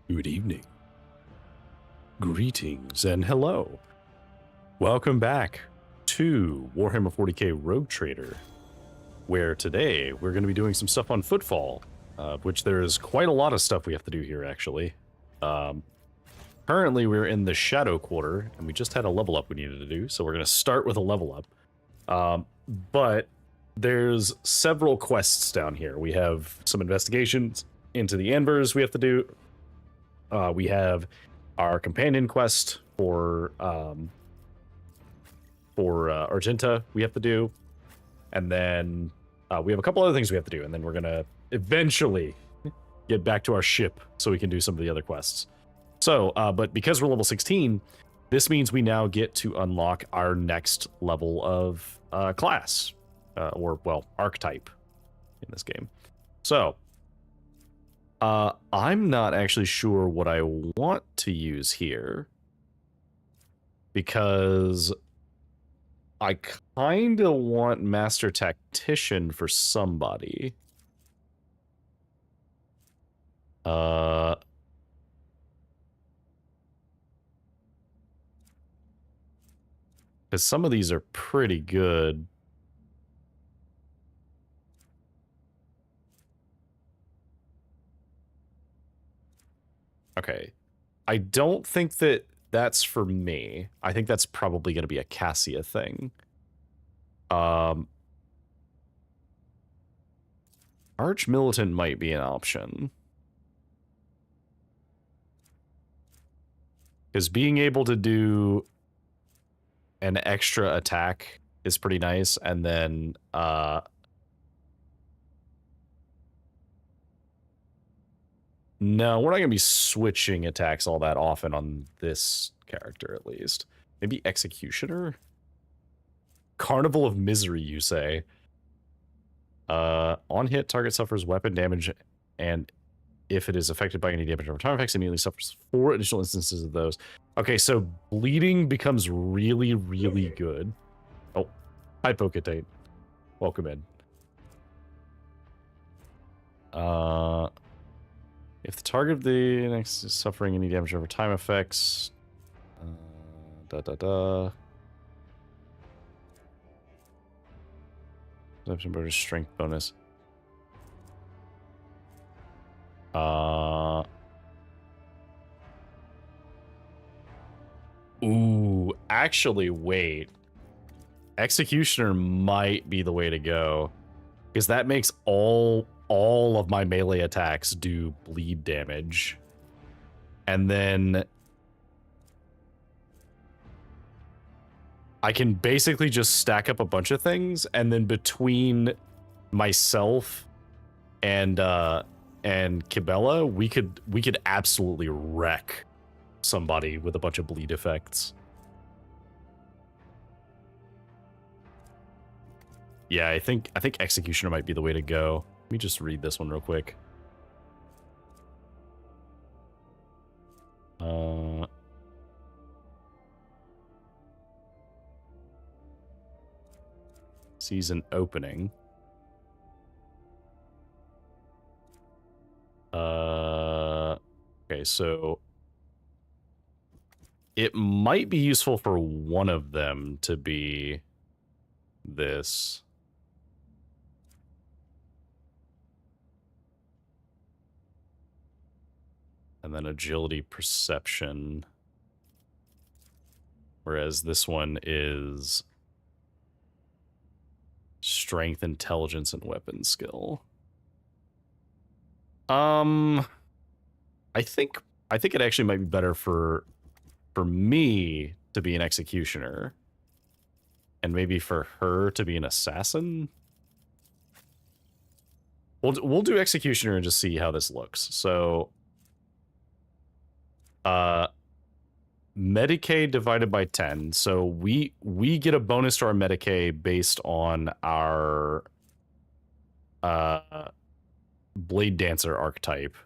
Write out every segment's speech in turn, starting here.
Good evening. Greetings and hello. Welcome back to Warhammer 40k Rogue Trader, where today we're going to be doing some stuff on Footfall, which there's quite a lot of stuff we have to do here, actually. Currently, we're in the Shadow Quarter, and we just had a level up we needed to do, so we're going to start with a level up. But there's several quests down here. We have some investigations into the Ambers we have to do. We have our companion quest for Argenta we have to do, and then we have a couple other things we have to do, and then we're gonna eventually get back to our ship so we can do some of the other quests. So, but because we're level 16, this means we now get to unlock our next level of class, or, well, archetype in this game. So, I'm not actually sure what I want to use here, because I kind of want Master Tactician for somebody. Because some of these are pretty good. Okay. I don't think that that's for me. I think that's probably going to be a Cassia thing. Arch Militant might be an option. Because being able to do an extra attack is pretty nice, and then no, we're not going to be switching attacks all that often on this character, at least. Maybe Executioner? Carnival of Misery, you say? On hit, target suffers weapon damage, and if it is affected by any damage over time effects, immediately suffers 4 additional instances of those. Okay, so bleeding becomes really, really good. Oh, hi, Poketate. Welcome in. If the target of the next is suffering any damage over time effects, bonus strength bonus. Ooh, actually, wait. Executioner might be the way to go, because that makes all of my melee attacks do bleed damage. And then I can basically just stack up a bunch of things, and then between myself and Kibella, we could absolutely wreck somebody with a bunch of bleed effects. Yeah, I think Executioner might be the way to go. Let me just read this one real quick. Season opening. Okay, so it might be useful for one of them to be this. And then agility perception. Whereas this one is strength, intelligence, and weapon skill. I think it actually might be better for me to be an executioner, and maybe for her to be an assassin. We'll do executioner and just see how this looks. So, Medicaid divided by 10. So we get a bonus to our Medicaid based on our Blade Dancer archetype.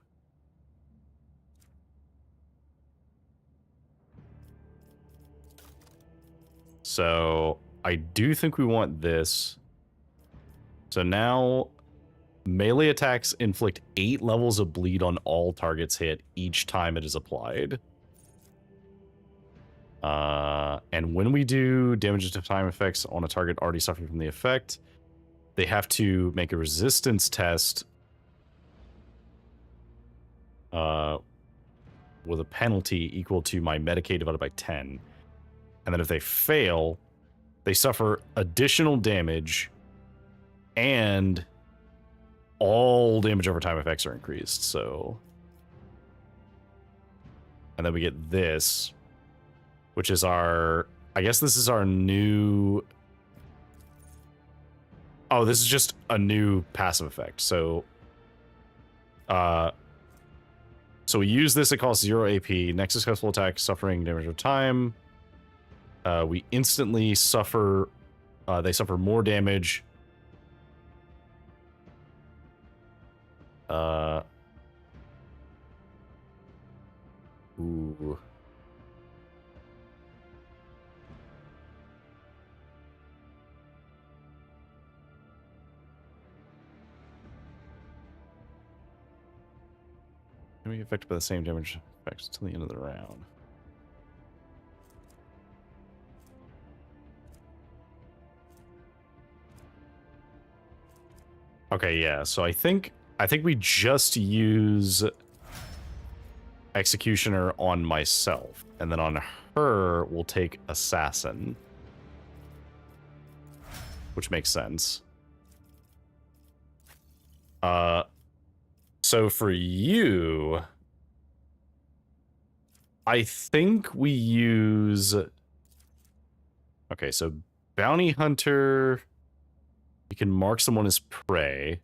So I do think we want this. So now Melee attacks inflict 8 levels of bleed on all targets hit each time it is applied. And when we do damage to time effects on a target already suffering from the effect, they have to make a resistance test with a penalty equal to my Medicaid divided by 10. And then if they fail, they suffer additional damage and all damage over time effects are increased. So, and then we get this, which is our, I guess this is our new, oh, this is just a new passive effect. So, so we use this, it costs 0 AP. Next successful attack, suffering damage over time. We instantly suffer, they suffer more damage. Ooh. Can be affected by the same damage effects until the end of the round. Okay, yeah. So I think we just use Executioner on myself, and then on her we'll take Assassin, which makes sense. So for you, I think we use, okay, so Bounty Hunter, you can mark someone as prey.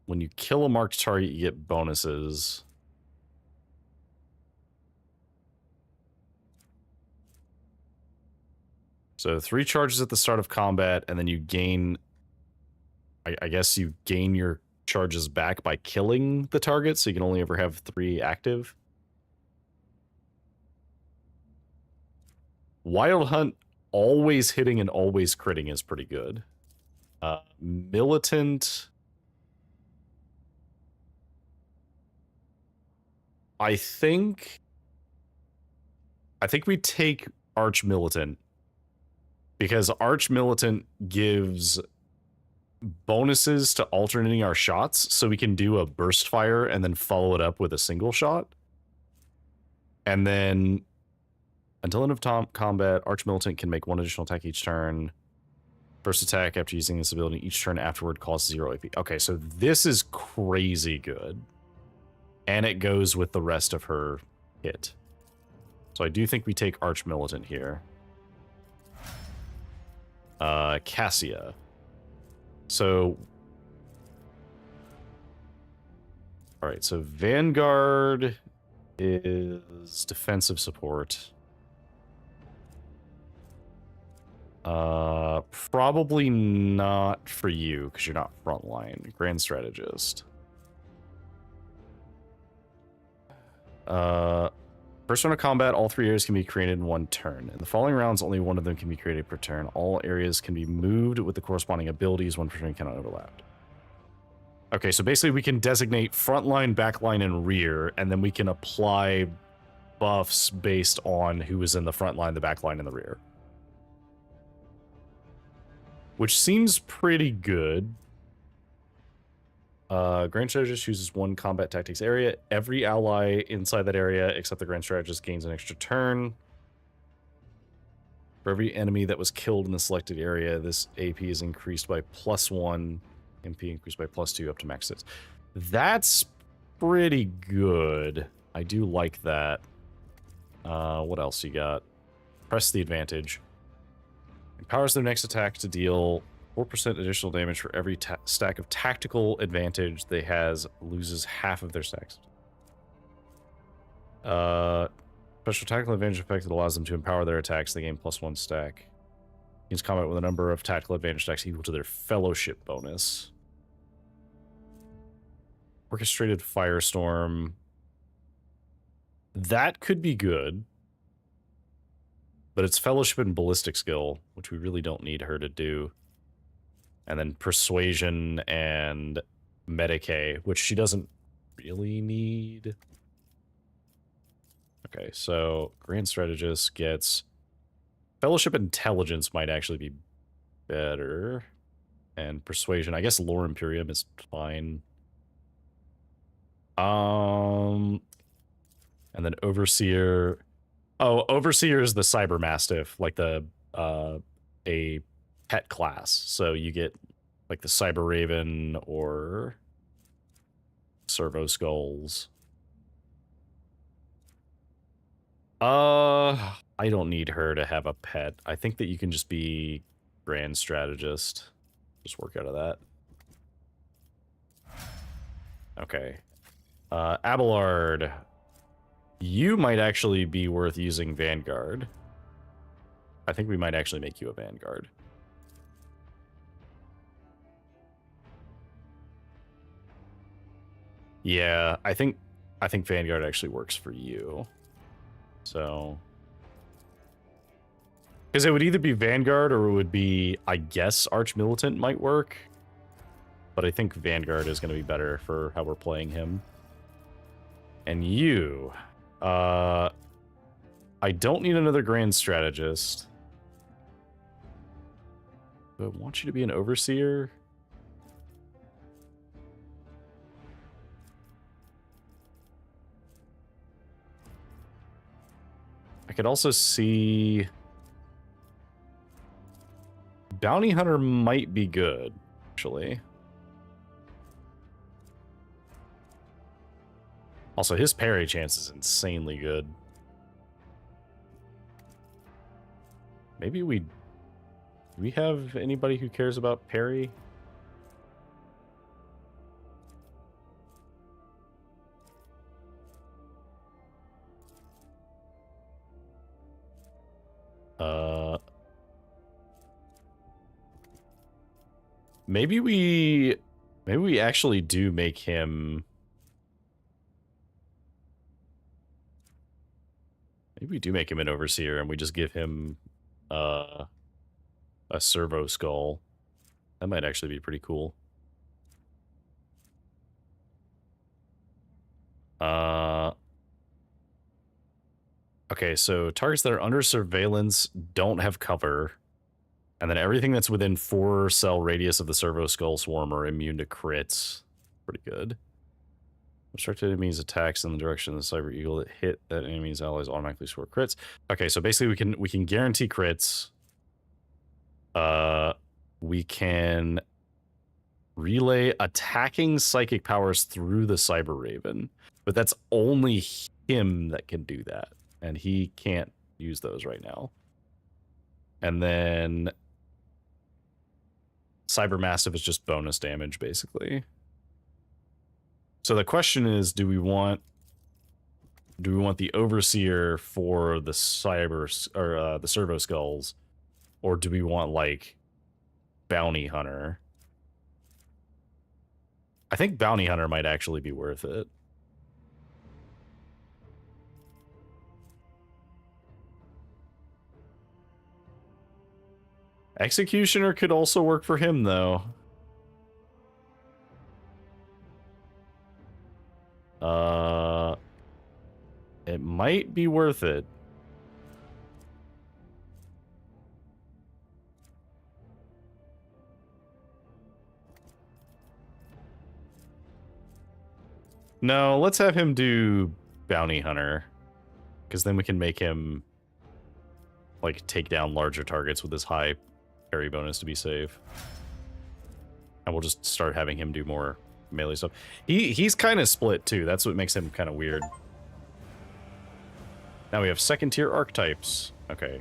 When you kill a marked target, you get bonuses. So 3 charges at the start of combat, and then you gain, I guess you gain your charges back by killing the target, so you can only ever have 3 active. Wild Hunt, always hitting and always critting is pretty good. Militant, I think we take Arch Militant, because Arch Militant gives bonuses to alternating our shots, so we can do a burst fire and then follow it up with a single shot. And then until end of combat, Arch Militant can make 1 additional attack each turn. First attack after using this ability each turn afterward costs 0 AP. Okay, so this is crazy good. And it goes with the rest of her hit. So I do think we take Arch Militant here. Cassia. So, all right, so Vanguard is defensive support. Probably not for you, because you're not frontline. Grand Strategist. First round of combat, all 3 areas can be created in 1 turn. In the following rounds, only 1 of them can be created per turn. All areas can be moved with the corresponding abilities. 1 per turn cannot overlap. Okay, so basically we can designate frontline, backline, and rear, and then we can apply buffs based on who is in the front line, the back line, and the rear. Which seems pretty good. Grand Strategist chooses 1 combat tactics area. Every ally inside that area except the Grand Strategist gains an extra turn. For every enemy that was killed in the selected area, this AP is increased by +1. MP increased by +2 up to max 6. That's pretty good. I do like that. What else you got? Press the advantage. Empowers their next attack to deal 4% additional damage for every stack of tactical advantage they has, loses half of their stacks. Special tactical advantage effect that allows them to empower their attacks. They gain +1 stack. Means combat with a number of tactical advantage stacks equal to their fellowship bonus. Orchestrated Firestorm. That could be good. But it's Fellowship and Ballistic Skill, which we really don't need her to do. And then Persuasion and Medicae, which she doesn't really need. Okay, so Grand Strategist gets... Fellowship Intelligence might actually be better. And Persuasion, I guess Lore Imperium is fine. And then Overseer... Oh, Overseer is the Cyber Mastiff, like the, a pet class. So you get, like, the Cyber Raven or Servo Skulls. I don't need her to have a pet. I think that you can just be Grand Strategist. Just work out of that. Okay. Abelard. You might actually be worth using Vanguard. I think we might actually make you a Vanguard. Yeah, I think Vanguard actually works for you. So, because it would either be Vanguard or it would be, I guess, Arch-Militant might work. But I think Vanguard is going to be better for how we're playing him. And you, I don't need another Grand Strategist. Do I want you to be an Overseer? I could also see... Bounty Hunter might be good, actually. Also, his parry chance is insanely good. Maybe we... Do we have anybody who cares about parry? Maybe we actually do make him... Maybe we do make him an Overseer and we just give him a Servo Skull. That might actually be pretty cool. Okay, so targets that are under surveillance don't have cover. And then everything that's within 4-cell radius of the Servo Skull Swarm are immune to crits. Pretty good. Obstruct enemies' attacks in the direction of the Cyber Eagle that hit that enemy's allies automatically score crits. Okay, so basically we can guarantee crits. We can relay attacking psychic powers through the Cyber Raven, but that's only him that can do that, and he can't use those right now. And then Cyber Massive is just bonus damage, basically. So the question is, do we want the Overseer for the the Servo Skulls, or do we want like Bounty Hunter? I think Bounty Hunter might actually be worth it. Executioner could also work for him, though. It might be worth it. No, let's have him do Bounty Hunter, because then we can make him like take down larger targets with his high parry bonus to be safe. And we'll just start having him do more melee stuff. He's kind of split too. That's what makes him kind of weird. Now we have second tier archetypes. Okay.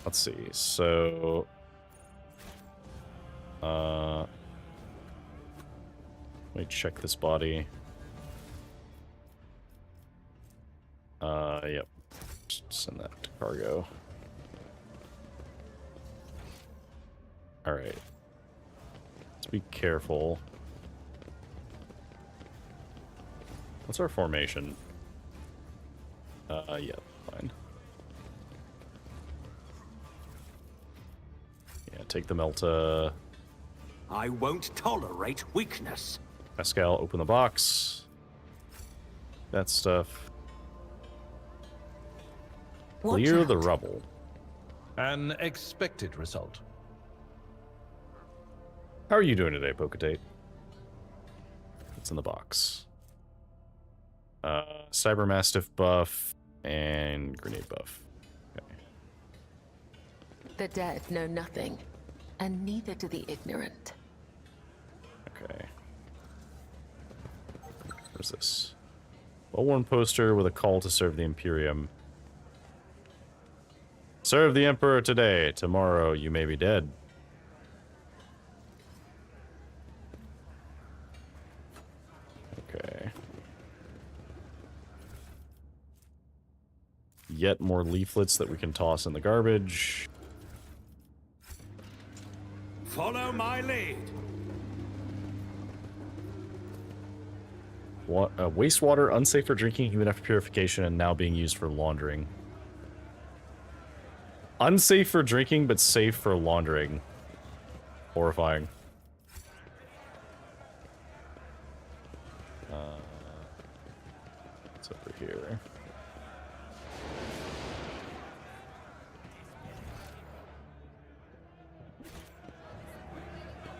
Let's see. So let me check this body. Yep. Just send that to cargo. All right. Let's be careful. What's our formation? Yep, fine. take the Melta. I won't tolerate weakness. Pascal, open the box. That stuff. Clear the rubble. An expected result. How are you doing today, Poketate? What's in the box? Cyber Mastiff buff and grenade buff. Okay. The dead know nothing, and neither do the ignorant. Okay. Where's this? Well-worn poster with a call to serve the Imperium. Serve the Emperor today. Tomorrow you may be dead. Okay. Yet more leaflets that we can toss in the garbage. Follow my lead. Wastewater, unsafe for drinking, even after purification, and now being used for laundering. Unsafe for drinking, but safe for laundering. Horrifying. What's over here?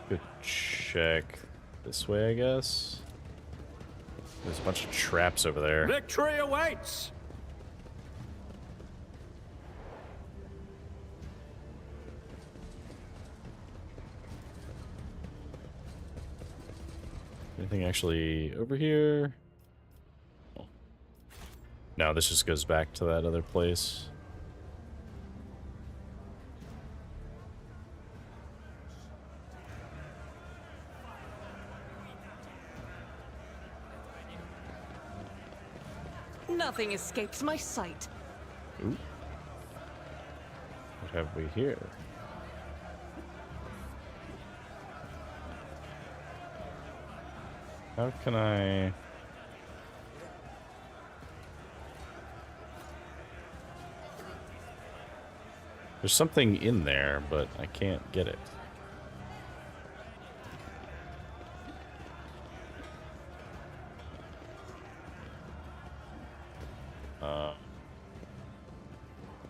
Good check this way, I guess. There's a bunch of traps over there. Victory awaits. Anything actually over here? Oh. No, this just goes back to that other place. Nothing escapes my sight. Ooh. What have we here? How can I... There's something in there, but I can't get it.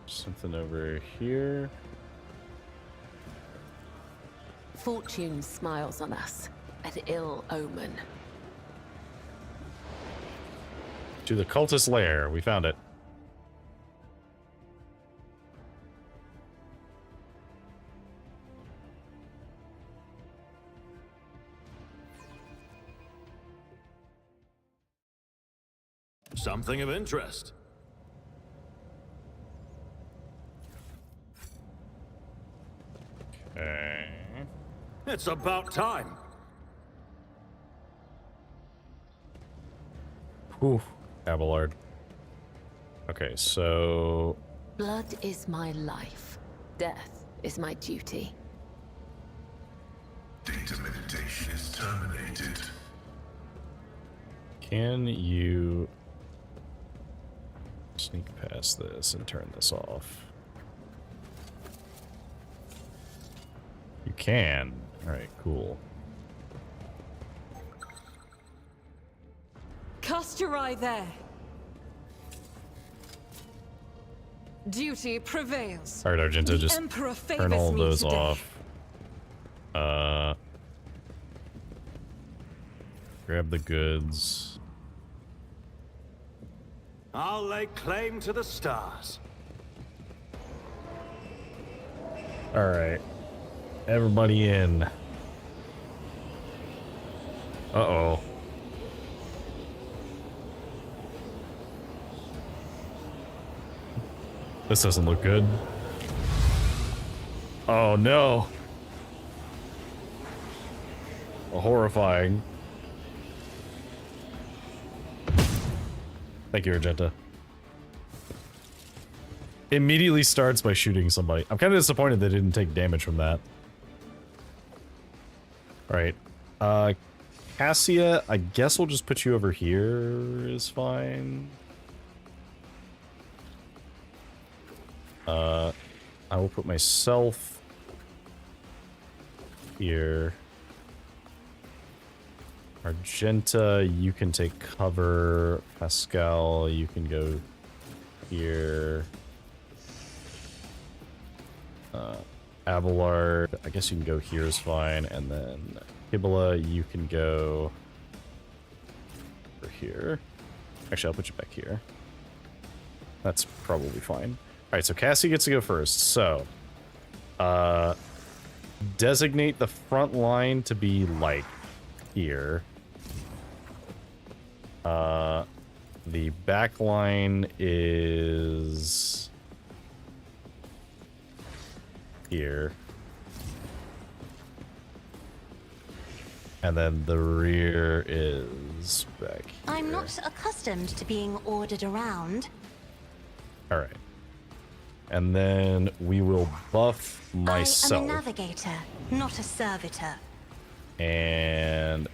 Something over here. Fortune smiles on us, an ill omen. To the cultist lair. We found it. Something of interest. Okay. It's about time. Whew. Abelard. Okay, so... Blood is my life. Death is my duty. Data meditation is terminated. Can you sneak past this and turn this off? You can. Alright, cool. Cast your eye there. Duty prevails. Alright, Argento, just Emperor turn all of favors me those today. off. Grab the goods. I'll lay claim to the stars. Alright. Everybody in. Uh-oh. This doesn't look good. Oh no. Horrifying. Thank you, Argenta. Immediately starts by shooting somebody. I'm kind of disappointed they didn't take damage from that. Alright. Cassia, I guess we'll just put you over here is fine. I will put myself here. Argenta, you can take cover. Pascal, you can go here. Abelard, I guess you can go here is fine. And then Hibula, you can go over here. Actually, I'll put you back here. That's probably fine. Alright, so Cassie gets to go first. So, designate the front line to be, like, here. The back line is here. And then the rear is back here. I'm not accustomed to being ordered around. Alright. And then we will buff myself. I am a navigator, not a servitor. And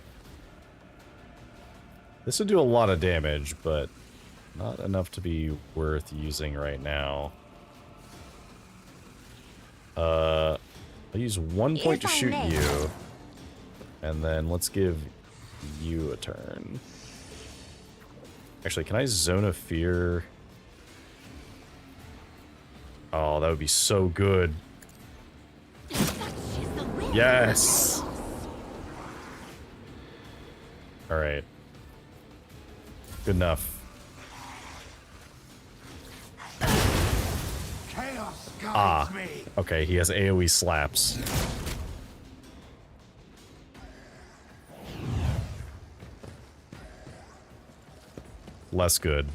this would do a lot of damage, but not enough to be worth using right now. I'll use 1 point to shoot you. And then let's give you a turn. Actually, can I Zone of Fear? Oh, that would be so good. Yes! Alright. Good enough. Chaos guides me. Okay, he has AoE slaps. Less good.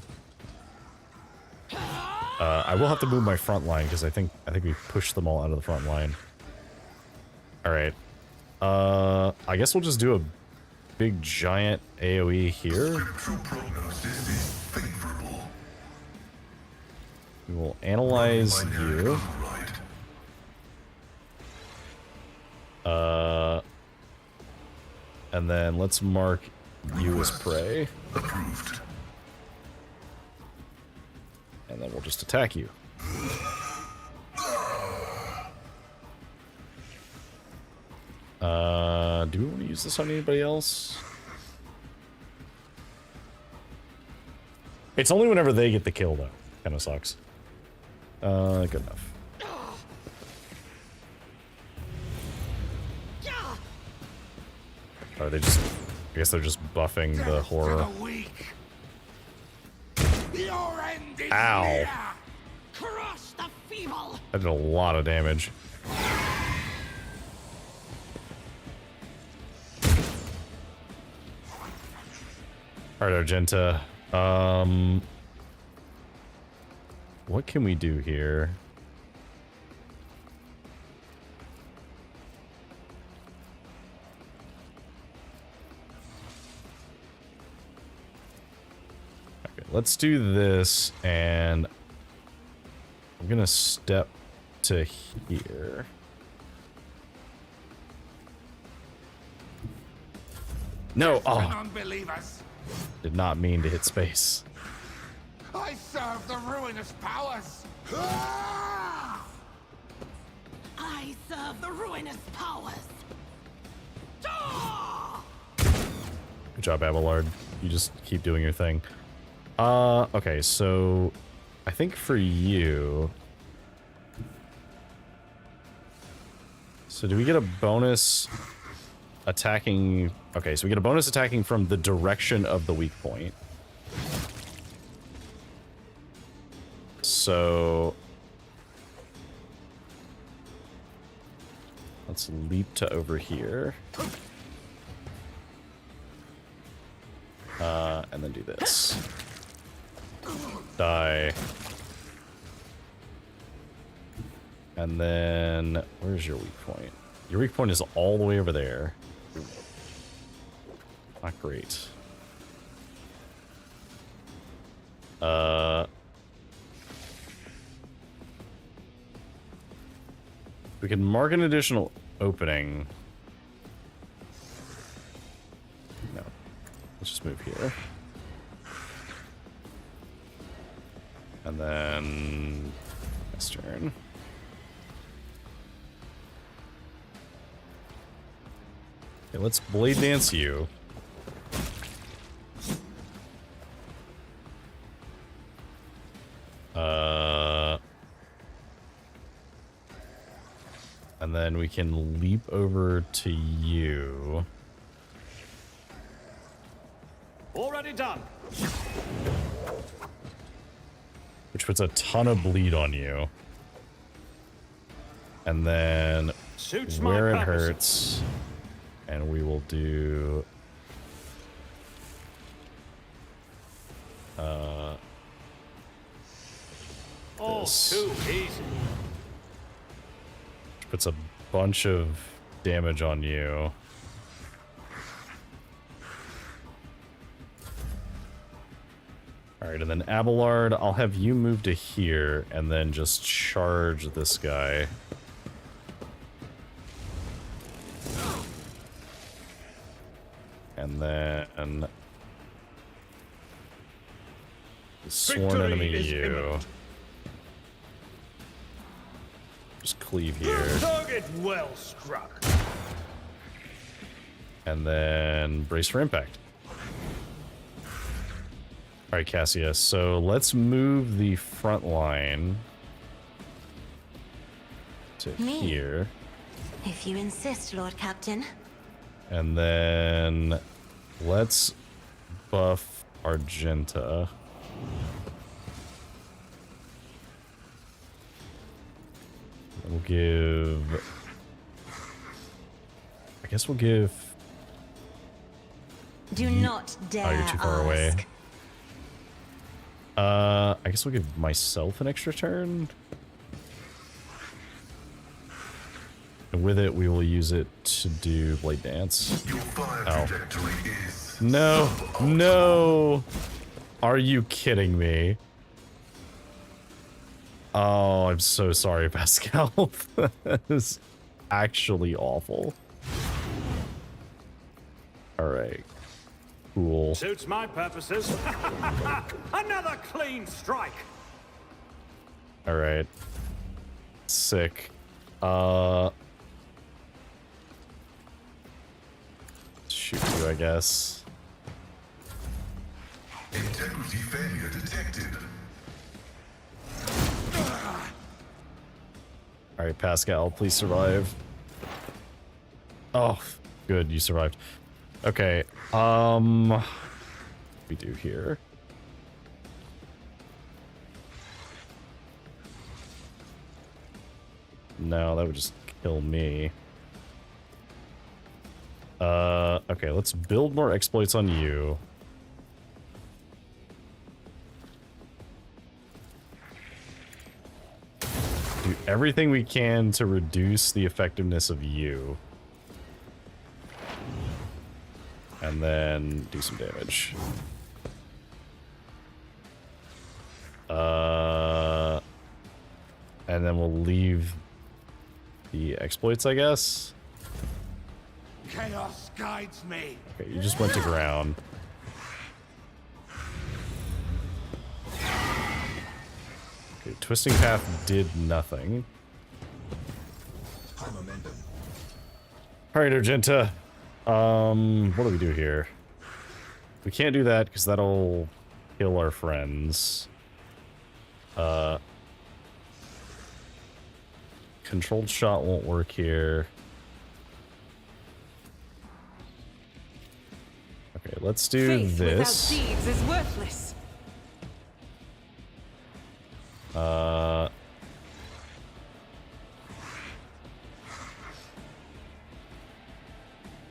I will have to move my front line because I think we pushed them all out of the front line. All right. I guess we'll just do a big giant AoE here. Scriptural prognosis is favorable. We will analyze you. And then let's mark you as prey. Approved. And then we'll just attack you. Do we want to use this on anybody else? It's only whenever they get the kill, though. Kind of sucks. Good enough. Are they just... I guess they're just buffing the horror. Ow. Crush the feeble. That did a lot of damage. Alright, Argenta. What can we do here? Okay, let's do this, and I'm gonna step to here. No! Oh! Unbelievers. Did not mean to hit space. I serve the ruinous powers. I serve the ruinous powers. Good job, Abelard. You just keep doing your thing. Okay, so I think for you... So do we get a bonus attacking... Okay, so we get a bonus attacking from the direction of the weak point. So... let's leap to over here. And then do this. Die. And then, where's your weak point? Your weak point is all the way over there. Not great. We can mark an additional opening. No. Let's just move here. And then this turn. Okay, let's blade dance you. And then we can leap over to you. Already done. Which puts a ton of bleed on you. And then Suits my where it purpose. hurts. And we will do... Oh, this. too easy. Which puts a bunch of damage on you. Alright, and then Abelard, I'll have you move to here and then just charge this guy. And then... the sworn Victory enemy is you. imminent. Just cleave here. Target well struck. And then brace for impact. Alright, Cassia, so let's move the front line to Me? here. If you insist, Lord Captain. And then let's buff Argenta. We'll give... I guess we'll give... Do not dare Oh, you're too far away. ask. I guess we'll give myself an extra turn. And with it, we will use it to do Blade Dance. Your fire Oh. trajectory is No, no. Are you kidding me? Oh, I'm so sorry, Pascal. That is actually awful. All right. Cool. Suits my purposes. Another clean strike. All right. Sick. Shoot you, I guess. integrity failure detected. All right, Pascal, please survive. Oh, good, you survived. Okay, what do we do here? No, that would just kill me. Okay, let's build more exploits on you. Do everything we can to reduce the effectiveness of you. And then do some damage. And then we'll leave the exploits, I guess. Chaos guides me. Okay, you just went to ground. Okay, Twisting Path did nothing. Alright, Argenta. What do we do here? We can't do that because that'll kill our friends. Controlled shot won't work here. Okay, let's do Faith this. without deeds is worthless.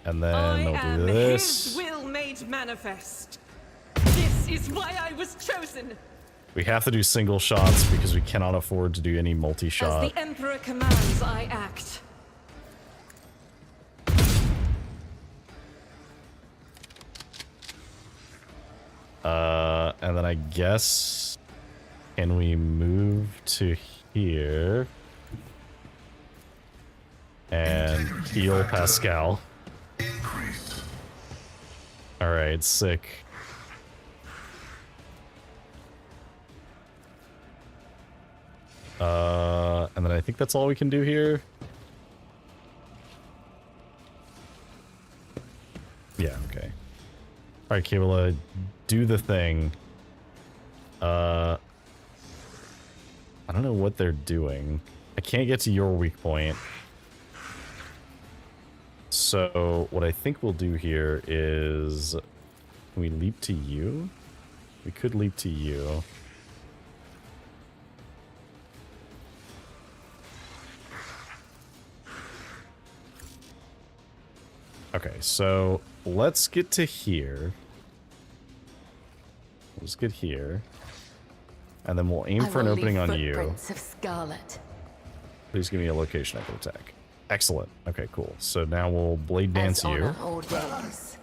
And then I we'll am do this. his will made manifest. This is why I was chosen. We have to do single shots because we cannot afford to do any As multi-shot. the Emperor commands, I act. And then I guess, can we move to here and heal Pascal? Increased. All right, sick. And then I think that's all we can do here. Yeah, okay. Alright, Kibula, do the thing. I don't know what they're doing. I can't get to your weak point. So, what I think we'll do here is... Can we leap to you? We could leap to you. Okay, so let's get to here. Let's get here. And then we'll aim for an opening on you. Footprints of Scarlet. Please give me a location I can attack. Excellent. Okay, cool. So now we'll blade dance As you. honor ordains.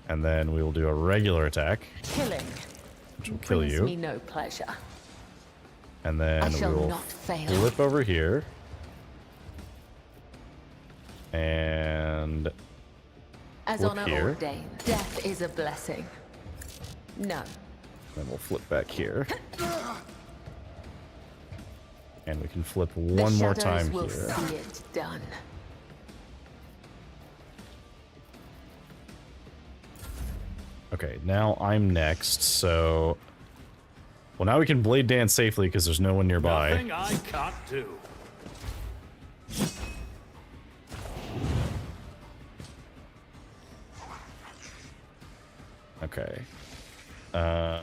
And then we will do a regular attack, Killing which will kill brings you. me no pleasure. And then I we shall will not fail. flip over here. And As flip honor here. ordained, death is a blessing. No. then we'll flip back here. And we can flip The one more shadows time will here. see it done. Okay, now I'm next, so... Well, now we can blade dance safely because there's no one nearby. Nothing I can't do. Okay. And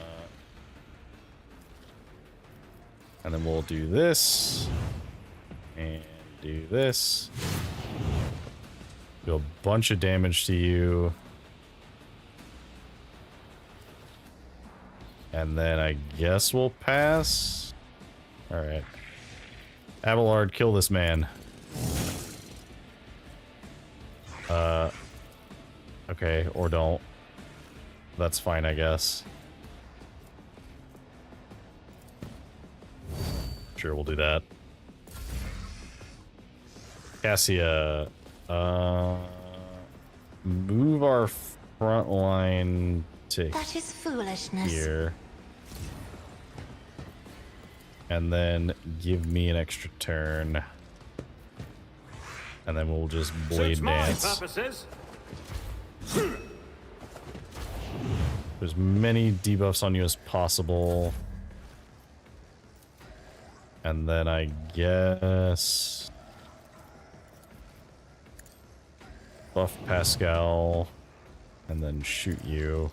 then we'll do this. And do this. Do a bunch of damage to you. And then I guess we'll pass. Alright. Abelard, kill this man. Okay, or don't. That's fine, I guess. Sure, we'll do that. Cassia, move our front line to That is foolishness. here. And then give me an extra turn. And then we'll just blade Suits my dance. purposes. There's many debuffs on you as possible. And then I guess... buff Pascal. And then shoot you.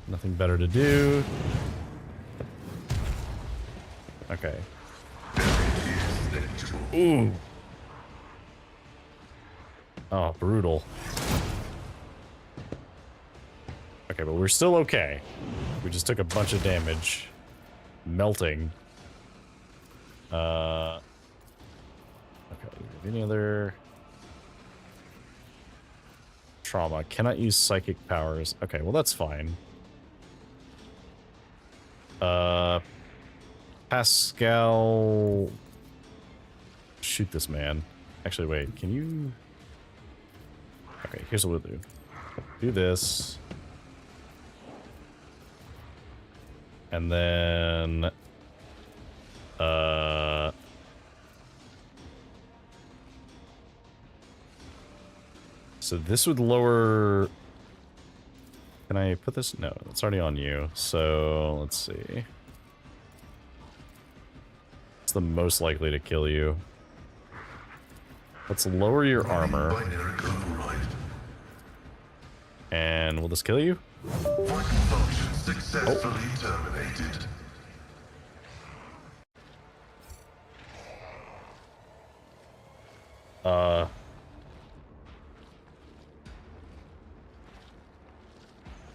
Nothing better to do. Okay. Ooh. Oh, brutal. Okay, but we're still okay. We just took a bunch of damage. Melting. Okay, any other... trauma? Cannot use psychic powers. Okay, well that's fine. Pascal... shoot this man. Actually, wait, can you... Okay, here's what we'll do. Do this. And then... so this would lower... Can I put this? No, it's already on you. So, let's see. It's the most likely to kill you. Let's lower your armor. Binary override. And will this kill you? Vital function successfully terminated.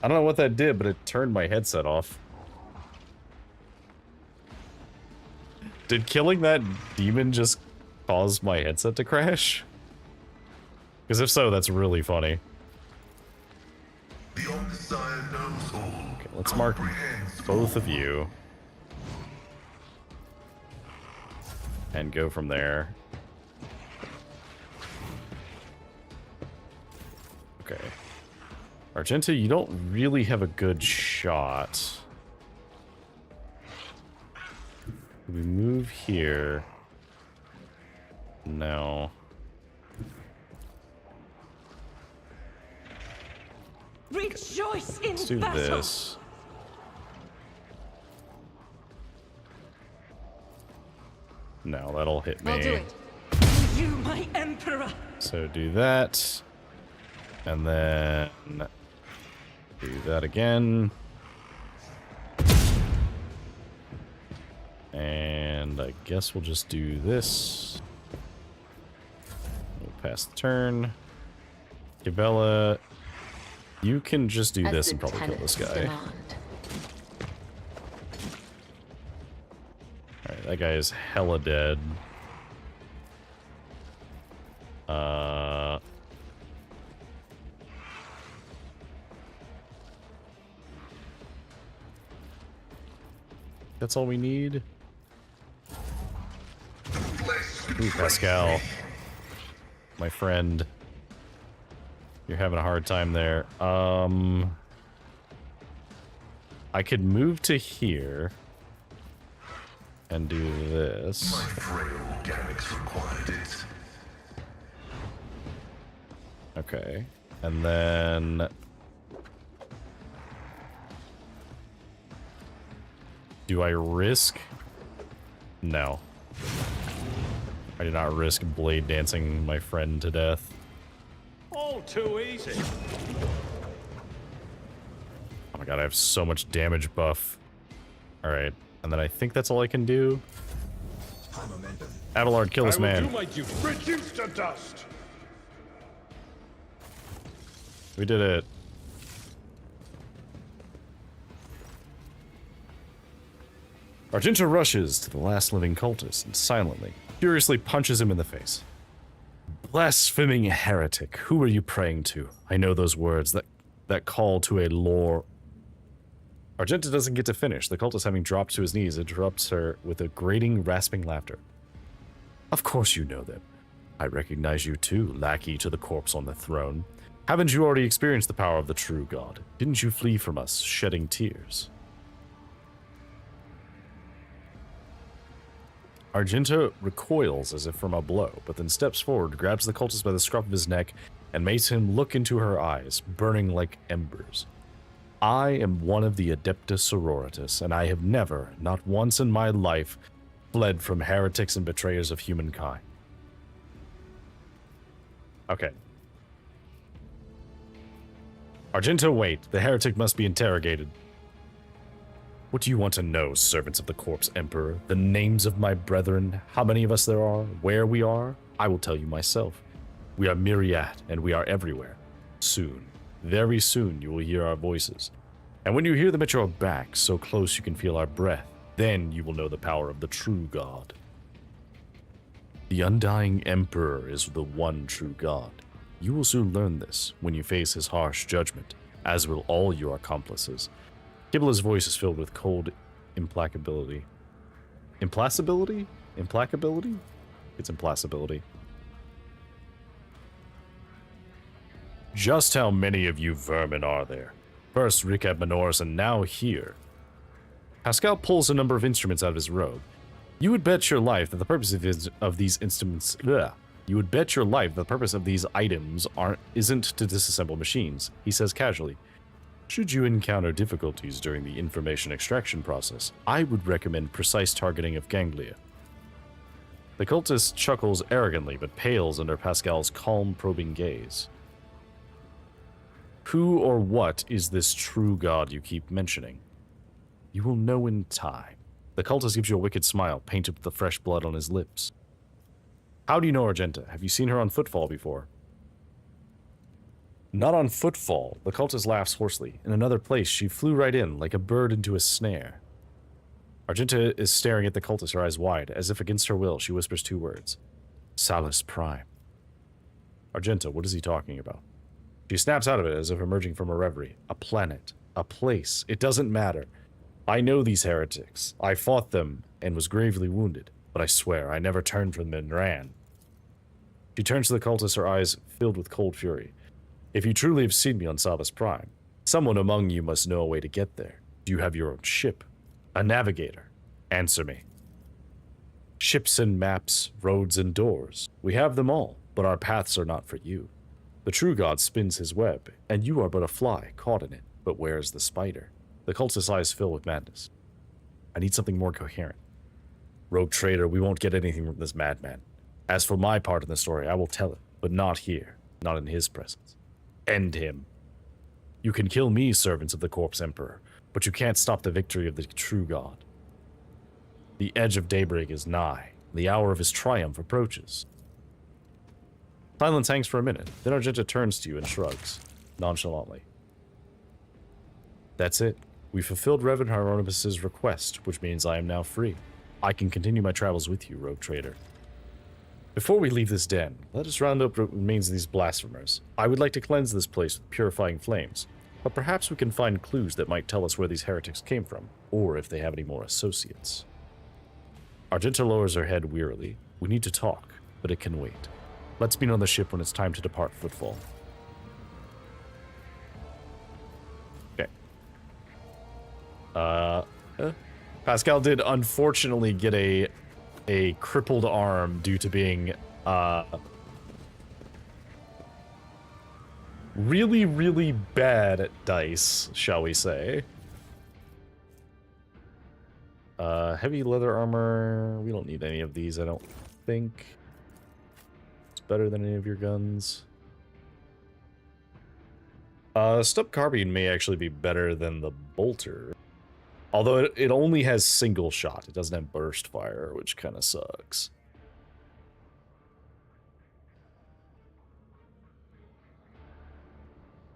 I don't know what that did, but it turned my headset off. Did killing that demon just cause my headset to crash? Because if so, that's really funny. The Omnissiah knows all. Okay, let's mark both of you. And go from there. Okay. Argenta, you don't really have a good shot. We move here. No. Rejoice in Let's do battle. this. No, that'll hit me. I'll do it. You, my emperor. So do that. And then do that again. And I guess we'll just do this. We'll pass the turn. Gabella, you can just do As this the and probably kill this tenets guy. demand. Alright, that guy is hella dead. That's all we need. Ooh, Pascal. My friend. You're having a hard time there. I could move to here and do this. My frail organics required it. Okay. And then do I risk? No. I did not risk blade dancing my friend to death. All too easy. Oh my god, I have so much damage buff. Alright, and then I think that's all I can do. Abelard, kill this I will man. do my duty. Reduced to dust. We did it. Argenta rushes to the last living cultist and silently, furiously punches him in the face. Blaspheming heretic, who are you praying to? I know those words that call to a lore. Argenta doesn't get to finish. The cultist, having dropped to his knees, interrupts her with a grating, rasping laughter. Of course you know them. I recognize you too, lackey to the corpse on the throne. Haven't you already experienced the power of the true God? Didn't you flee from us, shedding tears? Argenta recoils as if from a blow, but then steps forward, grabs the cultist by the scruff of his neck, and makes him look into her eyes, burning like embers. I am one of the Adeptus Sororitas, and I have never, not once in my life, fled from heretics and betrayers of humankind. Okay. Argenta, wait. The heretic must be interrogated. What do you want to know, servants of the Corpse Emperor? The names of my brethren, how many of us there are, where we are? I will tell you myself. We are myriad, and we are everywhere. Soon, very soon, you will hear our voices. And when you hear them at your back, so close you can feel our breath, then you will know the power of the true God. The undying Emperor is the one true God. You will soon learn this when you face his harsh judgment, as will all your accomplices. Kibbla's voice is filled with cold implacability. Implacability? Implacability? It's implacability. Just how many of you vermin are there? First Ricab Minoris and now here. Pascal pulls a number of instruments out of his robe. You would bet your life that the purpose of these instruments... You would bet your life that the purpose of these items isn't to disassemble machines, he says casually. Should you encounter difficulties during the information extraction process, I would recommend precise targeting of ganglia. The cultist chuckles arrogantly but pales under Pascal's calm, probing gaze. Who or what is this true God you keep mentioning? You will know in time. The cultist gives you a wicked smile, painted with the fresh blood on his lips. How do you know Argenta? Have you seen her on Footfall before? Not on Footfall, the cultist laughs hoarsely. In another place, she flew right in, like a bird into a snare. Argenta is staring at the cultist, her eyes wide. As if against her will, she whispers two words. Salus Prime. Argenta, what is he talking about? She snaps out of it as if emerging from a reverie. A planet. A place. It doesn't matter. I know these heretics. I fought them and was gravely wounded. But I swear, I never turned from them and ran. She turns to the cultist, her eyes filled with cold fury. If you truly have seen me on Salus Prime, someone among you must know a way to get there. Do you have your own ship? A navigator? Answer me. Ships and maps, roads and doors. We have them all, but our paths are not for you. The true god spins his web, and you are but a fly caught in it. But where is the spider? The cultist's eyes fill with madness. I need something more coherent. Rogue trader, we won't get anything from this madman. As for my part in the story, I will tell it, but not here, not in his presence. End him. You can kill me, servants of the Corpse Emperor, but you can't stop the victory of the true god. The edge of daybreak is nigh. The hour of his triumph approaches. Silence hangs for a minute. Then Argenta turns to you and shrugs, nonchalantly. That's it. We fulfilled Reverend Hieronymus's request, which means I am now free. I can continue my travels with you, rogue trader. Before we leave this den, let us round up what remains of these blasphemers. I would like to cleanse this place with purifying flames, but perhaps we can find clues that might tell us where these heretics came from, or if they have any more associates. Argenta lowers her head wearily. We need to talk, but it can wait. Let's meet on the ship when it's time to depart Footfall. Okay. Pascal did unfortunately get a crippled arm due to being really, really bad at dice, shall we say. Heavy leather armor. We don't need any of these, I don't think. It's better than any of your guns. Stub carbine may actually be better than the bolter. Although it only has single shot. It doesn't have burst fire, which kind of sucks.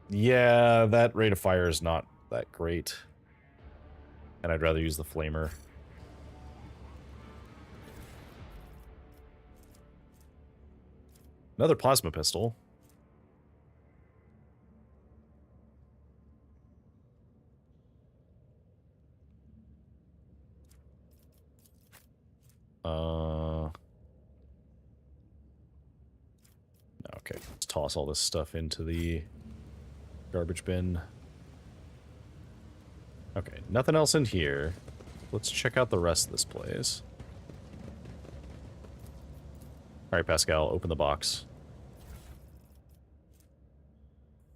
Yeah, that rate of fire is not that great. And I'd rather use the flamer. Another plasma pistol. Okay, let's toss all this stuff into the garbage bin. Okay, nothing else in here. Let's check out the rest of this place. Alright, Pascal, open the box.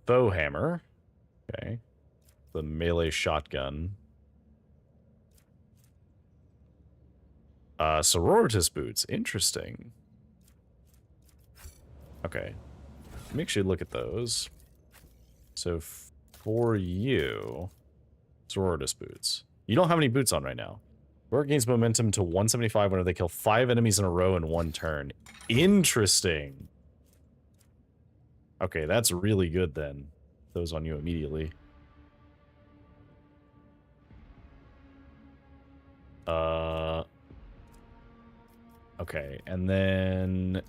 Bow hammer. Okay. The melee shotgun. Sororitas boots. Interesting. Okay. Make sure you look at those. So, for you... Sororitas boots. You don't have any boots on right now. Roar gains momentum to 175 whenever they kill 5 enemies in a row in one turn. Interesting. Okay, that's really good then. Those on you immediately. Okay, and then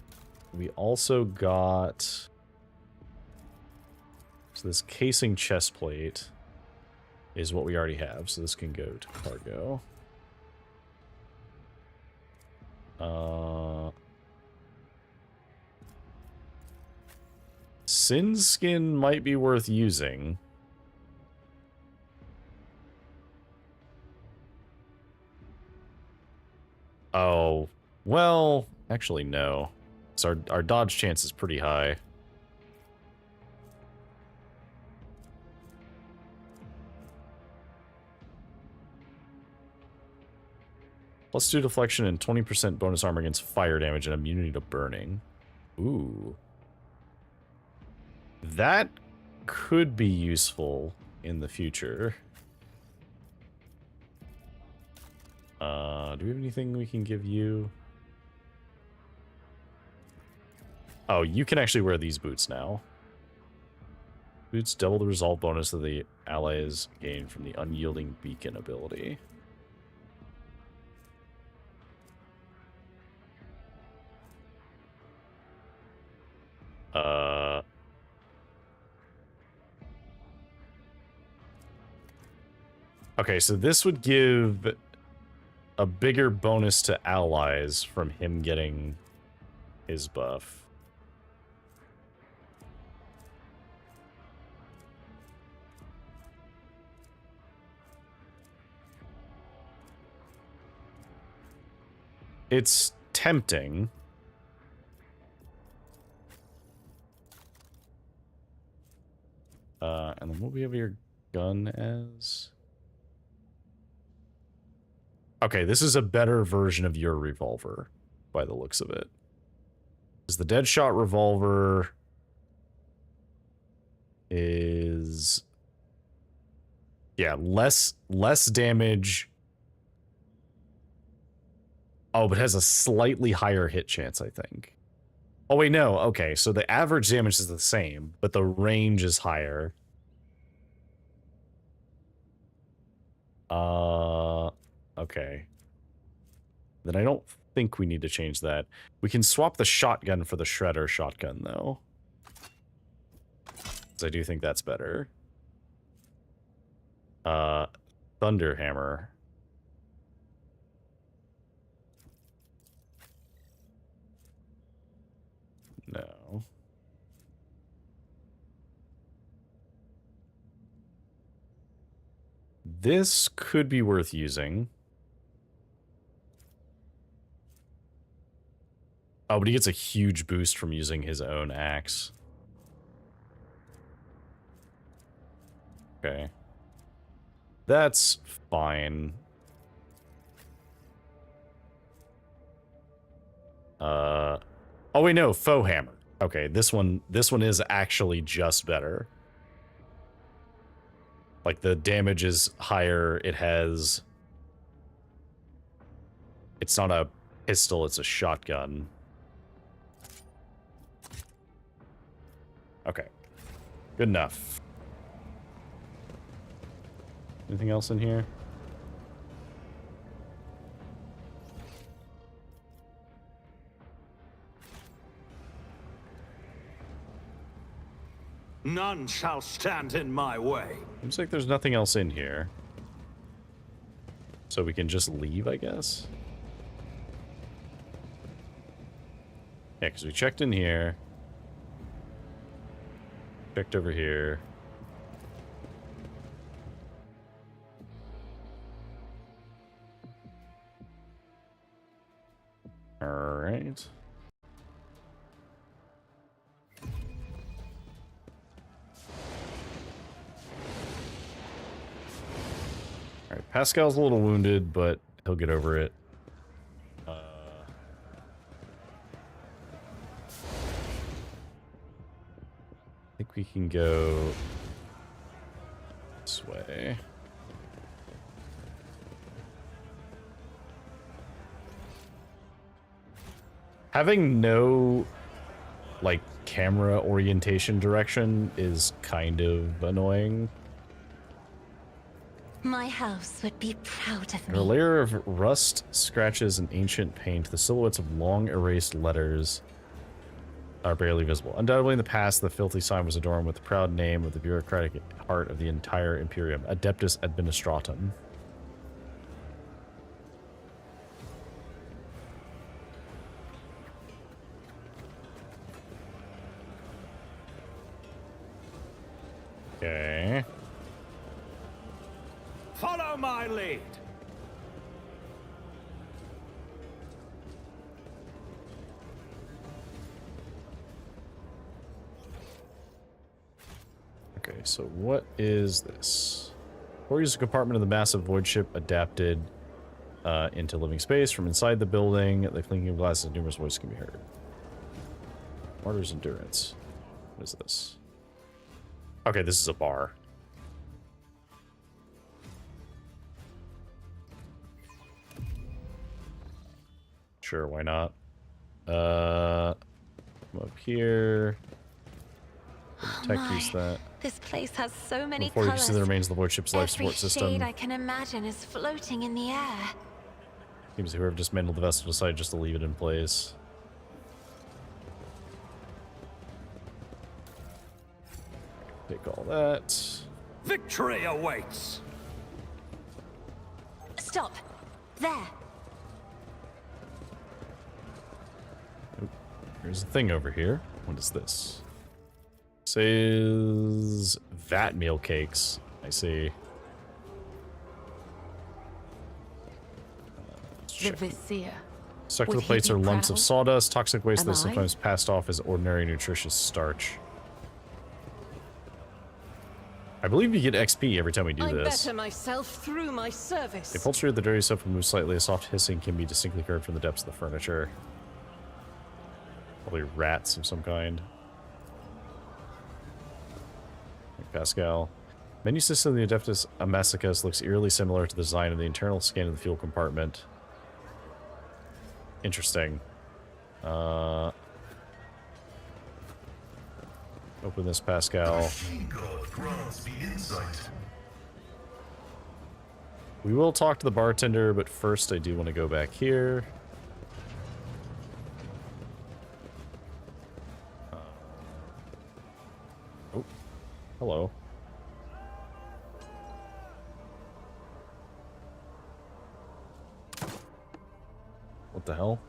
we also got... So this casing chest plate is what we already have, so this can go to cargo. Sin skin might be worth using. Oh, well, actually no. So our dodge chance is pretty high. +2 deflection and 20% bonus armor against fire damage and immunity to burning. Ooh. That could be useful in the future. Do we have anything we can give you? Oh, you can actually wear these boots now. Boots double the resolve bonus that the allies gain from the unyielding beacon ability. Okay, so this would give a bigger bonus to allies from him getting his buff. It's tempting. And then what we have your gun as? Okay, this is a better version of your revolver, by the looks of it. Is the Deadshot revolver is, yeah, less damage. Oh, but has a slightly higher hit chance, I think. Oh wait, no. Okay, so the average damage is the same, but the range is higher. Okay. Then I don't think we need to change that. We can swap the shotgun for the shredder shotgun, though. Because I do think that's better. Thunderhammer. No. This could be worth using. Oh, but he gets a huge boost from using his own axe. Okay. That's fine. Oh wait, no, faux hammer. Okay, this one is actually just better. Like, the damage is higher. It's not a pistol, it's a shotgun. Okay. Good enough. Anything else in here? None shall stand in my way. Seems like there's nothing else in here. So we can just leave, I guess? Yeah, because we checked in here. Checked over here. Alright. Alright, Pascal's a little wounded, but he'll get over it. I think we can go this way. Having no, like, camera orientation direction is kind of annoying. My house would be proud of A me. layer of rust, scratches, and ancient paint. The silhouettes of long erased letters are barely visible. Undoubtedly in the past, the filthy sign was adorned with the proud name of the bureaucratic heart of the entire Imperium, Adeptus Administratum. Okay. Follow my lead. Okay, so what is this? Or use a compartment of the massive void ship adapted into living space. From inside the building, the clinking of glasses and numerous voices can be heard. Martyr's Endurance. What is this? Okay, this is a bar. Sure, why not? Come up here. Tech use that. This place has so many Before you colors. see the remains of the void ship's life Every support system. shade I can imagine is floating in the air. Seems whoever dismantled the vessel decided just to leave it in place. Take all that. Victory awaits. Stop. There. There's a thing over here. What is this? Says vat meal cakes. I see. The Vizier. Sector Would he plates be are lumps of proud? sawdust, toxic waste Am that I? is sometimes passed off as ordinary nutritious starch. I believe you get XP every time we do I this. better myself through my service. The upholstery of the dirty sofa moves slightly. A soft hissing can be distinctly heard from the depths of the furniture. Probably rats of some kind. Like Pascal. Menu system of the Adeptus Amazicus looks eerily similar to the design of the internal skin of the fuel compartment. Interesting. Open this, Pascal. Machine God grants me insight. We will talk to the bartender, but first I do want to go back here. Oh, hello. What the hell?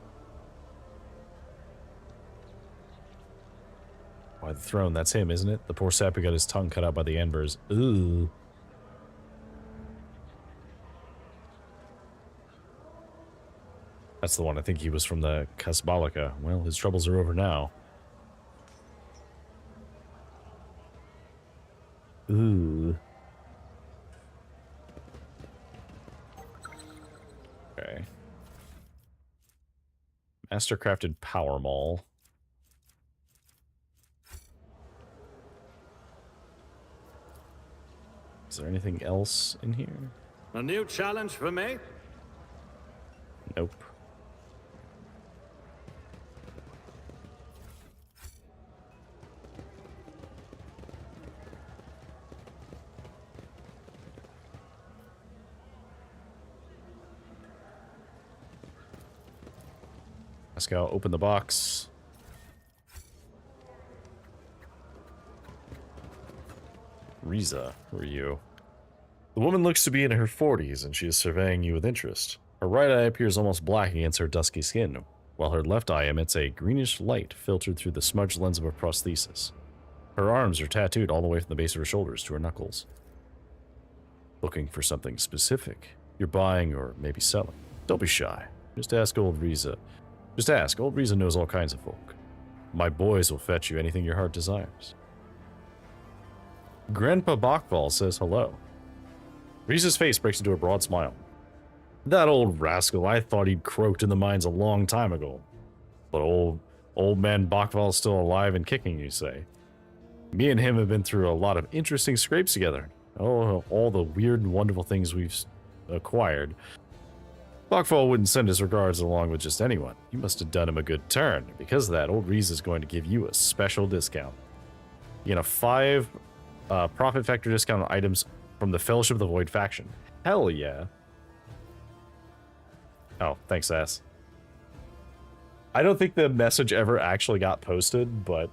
Why the throne? That's him, isn't it? The poor sap who got his tongue cut out by the embers. Ooh. That's the one. I think he was from the Casbalica. Well, his troubles are over now. Ooh. Okay. Mastercrafted power maul. Is there anything else in here? A new challenge for me? Nope. Pascal, open the box. Riza, who are you? The woman looks to be in her 40s, and she is surveying you with interest. Her right eye appears almost black against her dusky skin, while her left eye emits a greenish light filtered through the smudged lens of a prosthesis. Her arms are tattooed all the way from the base of her shoulders to her knuckles. Looking for something specific you're buying or maybe selling? Don't be shy. Just ask old Riza. Just ask. Old Riza knows all kinds of folk. My boys will fetch you anything your heart desires. Grandpa Bachval says hello. Riza's face breaks into a broad smile. That old rascal, I thought he'd croaked in the mines a long time ago. But old man Bachval's still alive and kicking, you say? Me and him have been through a lot of interesting scrapes together. Oh, all the weird and wonderful things we've acquired. Bachval wouldn't send his regards along with just anyone. You must have done him a good turn. Because of that, old Riza's going to give you a special discount. You get a 5 profit factor discount on items from the Fellowship of the Void faction. Hell yeah. Oh, thanks, ass. I don't think the message ever actually got posted, but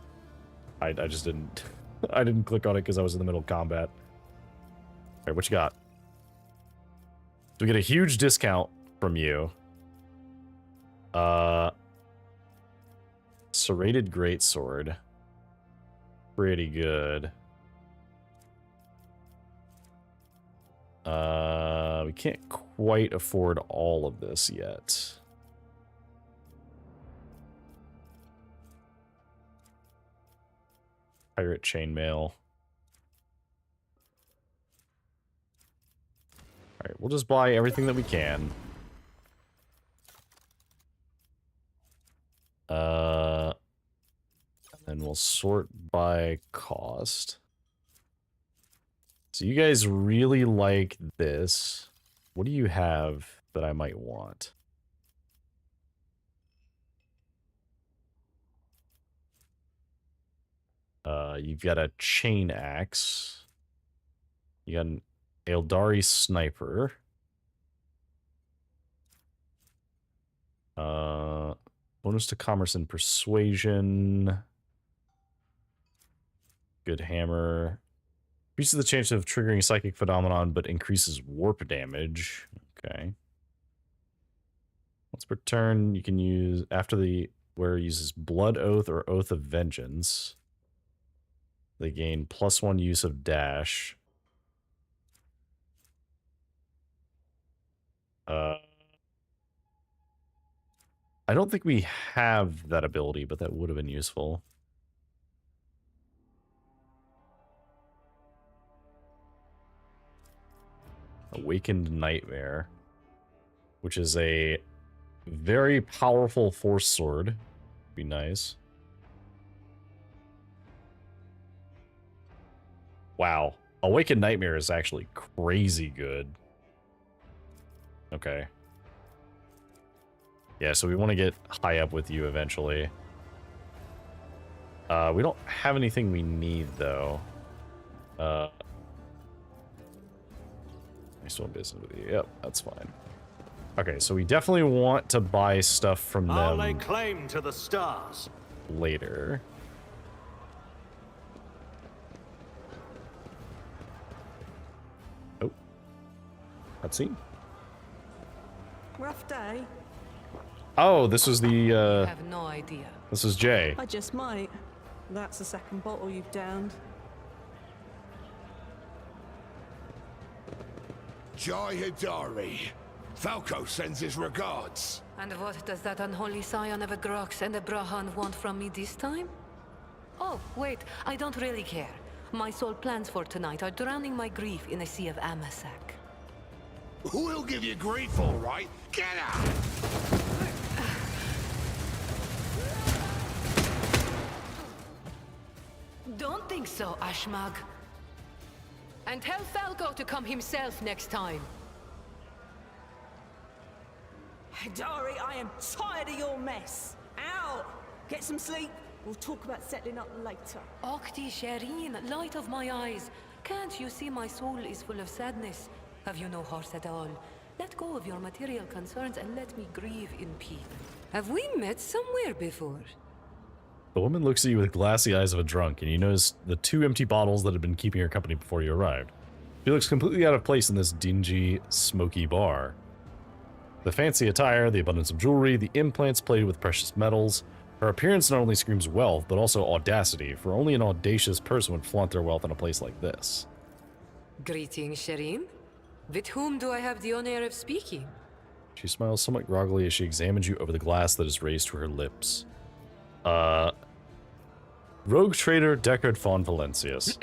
I just didn't. I didn't click on it because I was in the middle of combat. All right, what you got? So we get a huge discount from you. Serrated Greatsword. Pretty good. We can't quite afford all of this yet. Pirate chainmail. Alright, we'll just buy everything that we can. And then we'll sort by cost. So you guys really like this. What do you have that I might want? You've got a chain axe. You got an Eldari sniper. Bonus to commerce and persuasion. Good hammer. Increases the chance of triggering psychic phenomenon, but increases warp damage. Okay. Once per turn, you can use after the wearer uses Blood Oath or Oath of Vengeance. They gain +1 use of dash. I don't think we have that ability, but that would have been useful. Awakened Nightmare, which is a very powerful force sword. Be nice. Wow. Awakened Nightmare is actually crazy good. Okay. Yeah, so we want to get high up with you eventually. We don't have anything we need, though. I still have business with you. Yep, that's fine. Okay, so we definitely want to buy stuff from I'll lay them claim to the stars. later. Oh. Cutscene. Rough day. Oh, this was the, I have no idea. this is Jay. I just might. That's the second bottle you've downed. Jai Hidari. Falco sends his regards. And what does that unholy scion of a Grox and a Brahan want from me this time? Oh, wait, I don't really care. My sole plans for tonight are drowning my grief in a sea of Amasak. We'll give you grief, all right. Get out! Don't think so, Ashmag. And tell Falco to come himself next time. Dari, I am tired of your mess. Out! Get some sleep. We'll talk about settling up later. Okti Shireen, light of my eyes. Can't you see my soul is full of sadness? Have you no heart at all? Let go of your material concerns and let me grieve in peace. Have we met somewhere before? The woman looks at you with glassy eyes of a drunk, and you notice the 2 empty bottles that had been keeping her company before you arrived. She looks completely out of place in this dingy, smoky bar. The fancy attire, the abundance of jewelry, the implants plated with precious metals. Her appearance not only screams wealth, but also audacity, for only an audacious person would flaunt their wealth in a place like this. Greetings, Shireen. With whom do I have the honor of speaking? She smiles somewhat groggily as she examines you over the glass that is raised to her lips. Rogue trader Deckard von Valencius.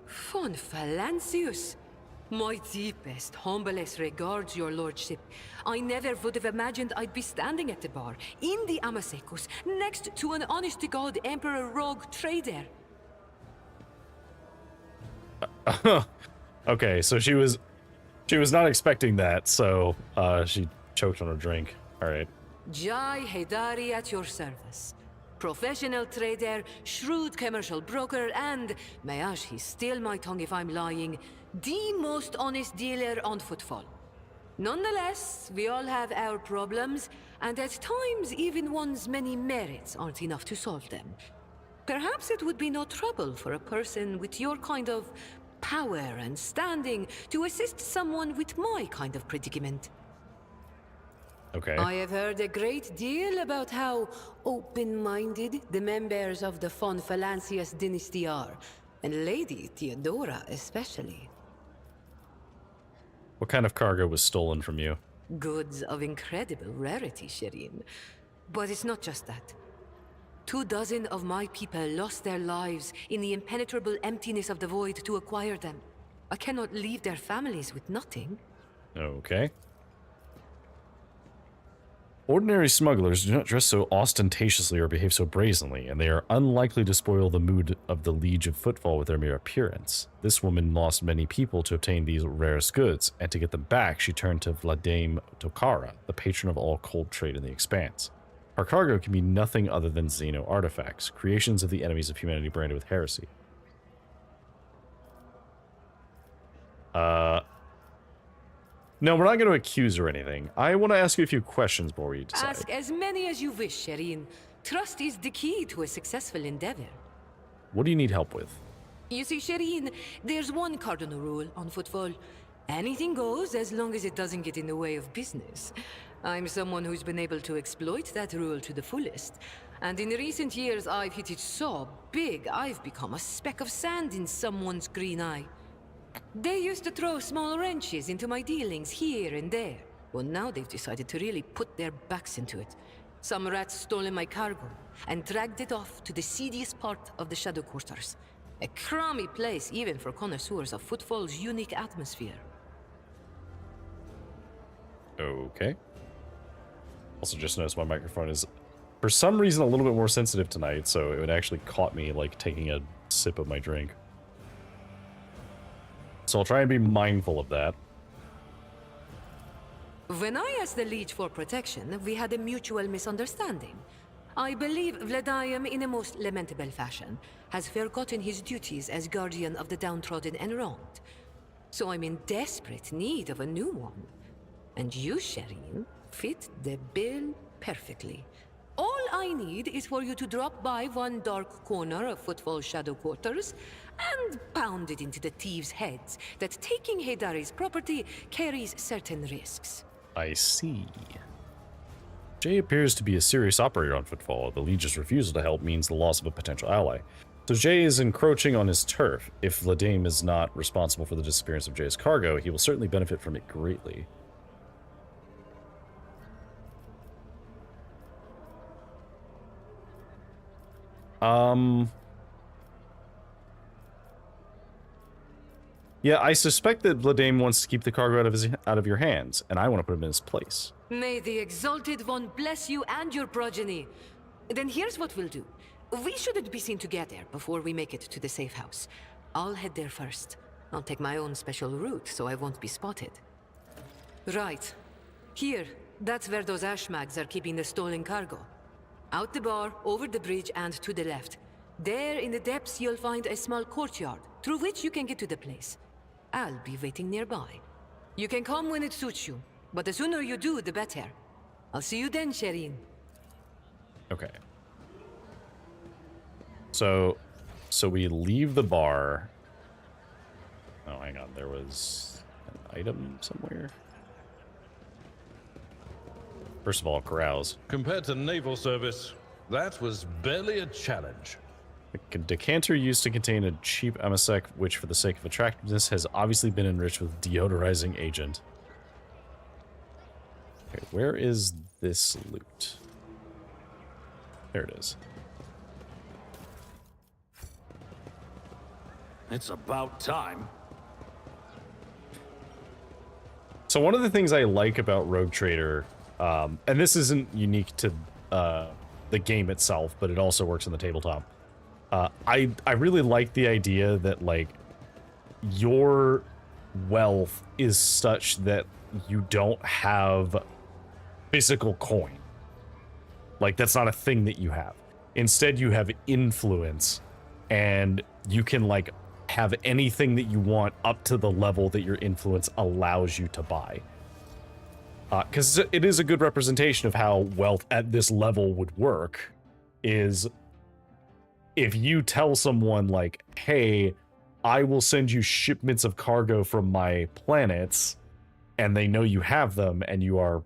Von Valancius. My deepest, humblest regards, your lordship. I never would have imagined I'd be standing at the bar, in the Amasekus, next to an honest-to-God Emperor Rogue trader. Okay, so she was not expecting that, so she choked on her drink. All right. Jai Hidari at your service. Professional trader, shrewd commercial broker, and, may he steal my tongue if I'm lying, the most honest dealer on Footfall. Nonetheless, we all have our problems, and at times even one's many merits aren't enough to solve them. Perhaps it would be no trouble for a person with your kind of power and standing to assist someone with my kind of predicament. Okay. I have heard a great deal about how open-minded the members of the von Valancius dynasty are, and Lady Theodora especially. What kind of cargo was stolen from you? Goods of incredible rarity, Shireen. But it's not just that. 24 of my people lost their lives in the impenetrable emptiness of the void to acquire them. I cannot leave their families with nothing. Okay. Ordinary smugglers do not dress so ostentatiously or behave so brazenly, and they are unlikely to spoil the mood of the Liege of Footfall with their mere appearance. This woman lost many people to obtain these rarest goods, and to get them back, she turned to Vladimir Tokara, the patron of all cold trade in the Expanse. Her cargo can be nothing other than Xeno artifacts, creations of the enemies of humanity branded with heresy. No, we're not going to accuse her or anything. I want to ask you a few questions before we decide. Ask as many as you wish, Shireen. Trust is the key to a successful endeavor. What do you need help with? You see, Shireen, there's one cardinal rule on Footfall. Anything goes as long as it doesn't get in the way of business. I'm someone who's been able to exploit that rule to the fullest. And in recent years, I've hit it so big, I've become a speck of sand in someone's green eye. They used to throw small wrenches into my dealings here and there. Well, now they've decided to really put their backs into it. Some rats stolen my cargo and dragged it off to the seediest part of the Shadow Quarters. A crummy place even for connoisseurs of Footfall's unique atmosphere. Okay. Also just noticed my microphone is, for some reason, a little bit more sensitive tonight, so it actually caught me, like, taking a sip of my drink. So I'll try and be mindful of that. When I asked the Liege for protection, we had a mutual misunderstanding. I believe Vladium, in a most lamentable fashion, has forgotten his duties as guardian of the downtrodden and wronged. So I'm in desperate need of a new one. And you, Shireen, fit the bill perfectly. All I need is for you to drop by one dark corner of Footfall Shadow Quarters and pound it into the thieves' heads that taking Heydari's property carries certain risks. I see. Jay appears to be a serious operator on Footfall. The Legion's refusal to help means the loss of a potential ally. So Jay is encroaching on his turf. If Vladim is not responsible for the disappearance of Jay's cargo, he will certainly benefit from it greatly. Yeah, I suspect that Vladim wants to keep the cargo out of your hands, and I want to put him in his place. May the Exalted One bless you and your progeny. Then here's what we'll do. We shouldn't be seen together before we make it to the safe house. I'll head there first. I'll take my own special route, so I won't be spotted. Right. Here, that's where those ashmags are keeping the stolen cargo. Out the bar, over the bridge, and to the left. There, in the depths, you'll find a small courtyard, through which you can get to the place. I'll be waiting nearby. You can come when it suits you, but the sooner you do, the better. I'll see you then, Shireen. Okay. So we leave the bar. Oh, hang on. There was an item somewhere. First of all, carouse. Compared to naval service, that was barely a challenge. A decanter used to contain a cheap amasec, which for the sake of attractiveness has obviously been enriched with deodorizing agent. Okay, where is this loot? There it is. It's about time. So one of the things I like about Rogue Trader, and this isn't unique to the game itself, but it also works in the tabletop. I really like the idea that, like, your wealth is such that you don't have physical coin. Like, that's not a thing that you have. Instead, you have influence, and you can, like, have anything that you want up to the level that your influence allows you to buy. Because it is a good representation of how wealth at this level would work, is if you tell someone, like, hey, I will send you shipments of cargo from my planets, and they know you have them, and you are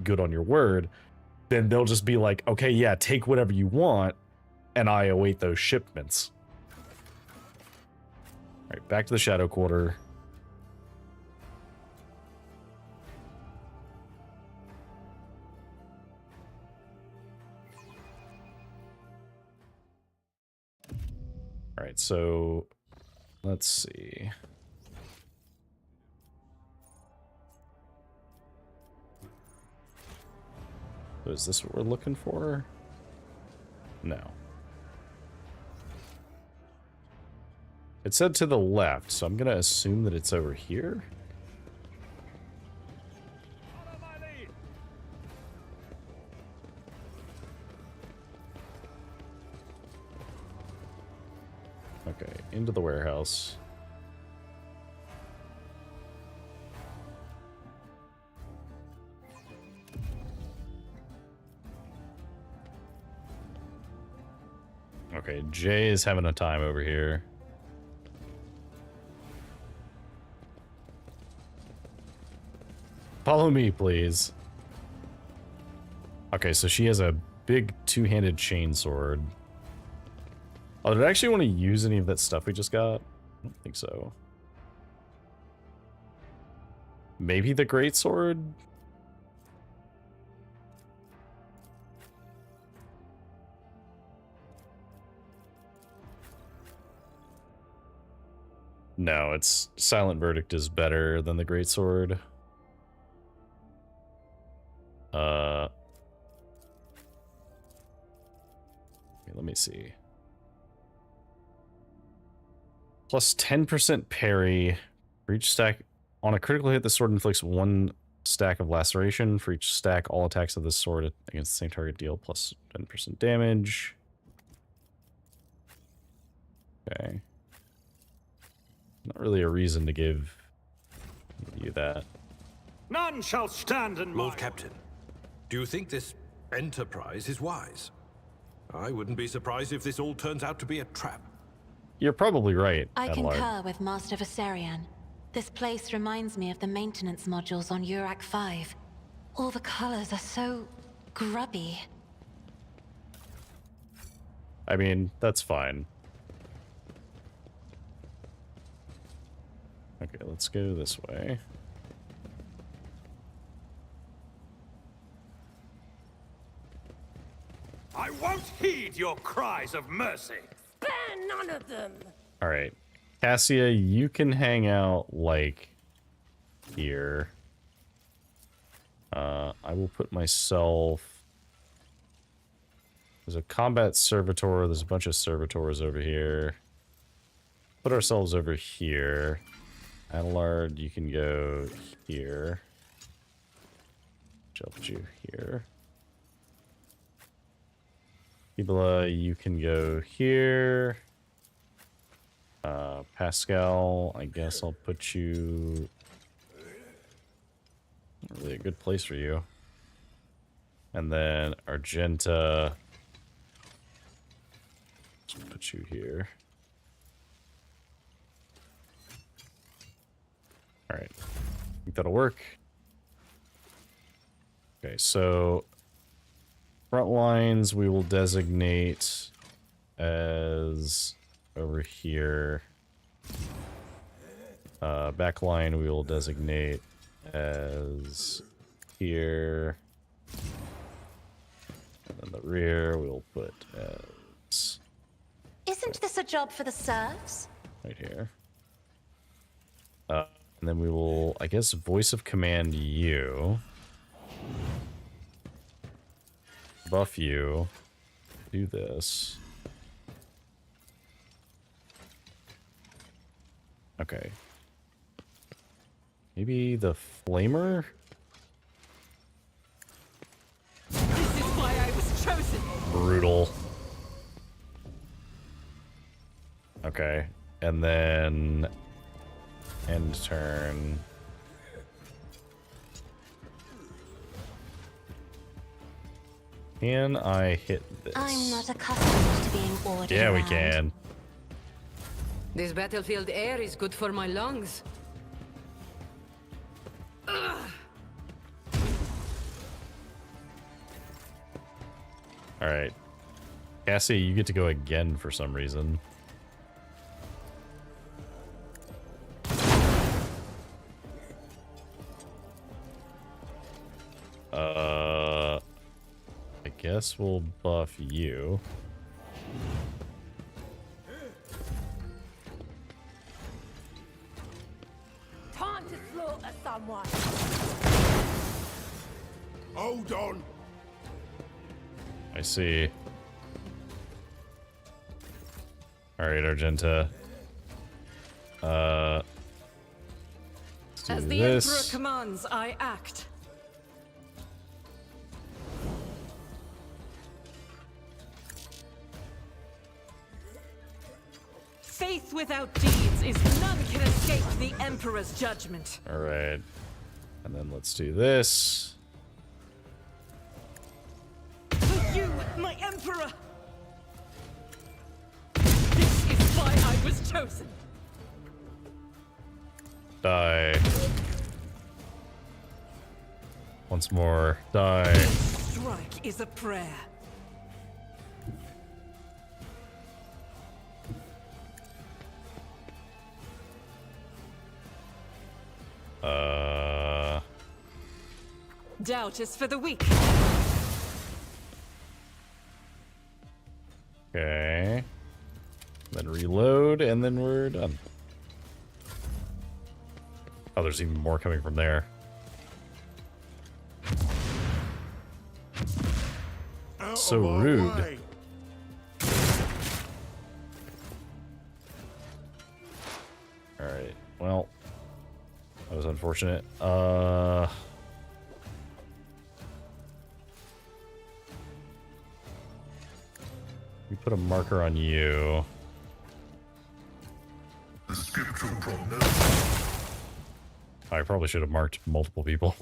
good on your word, then they'll just be like, okay, yeah, take whatever you want, and I await those shipments. All right, back to the Shadow Quarter. All right, so let's see. So is this what we're looking for? No. It said to the left, so I'm going to assume that it's over here. Follow my lead. Okay, into the warehouse. Okay, Jay is having a time over here. Follow me, please. Okay, so she has a big two-handed chainsword. Oh, did I actually want to use any of that stuff we just got? I don't think so. Maybe the greatsword? No, it's Silent Verdict is better than the greatsword. Okay, let me see. Plus 10% parry for each stack. On a critical hit, the sword inflicts 1 stack of laceration. For each stack, all attacks of this sword against the same target deal plus 10% damage. Okay. Not really a reason to give you that. None shall stand in my Lord Captain, do you think this enterprise is wise? I wouldn't be surprised if this all turns out to be a trap. You're probably right, I Adelard. concur with Master Viserion. This place reminds me of the maintenance modules on Urak 5. All the colors are so grubby. I mean, that's fine. Okay, let's go this way. I won't heed your cries of mercy. Spare none of them! All right. Cassia, you can hang out, like, here. I will put myself... There's a combat servitor. There's a bunch of servitors over here. Put ourselves over here. Adelard, you can go here. Jump you here. Ibla, you can go here. Pascal, I guess I'll put you... Not really a good place for you. And then Argenta... Just put you here. Alright. I think that'll work. Okay, so... Front lines we will designate as over here. Back line we will designate as here. And then the rear we'll put as Isn't this a job for the serfs? right here. And then we will, I guess, voice of command you. Buff you. Do this. Okay. Maybe the flamer? This is why I was chosen! Brutal. Okay. And then end turn. Can I hit this? I'm not accustomed to being ordered Yeah, we around. can. This battlefield air is good for my lungs. Alright. Cassie, you get to go again for some reason. I guess we'll buff you. Time to slaughter someone! Hold on. I see. Alright, Argenta. Let's do As the this. Emperor commands, I act. Faith without deeds is none can escape the Emperor's judgment. Alright. And then let's do this. For you, my Emperor! This is why I was chosen. Die. Once more. Die. Strike is a prayer. Doubt is for the weak. Okay. Then reload, and then we're done. Oh, there's even more coming from there. So rude. Alright, well, that was unfortunate. We put a marker on you. The scriptural prognosis. I probably should have marked multiple people.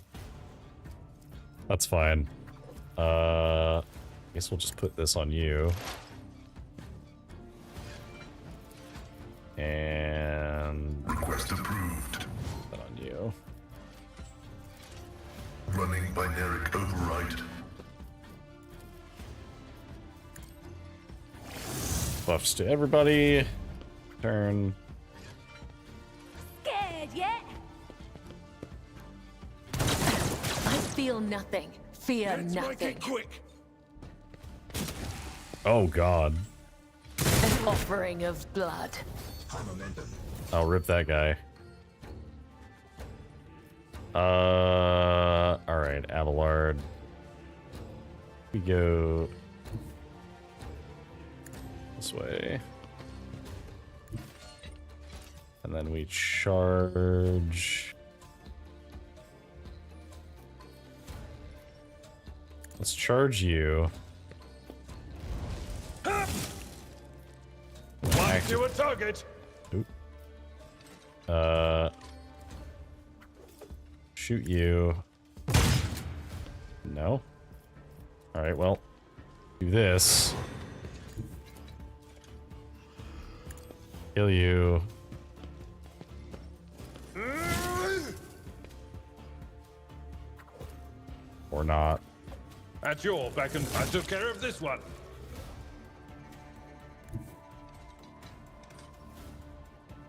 That's fine. I guess we'll just put this on you. And Request approved. that on you. Running binaric override. Buffs to everybody. Turn. Scared yet? I feel nothing. Fear nothing. quick. Oh god. An offering of blood. I'll rip that guy. Alright, Abelard. We go this way. And then we charge. Let's charge you. Mark you a target. Oop. Shoot you. No. Alright, well. Do this. Kill you. Or not. At your back, and I took care of this one.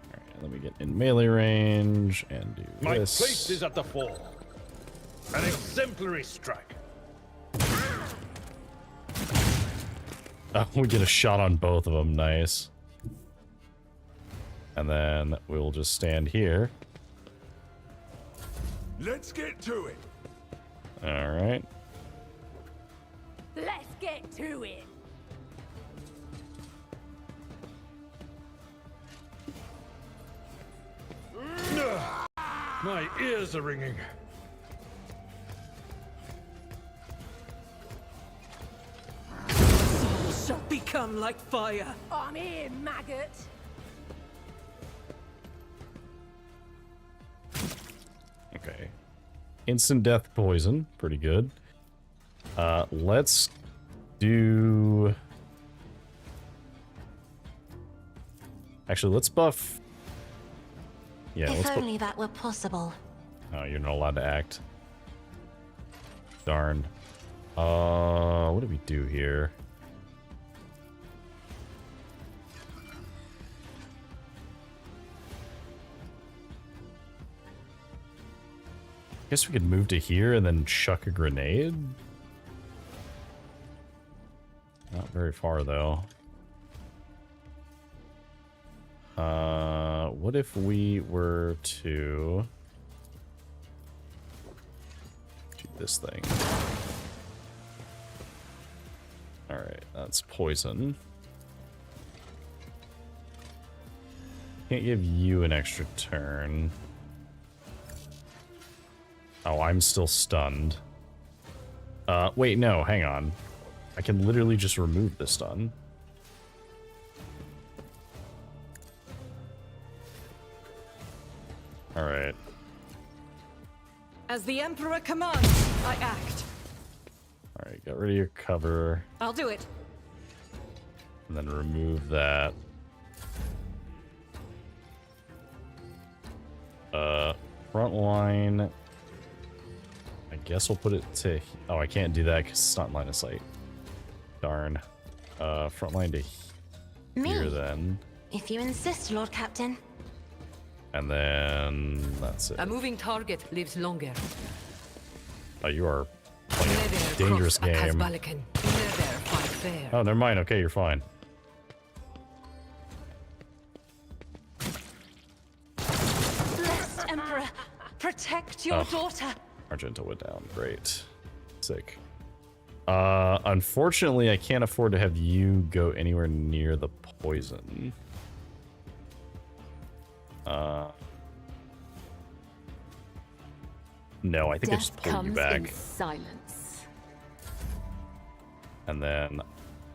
Alright, let me get in melee range and do My this. place is at the fore. An exemplary strike. Oh, we get a shot on both of them. Nice. And then we'll just stand here. Let's get to it. Alright. Let's get to it. My ears are ringing. Shall become like fire. I'm here, maggot. Okay. Instant death poison. Pretty good. Let's do... Actually, let's buff... Yeah, let's If buff... only that were possible. Oh, you're not allowed to act. Darn. What do we do here? Guess we could move to here and then chuck a grenade? Not very far, though. What if we were to do this thing? Alright, that's poison. Can't give you an extra turn. Oh, I'm still stunned. Wait, no, hang on. I can literally just remove the stun. Alright. As the Emperor commands, I act. Alright, get rid of your cover. I'll do it. And then remove that. Front line. I guess we'll put it to... Oh, I can't do that because it's not line of sight. Darn. Front line to here Me? then. If you insist, Lord Captain. And then that's it. A moving target lives longer. Oh, you are playing a dangerous game. Oh, never mind. Okay, you're fine. Blessed Emperor, protect your daughter. Argento went down. Great. Sick. Unfortunately, I can't afford to have you go anywhere near the poison. No, I think I just pull you back. In silence. And then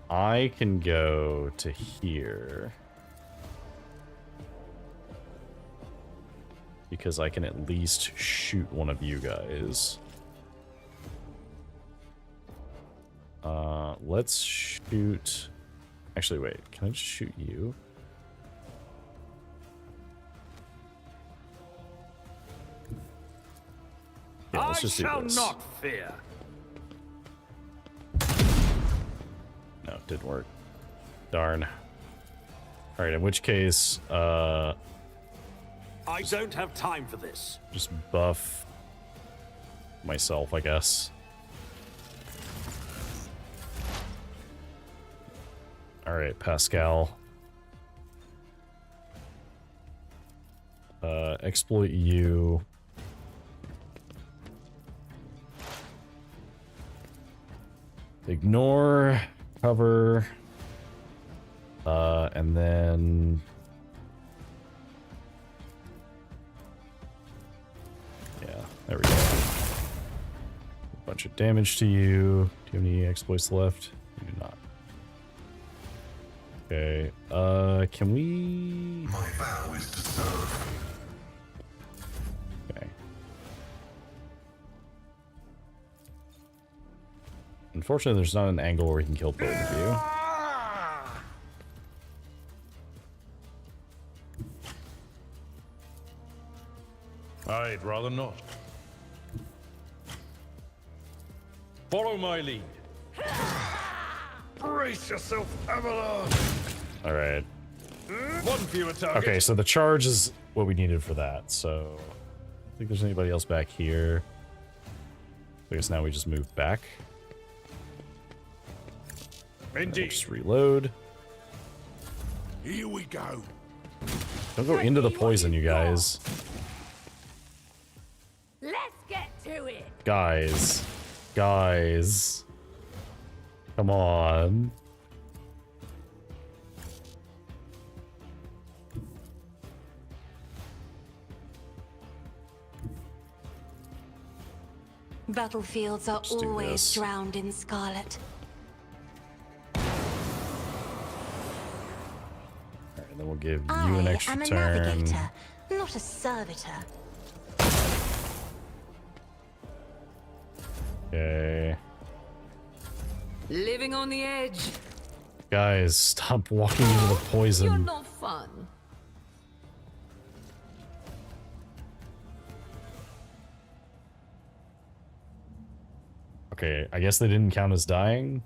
I can go to here. Because I can at least shoot one of you guys. Let's shoot... Actually, wait. Can I just shoot you? Yeah, let's just do this. I shall not fear. No, it didn't work. Darn. Alright, in which case, I don't have time for this. just buff myself, I guess. Alright, Pascal. Exploit you. Ignore, cover, and then... Yeah, there we go. A bunch of damage to you. Do you have any exploits left? You do not. Okay, can we... My vow is to serve. Okay. Unfortunately, there's not an angle where we can kill both of you. I'd rather not. Follow my lead. Brace yourself, Avalon. All right. One fewer target. Okay, so the charge is what we needed for that. So, I don't think there's anybody else back here. I guess now we just move back. Indeed. Just reload. Here we go. Don't go into the poison, you guys. Let's get to it. Guys. Guys. Come on. Battlefields are Let's do always this. drowned in scarlet. Alright, and then we'll give you I an extra am a turn. navigator, not a servitor. Okay. Living on the edge. Guys, stop walking into the You're poison. not fun. Okay, I guess they didn't count as dying.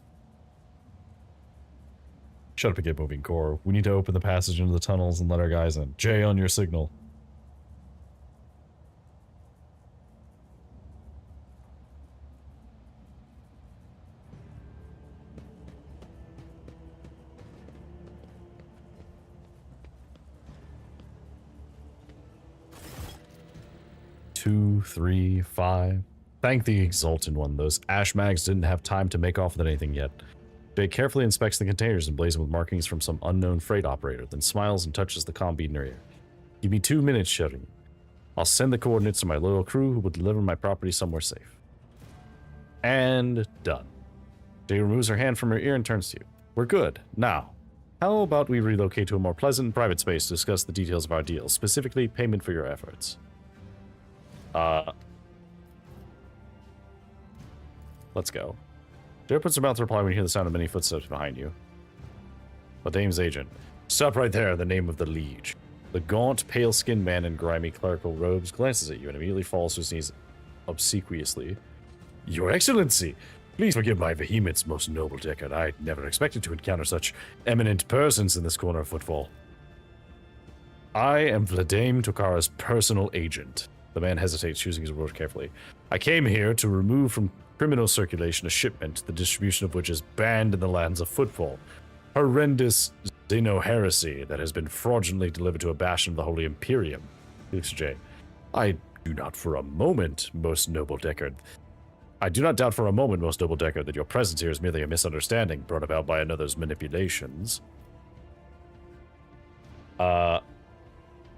Shut up and get moving, Core. We need to open the passage into the tunnels and let our guys in. Jay, on your signal. Two, 3, 5. Thank the Exalted One. Those ash mags didn't have time to make off with anything yet. Jay carefully inspects the containers and blazes with markings from some unknown freight operator, then smiles and touches the comm bead in her ear. Give me 2 minutes, Sheridan. I'll send the coordinates to my loyal crew who will deliver my property somewhere safe. And done. Jay removes her hand from her ear and turns to you. We're good. Now, how about we relocate to a more pleasant and private space to discuss the details of our deal, specifically payment for your efforts. Let's go. Jay opens her mouth to reply when you hear the sound of many footsteps behind you. The dame's agent. Stop right there, the name of the liege. The gaunt, pale-skinned man in grimy clerical robes glances at you and immediately falls to his knees obsequiously. Your Excellency! Please forgive my vehemence, most noble Deckard. I never expected to encounter such eminent persons in this corner of Footfall. I am Vladimir Tokara's personal agent. The man hesitates, choosing his words carefully. I came here to remove from criminal circulation a shipment, the distribution of which is banned in the lands of Footfall. Horrendous xeno-heresy that has been fraudulently delivered to a bastion of the Holy Imperium. Felix J. I do not for a moment, most noble Deckard. I do not doubt for a moment, most noble Deckard, that your presence here is merely a misunderstanding brought about by another's manipulations.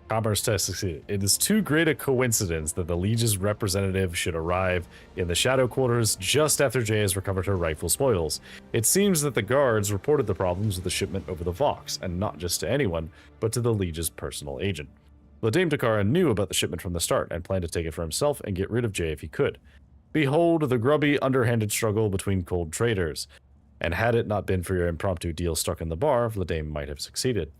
Commerce test succeeded. It is too great a coincidence that the Liege's representative should arrive in the Shadow Quarters just after Jay has recovered her rightful spoils. It seems that the guards reported the problems with the shipment over the Vox, and not just to anyone, but to the Liege's personal agent. Ladame Takara knew about the shipment from the start, and planned to take it for himself and get rid of Jay if he could. Behold the grubby, underhanded struggle between cold traders. And had it not been for your impromptu deal struck in the bar, Ladame might have succeeded.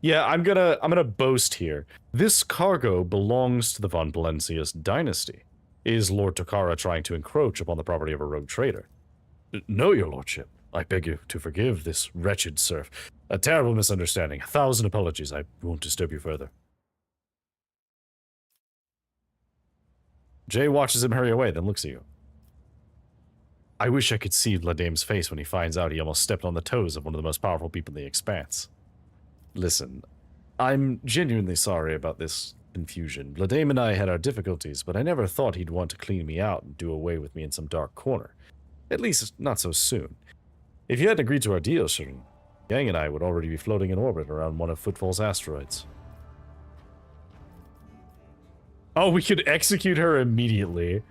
Yeah, I'm gonna boast here. This cargo belongs to the von Valencius dynasty. Is Lord Takara trying to encroach upon the property of a rogue trader? No, your lordship. I beg you to forgive this wretched serf. A terrible misunderstanding. 1,000 apologies. I won't disturb you further. Jay watches him hurry away, then looks at you. I wish I could see Ladame's face when he finds out he almost stepped on the toes of one of the most powerful people in the Expanse. Listen, I'm genuinely sorry about this confusion. Ladame and I had our difficulties, but I never thought he'd want to clean me out and do away with me in some dark corner. At least, not so soon. If you hadn't agreed to our deal, Shireen, Yang and I would already be floating in orbit around one of Footfall's asteroids. Oh, we could execute her immediately.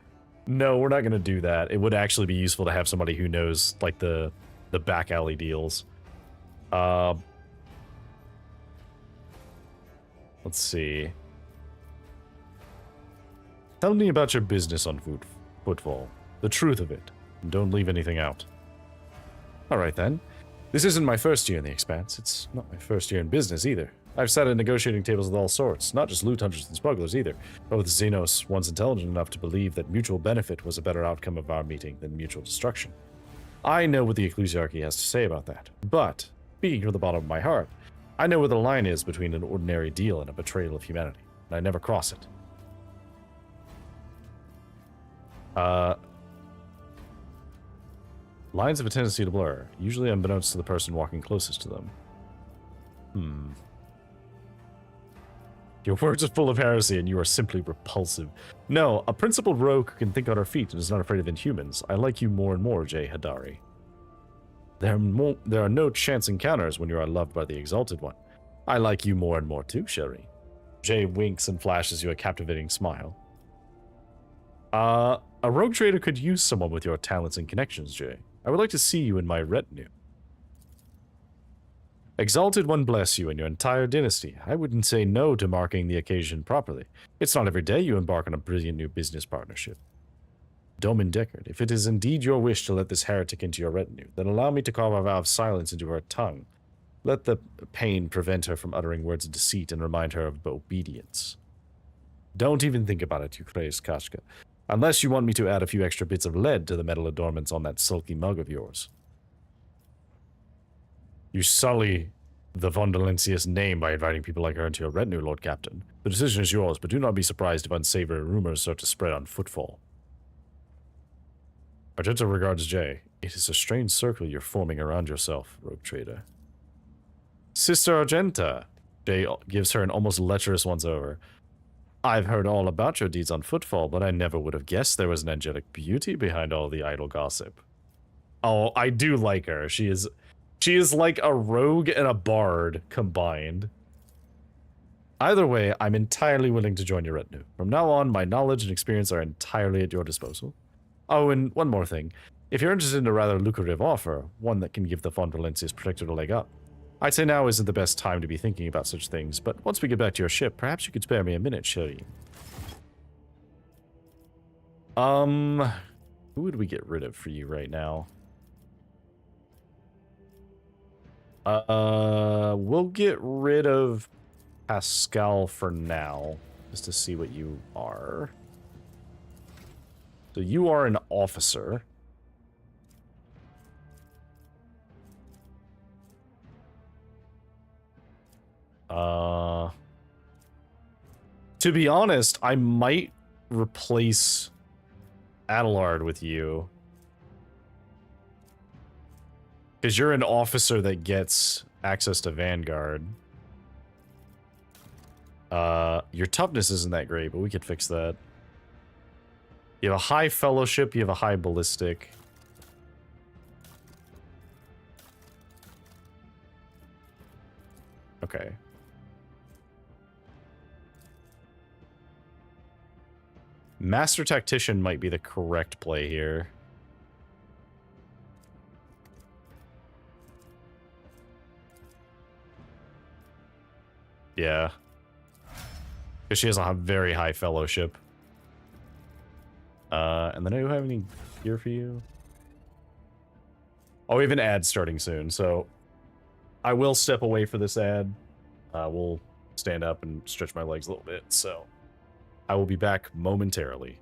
No, we're not going to do that. It would actually be useful to have somebody who knows, like, the back alley deals. Let's see. Tell me about your business on Footfall. The truth of it. And don't leave anything out. Alright then. This isn't my first year in the Expanse. It's not my first year in business either. I've sat at negotiating tables with all sorts, not just loot hunters and smugglers either, but with Xenos once intelligent enough to believe that mutual benefit was a better outcome of our meeting than mutual destruction. I know what the Ecclesiarchy has to say about that, but, speaking from the bottom of my heart, I know where the line is between an ordinary deal and a betrayal of humanity, and I never cross it. Lines have a tendency to blur, usually unbeknownst to the person walking closest to them. Your words are full of heresy, and you are simply repulsive. No, a principled rogue who can think on her feet and is not afraid of inhumans. I like you more and more, Jay Hadari. There are no chance encounters when you are loved by the Exalted One. I like you more and more too, Sherry. Jay winks and flashes you a captivating smile. A rogue trader could use someone with your talents and connections, Jay. I would like to see you in my retinue. Exalted One bless you and your entire dynasty. I wouldn't say no to marking the occasion properly. It's not every day you embark on a brilliant new business partnership. Domin Deckard, if it is indeed your wish to let this heretic into your retinue, then allow me to carve a vow of silence into her tongue. Let the pain prevent her from uttering words of deceit and remind her of obedience. Don't even think about it, you crazed Kashka. Unless you want me to add a few extra bits of lead to the metal adornments on that sulky mug of yours. You sully the von Valencius name by inviting people like her into your retinue, Lord Captain. The decision is yours, but do not be surprised if unsavory rumors start to spread on Footfall. Argenta regards Jay. It is a strange circle you're forming around yourself, rogue trader. Sister Argenta, Jay gives her an almost lecherous once-over. I've heard all about your deeds on Footfall, but I never would have guessed there was an angelic beauty behind all the idle gossip. Oh, I do like her. She is like a rogue and a bard combined. Either way, I'm entirely willing to join your retinue. From now on, my knowledge and experience are entirely at your disposal. Oh, and one more thing. If you're interested in a rather lucrative offer, one that can give the von Valencius protector a leg up, I'd say now isn't the best time to be thinking about such things, but once we get back to your ship, perhaps you could spare me a minute, Sherry. Who would we get rid of for you right now? We'll get rid of Pascal for now, just to see what you are. So you are an officer. To be honest, I might replace Adelard with you. Because you're an officer that gets access to Vanguard. Your toughness isn't that great, but we could fix that. You have a high fellowship, you have a high ballistic. Okay. Master Tactician might be the correct play here. Yeah. Because she has a very high fellowship. And then I don't have any gear for you. Oh, we have an ad starting soon, so I will step away for this ad. We'll stand up and stretch my legs a little bit, so I will be back momentarily.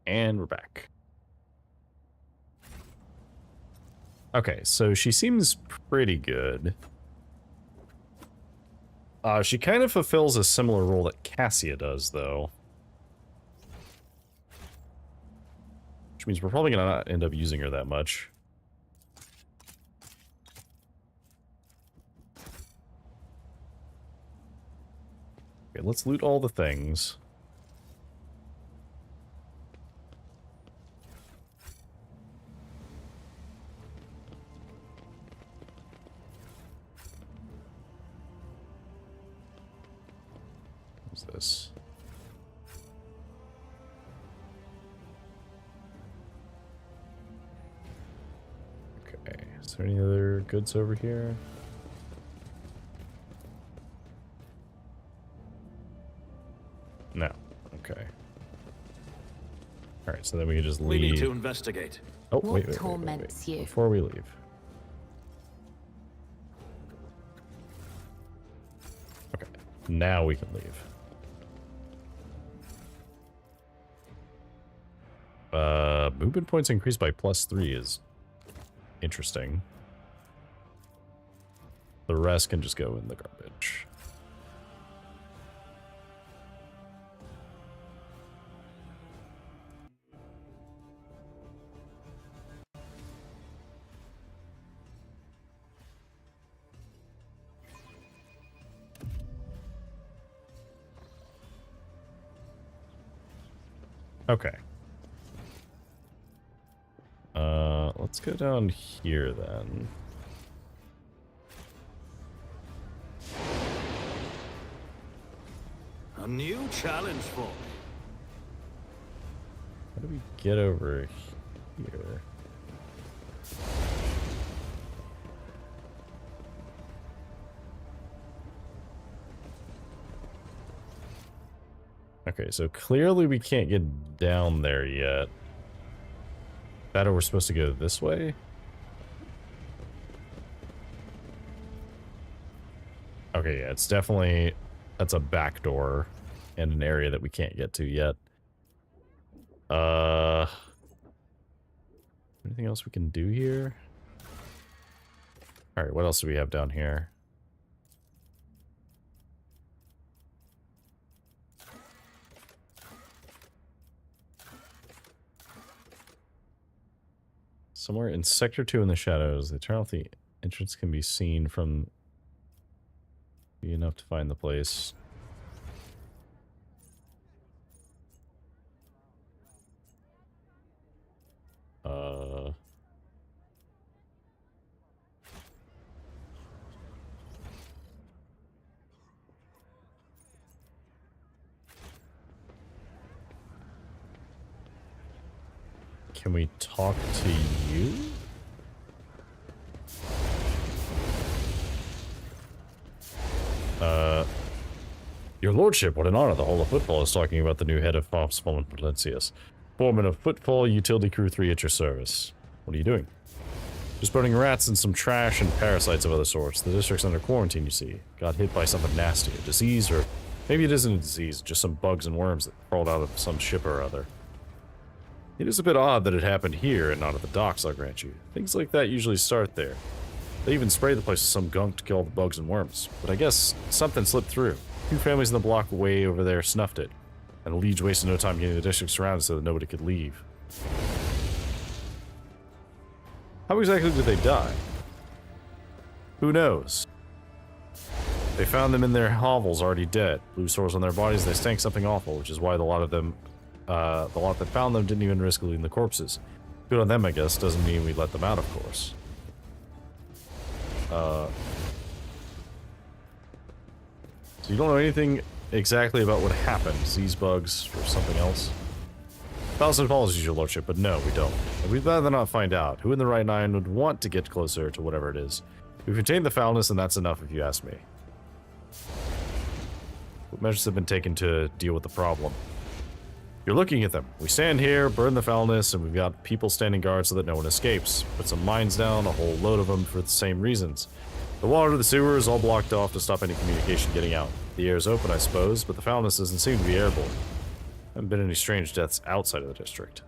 And we're back. Okay, so she seems pretty good. She kind of fulfills a similar role that Cassia does, though. Which means we're probably gonna not end up using her that much. Okay, let's loot all the things. What's this? Okay, is there any other goods over here? No. Okay. Alright, so then we can just leave. We need to investigate. Oh, What wait. torments you? Before we leave. Okay, now we can leave. Movement points increased by +3 is interesting. The rest can just go in the garbage. Okay. Let's go down here then. A new challenge for me. How do we get over here? Okay, so clearly we can't get down there yet. That or we're supposed to go this way? Okay, yeah, it's definitely... That's a back door and an area that we can't get to yet. Anything else we can do here? Alright, what else do we have down here? Somewhere in Sector 2 in the shadows, the turn off the entrance can be seen from... Be enough to find the place. Can we talk to you? Your lordship, what an honor. The whole of Footfall is talking about the new head of Footfall and Valencius. Foreman of Footfall, Utility Crew 3 at your service. What are you doing? Just burning rats and some trash and parasites of other sorts. The district's under quarantine, you see. Got hit by something nasty. A disease, or maybe it isn't a disease, just some bugs and worms that crawled out of some ship or other. It is a bit odd that it happened here and not at the docks, I'll grant you. Things like that usually start there. They even spray the place with some gunk to kill all the bugs and worms. But I guess something slipped through. 2 families in the block way over there snuffed it. And the Liege wasted no time getting the district surrounded so that nobody could leave. How exactly did they die? Who knows? They found them in their hovels already dead. Blue sores on their bodies, they stank something awful, which is why the lot that found them didn't even risk looting the corpses. Good on them, I guess. Doesn't mean we let them out, of course. So you don't know anything exactly about what happened? Disease bugs or something else? 1,000 apologies, your lordship, but no, we don't. And we'd rather not find out. Who in the right mind would want to get closer to whatever it is? We've contained the foulness, and that's enough if you ask me. What measures have been taken to deal with the problem? You're looking at them. We stand here, burn the foulness, and we've got people standing guard so that no one escapes. Put some mines down, a whole load of them for the same reasons. The water to the sewer is all blocked off to stop any communication getting out. The air is open, I suppose, but the foulness doesn't seem to be airborne. Haven't been any strange deaths outside of the district.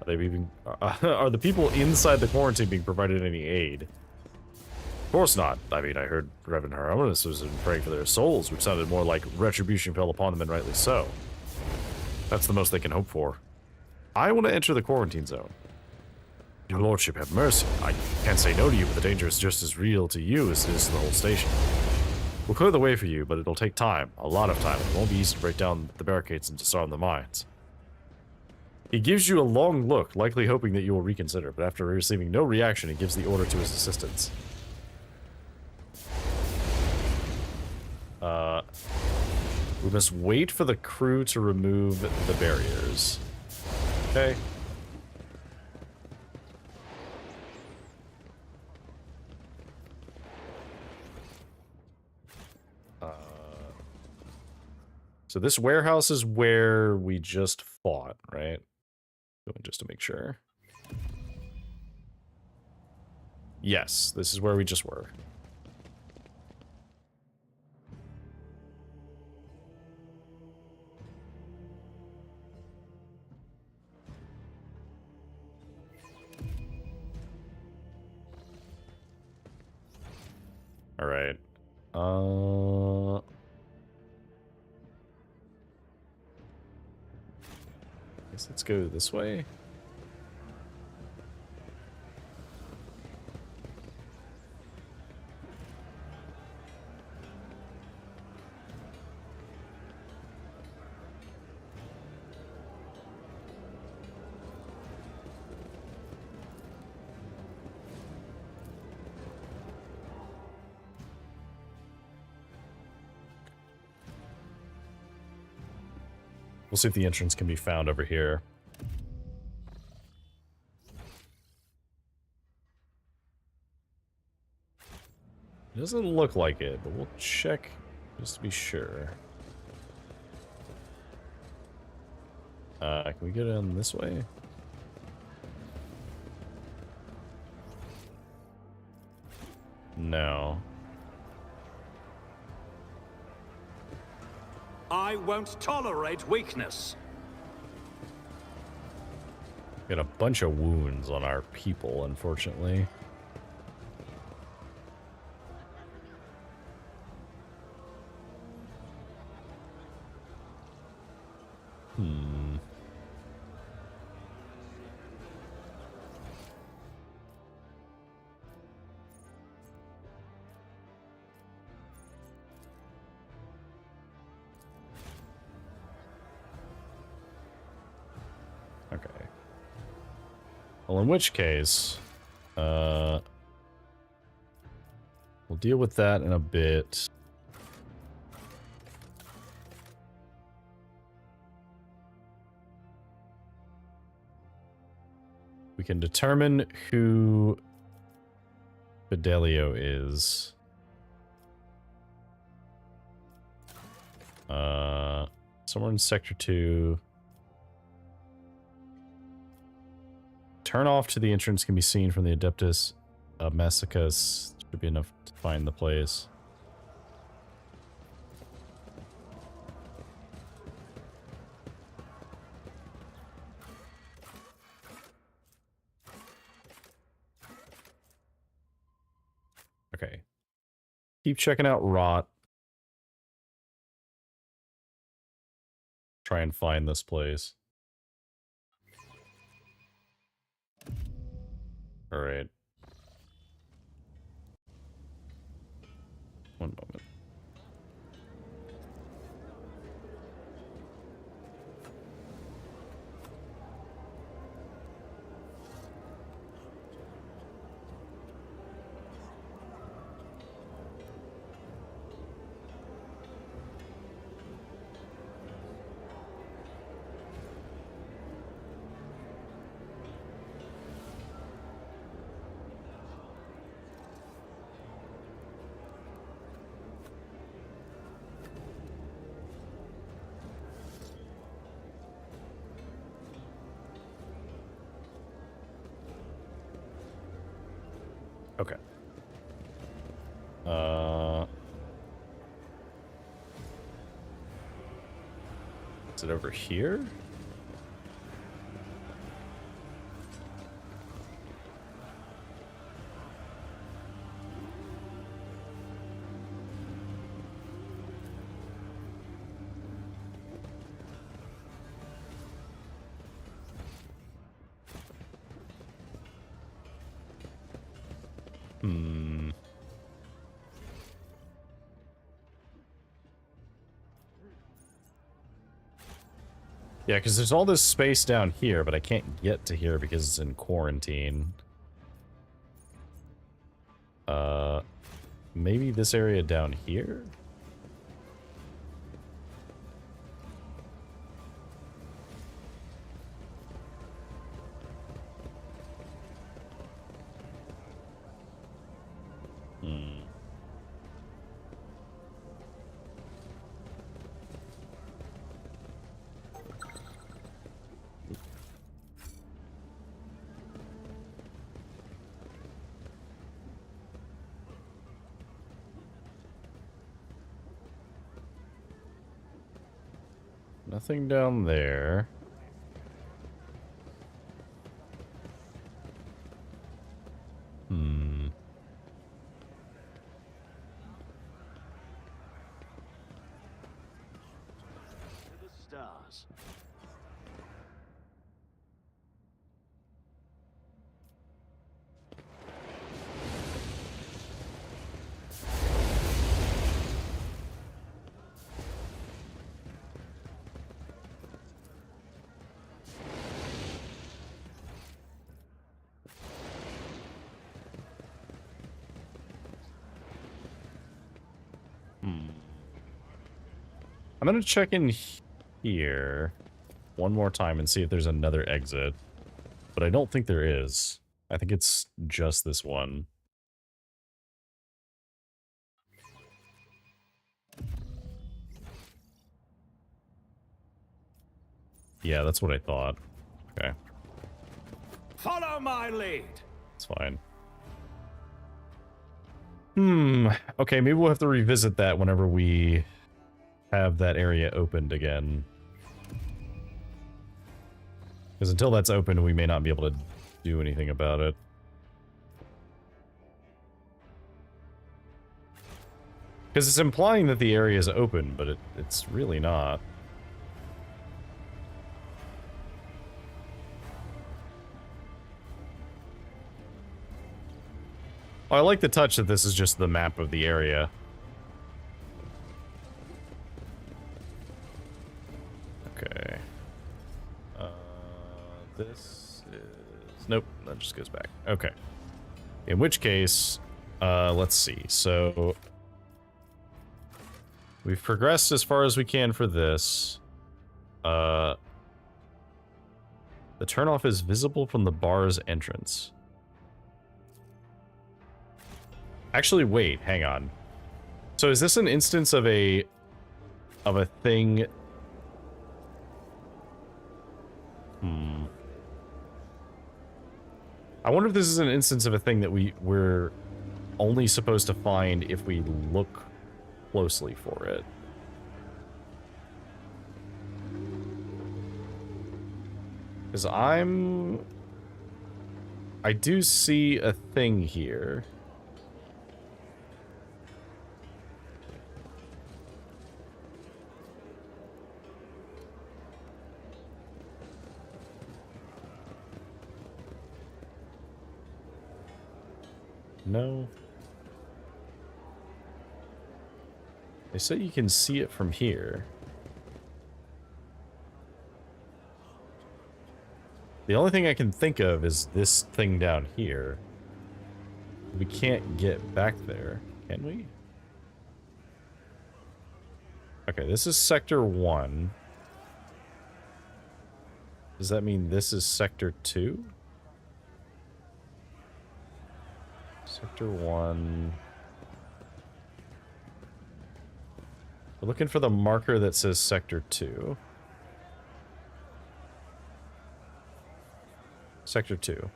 Are they being... are the people inside the quarantine being provided any aid? Of course not. I mean, I heard Reverend Harmonious was praying for their souls, which sounded more like retribution fell upon them, and rightly so. That's the most they can hope for. I want to enter the quarantine zone. Your lordship, have mercy. I can't say no to you, but the danger is just as real to you as it is to the whole station. We'll clear the way for you, but it'll take time. A lot of time. It won't be easy to break down the barricades and disarm the mines. He gives you a long look, likely hoping that you will reconsider, but after receiving no reaction, he gives the order to his assistants. We must wait for the crew to remove the barriers. Okay. So this warehouse is where we just fought, right? Just to make sure. Yes, this is where we just were. All right. Guess let's go this way. We'll see if the entrance can be found over here. It doesn't look like it, but we'll check just to be sure. Can we get in this way? No. I won't tolerate weakness. Got a bunch of wounds on our people, unfortunately. Okay. Well, in which case, we'll deal with that in a bit. We can determine who Fidelio is. Somewhere in Sector 2. Turn off to the entrance can be seen from the Adeptus Massacus. Should be enough to find the place. Okay. Keep checking out Rot. Try and find this place. All right. One moment. Okay. Is it over here? Hmm. Yeah, because there's all this space down here, but I can't get to here because it's in quarantine. Maybe this area down here? Hmm. Nothing down there. Hmm. To the stars. I'm gonna check in here one more time and see if there's another exit. But I don't think there is. I think it's just this one. Yeah, that's what I thought. Okay, Follow my lead. that's fine. Okay, maybe we'll have to revisit that whenever we have that area opened again. Because until that's open, we may not be able to do anything about it. Because it's implying that the area is open, but it's really not. Oh, I like the touch that this is just the map of the area. Okay. This is... Nope, that just goes back. Okay. In which case, let's see. So... we've progressed as far as we can for this. The turnoff is visible from the bar's entrance. Actually, wait, hang on. So is this an instance of a thing? I wonder if this is an instance of a thing that we're only supposed to find if we look closely for it. Because I do see a thing here. No. They say you can see it from here. The only thing I can think of is this thing down here. We can't get back there, can we? Okay, this is Sector 1. Does that mean this is Sector 2? Sector 1... We're looking for the marker that says Sector 2. Sector 2.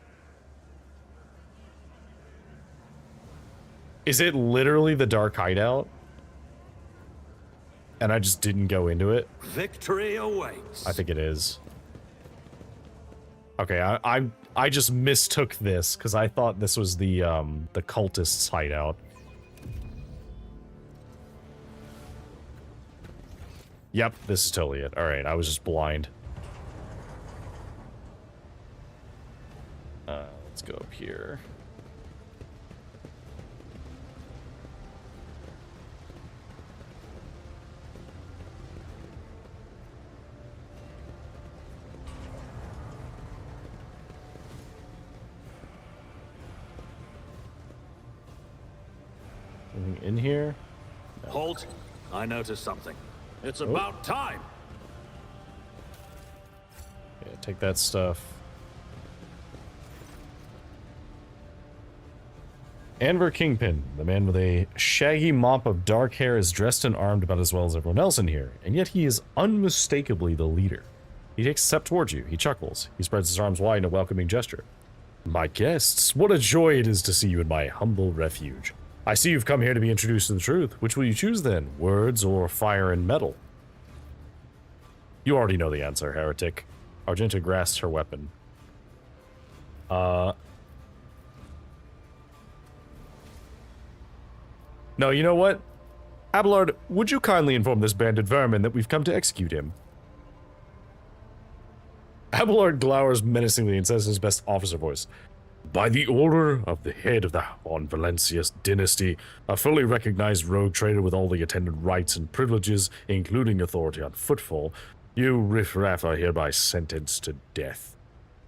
Is it literally the Dark Hideout? and I just didn't go into it. Victory awaits. I think it is. Okay, I just mistook this because I thought this was the cultists' hideout. Yep, this is totally it. All right, I was just blind. Let's go up here. Anything in here? No. Halt. I noticed something. It's about time. Yeah, take that stuff. Anver Kingpin, the man with a shaggy mop of dark hair, is dressed and armed about as well as everyone else in here, and yet he is unmistakably the leader. He takes a step towards you. He chuckles. He spreads his arms wide in a welcoming gesture. My guests, what a joy it is to see you in my humble refuge. I see you've come here to be introduced to the truth. Which will you choose then? Words or fire and metal? You already know the answer, heretic. Argenta grasps her weapon. No, you know what? Abelard, would you kindly inform this banded vermin that we've come to execute him? Abelard glowers menacingly and says in his best officer voice, by the order of the head of the Von Valencius dynasty, a fully recognized rogue trader with all the attendant rights and privileges, including authority on Footfall, you riffraff are hereby sentenced to death.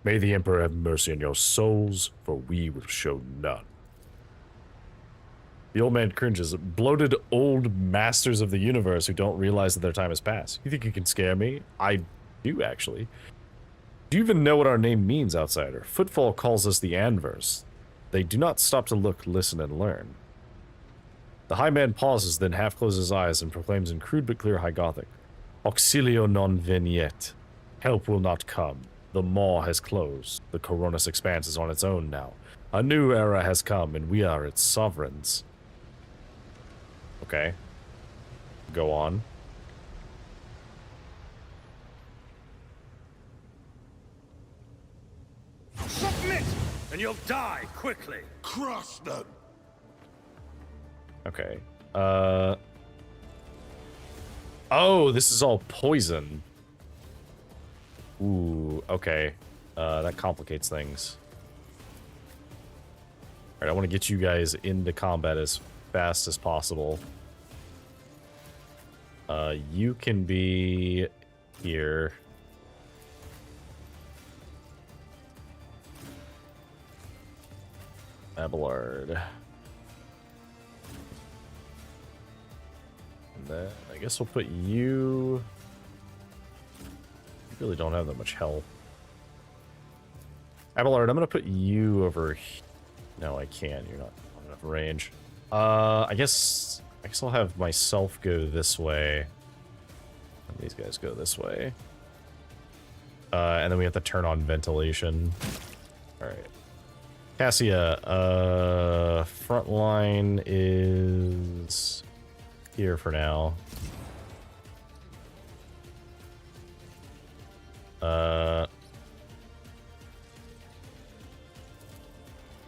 May the Emperor have mercy on your souls, for we will show none. The old man cringes. Bloated old masters of the universe who don't realize that their time has passed. You think you can scare me? I do, actually. Do you even know what our name means, outsider? Footfall calls us the Anvers. They do not stop to look, listen, and learn. The high man pauses, then half closes his eyes and proclaims in crude but clear High Gothic, Auxilio non veniet. Help will not come. The maw has closed. The Coronis Expanse is on its own now. A new era has come, and we are its sovereigns. Okay. Go on. Submit, and you'll die quickly. Crush them. Okay. Oh, this is all poison. Ooh, okay. That complicates things. Alright, I want to get you guys into combat as fast as possible. You can be here. Abelard. And then I guess we'll put you... You really don't have that much health. Abelard, I'm gonna put you over here. No, I can't. You're not on enough range. I guess I'll have myself go this way. And these guys go this way. And then we have to turn on ventilation. Alright. Cassia, front line is here for now.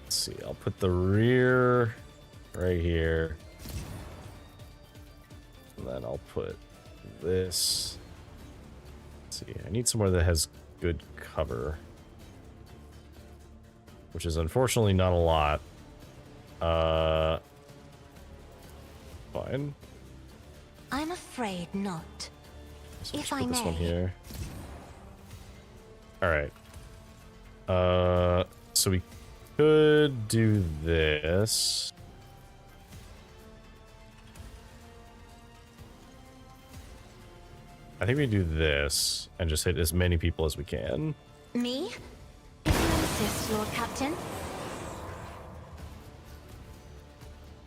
Let's see, I'll put the rear right here. And then I'll put this. Let's see, I need somewhere that has good cover. Which is unfortunately not a lot. Fine. I'm afraid not. So If just I put this one may. here. Alright. So we could do this. I think we do this and just hit as many people as we can. Me? If you insist, Lord Captain.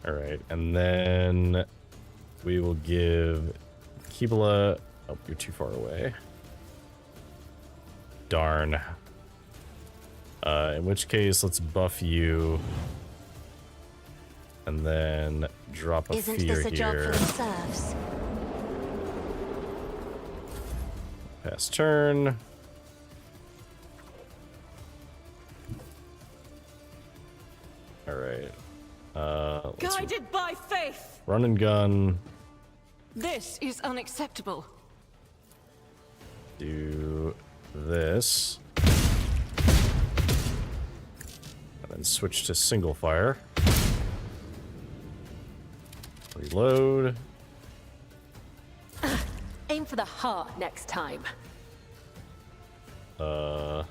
Alright, and then we will give Kibala... Oh, you're too far away. Darn. In which case, let's buff you. And then drop a Isn't fear this a job here. for the serfs? Pass turn. All right. Let's Guided by faith. run and gun. This is unacceptable. Do this. And then switch to single fire. Reload. Aim for the heart next time. So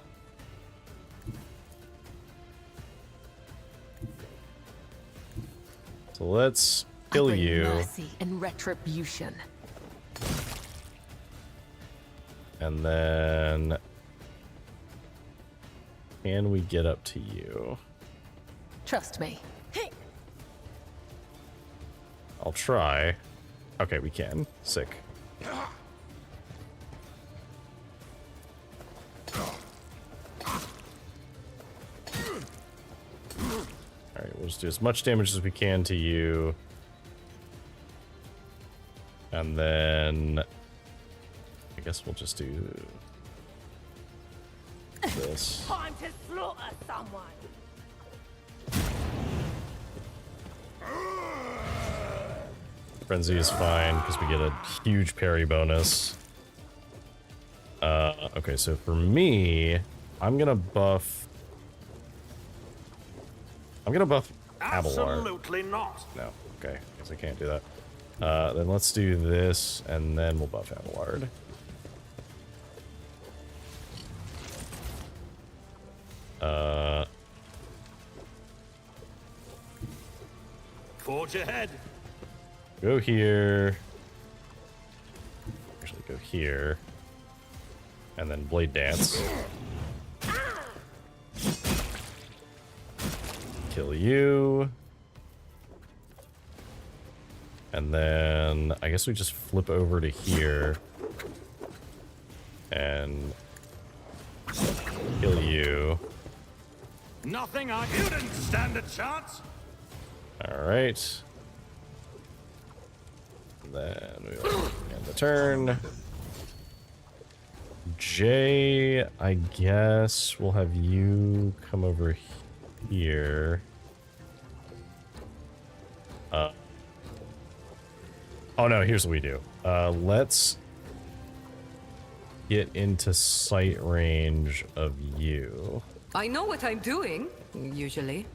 let's kill I bring you. Mercy and retribution. And then can we get up to you? Trust me. I'll try. Okay, we can. Sick. Alright, we'll just do as much damage as we can to you. And then I guess we'll just do this. Time to slaughter someone. Frenzy is fine because we get a huge parry bonus. Okay, so for me, I'm gonna buff Abelard. Absolutely not. No, okay, guess I can't do that. Then let's do this, and then we'll buff Abelard. Forge ahead. Go here. Actually, go here. And then Blade Dance. Kill you. And then I guess we just flip over to here. And kill you. Nothing on you didn't stand a chance. Alright. Then we will end the turn. Jay, I guess we'll have you come over here. Oh no, here's what we do. Let's get into sight range of you. I know what I'm doing, usually.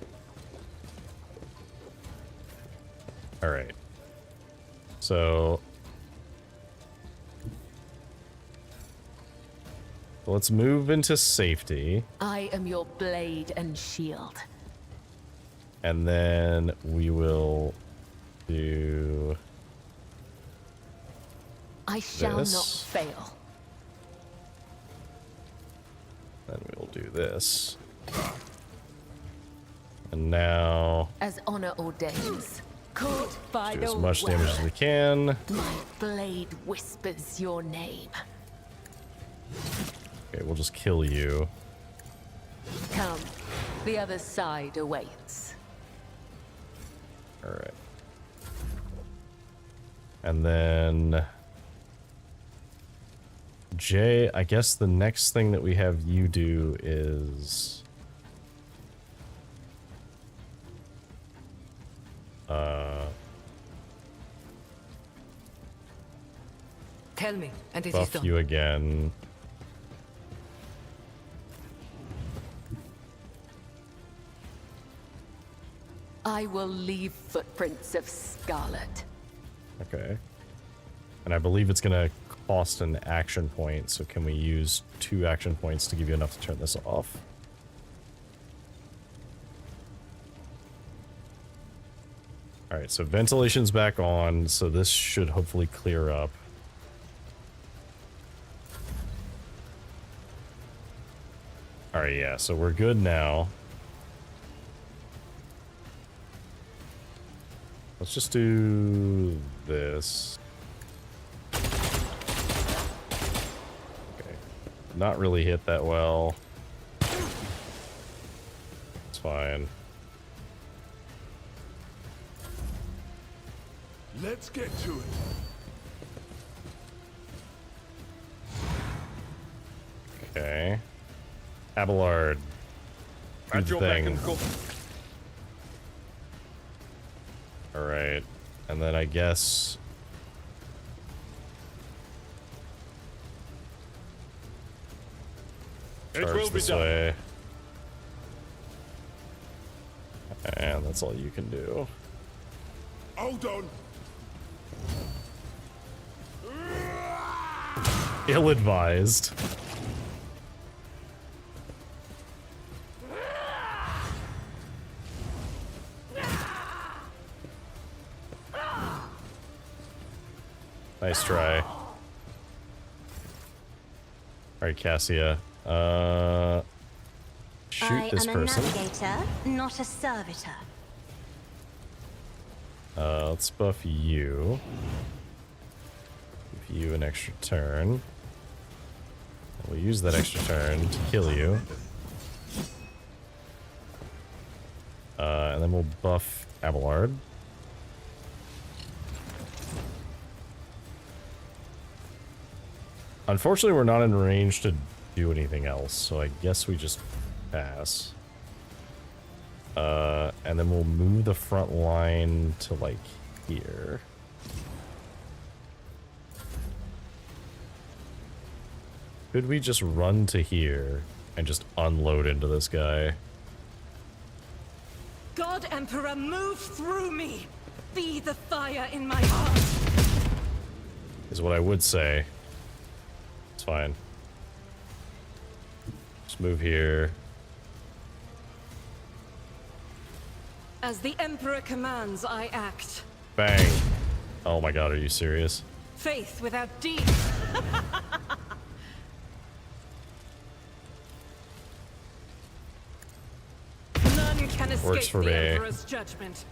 Alright. So let's move into safety. I am your blade and shield. And then we will do I shall this. not fail. Then we will do this. And now As honor ordains. Caught by do the as much word. damage as we can. My blade whispers your name. Okay, we'll just kill you. Come, the other side awaits. Alright. And then Jay, I guess the next thing that we have you do is Tell me, and it is buff done. you again. I will leave footprints of scarlet. Okay. And I believe it's gonna cost an action point, so can we use 2 action points to give you enough to turn this off? Alright, so ventilation's back on, so this should hopefully clear up. Alright, yeah, so we're good now. Let's just do this. Okay. Not really hit that well. It's fine. Let's get to it. Okay. Abelard. Do the thing. Alright. And then I guess... charge this way. And that's all you can do. Hold on. Ill-advised. Nice try. Alright, Cassia. Shoot this person. I am a navigator, not a servitor. Let's buff you. Give you an extra turn. We'll use that extra turn to kill you. And then we'll buff Abelard. Unfortunately, we're not in range to do anything else, so I guess we just pass. And then we'll move the front line to, like, here. Could we just run to here and just unload into this guy? God Emperor, move through me! Be the fire in my heart! Is what I would say. It's fine. Just move here. As the Emperor commands, I act. Bang. Oh my god, are you serious? Faith without deeds. None can escape Works for the me. Emperor's judgment.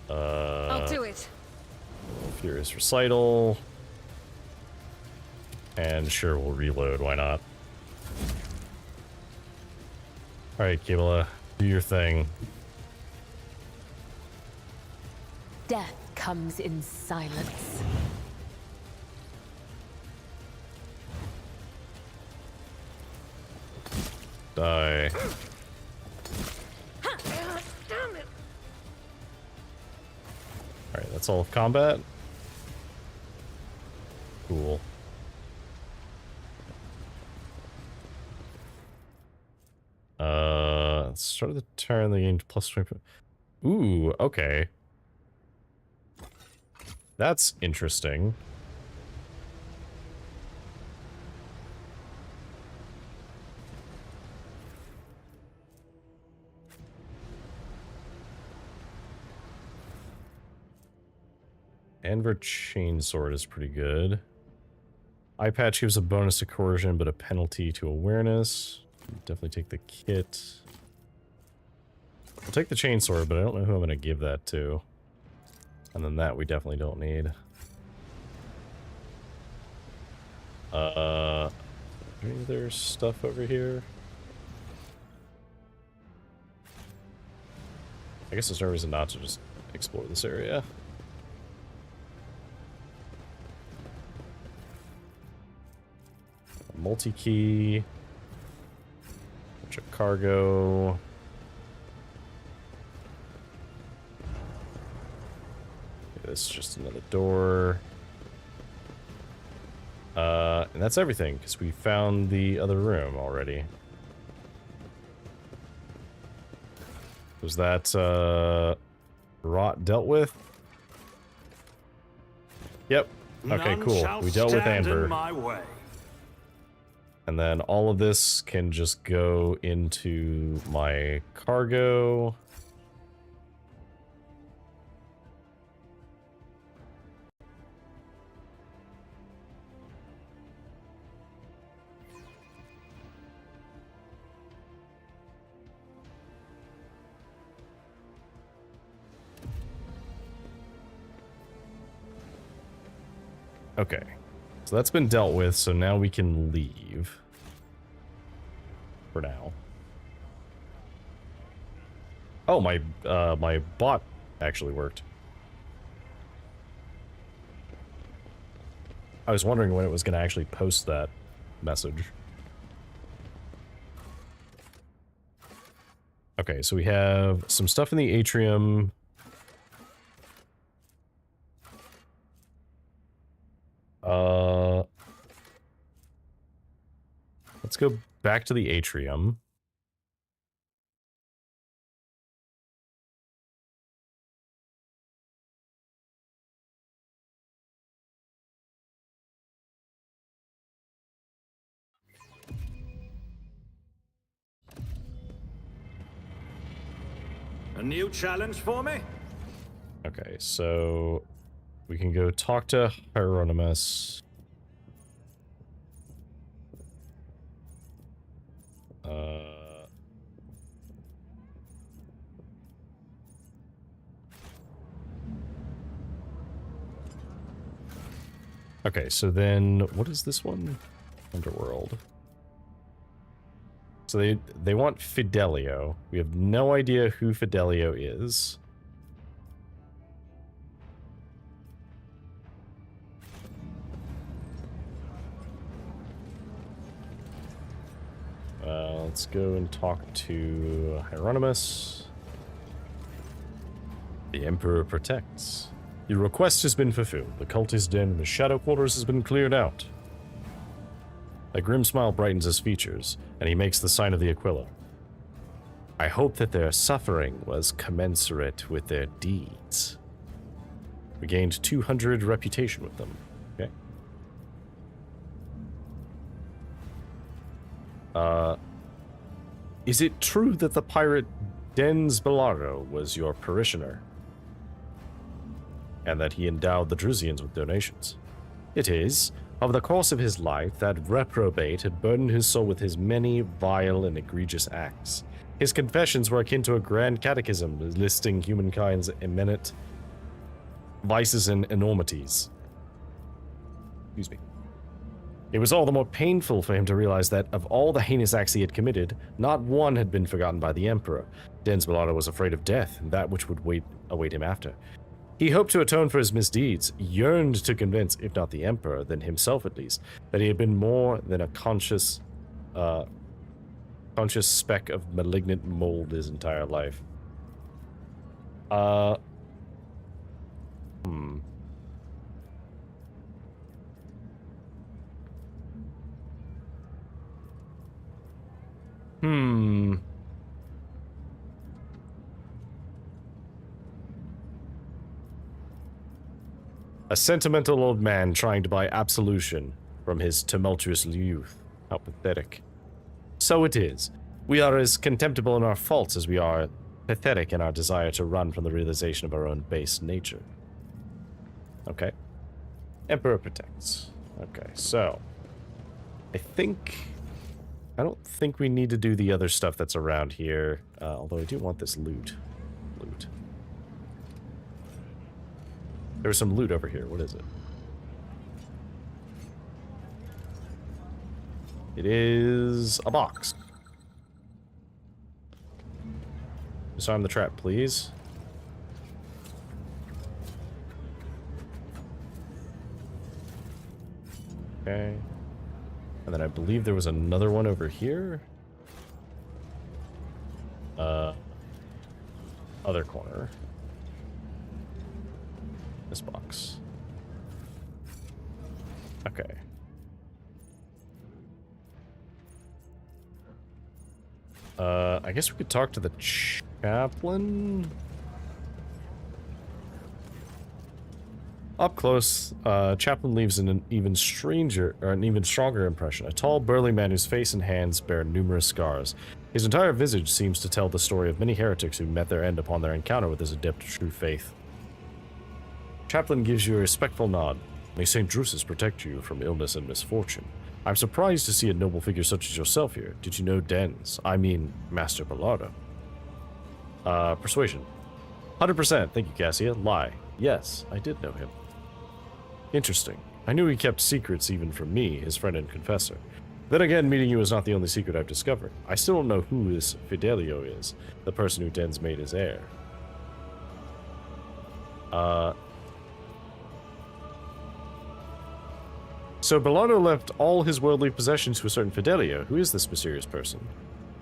I'll do it. Furious Recital. And sure, we'll reload, why not? Alright, Kibla, do your thing. Death comes in silence. Die. Alright, that's all of combat. Cool. Start of the turn, they gained plus 20. Ooh, okay. That's interesting. Anver Chainsword is pretty good. Eye Patch gives a bonus to coercion, but a penalty to awareness. Definitely take the kit. I'll take the Chainsword, but I don't know who I'm going to give that to. And then that we definitely don't need. Any other stuff over here? I guess there's no reason not to just explore this area. Multi-key. Bunch of cargo. This is just another door. And that's everything, because we found the other room already. Was that, rot dealt with? Yep. Okay, None cool. shall We dealt with stand Amber. in my way. And then all of this can just go into my cargo. Okay. So that's been dealt with, so now we can leave. For now. Oh, my bot actually worked. I was wondering when it was going to actually post that message. Okay, so we have some stuff in the atrium. Let's go back to the atrium. A new challenge for me? Okay, so we can go talk to Hieronymus. Okay, so then what is this one? Underworld. So they want Fidelio. We have no idea who Fidelio is. Let's go and talk to Hieronymus. The Emperor protects. Your request has been fulfilled. The cultist den in the Shadow Quarters has been cleared out. A grim smile brightens his features, and he makes the sign of the Aquila. I hope that their suffering was commensurate with their deeds. We gained 200 reputation with them. Okay. Is it true that the pirate Dens Belaro was your parishioner? And that he endowed the Drusians with donations? It is. Over the course of his life, that reprobate had burdened his soul with his many vile and egregious acts. His confessions were akin to a grand catechism listing humankind's eminent vices and enormities. Excuse me. It was all the more painful for him to realize that, of all the heinous acts he had committed, not one had been forgotten by the Emperor. Dens Belaro was afraid of death, and that which would await him after. He hoped to atone for his misdeeds, yearned to convince, if not the Emperor, then himself at least, that he had been more than a conscious speck of malignant mold his entire life. A sentimental old man trying to buy absolution from his tumultuous youth. How pathetic. So it is. We are as contemptible in our faults as we are pathetic in our desire to run from the realization of our own base nature. Okay. Emperor protects. Okay, so I don't think we need to do the other stuff that's around here, although I do want this loot. There's some loot over here. What is it? It is a box. Disarm the trap, please. Okay. And then I believe there was another one over here. Other corner. This box. Okay. I guess we could talk to the chaplain. Up close, Chaplain leaves an even stronger impression. A tall, burly man whose face and hands bear numerous scars. His entire visage seems to tell the story of many heretics who met their end upon their encounter with his adept true faith. Chaplain gives you a respectful nod. May St. Drusus protect you from illness and misfortune. I'm surprised to see a noble figure such as yourself here. Did you know Dens? I mean, Master Bellardo. Persuasion. 100%. Thank you, Cassia. Lie. Yes, I did know him. Interesting. I knew he kept secrets even from me, his friend and confessor. Then again, meeting you is not the only secret I've discovered. I still don't know who this Fidelio is, the person who Dens made his heir. So Bellardo left all his worldly possessions to a certain Fidelio. Who is this mysterious person?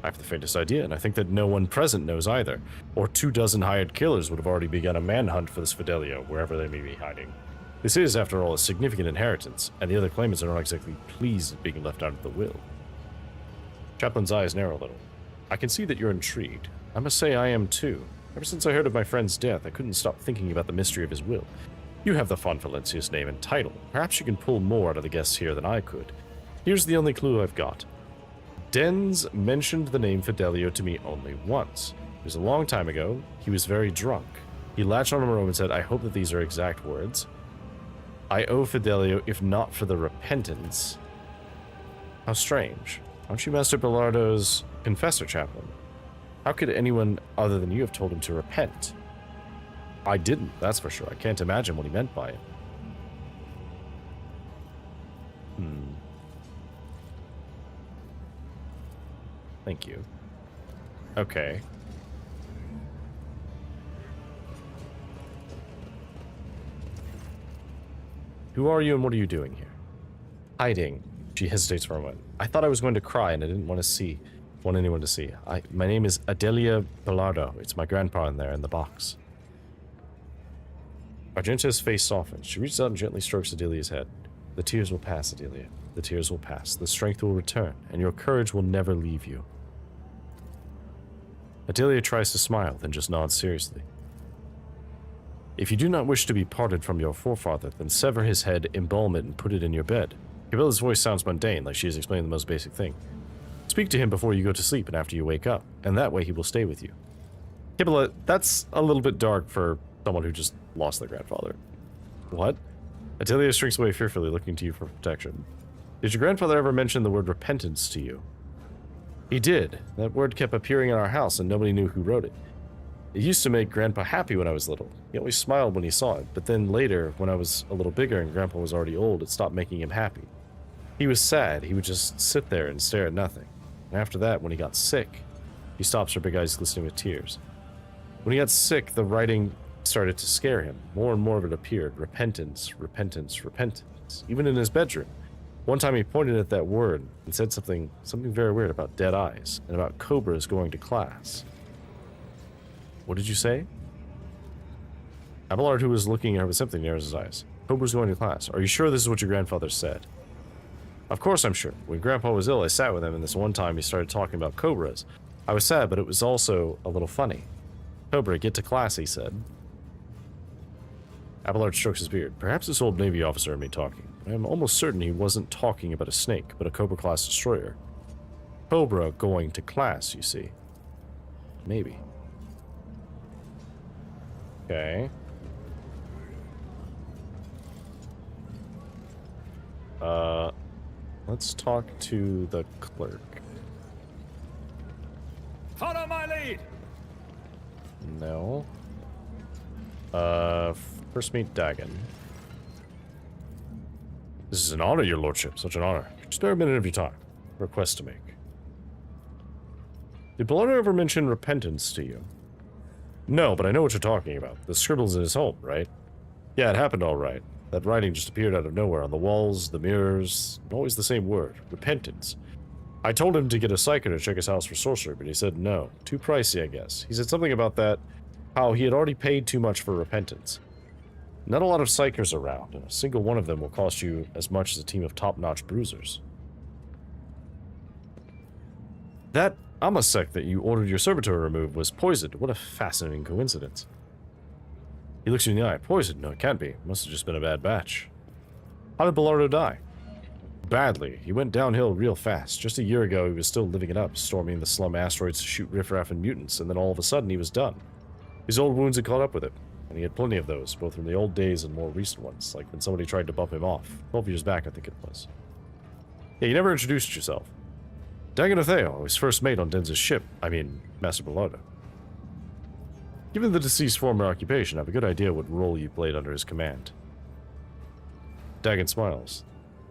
I have the faintest idea, and I think that no one present knows either. Or 24 hired killers would have already begun a manhunt for this Fidelio, wherever they may be hiding. This is, after all, a significant inheritance, and the other claimants are not exactly pleased at being left out of the will. Chaplain's eyes narrow a little. I can see that you're intrigued. I must say I am too. Ever since I heard of my friend's death, I couldn't stop thinking about the mystery of his will. You have the Fon Valencius name and title. Perhaps you can pull more out of the guests here than I could. Here's the only clue I've got. Dens mentioned the name Fidelio to me only once. It was a long time ago. He was very drunk. He latched on a robe and said, I hope that these are exact words. I owe Fidelio, if not for the repentance. How strange. Aren't you Master Bellardo's confessor, Chaplain? How could anyone other than you have told him to repent? I didn't, that's for sure. I can't imagine what he meant by it. Thank you. Okay. Who are you and what are you doing here? Hiding. She hesitates for a moment. I thought I was going to cry and I didn't want anyone to see. My name is Adelia Bellardo. It's my grandpa in there in the box. Argenta's face softens. She reaches out and gently strokes Adelia's head. The tears will pass, Adelia. The tears will pass. The strength will return, and your courage will never leave you. Adelia tries to smile, then just nods seriously. If you do not wish to be parted from your forefather, then sever his head, embalm it, and put it in your bed. Cabilla's voice sounds mundane, like she is explaining the most basic thing. Speak to him before you go to sleep and after you wake up, and that way he will stay with you. Cabilla, that's a little bit dark for someone who just lost their grandfather. What? Adelia shrinks away fearfully, looking to you for protection. Did your grandfather ever mention the word repentance to you? He did. That word kept appearing in our house and nobody knew who wrote it. It used to make Grandpa happy when I was little. He always smiled when he saw it, but then later, when I was a little bigger and Grandpa was already old, it stopped making him happy. He was sad. He would just sit there and stare at nothing. And after that, when he got sick, he stops, her big eyes glistening with tears. When he got sick, the writing started to scare him. More and more of it appeared. Repentance, repentance, repentance. Even in his bedroom. One time he pointed at that word and said something very weird about dead eyes and about cobras going to class. What did you say? Abelard, who was looking at her with sympathy, narrows his eyes. Cobras going to class. Are you sure this is what your grandfather said? Of course I'm sure. When Grandpa was ill, I sat with him, and this one time he started talking about cobras. I was sad, but it was also a little funny. Cobra, get to class, he said. Abelard strokes his beard. Perhaps this old Navy officer heard me talking. I am almost certain he wasn't talking about a snake, but a Cobra-class destroyer. Cobra going to class, you see. Maybe. Okay. Let's talk to the clerk. Follow my lead! No. First meet Dagon. This is an honor, your lordship. Such an honor. Spare a minute of your time. Request to make. Did Bellardo ever mention repentance to you? No, but I know what you're talking about. The scribbles in his home, right? Yeah, it happened all right. That writing just appeared out of nowhere on the walls, the mirrors, always the same word. Repentance. I told him to get a psyker to check his house for sorcery, but he said no. Too pricey, I guess. He said something about that, how he had already paid too much for repentance. Not a lot of psychers around, and a single one of them will cost you as much as a team of top-notch bruisers. That Amasek that you ordered your servitor removed was poisoned. What a fascinating coincidence. He looks you in the eye. Poisoned? No, it can't be. It must have just been a bad batch. How did Bellardo die? Badly. He went downhill real fast. Just a year ago, he was still living it up, storming the slum asteroids to shoot riffraff and mutants, and then all of a sudden he was done. His old wounds had caught up with him, and he had plenty of those, both from the old days and more recent ones, like when somebody tried to bump him off. 12 years back, I think it was. Yeah, you never introduced yourself. Dagonotheo, his first mate on Denz's ship. I mean, Master Bellardo. Given the deceased's former occupation, I have a good idea what role you played under his command. Dagon smiles.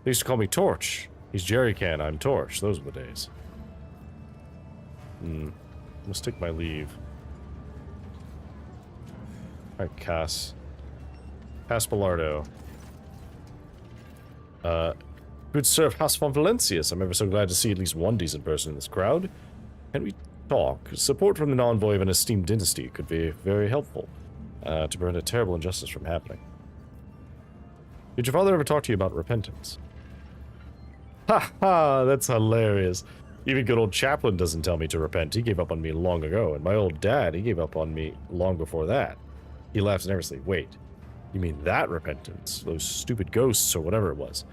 They used to call me Torch. He's Jerrycan, I'm Torch. Those were the days. Must take my leave. Alright, Cass. Cass Bellardo. Good Sir House von Valencius, I'm ever so glad to see at least one decent person in this crowd. Can we talk? Support from an envoy of an esteemed dynasty could be very helpful to prevent a terrible injustice from happening. Did your father ever talk to you about repentance? Ha ha, that's hilarious. Even good old Chaplain doesn't tell me to repent. He gave up on me long ago, and my old dad, he gave up on me long before that. He laughs nervously. Wait, you mean that repentance? Those stupid ghosts or whatever it was.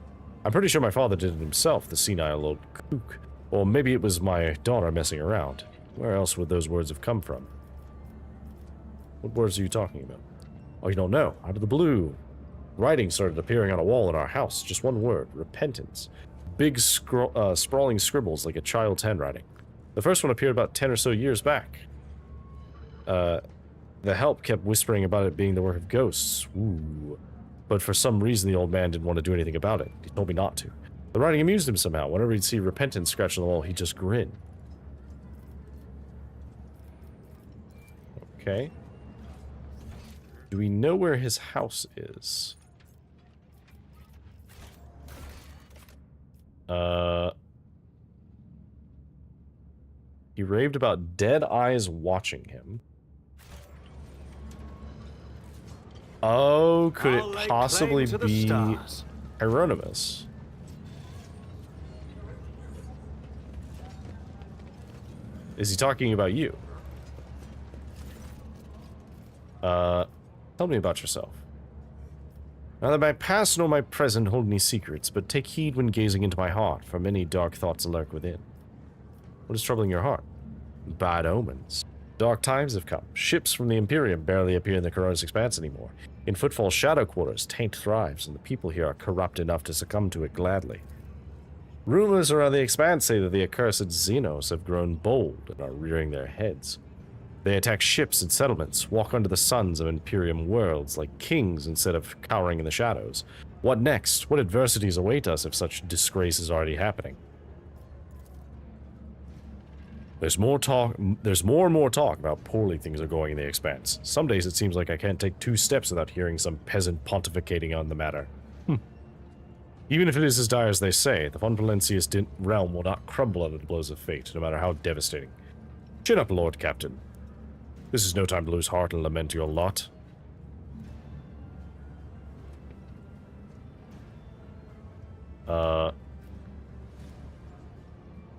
I'm pretty sure my father did it himself, the senile old kook. Or maybe it was my daughter messing around. Where else would those words have come from? What words are you talking about? Oh, you don't know. Out of the blue. Writing started appearing on a wall in our house. Just one word. Repentance. Big sprawling scribbles like a child's handwriting. The first one appeared about 10 or so years back. The help kept whispering about it being the work of ghosts. Ooh. But for some reason the old man didn't want to do anything about it. He told me not to. The writing amused him somehow. Whenever he'd see repentance scratched on the wall, he'd just grin. Okay. Do we know where his house is? He raved about dead eyes watching him. Oh, could it possibly be Hieronymus? Is he talking about you? Tell me about yourself. Neither my past nor my present hold any secrets, but take heed when gazing into my heart, for many dark thoughts lurk within. What is troubling your heart? Bad omens. Dark times have come. Ships from the Imperium barely appear in the Coronis Expanse anymore. In Footfall's shadow quarters, taint thrives, and the people here are corrupt enough to succumb to it gladly. Rumors around the Expanse say that the accursed Xenos have grown bold and are rearing their heads. They attack ships and settlements, walk under the suns of Imperium worlds like kings instead of cowering in the shadows. What next? What adversities await us if such disgrace is already happening? There's more and more talk about poorly things are going in the Expanse. Some days it seems like I can't take 2 steps without hearing some peasant pontificating on the matter. Even if it is as dire as they say, the Von Valencius realm will not crumble under the blows of fate, no matter how devastating. Chin up, Lord Captain. This is no time to lose heart and lament your lot.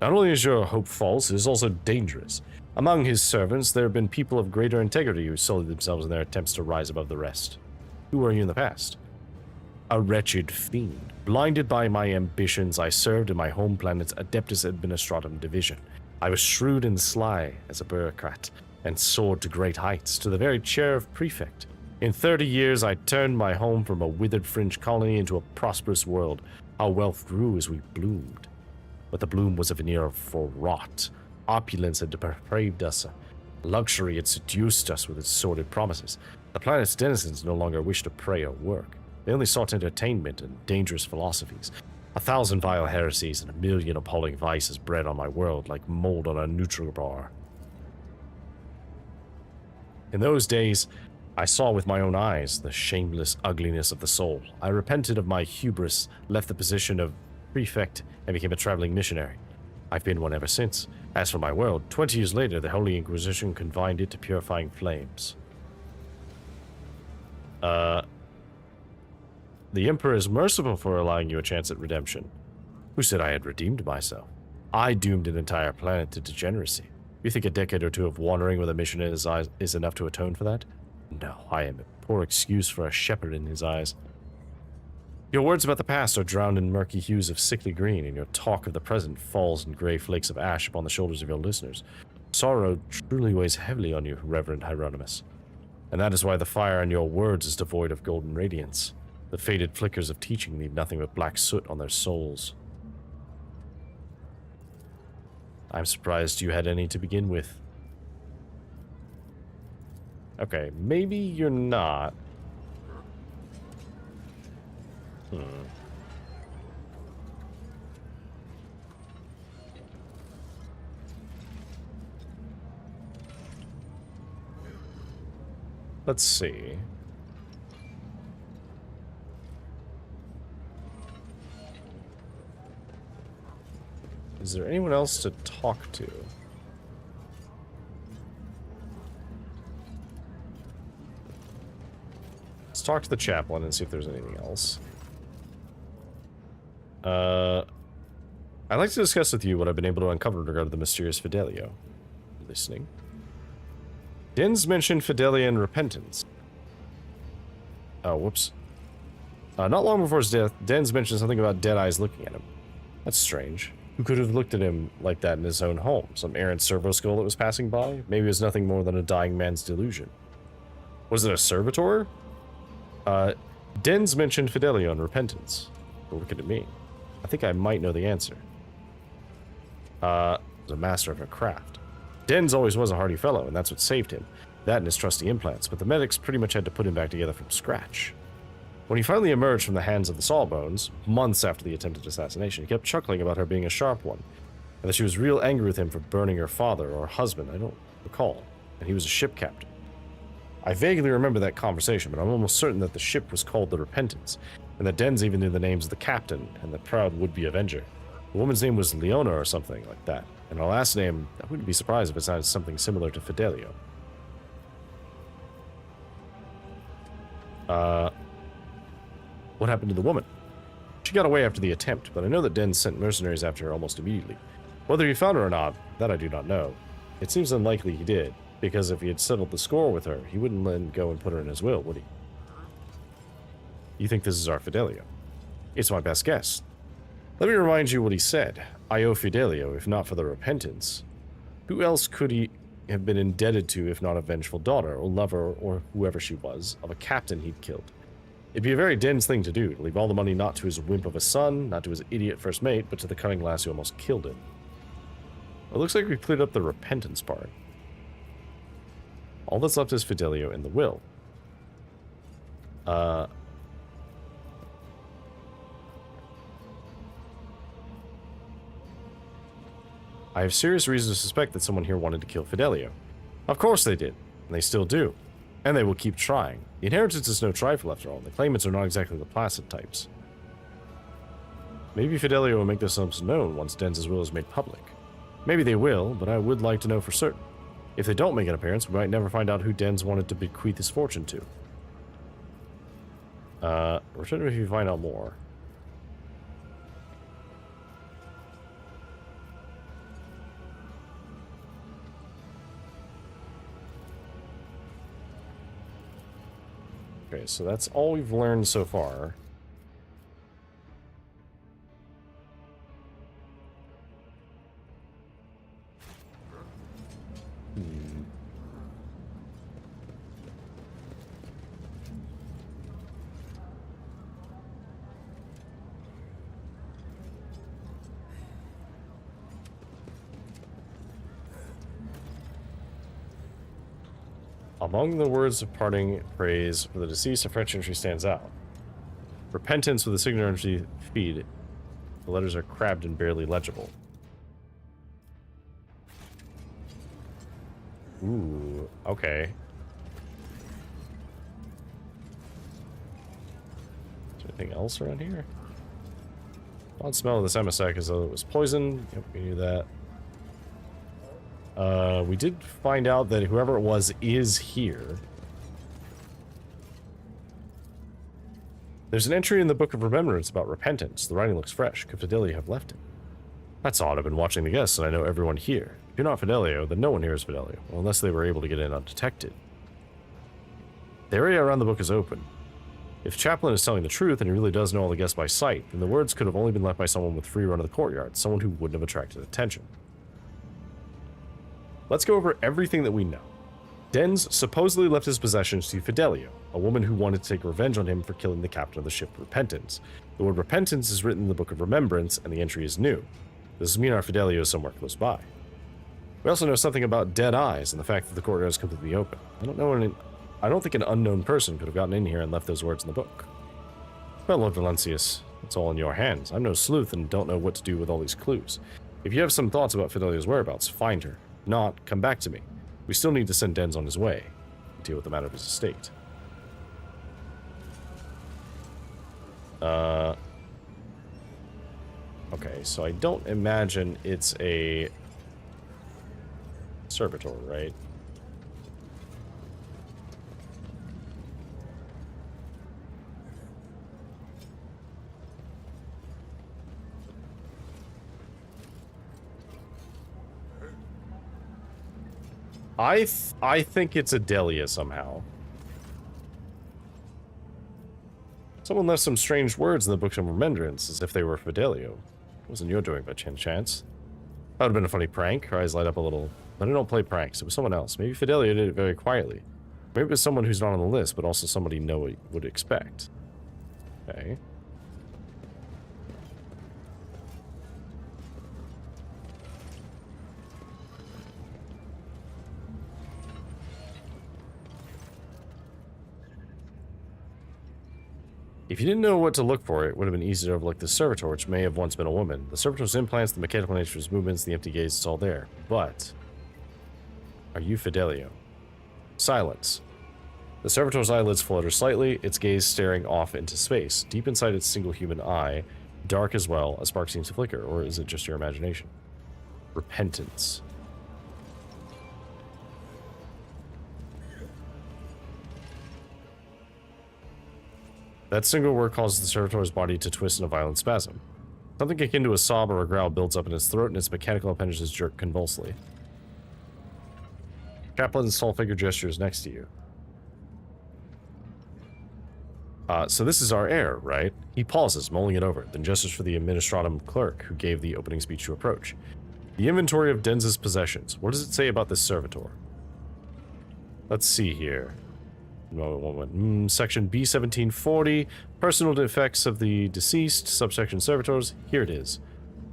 Not only is your hope false, it is also dangerous. Among his servants, there have been people of greater integrity who sullied themselves in their attempts to rise above the rest. Who were you in the past? A wretched fiend. Blinded by my ambitions, I served in my home planet's Adeptus Administratum division. I was shrewd and sly as a bureaucrat, and soared to great heights, to the very chair of prefect. In 30 years, I turned my home from a withered fringe colony into a prosperous world. Our wealth grew as we bloomed. But the bloom was a veneer for rot. Opulence had depraved us. Luxury had seduced us with its sordid promises. The planet's denizens no longer wished to pray or work. They only sought entertainment and dangerous philosophies. 1,000 vile heresies and 1,000,000 appalling vices bred on my world like mold on a Nutri-Bar. In those days, I saw with my own eyes the shameless ugliness of the soul. I repented of my hubris, left the position of prefect, and became a traveling missionary. I've been one ever since. As for my world, 20 years later, the Holy Inquisition confined it to purifying flames. The Emperor is merciful for allowing you a chance at redemption. Who said I had redeemed myself? I doomed an entire planet to degeneracy. You think a decade or 2 of wandering with a mission in his eyes is enough to atone for that? No, I am a poor excuse for a shepherd in his eyes. Your words about the past are drowned in murky hues of sickly green, and your talk of the present falls in gray flakes of ash upon the shoulders of your listeners. Sorrow truly weighs heavily on you, Reverend Hieronymus. And that is why the fire in your words is devoid of golden radiance. The faded flickers of teaching leave nothing but black soot on their souls. I'm surprised you had any to begin with. Okay, maybe you're not. Let's see. Is there anyone else to talk to? Let's talk to the chaplain and see if there's anything else. I'd like to discuss with you what I've been able to uncover in regard to the mysterious Fidelio. Listening. Dens mentioned Fidelia and repentance. Oh, whoops. Not long before his death, Dens mentioned something about dead eyes looking at him. That's strange. Who could have looked at him like that in his own home? Some errant servo skull that was passing by? Maybe it was nothing more than a dying man's delusion. Was it a servitor? Dens mentioned Fidelio and repentance. What could it mean? I think I might know the answer. Was a master of a craft. Dens always was a hardy fellow, and that's what saved him. That and his trusty implants, but the medics pretty much had to put him back together from scratch. When he finally emerged from the hands of the Sawbones, months after the attempted assassination, he kept chuckling about her being a sharp one, and that she was real angry with him for burning her father or husband, I don't recall, and he was a ship captain. I vaguely remember that conversation, but I'm almost certain that the ship was called the Repentance, and that Dens even knew the names of the captain and the proud would-be Avenger. The woman's name was Leona or something like that, and her last name, I wouldn't be surprised if it sounded something similar to Fidelio. What happened to the woman? She got away after the attempt, but I know that Dens sent mercenaries after her almost immediately. Whether he found her or not, that I do not know. It seems unlikely he did, because if he had settled the score with her, he wouldn't let him go and put her in his will, would he? You think this is our Fidelio? It's my best guess. Let me remind you what he said. I owe Fidelio, if not for the repentance. Who else could he have been indebted to if not a vengeful daughter, or lover, or whoever she was, of a captain he'd killed? It'd be a very Dens thing to do, to leave all the money not to his wimp of a son, not to his idiot first mate, but to the cunning lass who almost killed him. It looks like we cleared up the repentance part. All that's left is Fidelio and the will. I have serious reason to suspect that someone here wanted to kill Fidelio. Of course they did, and they still do. And they will keep trying. The inheritance is no trifle after all. The claimants are not exactly the placid types. Maybe Fidelio will make themselves known once Dens' will is made public. Maybe they will, but I would like to know for certain. If they don't make an appearance, we might never find out who Dens wanted to bequeath his fortune to. Return if you find out more. Okay, so that's all we've learned so far. Among the words of parting praise for the deceased, a French entry stands out. Repentance with a singular entry feed. The letters are crabbed and barely legible. Ooh, okay. Is there anything else around here? Odd smell of this emissac as though it was poison. Yep, we knew that. We did find out that whoever it was is here. There's an entry in the Book of Remembrance about repentance. The writing looks fresh. Could Fidelio have left it? That's odd. I've been watching the guests, and I know everyone here. If you're not Fidelio, then no one here is Fidelio, well, unless they were able to get in undetected. The area around the book is open. If Chaplain is telling the truth, and he really does know all the guests by sight, then the words could have only been left by someone with free run of the courtyard, someone who wouldn't have attracted attention. Let's go over everything that we know. Dens supposedly left his possessions to Fidelio, a woman who wanted to take revenge on him for killing the captain of the ship Repentance. The word Repentance is written in the Book of Remembrance, and the entry is new. Does this mean our Fidelio is somewhere close by? We also know something about dead eyes and the fact that the courtyard is completely open. I don't think an unknown person could have gotten in here and left those words in the book. Well, Lord Valencius, it's all in your hands. I'm no sleuth and don't know what to do with all these clues. If you have some thoughts about Fidelio's whereabouts, find her. If not, come back to me. We still need to send Dens on his way to deal with the matter of his estate. Okay, so I don't imagine it's a servitor, right? I think it's a Delia somehow. Someone left some strange words in the Book of Remembrance, as if they were Fidelio. It wasn't your doing by chance. That would have been a funny prank. Her eyes light up a little. But I don't play pranks. It was someone else. Maybe Fidelio did it very quietly. Maybe it was someone who's not on the list, but also somebody you know what would expect. Okay. If you didn't know what to look for, it would have been easy to overlook the servitor, which may have once been a woman. The servitor's implants, the mechanical nature of his movements, the empty gaze, it's all there. But are you Fidelio? Silence. The servitor's eyelids flutter slightly, its gaze staring off into space. Deep inside its single human eye, dark as well, a spark seems to flicker, or is it just your imagination? Repentance. That single word causes the servitor's body to twist in a violent spasm. Something akin to a sob or a growl builds up in its throat, and its mechanical appendages jerk convulsively. Kaplan's tall figure gestures next to you. So this is our heir, right? He pauses, mulling it over, then gestures for the administratum clerk, who gave the opening speech to approach. The inventory of Denz's possessions. What does it say about this servitor? Let's see here. Section B1740, personal defects of the deceased, subsection servitors. Here it is.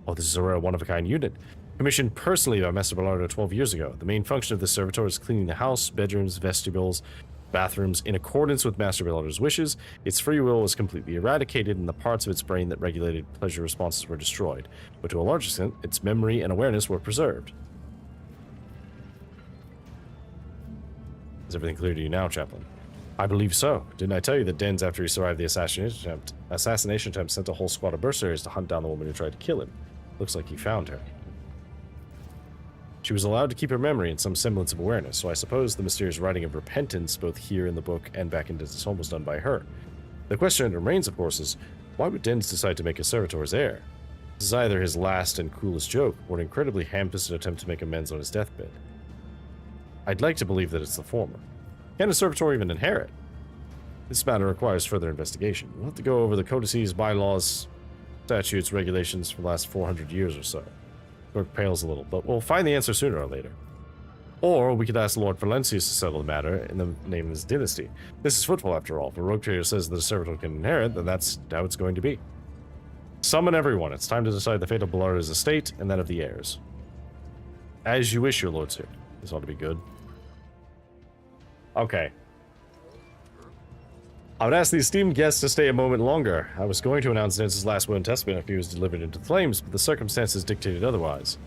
Oh, this is a rare one-of-a-kind unit. Commissioned personally by Master Bellardo 12 years ago. The main function of this servitor is cleaning the house, bedrooms, vestibules, bathrooms in accordance with Master Bellardo's wishes. Its free will was completely eradicated, and the parts of its brain that regulated pleasure responses were destroyed. But to a large extent, its memory and awareness were preserved. Is everything clear to you now, Chaplain? I believe so. Didn't I tell you that Denz, after he survived the assassination attempt, sent a whole squad of berserkers to hunt down the woman who tried to kill him? Looks like he found her. She was allowed to keep her memory and some semblance of awareness, so I suppose the mysterious writing of repentance, both here in the book and back in Denz's home, was done by her. The question that remains, of course, is why would Denz decide to make a servitor his heir? This is either his last and cruelest joke, or an incredibly ham-fisted attempt to make amends on his deathbed. I'd like to believe that it's the former. Can a servitor even inherit? This matter requires further investigation. We'll have to go over the codices, bylaws, statutes, regulations for the last 400 years or so. Clerk pales a little, but we'll find the answer sooner or later. Or we could ask Lord Valencius to settle the matter in the name of his dynasty. This is Footfall, after all. If a rogue trader says that a servitor can inherit, then that's how it's going to be. Summon everyone. It's time to decide the fate of Bellardo's estate and that of the heirs. As you wish, your lordship. This ought to be good. Okay. I would ask the esteemed guests to stay a moment longer. I was going to announce Denz's last will and testament after he was delivered into the flames, but the circumstances dictated otherwise.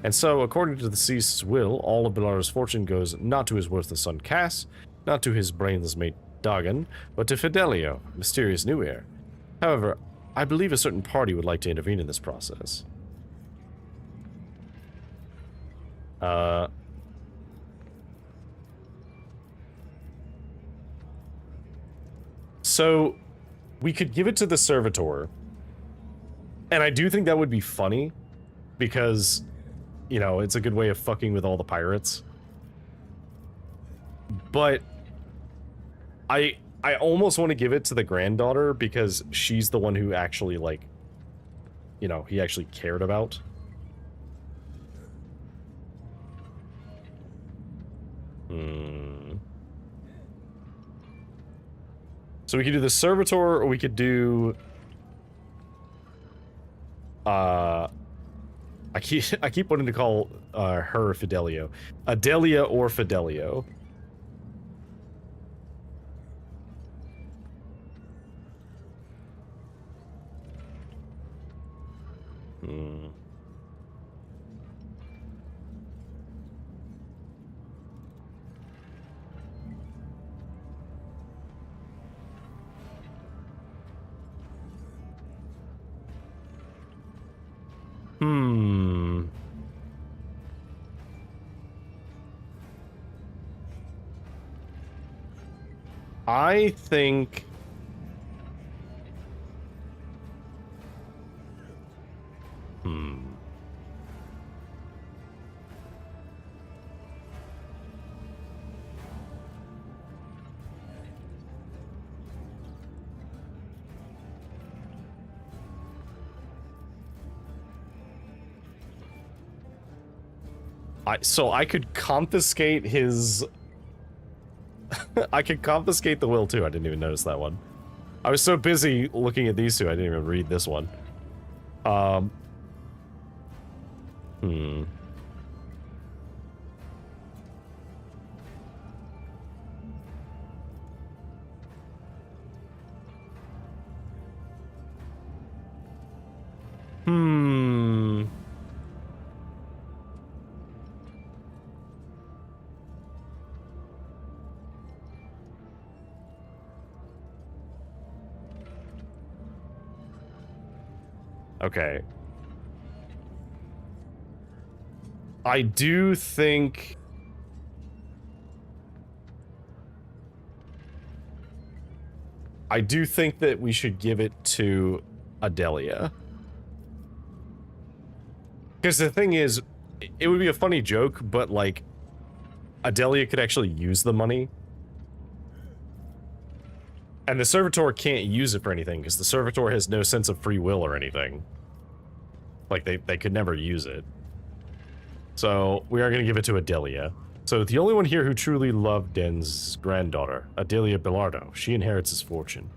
And so, according to the deceased's will, all of Bellardo's fortune goes not to his worthless son Cass, not to his brainless mate Dagon, but to Fidelio, mysterious new heir. However, I believe a certain party would like to intervene in this process. So, we could give it to the servitor, and I do think that would be funny, because, you know, it's a good way of fucking with all the pirates. But I almost want to give it to the granddaughter, because she's the one who actually, like, you know, he actually cared about. So we could do the servitor, or we could do... I keep wanting to call her Fidelio. Adelia or Fidelio. I think... So I could confiscate his... I could confiscate the will too. I didn't even notice that one. I was so busy looking at these two, I didn't even read this one. Okay. I do think... that we should give it to Adelia. Because the thing is, it would be a funny joke, but like, Adelia could actually use the money. And the servitor can't use it for anything, because the servitor has no sense of free will or anything. Like, they could never use it. So, we are going to give it to Adelia. So, the only one here who truly loved Den's granddaughter, Adelia Bilardo. She inherits his fortune.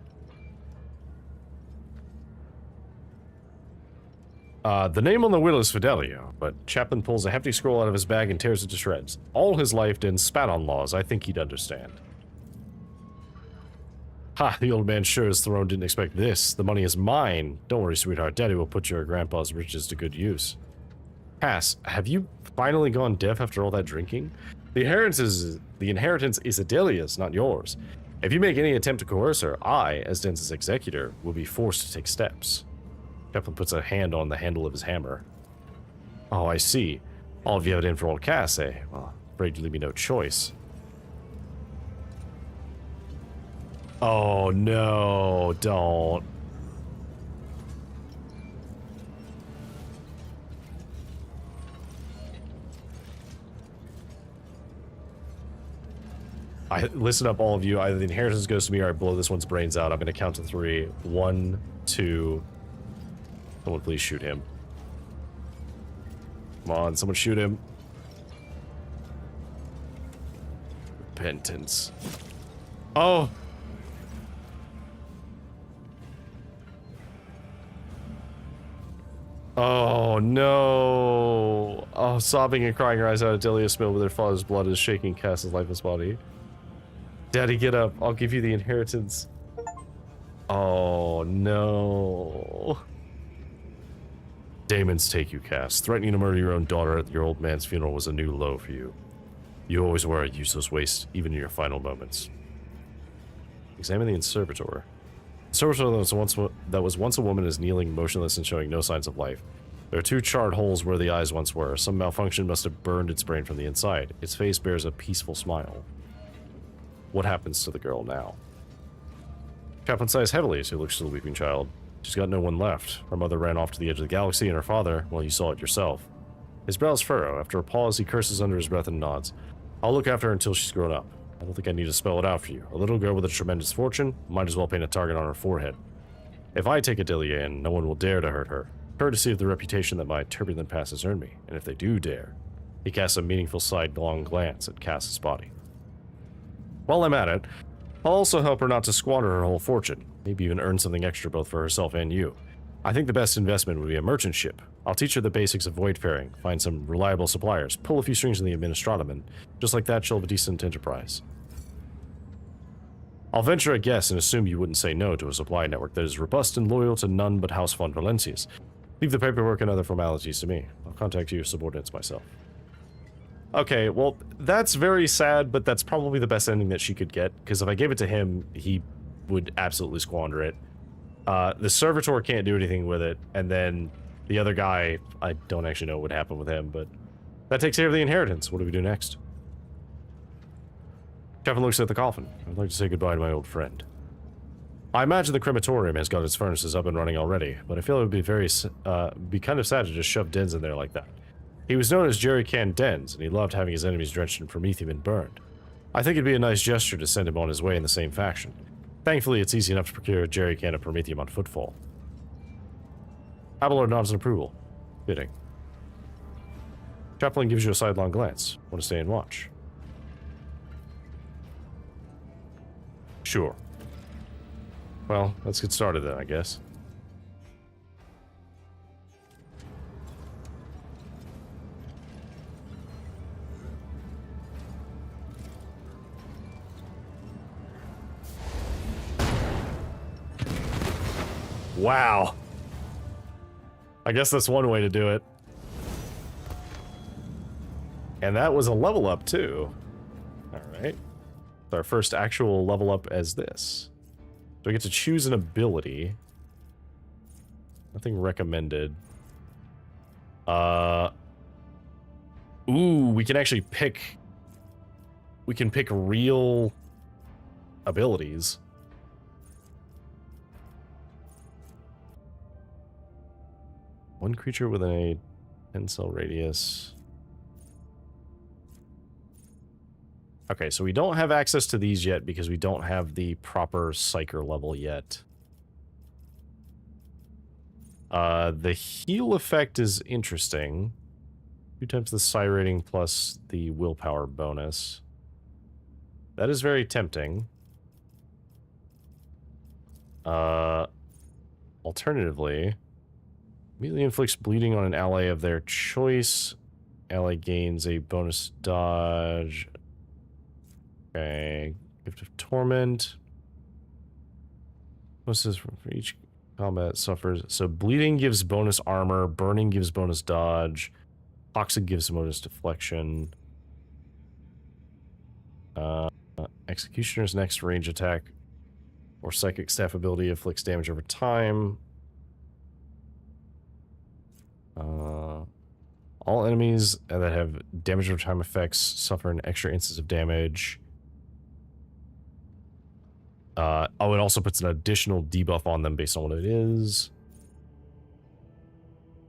The name on the will is Fidelio, but Chaplin pulls a hefty scroll out of his bag and tears it to shreds. All his life, Den spat on laws. I think he'd understand. Ha, the old man sure as Throne didn't expect this. The money is mine. Don't worry, sweetheart. Daddy will put your grandpa's riches to good use. Cass, have you finally gone deaf after all that drinking? The inheritance is Adelia's, not yours. If you make any attempt to coerce her, I, as Den's executor, will be forced to take steps. Chaplin puts a hand on the handle of his hammer. Oh, I see. All of you have it in for old Cass, eh? Well, afraid you leave me no choice. Oh no, don't. Listen up, all of you. Either the inheritance goes to me or I blow this one's brains out. I'm going to count to 3. 1, 2. Someone please shoot him. Come on, someone shoot him. Repentance. Oh! Oh no! Oh, sobbing and crying her eyes out, Adelia smelled with her father's blood is shaking Cass's lifeless body. Daddy, get up. I'll give you the inheritance. Oh no. Demons take you, Cass. Threatening to murder your own daughter at your old man's funeral was a new low for you. You always were a useless waste, even in your final moments. Examine the Inservitor. The servitor that was once a woman is kneeling, motionless, and showing no signs of life. There are 2 charred holes where the eyes once were. Some malfunction must have burned its brain from the inside. Its face bears a peaceful smile. What happens to the girl now? Chaplin sighs heavily as he looks to the weeping child. She's got no one left. Her mother ran off to the edge of the galaxy, and her father, well, you saw it yourself. His brows furrow. After a pause, he curses under his breath and nods. I'll look after her until she's grown up. I don't think I need to spell it out for you. A little girl with a tremendous fortune, might as well paint a target on her forehead. If I take Adelia in, no one will dare to hurt her. Courtesy of the reputation that my turbulent past has earned me, and if they do dare... He casts a meaningful sidelong glance at Cass's body. While I'm at it, I'll also help her not to squander her whole fortune, maybe even earn something extra both for herself and you. I think the best investment would be a merchant ship. I'll teach her the basics of voidfaring, find some reliable suppliers, pull a few strings in the administratum, and just like that she'll have a decent enterprise. I'll venture a guess and assume you wouldn't say no to a supply network that is robust and loyal to none but House von Valencias. Leave the paperwork and other formalities to me. I'll contact your subordinates myself. Okay, well, that's very sad, but that's probably the best ending that she could get, because if I gave it to him, he would absolutely squander it. The servitor can't do anything with it, and then the other guy, I don't actually know what would happen with him, but that takes care of the inheritance. What do we do next? Chaplain looks at the coffin. I'd like to say goodbye to my old friend. I imagine the crematorium has got its furnaces up and running already, but I feel it would be kind of sad to just shove Dens in there like that. He was known as Jerry Can Dens, and he loved having his enemies drenched in promethium and burned. I think it'd be a nice gesture to send him on his way in the same fashion. Thankfully, it's easy enough to procure a Jerry Can of promethium on Footfall. Abelard nods in approval. Fitting. Chaplain gives you a sidelong glance. Want to stay and watch? Sure. Well, let's get started then, I guess. Wow. I guess that's one way to do it. And that was a level up too. Alright. Our first actual level up as this. So we get to choose an ability. Nothing recommended. Ooh, we can actually pick... We can pick real abilities. One creature within a 10-cell radius. Okay, so we don't have access to these yet because we don't have the proper Psyker level yet. The heal effect is interesting. 2 times the psi rating plus the willpower bonus. That is very tempting. Alternatively, immediately inflicts bleeding on an ally of their choice. Ally gains a bonus dodge. Okay, Gift of Torment. What's this for each combat suffers? So bleeding gives bonus armor, burning gives bonus dodge, toxic gives bonus deflection. Executioner's next range attack or psychic staff ability inflicts damage over time. All enemies that have damage over time effects suffer an extra instance of damage. Oh, it also puts an additional debuff on them based on what it is.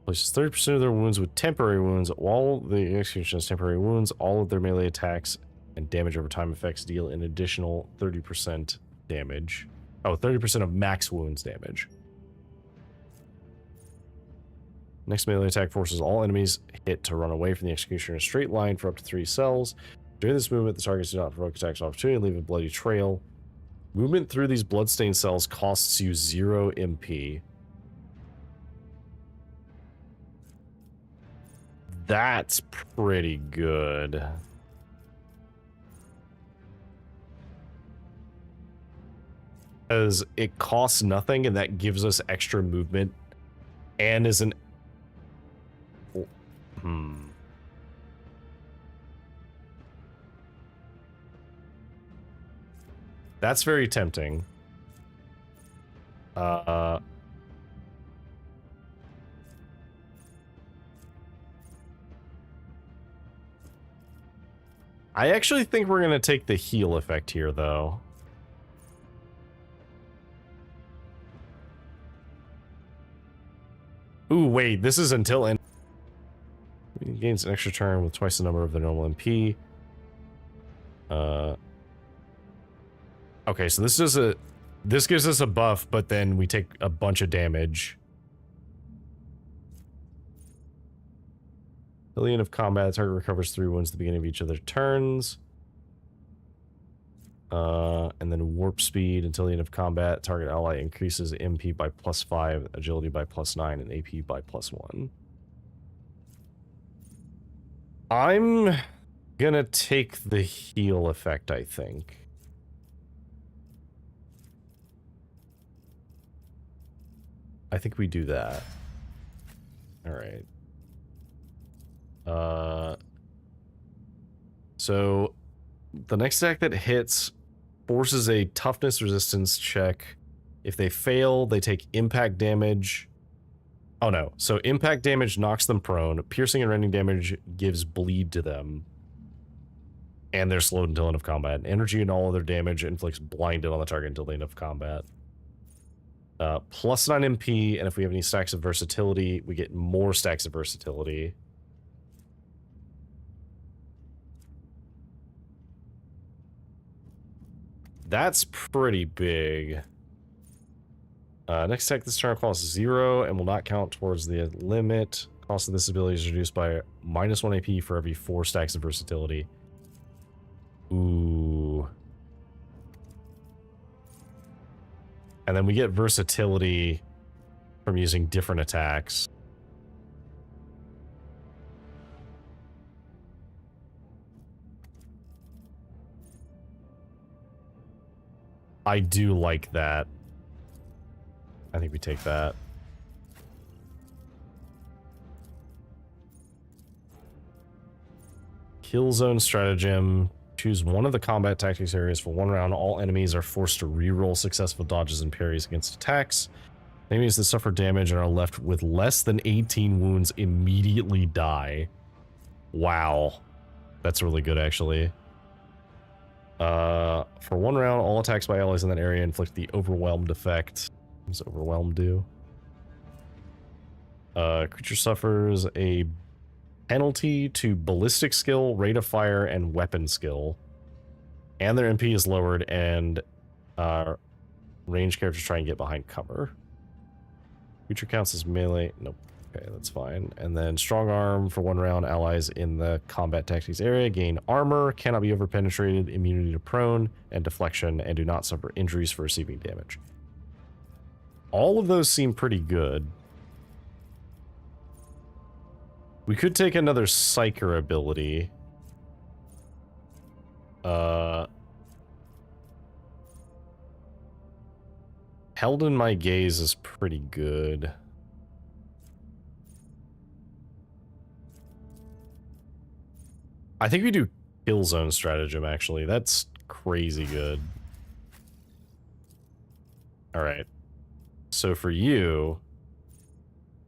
Places 30% of their wounds with temporary wounds. While the execution has temporary wounds, all of their melee attacks and damage over time effects deal an additional 30% damage. Oh, 30% of max wounds damage. Next melee attack forces all enemies hit to run away from the executioner in a straight line for up to 3 cells. During this movement, the targets do not provoke attacks of opportunity and leave a bloody trail. Movement through these bloodstained cells costs you 0 MP. That's pretty good. Because it costs nothing and that gives us extra movement and is an... That's very tempting. I actually think we're going to take the heal effect here, though. Ooh, wait, this is until end. It gains an extra turn with twice the number of the normal MP. Okay, so this gives us a buff, but then we take a bunch of damage. Billion of combat, the target recovers 3 wounds at the beginning of each of their turns. And then warp speed until the end of combat. Target ally increases MP by +5, agility by +9, and AP by +1. I'm gonna take the heal effect, I think. I think we do that. Alright. So the next attack that hits forces a toughness resistance check. If they fail, they take impact damage. Oh no, so impact damage knocks them prone. Piercing and rending damage gives bleed to them. And they're slowed until end of combat. Energy and all other damage inflicts blinded on the target until the end of combat. Plus 9 MP, and if we have any stacks of versatility, we get more stacks of versatility. That's pretty big. Next attack this turn costs 0 and will not count towards the limit. Cost of this ability is reduced by -1 AP for every 4 stacks of versatility. Ooh. And then we get versatility from using different attacks. I do like that. I think we take that. Kill zone stratagem. Choose one of the combat tactics areas for 1 round. All enemies are forced to reroll successful dodges and parries against attacks. Enemies that suffer damage and are left with less than 18 wounds immediately die. Wow. That's really good, actually. For 1 round, all attacks by allies in that area inflict the overwhelmed effect. What does overwhelmed do? Creature suffers a penalty to ballistic skill, rate of fire, and weapon skill. And their MP is lowered, and ranged characters try and get behind cover. Creature counts as melee. Nope. Okay, that's fine. And then strong arm for 1 round. Allies in the combat tactics area gain armor, cannot be overpenetrated, immunity to prone, and deflection, and do not suffer injuries for receiving damage. All of those seem pretty good. We could take another Psyker ability. Held in My Gaze is pretty good. I think we do Kill Zone Stratagem, actually. That's crazy good. Alright. So for you,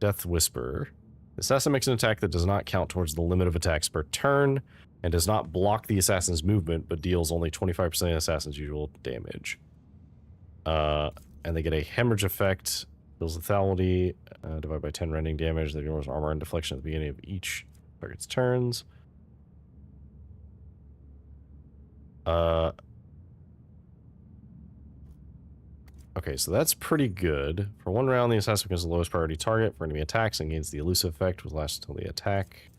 Death Whisper. The assassin makes an attack that does not count towards the limit of attacks per turn, and does not block the assassin's movement, but deals only 25% of the assassin's usual damage. And they get a hemorrhage effect, deals lethality, divided by 10 rending damage, that ignores armor and deflection at the beginning of each target's turns. Okay, so that's pretty good. For 1 round, the assassin becomes the lowest priority target for enemy attacks and gains the elusive effect, which lasts until the attack.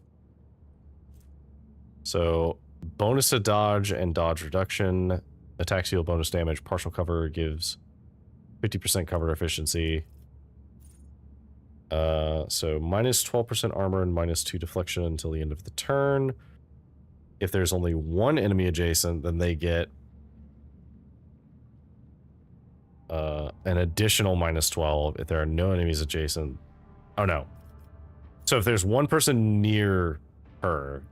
So, bonus to dodge and dodge reduction. Attacks deal bonus damage. Partial cover gives 50% cover efficiency. So, minus 12% armor and minus 2 deflection until the end of the turn. If there's only 1 enemy adjacent, then they get an additional minus 12. If there are no enemies adjacent. Oh, no. So if there's 1 person near her,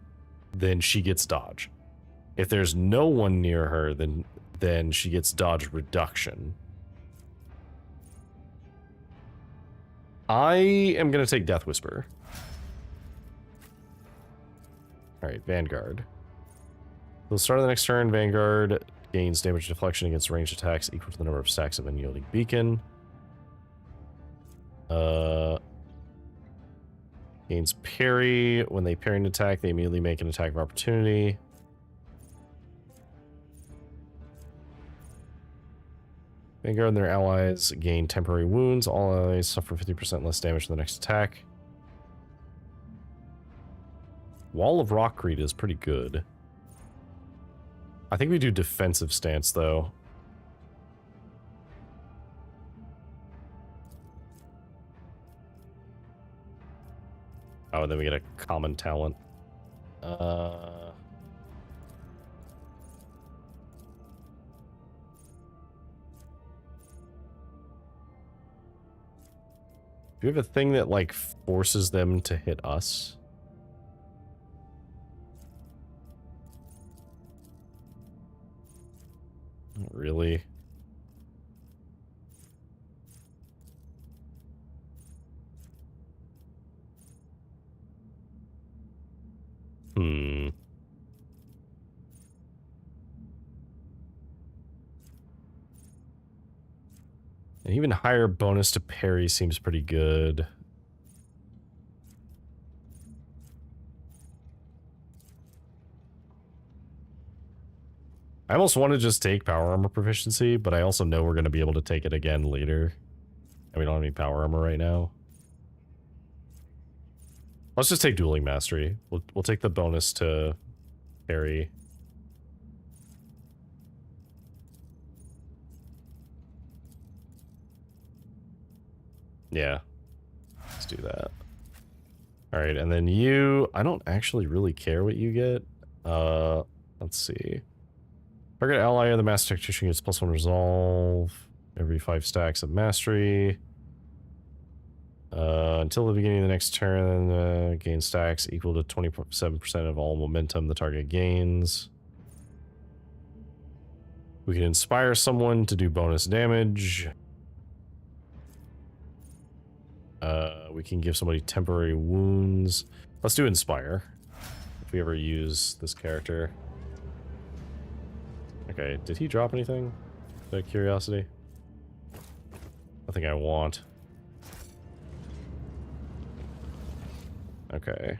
then she gets dodge. If there's no one near her, then she gets dodge reduction. I am going to take Death Whisper. Alright, Vanguard. At the start of the next turn, Vanguard gains damage deflection against ranged attacks equal to the number of stacks of unyielding beacon. Gains parry. When they parry an attack, they immediately make an attack of opportunity. Vanguard and their allies gain temporary wounds. All allies suffer 50% less damage to the next attack. Wall of Rockcrete is pretty good. I think we do defensive stance, though. Oh, and then we get a common talent. Do you have a thing that, like, forces them to hit us? Not really. An even higher bonus to parry seems pretty good. I almost want to just take power armor proficiency, but I also know we're going to be able to take it again later. And we don't have any power armor right now. Let's just take dueling mastery. We'll take the bonus to parry. Yeah. Let's do that. Alright, and then you... I don't actually really care what you get. Let's see. Target ally of the Master Tactician gets +1 resolve every 5 stacks of mastery. Until the beginning of the next turn, gain stacks equal to 27% of all momentum the target gains. We can inspire someone to do bonus damage. We can give somebody temporary wounds. Let's do inspire. If we ever use this character. Okay, did he drop anything? Out of curiosity? Nothing I want. Okay.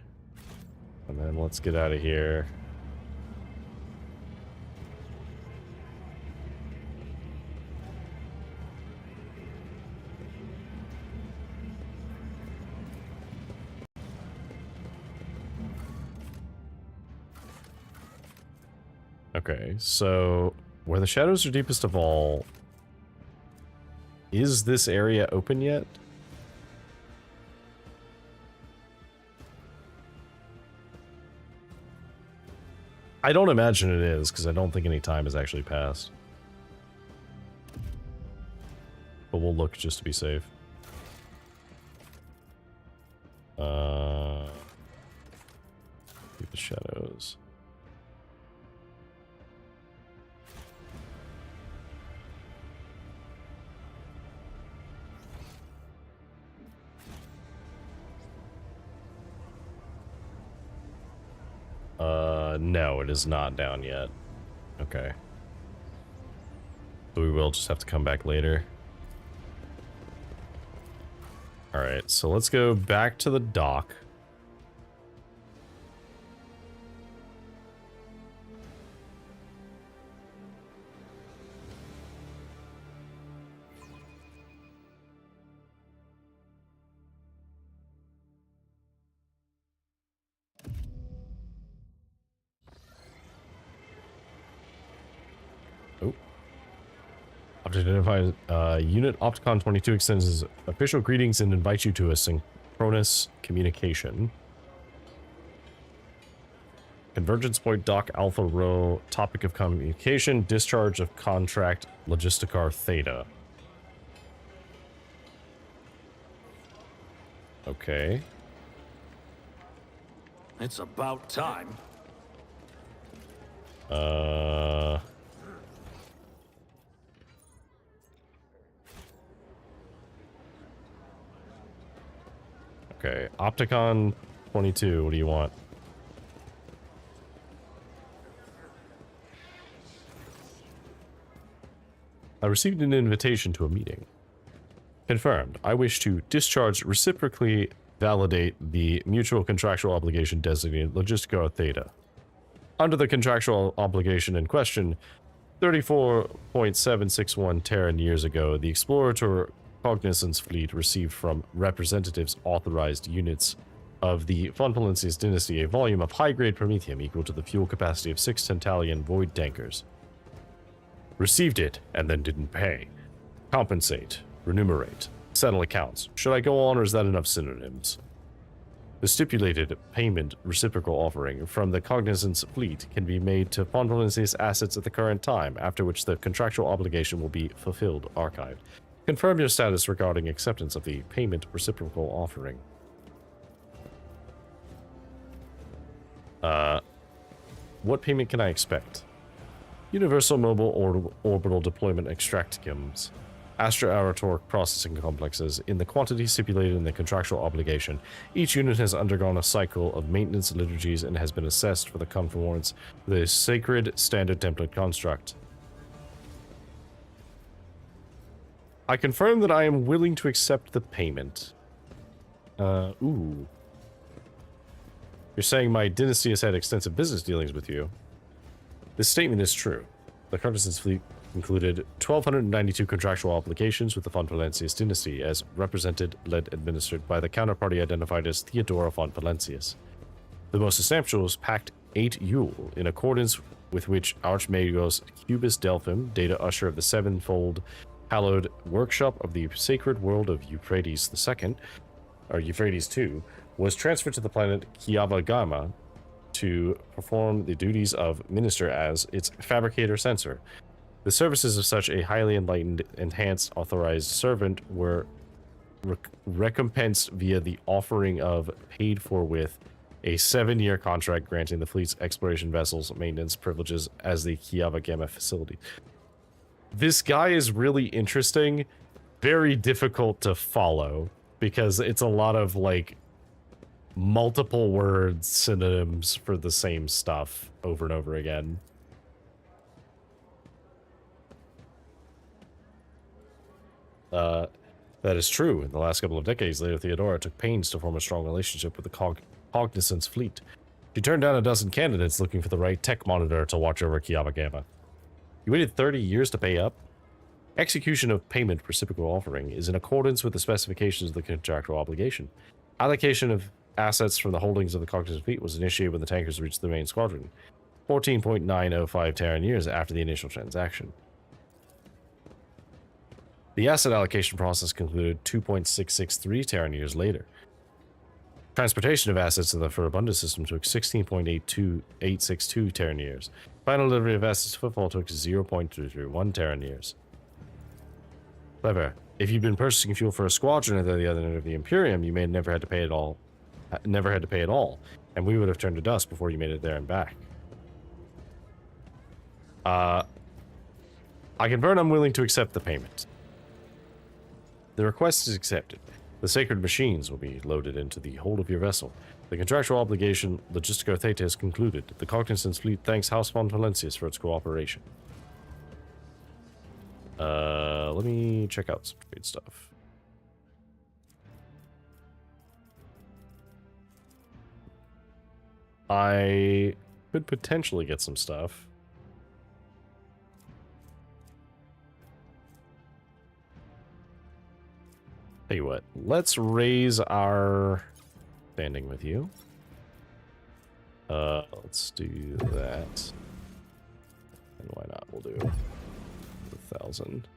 And then let's get out of here. Okay, so where the shadows are deepest of all, is this area open yet? I don't imagine it is, because I don't think any time has actually passed. But we'll look just to be safe. Deepest shadows. No, it is not down yet. Okay. So we will just have to come back later. Alright, so let's go back to the dock. Identify unit Opticon 22 extends his official greetings and invites you to a synchronous communication. Convergence point dock Alpha Row, topic of communication, discharge of contract Logisticar Theta. Okay. It's about time. Okay, Opticon 22, what do you want? I received an invitation to a meeting. Confirmed. I wish to discharge, reciprocally validate the mutual contractual obligation designated Logisticar Theta. Under the contractual obligation in question, 34.761 Terran years ago, the Explorator Cognizance fleet received from representatives authorized units of the Von Valencius dynasty a volume of high-grade promethium equal to the fuel capacity of 6 Tantalian void tankers. Received it and then didn't pay. Compensate. Remunerate. Settle accounts. Should I go on or is that enough synonyms? The stipulated payment reciprocal offering from the Cognizance fleet can be made to Von Valencius assets at the current time, after which the contractual obligation will be fulfilled, archived. Confirm your status regarding acceptance of the payment reciprocal offering. What payment can I expect? Universal Mobile Orbital Deployment Extracticums. Astra Arator processing complexes in the quantity stipulated in the contractual obligation. Each unit has undergone a cycle of maintenance liturgies and has been assessed for the conformance with a sacred standard template construct. I confirm that I am willing to accept the payment. Ooh. You're saying my dynasty has had extensive business dealings with you. This statement is true. The Cognizance fleet included 1,292 contractual obligations with the von Valancius dynasty, as represented, led, administered by the counterparty identified as Theodora von Valancius. The most substantial was Pact 8 Yule, in accordance with which Archmagos Cubus Delphim, data usher of the sevenfold hallowed workshop of the sacred world of Euphrates II, or Euphrates II, was transferred to the planet Kiava Gamma to perform the duties of minister as its fabricator censor. The services of such a highly enlightened, enhanced, authorized servant were recompensed via the offering of paid for with a 7-year contract granting the fleet's exploration vessels maintenance privileges as the Kiava Gamma facility. This guy is really interesting, very difficult to follow, because it's a lot of, like, multiple words, synonyms for the same stuff over and over again. That is true. In the last couple of decades, Lady Theodora took pains to form a strong relationship with the Cognizance fleet. She turned down a dozen candidates looking for the right tech monitor to watch over Kiava Gamma. You waited 30 years to pay up? Execution of payment reciprocal offering is in accordance with the specifications of the contractual obligation. Allocation of assets from the holdings of the Cognizant fleet was initiated when the tankers reached the main squadron, 14.905 Terran years after the initial transaction. The asset allocation process concluded 2.663 Terran years later. Transportation of assets to the Furabunda system took 16.82862 Terran years. Final delivery of assets to Footfall took 0.331 Terran years. Clever. If you'd been purchasing fuel for a squadron at the other end of the Imperium, you may have never had to pay at all, and we would have turned to dust before you made it there and back. I confirm I'm willing to accept the payment. The request is accepted. The sacred machines will be loaded into the hold of your vessel. The contractual obligation, Logistico Theta, is concluded. The Cognizance fleet thanks House von Valancius for its cooperation. Let me check out some trade stuff. I could potentially get some stuff. Tell you what, let's raise our standing with you. Let's do that. And why not? We'll do 1,000.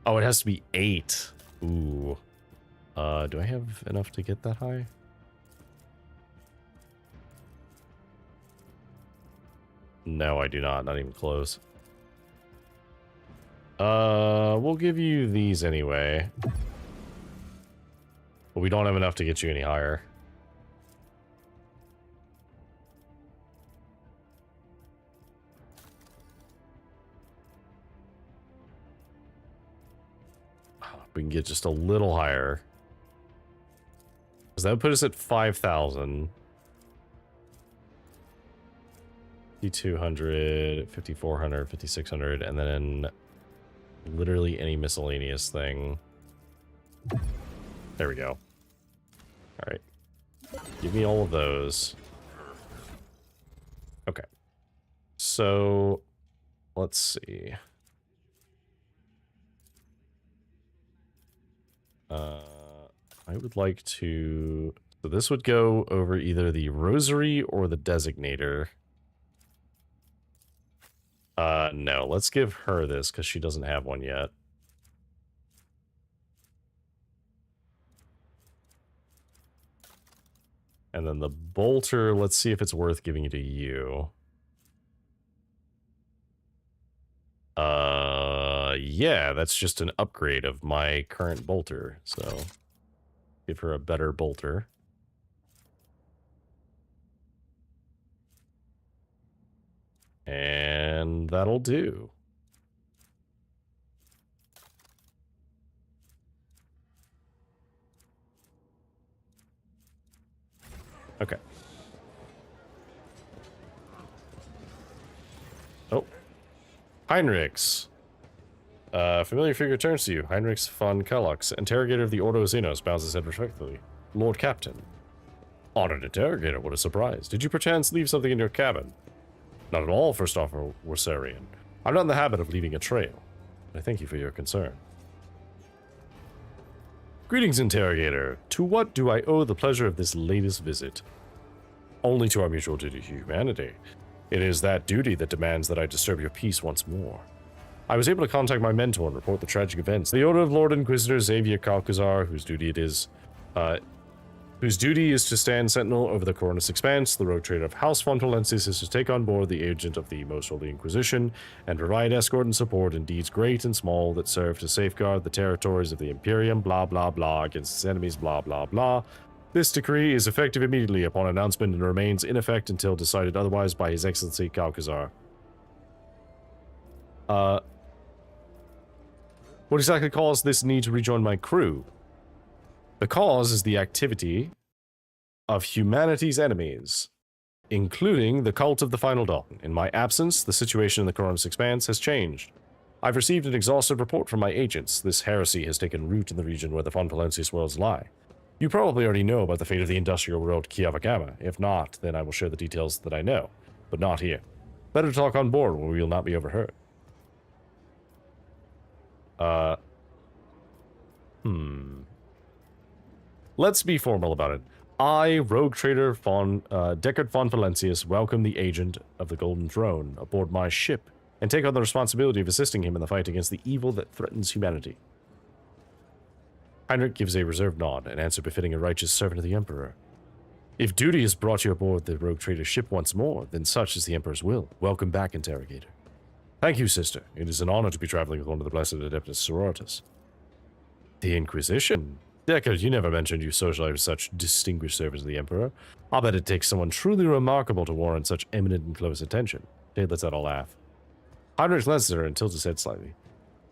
Oh, it has to be 8. Ooh. Do I have enough to get that high? No, I do not. Not even close. We'll give you these anyway. But we don't have enough to get you any higher. We can get just a little higher. Because that would put us at 5,000. 5,200, 5,400, 5,600, and then literally any miscellaneous thing. There we go. Alright. Give me all of those. Okay. So, let's see. I would like to... So this would go over either the Rosary or the Designator. No, let's give her this, because she doesn't have one yet. And then the Bolter, let's see if it's worth giving it to you. Yeah, that's just an upgrade of my current Bolter, so give her a better Bolter. And that'll do. Okay. Oh. Heinrichs. Familiar figure turns to you. Heinrichs von Kellux, interrogator of the Ordo Xenos, bows his head respectfully. Lord Captain. Honored interrogator, what a surprise. Did you perchance leave something in your cabin? Not at all, First Officer Warsarian. I'm not in the habit of leaving a trail. I thank you for your concern. Greetings, interrogator. To what do I owe the pleasure of this latest visit? Only to our mutual duty to humanity. It is that duty that demands that I disturb your peace once more. I was able to contact my mentor and report the tragic events. The order of Lord Inquisitor Xavier Calcazar, whose duty is to stand sentinel over the Coronus Expanse. The rogue trader of House von Valencius is to take on board the agent of the Most Holy Inquisition and provide escort and support in deeds great and small that serve to safeguard the territories of the Imperium, blah blah blah, against its enemies, blah blah blah. This decree is effective immediately upon announcement and remains in effect until decided otherwise by His Excellency Calcazar. What exactly caused this need to rejoin my crew? The cause is the activity of humanity's enemies, including the cult of the Final Dawn. In my absence, the situation in the Coronus Expanse has changed. I've received an exhaustive report from my agents. This heresy has taken root in the region where the Von Valencius worlds lie. You probably already know about the fate of the industrial world Kiavagama. If not, then I will share the details that I know, but not here. Better talk on board where we will not be overheard. Let's be formal about it. I, rogue trader Deckard von Valencius, welcome the agent of the Golden Throne aboard my ship and take on the responsibility of assisting him in the fight against the evil that threatens humanity. Heinrich gives a reserved nod, an answer befitting a righteous servant of the Emperor. If duty has brought you aboard the rogue trader's ship once more, then such is the Emperor's will. Welcome back, interrogator. Thank you, sister. It is an honor to be traveling with one of the Blessed Adeptus Sororitas. The Inquisition? Deckard, you never mentioned you socialize with such distinguished servants of the Emperor. I'll bet it takes someone truly remarkable to warrant such eminent and close attention. Jade lets out a laugh. Heinrich Lesnar and tilts his head slightly.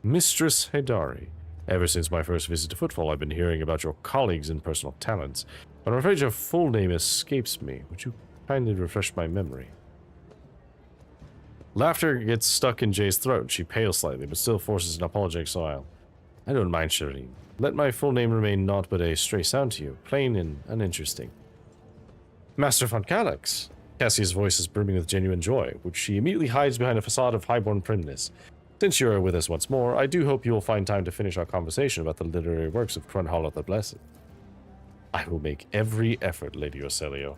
Mistress Hedari, ever since my first visit to Footfall, I've been hearing about your colleagues and personal talents, but I'm afraid your full name escapes me. Would you kindly refresh my memory? Laughter gets stuck in Jay's throat. She pales slightly, but still forces an apologetic smile. I don't mind, Shireen. Let my full name remain naught but a stray sound to you, plain and uninteresting. Master von Calyx. Cassia's voice is brimming with genuine joy, which she immediately hides behind a facade of highborn primness. Since you are with us once more, I do hope you will find time to finish our conversation about the literary works of Crunhalla the Blessed. I will make every effort, Lady Orselio.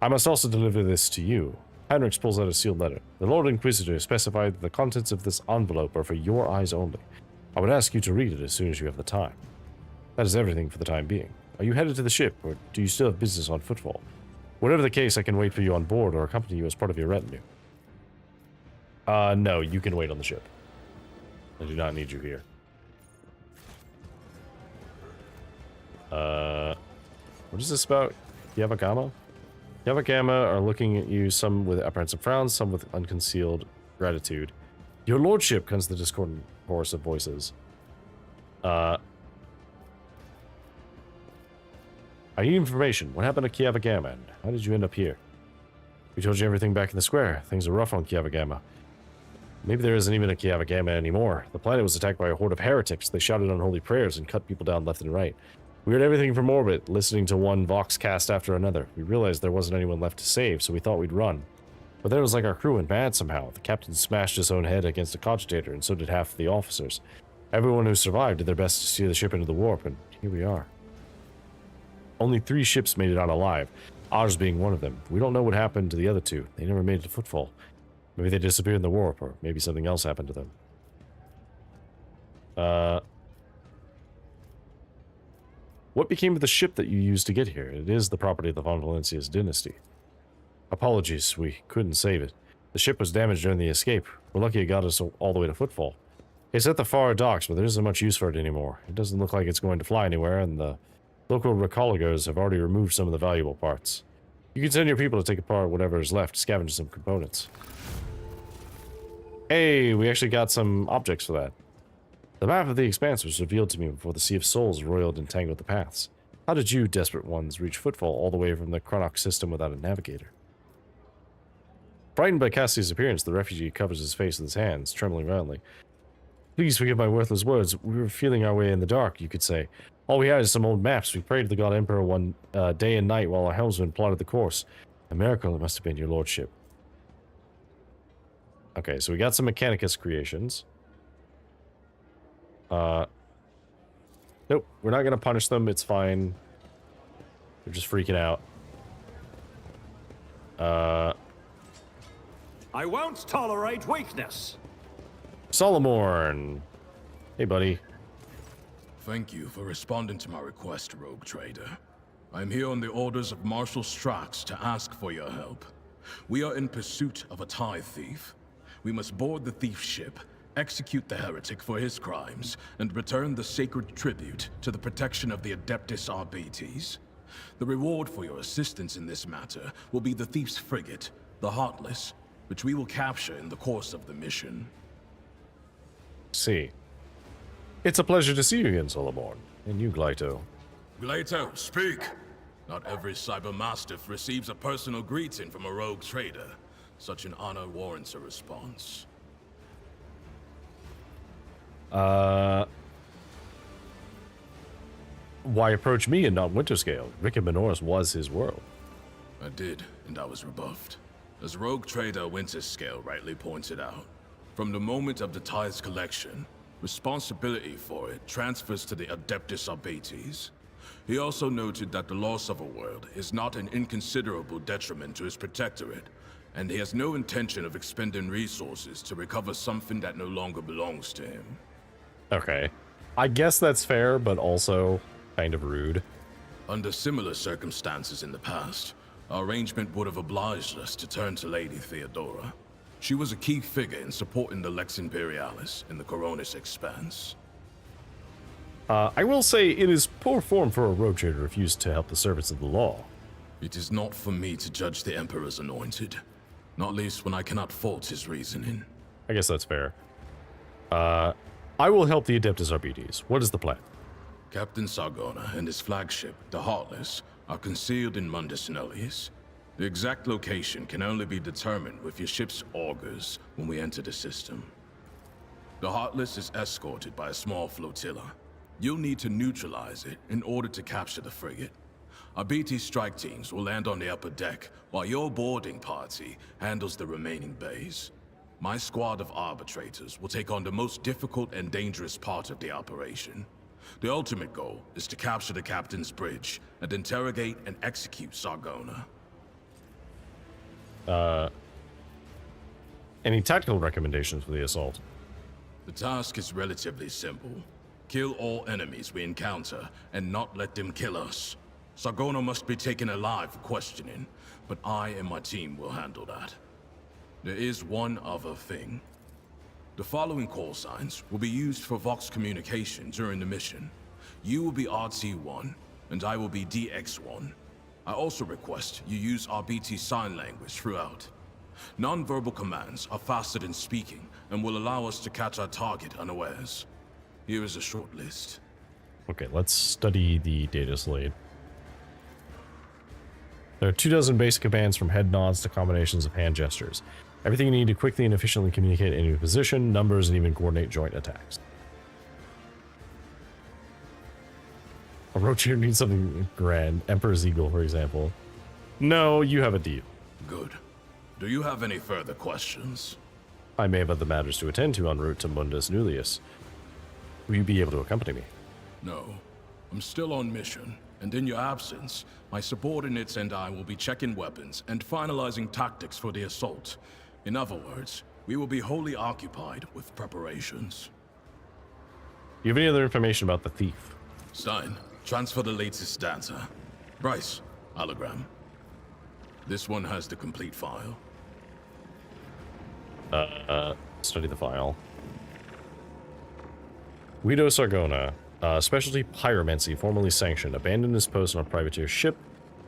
I must also deliver this to you. Heinrich pulls out a sealed letter. The Lord Inquisitor specified that the contents of this envelope are for your eyes only. I would ask you to read it as soon as you have the time. That is everything for the time being. Are you headed to the ship, or do you still have business on Footfall? Whatever the case, I can wait for you on board or accompany you as part of your retinue. No, you can wait on the ship. I do not need you here. What is this about? Yavagama? Yavagama are looking at you, some with apprehensive frowns, some with unconcealed gratitude. Your lordship, comes the discordant chorus of voices. I need information. What happened to Kiavagama, and how did you end up here? We told you everything back in the square. Things are rough on Kiavagama. Maybe there isn't even a Kiavagama anymore. The planet was attacked by a horde of heretics. They shouted unholy prayers and cut people down left and right. We heard everything from orbit, listening to one Voxcast after another. We realized there wasn't anyone left to save, so we thought we'd run. But then it was like our crew went mad somehow. The captain smashed his own head against a cogitator, and so did half of the officers. Everyone who survived did their best to steer the ship into the warp, and here we are. Only 3 ships made it out alive, ours being one of them. We don't know what happened to the other 2. They never made it to Footfall. Maybe they disappeared in the warp, or maybe something else happened to them. What became of the ship that you used to get here? It is the property of the Von Valencius dynasty. Apologies, we couldn't save it. The ship was damaged during the escape. We're lucky it got us all the way to Footfall. It's at the far docks, but there isn't much use for it anymore. It doesn't look like it's going to fly anywhere, and the local recollegos have already removed some of the valuable parts. You can send your people to take apart whatever is left, scavenge some components. Hey, we actually got some objects for that. The map of the Expanse was revealed to me before the Sea of Souls roiled and tangled the paths. How did you, desperate ones, reach Footfall all the way from the Chronox system without a navigator? Frightened by Cassie's appearance, the refugee covers his face with his hands, trembling violently. Please forgive my worthless words. We were feeling our way in the dark, you could say. All we had is some old maps. We prayed to the God Emperor one day and night while our helmsman plotted the course. A miracle it must have been, your lordship. Okay, so we got some Mechanicus creations. Nope, we're not going to punish them. It's fine. They're just freaking out. I won't tolerate weakness. Solomorn. Hey, buddy. Thank you for responding to my request, Rogue Trader. I am here on the orders of Marshal Strax to ask for your help. We are in pursuit of a tithe thief. We must board the thief's ship, execute the heretic for his crimes, and return the sacred tribute to the protection of the Adeptus Arbites. The reward for your assistance in this matter will be the thief's frigate, the Heartless, which we will capture in the course of the mission. See. It's a pleasure to see you again, Solomorn. And you, Glyto. Glyto, speak! Not every cybermastiff receives a personal greeting from a rogue trader. Such an honor warrants a response. Why approach me and not Winterscale? Rick and Minoris was his world. I did, and I was rebuffed. As rogue trader Winterscale rightly pointed out, from the moment of the tithe's collection, responsibility for it transfers to the Adeptus Arbites. He also noted that the loss of a world is not an inconsiderable detriment to his protectorate, and he has no intention of expending resources to recover something that no longer belongs to him. Okay. I guess that's fair, but also kind of rude. Under similar circumstances in the past, our arrangement would have obliged us to turn to Lady Theodora. She was a key figure in supporting the Lex Imperialis in the Coronis Expanse. I will say it is poor form for a rogue trader to refuse to help the servants of the law. It is not for me to judge the Emperor's anointed, not least when I cannot fault his reasoning. I guess that's fair. I will help the Adeptus Arbites. What is the plan? Captain Sargona and his flagship, the Heartless, are concealed in Mundus Nullius. The exact location can only be determined with your ship's augurs when we enter the system. The Heartless is escorted by a small flotilla. You'll need to neutralize it in order to capture the frigate. Our BT strike teams will land on the upper deck, while your boarding party handles the remaining bays. My squad of arbitrators will take on the most difficult and dangerous part of the operation. The ultimate goal is to capture the captain's bridge and interrogate and execute Sargona. Any tactical recommendations for the assault? The task is relatively simple. Kill all enemies we encounter, and not let them kill us. Sargona must be taken alive for questioning, but I and my team will handle that. There is one other thing. The following call signs will be used for Vox communication during the mission. You will be RT1, and I will be DX1. I also request you use RBT sign language throughout. Non-verbal commands are faster than speaking, and will allow us to catch our target unawares. Here is a short list. Okay, let's study the data slate. There are 24 basic commands from head nods to combinations of hand gestures. Everything you need to quickly and efficiently communicate any position, numbers, and even coordinate joint attacks. A roach here needs something grand. Emperor's Eagle, for example. No, you have a deal. Good. Do you have any further questions? I may have other matters to attend to en route to Mundus Nullius. Will you be able to accompany me? No. I'm still on mission, and in your absence, my subordinates and I will be checking weapons and finalizing tactics for the assault. In other words, we will be wholly occupied with preparations. Do you have any other information about the thief? Stein, transfer the latest data. Bryce, hologram. This one has the complete file. Study the file. Guido Sargona, specialty pyromancy, formerly sanctioned, abandoned his post on a privateer ship,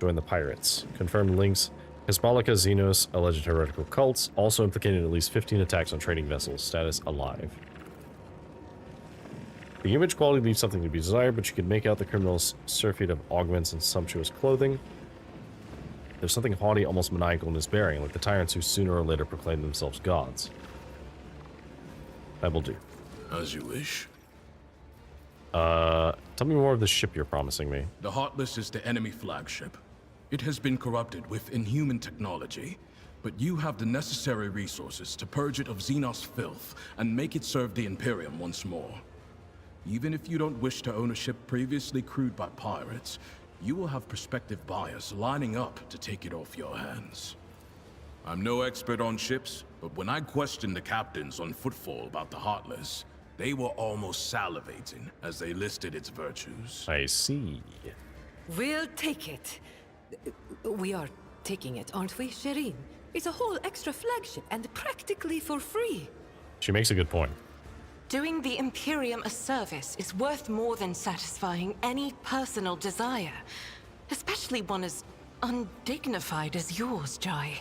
joined the pirates. Confirmed links: Hispalica, Xenos, alleged heretical cults, also implicated in at least 15 attacks on trading vessels. Status: alive. The image quality leaves something to be desired, but you can make out the criminal's surfeit of augments and sumptuous clothing. There's something haughty, almost maniacal in his bearing, like the tyrants who sooner or later proclaim themselves gods. That will do. As you wish. Tell me more of the ship you're promising me. The Heartless is the enemy flagship. It has been corrupted with inhuman technology, but you have the necessary resources to purge it of Xenos filth and make it serve the Imperium once more. Even if you don't wish to own a ship previously crewed by pirates, you will have prospective buyers lining up to take it off your hands. I'm no expert on ships, but when I questioned the captains on Footfall about the Heartless, they were almost salivating as they listed its virtues. I see. We'll take it. We are taking it, aren't we, Shireen? It's a whole extra flagship and practically for free. She makes a good point. Doing the Imperium a service is worth more than satisfying any personal desire. Especially one as undignified as yours, Jai.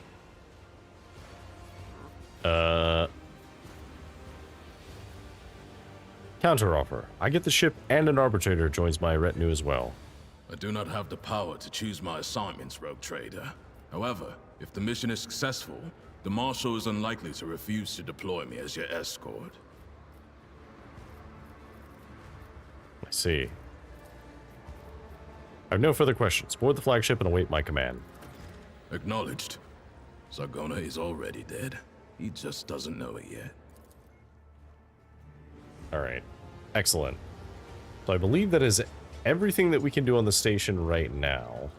Counteroffer. I get the ship and an arbitrator joins my retinue as well. I do not have the power to choose my assignments, Rogue Trader. However, if the mission is successful, the Marshal is unlikely to refuse to deploy me as your escort. I see. I have no further questions. Board the flagship and await my command. Acknowledged. Sargona is already dead. He just doesn't know it yet. Alright. Excellent. So I believe that is everything that we can do on the station right now.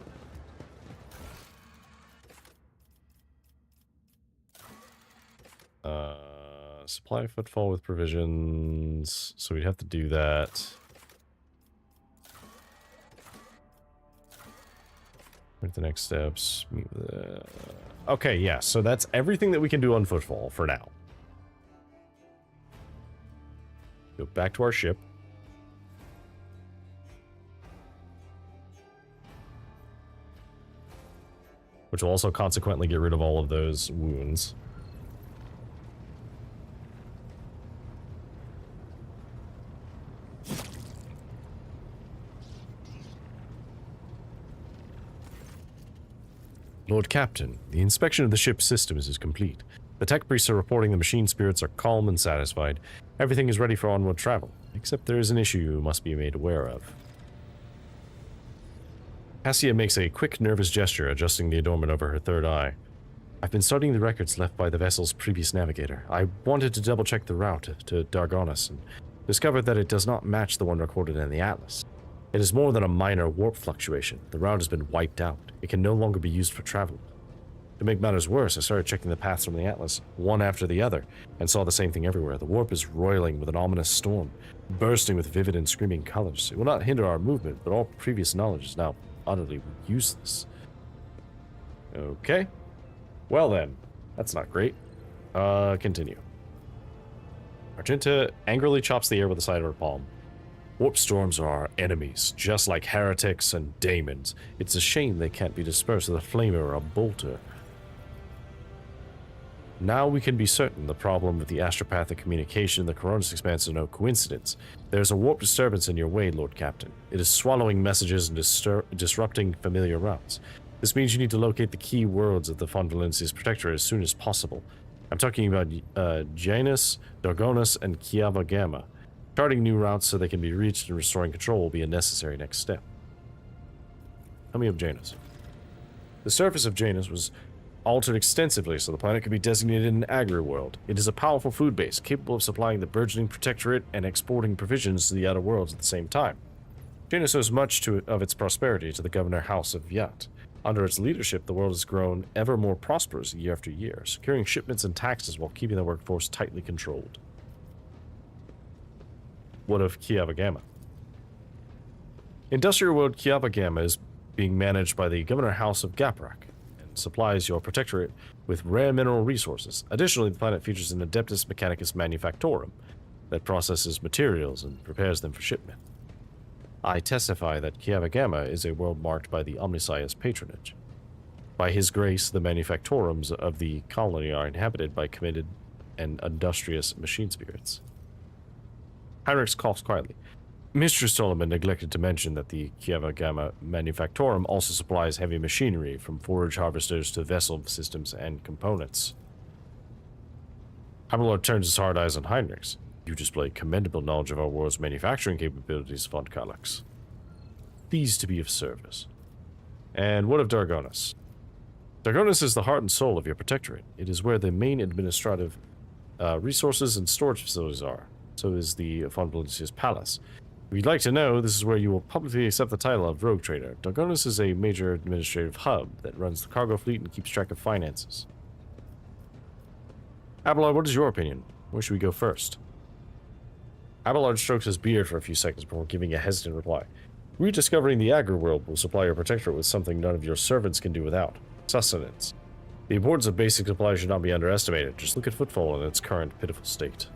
Supply Footfall with provisions. So we'd have to do that. What are the next steps? Okay, yeah, so that's everything that we can do on Footfall for now. Go back to our ship. Which will also consequently get rid of all of those wounds. Lord Captain, the inspection of the ship's systems is complete. The tech priests are reporting the machine spirits are calm and satisfied. Everything is ready for onward travel, except there is an issue you must be made aware of. Cassia makes a quick, nervous gesture, adjusting the adornment over her third eye. I've been studying the records left by the vessel's previous navigator. I wanted to double-check the route to Dargonis and discovered that it does not match the one recorded in the Atlas. It is more than a minor warp fluctuation. The route has been wiped out. It can no longer be used for travel. To make matters worse, I started checking the paths from the Atlas, one after the other, and saw the same thing everywhere. The warp is roiling with an ominous storm, bursting with vivid and screaming colors. It will not hinder our movement, but all previous knowledge is now utterly useless. Okay. Well then, that's not great. Continue. Argenta angrily chops the air with the side of her palm. Warp storms are our enemies, just like heretics and daemons. It's a shame they can't be dispersed with a flamer or a bolter. Now we can be certain the problem with the astropathic communication in the Coronis Expanse is no coincidence. There's a warp disturbance in your way, Lord Captain. It is swallowing messages and disrupting familiar routes. This means you need to locate the key worlds of the Von Valencia's Protectorate as soon as possible. I'm talking about Janus, Dargonis, and Kiava Gamma. Charting new routes so they can be reached and restoring control will be a necessary next step. Tell me of Janus. The surface of Janus was altered extensively so the planet could be designated an agri-world. It is a powerful food base, capable of supplying the burgeoning Protectorate and exporting provisions to the outer worlds at the same time. Janus owes much of its prosperity to the Governor House of Yat. Under its leadership, the world has grown ever more prosperous year after year, securing shipments and taxes while keeping the workforce tightly controlled. What of Kiava Gamma? Industrial world Kiava Gamma is being managed by the Governor House of Gaprak and supplies your Protectorate with rare mineral resources. Additionally, the planet features an Adeptus Mechanicus Manufactorum that processes materials and prepares them for shipment. I testify that Kiava Gamma is a world marked by the Omniscia's patronage. By his grace, the manufactorums of the colony are inhabited by committed and industrious machine spirits. Heinrichs coughs quietly. Mistress Solomon neglected to mention that the Kieva Gamma Manufactorum also supplies heavy machinery, from forage harvesters to vessel systems and components. Abelard turns his hard eyes on Heinrichs. You display commendable knowledge of our world's manufacturing capabilities, von Kallax. Pleased to be of service. And what of Dargonis? Dargonis is the heart and soul of your protectorate. It is where the main administrative resources and storage facilities are. So is the von Valencia's palace. If you'd like to know, this is where you will publicly accept the title of Rogue Trader. Dargonis is a major administrative hub that runs the cargo fleet and keeps track of finances. Abelard, what is your opinion? Where should we go first? Abelard strokes his beard for a few seconds before giving a hesitant reply. Rediscovering the agri-world will supply your protectorate with something none of your servants can do without. Sustenance. The importance of basic supplies should not be underestimated. Just look at Footfall in its current pitiful state.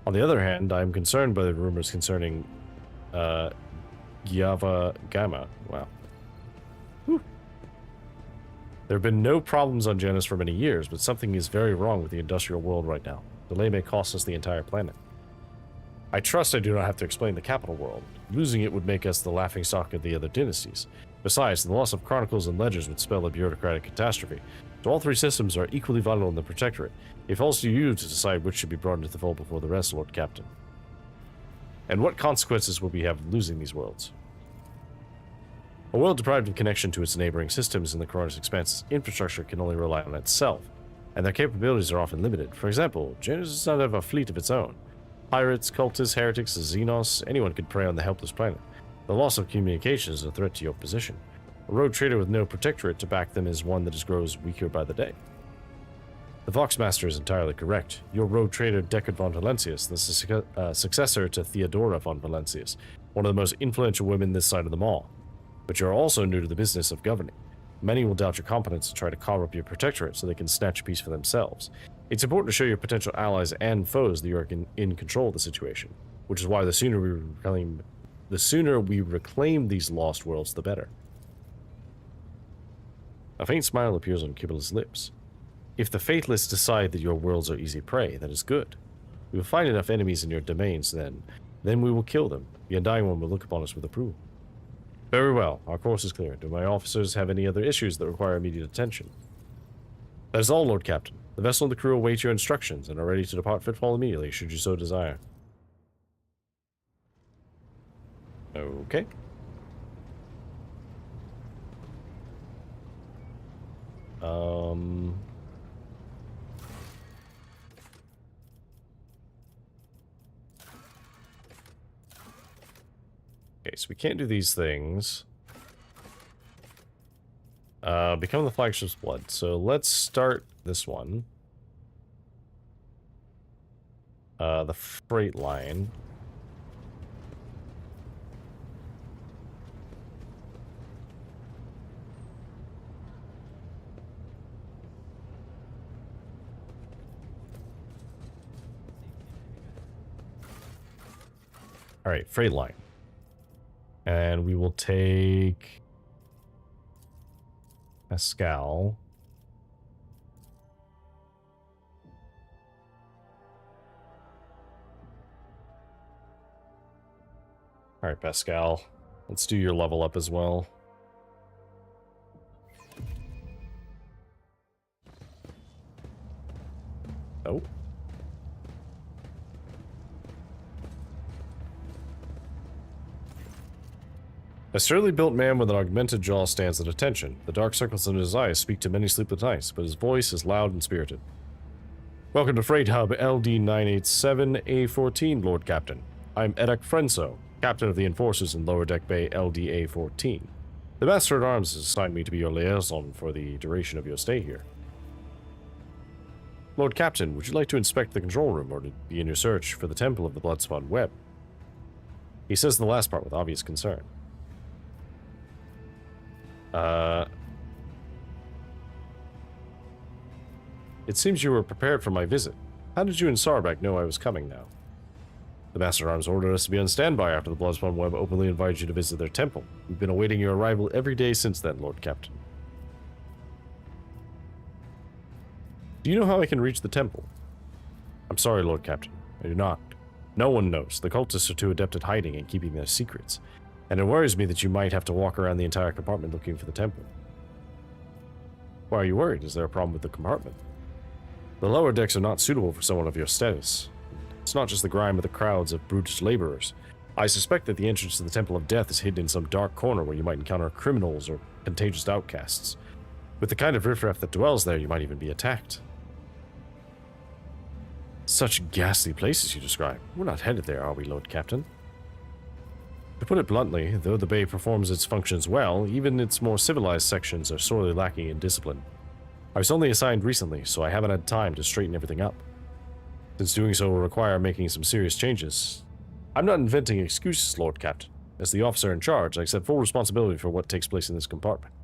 On the other hand, I am concerned by the rumors concerning Kieva Gamma. Wow. Whew. There have been no problems on Janus for many years, but something is very wrong with the industrial world right now. Delay may cost us the entire planet. I trust I do not have to explain the capital world. Losing it would make us the laughingstock of the other dynasties. Besides, the loss of chronicles and ledgers would spell a bureaucratic catastrophe. So all three systems are equally vital in the Protectorate. It falls to you to decide which should be brought into the fold before the rest, Lord Captain. And what consequences will we have losing these worlds? A world deprived of connection to its neighboring systems in the Coronis Expanse's infrastructure can only rely on itself, and their capabilities are often limited. For example, Janus does not have a fleet of its own. Pirates, cultists, heretics, Xenos, anyone could prey on the helpless planet. The loss of communication is a threat to your position. A rogue trader with no protectorate to back them is one that just grows weaker by the day. The Voxmaster is entirely correct. Your rogue trader Deckard von Valencius, the successor to Theodora von Valencius, one of the most influential women this side of them all. But you're also new to the business of governing. Many will doubt your competence and try to carve up your protectorate so they can snatch a piece for themselves. It's important to show your potential allies and foes that you are in control of the situation, which is why the sooner we reclaim these lost worlds, the better. A faint smile appears on Kibbles' lips. If the Faithless decide that your worlds are easy prey, that is good. We will find enough enemies in your domains then we will kill them. The Undying One will look upon us with approval. Very well, our course is clear. Do my officers have any other issues that require immediate attention? That is all, Lord Captain. The vessel and the crew await your instructions and are ready to depart Footfall immediately, should you so desire. Okay. Okay, so we can't do these things. Become the flagship's blood. So let's start this one. The freight line. All right, freight line. And we will take Pascal. All right, Pascal. Let's do your level up as well. Oh. A sturdily built man with an augmented jaw stands at attention. The dark circles in his eyes speak to many sleepless nights, but his voice is loud and spirited. Welcome to Freight Hub LD-987A14, Lord Captain. I'm Edek Frenso, Captain of the Enforcers in Lower Deck Bay LDA-14. The Master-at-Arms has assigned me to be your liaison for the duration of your stay here. Lord Captain, would you like to inspect the control room or to be in your search for the Temple of the Bloodspun Web? He says the last part with obvious concern. It seems you were prepared for my visit. How did you and Sarbak know I was coming now? The Master-at-Arms ordered us to be on standby after the Bloodspun Web openly invited you to visit their temple. We've been awaiting your arrival every day since then, Lord Captain. Do you know how I can reach the temple? I'm sorry, Lord Captain. I do not. No one knows. The cultists are too adept at hiding and keeping their secrets. And it worries me that you might have to walk around the entire compartment looking for the temple. Why are you worried? Is there a problem with the compartment? The lower decks are not suitable for someone of your status. It's not just the grime of the crowds of brutish laborers. I suspect that the entrance to the Temple of Death is hidden in some dark corner where you might encounter criminals or contagious outcasts. With the kind of riffraff that dwells there, you might even be attacked. Such ghastly places you describe. We're not headed there, are we, Lord Captain? To put it bluntly, though the Bay performs its functions well, even its more civilized sections are sorely lacking in discipline. I was only assigned recently, so I haven't had time to straighten everything up. Since doing so will require making some serious changes, I'm not inventing excuses, Lord Captain. As the officer in charge, I accept full responsibility for what takes place in this compartment.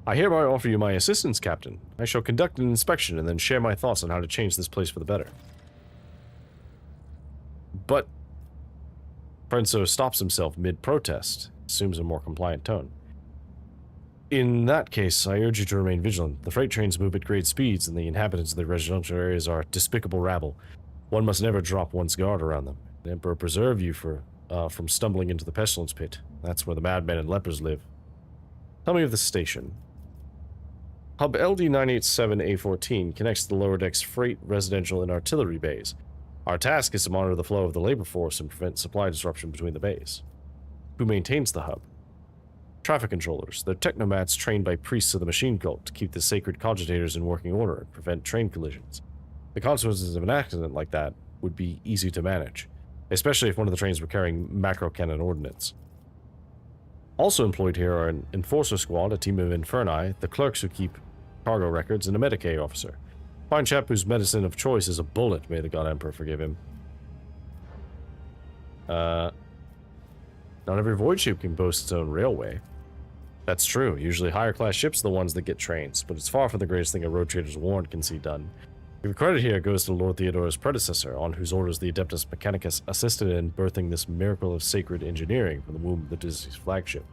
I hereby offer you my assistance, Captain. I shall conduct an inspection and then share my thoughts on how to change this place for the better. But Prenso stops himself mid-protest, assumes a more compliant tone. In that case, I urge you to remain vigilant. The freight trains move at great speeds, and the inhabitants of the residential areas are despicable rabble. One must never drop one's guard around them. The Emperor preserve you from stumbling into the pestilence pit. That's where the madmen and lepers live. Tell me of the station. Hub LD-987-A14 connects to the lower deck's freight, residential, and artillery bays. Our task is to monitor the flow of the labor force and prevent supply disruption between the bays. Who maintains the hub? Traffic controllers. They're technomats trained by priests of the machine cult to keep the sacred cogitators in working order and prevent train collisions. The consequences of an accident like that would be easy to manage, especially if one of the trains were carrying macro-cannon ordnance. Also employed here are an enforcer squad, a team of Inferni, the clerks who keep cargo records, and a Medicaid officer. Fine chap whose medicine of choice is a bullet, may the God Emperor forgive him. Not every void ship can boast its own railway. That's true. Usually higher class ships are the ones that get trains, but it's far from the greatest thing a road trader's warrant can see done. The credit here goes to Lord Theodore's predecessor, on whose orders the Adeptus Mechanicus assisted in birthing this miracle of sacred engineering from the womb of the deceased flagship.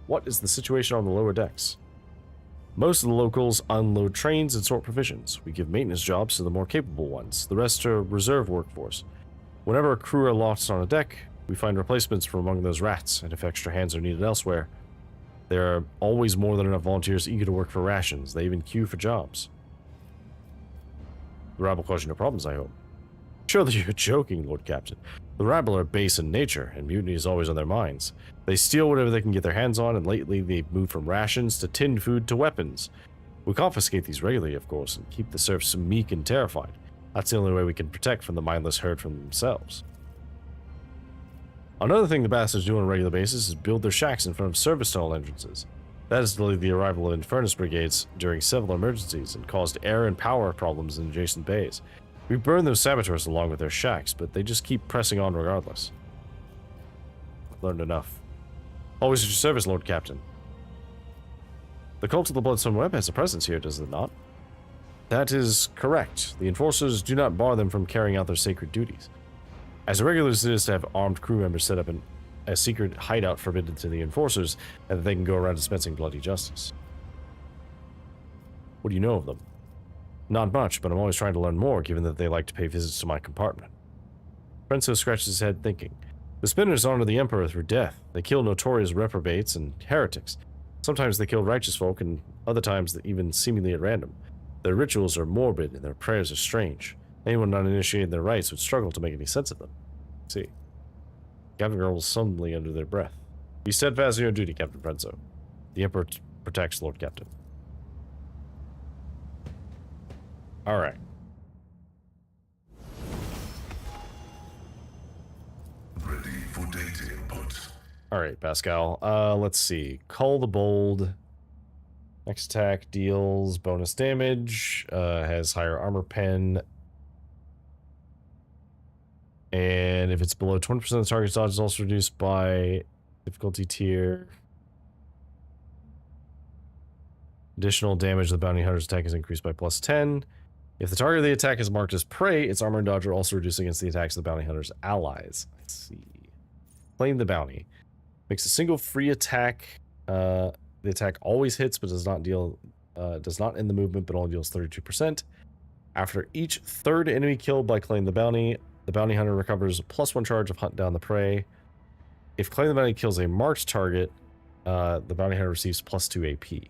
What is the situation on the lower decks? Most of the locals unload trains and sort provisions. We give maintenance jobs to the more capable ones. The rest are reserve workforce. Whenever a crew are lost on a deck, we find replacements from among those rats, and if extra hands are needed elsewhere, there are always more than enough volunteers eager to work for rations. They even queue for jobs. The rabble cause you no problems, I hope. Surely you're joking, Lord Captain. The rabble are base in nature, and mutiny is always on their minds. They steal whatever they can get their hands on, and lately they've moved from rations to tinned food to weapons. We confiscate these regularly, of course, and keep the serfs meek and terrified. That's the only way we can protect from the mindless herd from themselves. Another thing the bastards do on a regular basis is build their shacks in front of service tunnel entrances. That has delayed the arrival of Infernus brigades during several emergencies and caused air and power problems in adjacent bays. We burn those saboteurs along with their shacks, but they just keep pressing on regardless. I've learned enough. Always at your service, Lord Captain. The cult of the Bloodstone Web has a presence here, does it not? That is correct. The enforcers do not bar them from carrying out their sacred duties. As irregular as it is to have armed crew members set up a secret hideout forbidden to the enforcers, and that they can go around dispensing bloody justice. What do you know of them? Not much, but I'm always trying to learn more, given that they like to pay visits to my compartment. Prenso scratches his head, thinking. The Spinners honor the Emperor through death. They kill notorious reprobates and heretics. Sometimes they kill righteous folk, and other times even seemingly at random. Their rituals are morbid, and their prayers are strange. Anyone not initiated in their rites would struggle to make any sense of them. See. Captain grumbles sullenly under their breath. Be steadfast in your duty, Captain Prenso. The Emperor protects Lord Captain. Alright. Ready for data input. Alright, Pascal. Let's see. Cull the Bold. Next attack deals bonus damage. Has higher armor pen. And if it's below 20% of the target's dodge is also reduced by difficulty tier. Additional damage to the bounty hunter's attack is increased by +10. If the target of the attack is marked as prey, its armor and dodge are also reduced against the attacks of the bounty hunter's allies. I see. Claim the bounty. Makes a single free attack. The attack always hits, but does not end the movement, but only deals 32%. After each third enemy killed by Claim the bounty hunter recovers +1 charge of Hunt down the prey. If Claim the bounty kills a marked target, the bounty hunter receives +2 AP.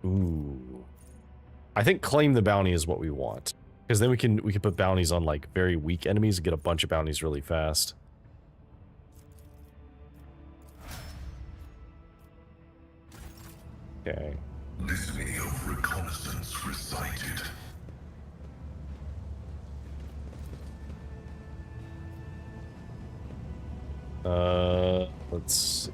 Ooh. I think Claim the bounty is what we want. Because then we can put bounties on like very weak enemies and get a bunch of bounties really fast. Okay. Litany of reconnaissance recited. Let's see.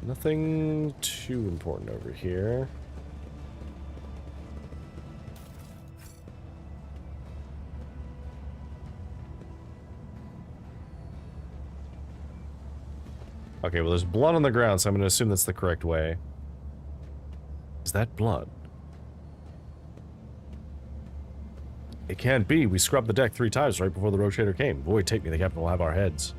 Nothing too important over here. Okay, well, there's blood on the ground, so I'm going to assume that's the correct way. Is that blood? It can't be. We scrubbed the deck 3 times right before the rogue trader came. Boy, take me, the captain will have our heads.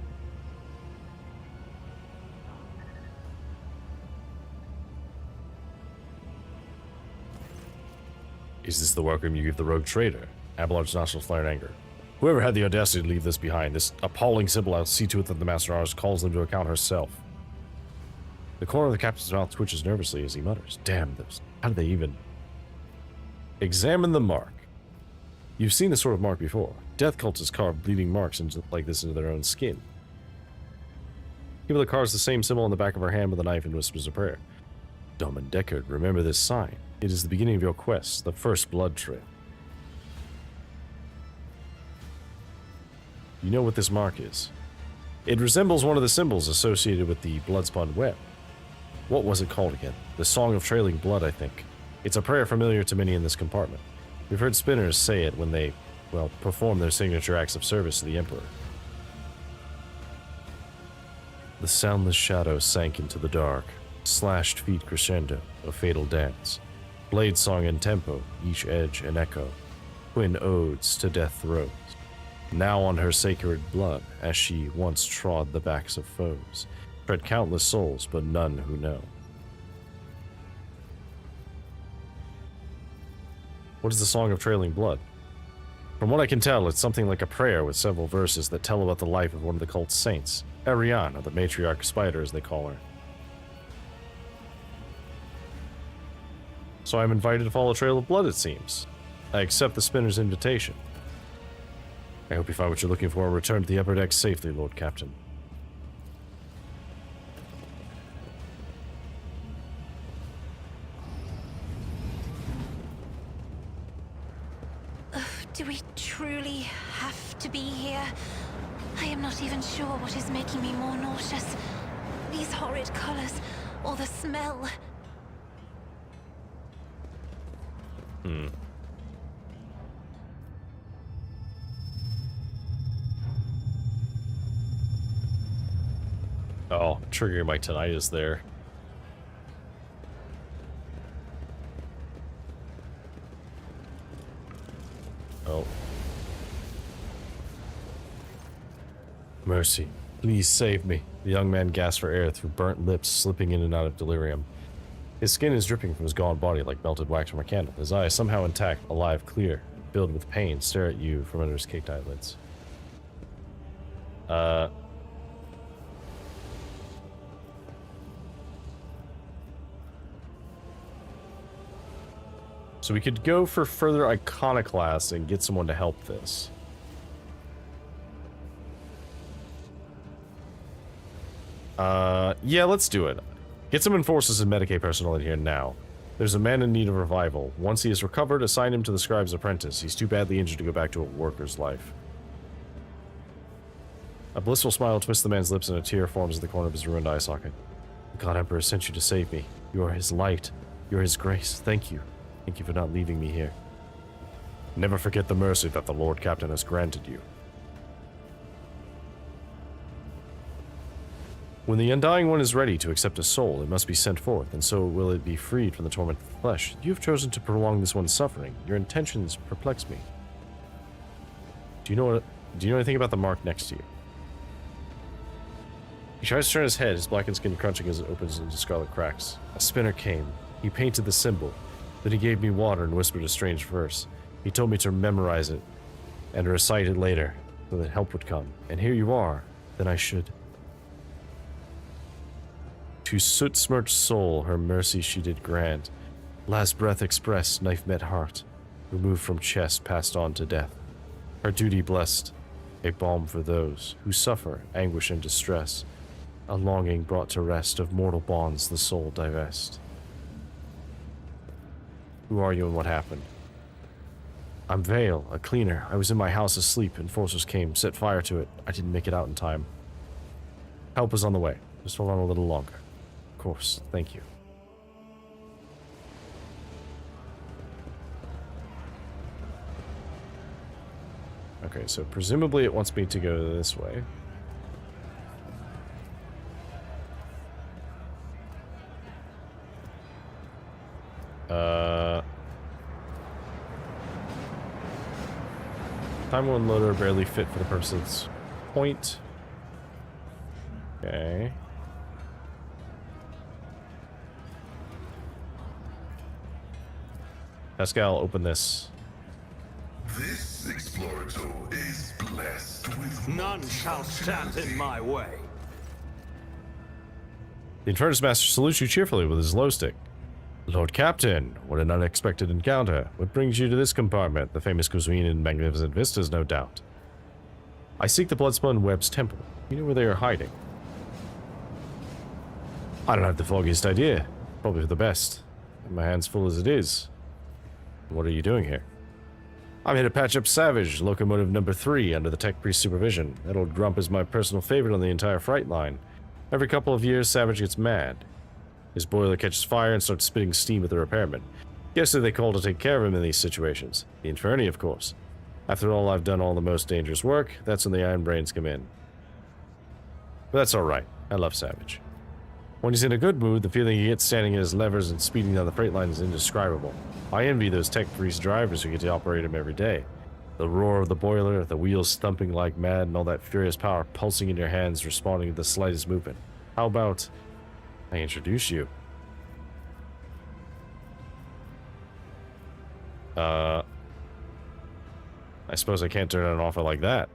Is this the welcome you give the rogue trader? Abelard's nostrils flare in anger. Whoever had the audacity to leave this behind, this appalling symbol, I'll see to it that the Master Ours calls them to account herself. The corner of the captain's mouth twitches nervously as he mutters. Damn those. How did they even... Examine the mark. You've seen this sort of mark before. Death cultists carve bleeding marks like this into their own skin. People carves the same symbol on the back of her hand with a knife and whispers a prayer. Dom and Deckard, remember this sign. It is the beginning of your quest, the first blood trail. You know what this mark is. It resembles one of the symbols associated with the blood-spawned web. What was it called again? The Song of Trailing Blood, I think. It's a prayer familiar to many in this compartment. We've heard spinners say it when they, well, perform their signature acts of service to the Emperor. The soundless shadow sank into the dark, slashed feet crescendo, a fatal dance. Blade song in tempo, each edge an echo. Twin odes to death throes. Now on her sacred blood, as she once trod the backs of foes, tread countless souls, but none who know. What is the Song of Trailing Blood? From what I can tell, it's something like a prayer with several verses that tell about the life of one of the cult's saints, Ariana, the matriarch spider as they call her. So I'm invited to follow a trail of blood, it seems. I accept the spinner's invitation. I hope you find what you're looking for and return to the upper deck safely, Lord Captain. Do we truly have to be here? I am not even sure what is making me more nauseous. These horrid colors, or the smell. Oh, triggering my tinnitus there. Oh. Mercy, please save me. The young man gasped for air through burnt lips, slipping in and out of delirium. His skin is dripping from his gaunt body like melted wax from a candle. His eyes, somehow intact, alive, clear, filled with pain, stare at you from under his caked eyelids. So we could go for further iconoclasts and get someone to help this. Yeah, let's do it. Get some enforcers and Medicaid personnel in here now. There's a man in need of revival. Once he is recovered, assign him to the scribe's apprentice. He's too badly injured to go back to a worker's life. A blissful smile twists the man's lips and a tear forms at the corner of his ruined eye socket. The God Emperor sent you to save me. You are his light. You are his grace. Thank you. Thank you for not leaving me here. Never forget the mercy that the Lord Captain has granted you. When the Undying One is ready to accept a soul, it must be sent forth, and so will it be freed from the torment of the flesh. You have chosen to prolong this one's suffering. Your intentions perplex me. Do you know anything about the mark next to you? He tries to turn his head, his blackened skin crunching as it opens into scarlet cracks. A spinner came. He painted the symbol. Then he gave me water and whispered a strange verse. He told me to memorize it and recite it later, so that help would come. And here you are. Then I should. To soot-smirched soul, her mercy she did grant. Last breath expressed, knife met heart. Removed from chest, passed on to death. Her duty blessed, a balm for those who suffer anguish and distress. A longing brought to rest, of mortal bonds the soul divest. Who are you and what happened? I'm Vale, a cleaner. I was in my house asleep. Enforcers came, set fire to it. I didn't make it out in time. Help is on the way. Just hold on a little longer. Of course, thank you. Okay, so presumably it wants me to go this way. Time one loader barely fit for the person's point. Okay. Pascal, open this. This explorator is blessed with None shall stand in my way. The Infernus Master salutes you cheerfully with his glow stick. Lord Captain, what an unexpected encounter. What brings you to this compartment? The famous cuisine and magnificent vistas, no doubt. I seek the Bloodspun Web's temple. You know where they are hiding? I don't have the foggiest idea. Probably for the best. My hands full as it is. What are you doing here? I'm here to patch up Savage, locomotive number 3, under the tech priest supervision. That old grump is my personal favorite on the entire freight line. Every couple of years, Savage gets mad. His boiler catches fire and starts spitting steam at the repairman. Guess who they call to take care of him in these situations? The Inferni, of course. After all, I've done all the most dangerous work. That's when the Iron Brains come in. But that's alright. I love Savage. When he's in a good mood, the feeling he gets standing at his levers and speeding down the freight line is indescribable. I envy those tech priest drivers who get to operate him every day. The roar of the boiler, the wheels thumping like mad, and all that furious power pulsing in your hands, responding to the slightest movement. How about I introduce you? I suppose I can't turn it off like that.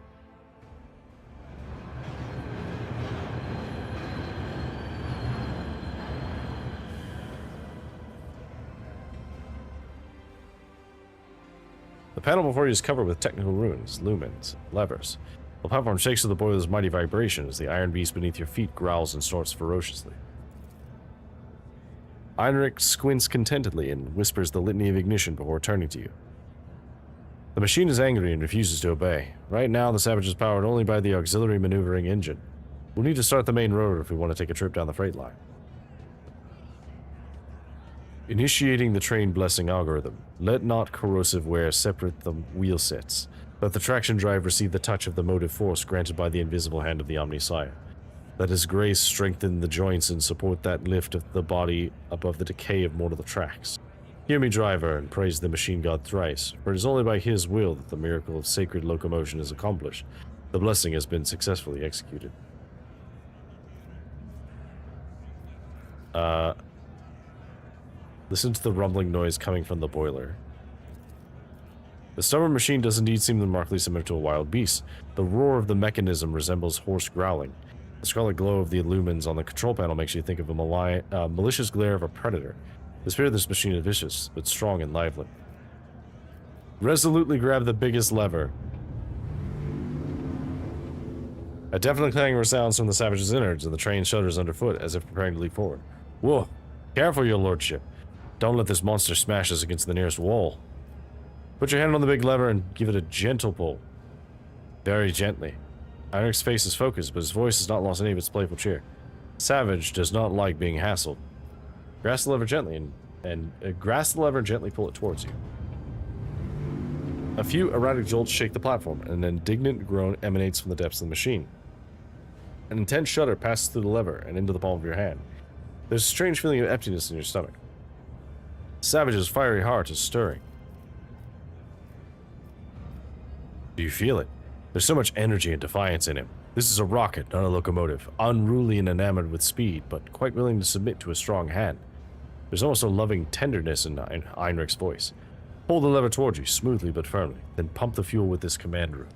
The panel before you is covered with technical runes, lumens, levers. The platform shakes with the boiler's mighty vibration as the iron beast beneath your feet growls and snorts ferociously. Heinrich squints contentedly and whispers the litany of ignition before turning to you. The machine is angry and refuses to obey. Right now, the Savage is powered only by the auxiliary maneuvering engine. We'll need to start the main rotor if we want to take a trip down the freight line. Initiating the train blessing algorithm. Let not corrosive wear separate the wheel sets. Let the traction drive receive the touch of the motive force granted by the invisible hand of the Omnissiah. Let his grace strengthen the joints and support that lift of the body above the decay of mortal tracks. Hear me, driver, and praise the machine god thrice, for it is only by his will that the miracle of sacred locomotion is accomplished. The blessing has been successfully executed. Listen to the rumbling noise coming from the boiler. The stubborn machine does indeed seem remarkably similar to a wild beast. The roar of the mechanism resembles hoarse growling. The scarlet glow of the lumens on the control panel makes you think of a malicious glare of a predator. The spirit of this machine is vicious, but strong and lively. Resolutely grab the biggest lever. A deafening clang resounds from the Savage's innards, and the train shudders underfoot as if preparing to leap forward. Whoa! Careful, your lordship. Don't let this monster smash us against the nearest wall. Put your hand on the big lever and give it a gentle pull. Very gently. Heinrich's face is focused, but his voice has not lost any of its playful cheer. Savage does not like being hassled. Grasp the lever gently grasp the lever and gently pull it towards you. A few erratic jolts shake the platform, and an indignant groan emanates from the depths of the machine. An intense shudder passes through the lever and into the palm of your hand. There's a strange feeling of emptiness in your stomach. Savage's fiery heart is stirring. Do you feel it? There's so much energy and defiance in him. This is a rocket, not a locomotive, unruly and enamored with speed, but quite willing to submit to a strong hand. There's almost a loving tenderness in Heinrich's voice. Pull the lever towards you, smoothly but firmly, then pump the fuel with this command room.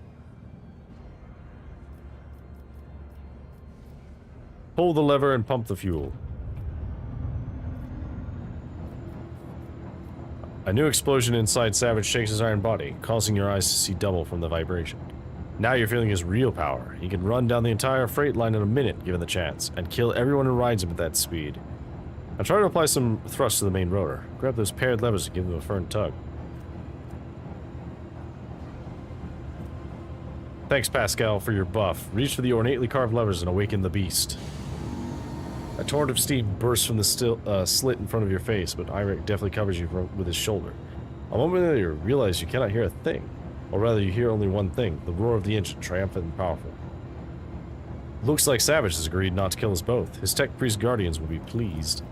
Pull the lever and pump the fuel. A new explosion inside Savage shakes his iron body, causing your eyes to see double from the vibration. Now you're feeling his real power. He can run down the entire freight line in a minute, given the chance, and kill everyone who rides him at that speed. Now try to apply some thrust to the main rotor. Grab those paired levers and give them a firm tug. Thanks, Pascal, for your buff. Reach for the ornately carved levers and awaken the beast. A torrent of steam bursts from the slit in front of your face, but Heinrich definitely covers you with his shoulder. A moment later, you realize you cannot hear a thing. Or rather, you hear only one thing, the roar of the engine, triumphant and powerful. Looks like Savage has agreed not to kill us both. His tech priest guardians will be pleased.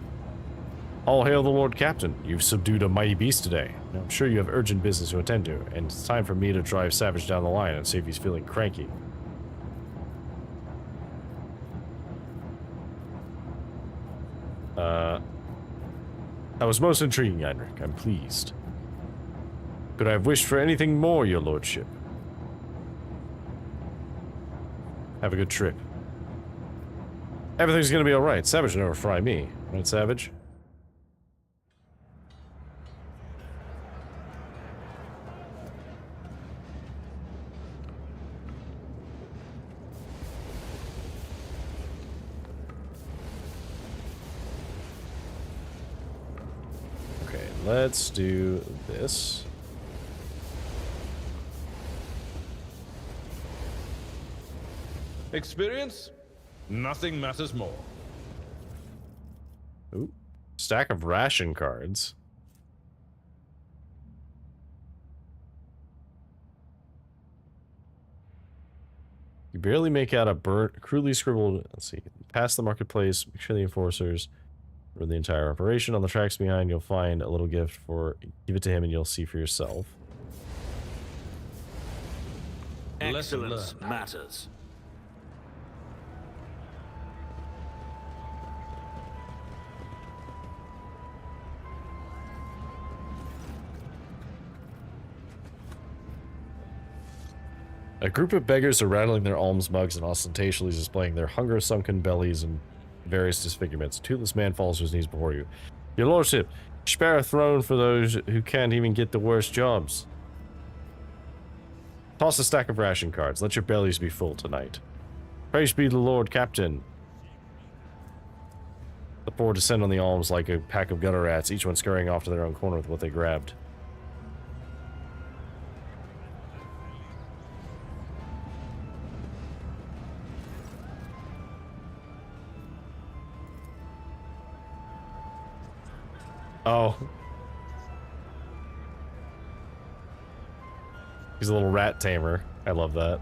All hail the Lord Captain. You've subdued a mighty beast today. Now, I'm sure you have urgent business to attend to, and it's time for me to drive Savage down the line and see if he's feeling cranky. That was most intriguing, Heinrich. I'm pleased. Could I have wished for anything more, your lordship? Have a good trip. Everything's gonna be alright. Savage will never fry me. Right, Savage? Okay, let's do this. Experience? Nothing matters more. Ooh, stack of ration cards. You barely make out a crudely scribbled, let's see, pass the marketplace, make sure the enforcers run the entire operation. On the tracks behind, you'll find a little gift for, give it to him and you'll see for yourself. Excellence matters. A group of beggars are rattling their alms mugs and ostentatiously displaying their hunger-sunken bellies and various disfigurements. A toothless man falls to his knees before you. Your lordship, spare a throne for those who can't even get the worst jobs. Toss a stack of ration cards. Let your bellies be full tonight. Praise be the Lord Captain. The poor descend on the alms like a pack of gutter rats, each one scurrying off to their own corner with what they grabbed. Oh. He's a little rat tamer. I love that.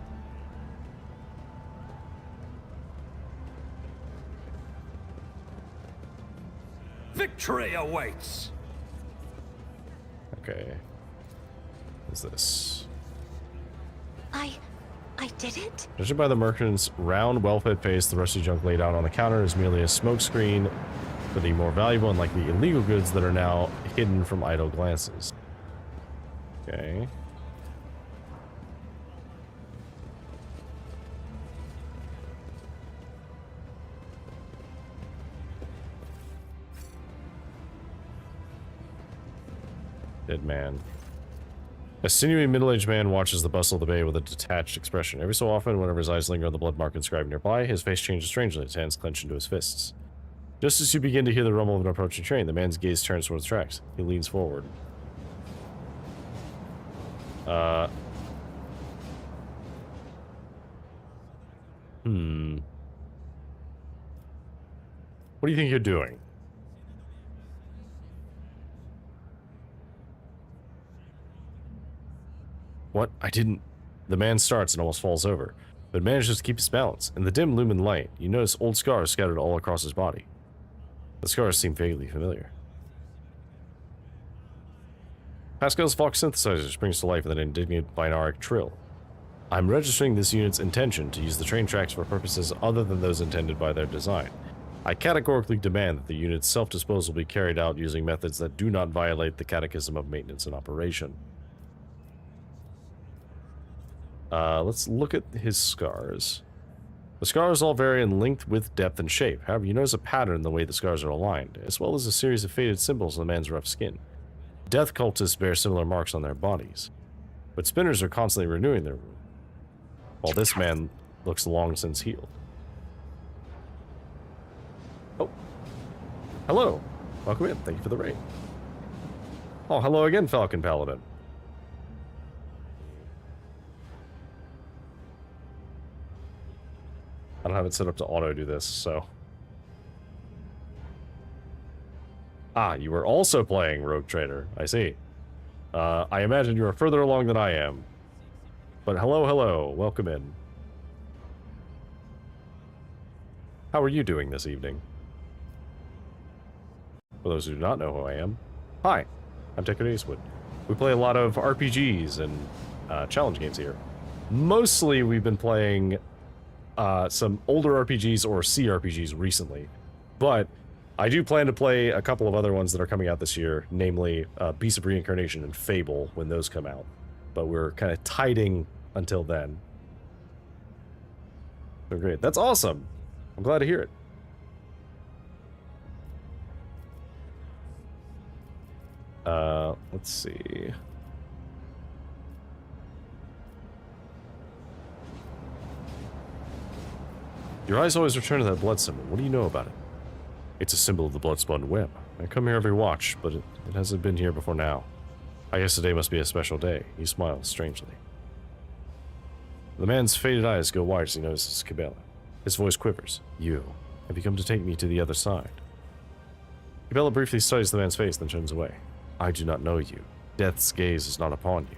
Victory awaits. Okay. What's this? I did it? Judging by the merchant's round, well-fed face, the rusty junk laid out on the counter is merely a smokescreen for the more valuable and likely illegal goods that are now hidden from idle glances. Okay. Dead man. A sinewy middle-aged man watches the bustle of the bay with a detached expression. Every so often, whenever his eyes linger on the blood mark inscribed nearby, his face changes strangely, his hands clench into his fists. Just as you begin to hear the rumble of an approaching train, the man's gaze turns towards the tracks. He leans forward. What do you think you're doing? What? I didn't... The man starts and almost falls over. but manages to keep his balance. In the dim lumen light, you notice old scars scattered all across his body. The scars seem vaguely familiar. Pascal's Vox synthesizer springs to life with an indignant binaric trill. I'm registering this unit's intention to use the train tracks for purposes other than those intended by their design. I categorically demand that the unit's self-disposal be carried out using methods that do not violate the Catechism of Maintenance and Operation. Let's look at his scars. The scars all vary in length, width, depth, and shape. However, you notice a pattern in the way the scars are aligned, as well as a series of faded symbols on the man's rough skin. Death cultists bear similar marks on their bodies, but spinners are constantly renewing their wound, while this man looks long since healed. Oh. Hello. Welcome in. Thank you for the raid. Oh, hello again, Falcon Paladin. I don't have it set up to auto do this, so. Ah, you were also playing Rogue Trader. I see. I imagine you are further along than I am. But hello, hello. Welcome in. How are you doing this evening? For those who do not know who I am, hi, I'm Tekun Eastwood. We play a lot of RPGs and challenge games here. Mostly we've been playing some older RPGs or CRPGs recently, but I do plan to play a couple of other ones that are coming out this year, namely Beast of Reincarnation and Fable when those come out. But we're kind of tiding until then. So great. That's awesome. I'm glad to hear it. Let's see. Your eyes always return to that blood symbol. What do you know about it? It's a symbol of the blood-spun web. I come here every watch, but it hasn't been here before now. I guess today must be a special day. He smiles strangely. The man's faded eyes go wide as he notices Cabela. His voice quivers. You have you come to take me to the other side? Cabela briefly studies the man's face, then turns away. I do not know you. Death's gaze is not upon you.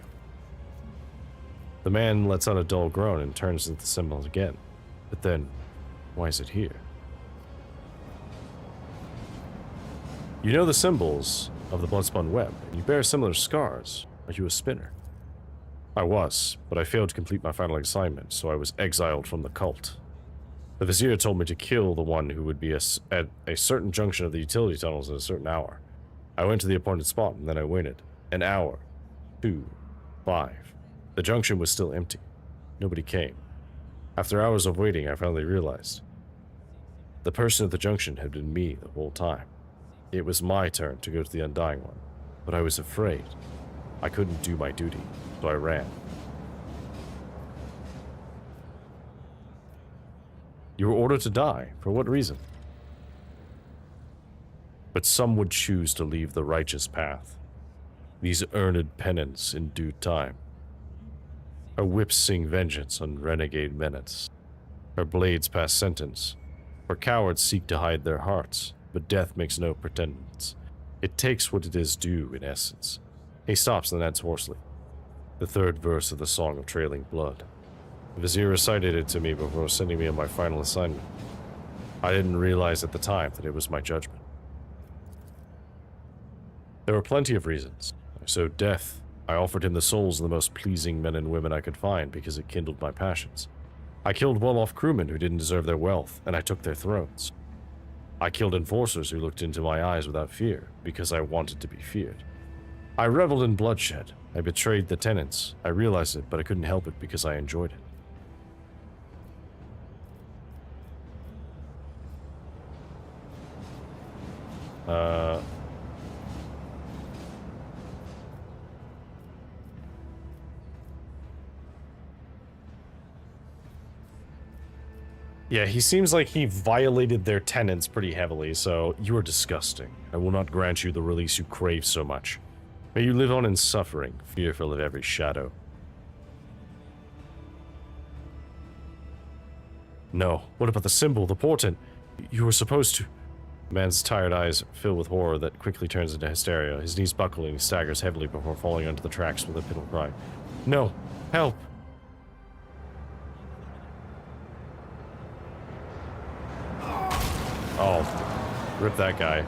The man lets out a dull groan and turns to the symbol again. But then, why is it here? You know the symbols of the bloodspun web, and you bear similar scars. Are you a spinner? I was, but I failed to complete my final assignment, so I was exiled from the cult. The Vizier told me to kill the one who would be at a certain junction of the utility tunnels at a certain hour. I went to the appointed spot, and then I waited. An hour. 2. 5. The junction was still empty. Nobody came. After hours of waiting, I finally realized. The person at the junction had been me the whole time. It was my turn to go to the Undying One, but I was afraid. I couldn't do my duty, so I ran. You were ordered to die. For what reason? But some would choose to leave the righteous path. These earned penance in due time. Her whips sing vengeance on renegade menace. Her blades pass sentence. For cowards seek to hide their hearts, but death makes no pretendence. It takes what it is due in essence. He stops and adds hoarsely. The third verse of the Song of Trailing Blood. The Vizier recited it to me before sending me on my final assignment. I didn't realize at the time that it was my judgment. There were plenty of reasons. I sowed death. I offered him the souls of the most pleasing men and women I could find because it kindled my passions. I killed well-off crewmen who didn't deserve their wealth, and I took their thrones. I killed enforcers who looked into my eyes without fear because I wanted to be feared. I reveled in bloodshed. I betrayed the tenants. I realized it, but I couldn't help it because I enjoyed it. Yeah, he seems like he violated their tenets pretty heavily, so you are disgusting. I will not grant you the release you crave so much. May you live on in suffering, fearful of every shadow. No, what about the symbol, the portent? You were supposed to... The man's tired eyes fill with horror that quickly turns into hysteria. His knees buckle and he staggers heavily before falling onto the tracks with a pitiful cry. No, help! Oh, rip that guy.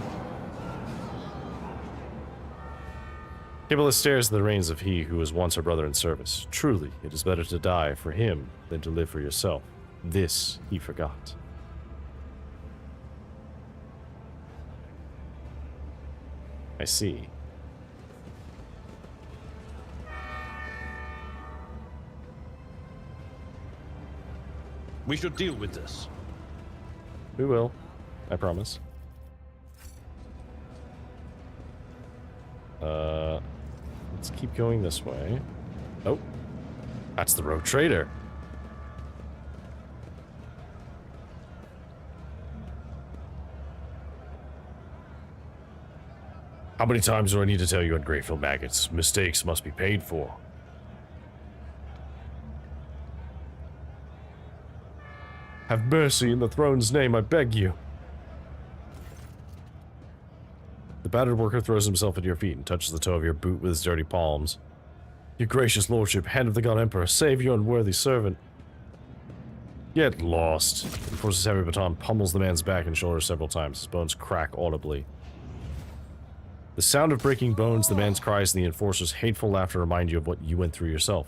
Kibboleth stares at the reins of he who was once her brother in service. Truly, it is better to die for him than to live for yourself. This he forgot. I see. We should deal with this. We will. I promise. Let's keep going this way. Oh. That's the rogue trader. How many times do I need to tell you, ungrateful maggots? Mistakes must be paid for. Have mercy in the throne's name, I beg you. The battered worker throws himself at your feet and touches the toe of your boot with his dirty palms. Your gracious lordship, hand of the god emperor, save your unworthy servant. Get lost. The force's heavy baton pummels the man's back and shoulders several times. His bones crack audibly. The sound of breaking bones, the man's cries, and the enforcer's hateful laughter remind you of what you went through yourself.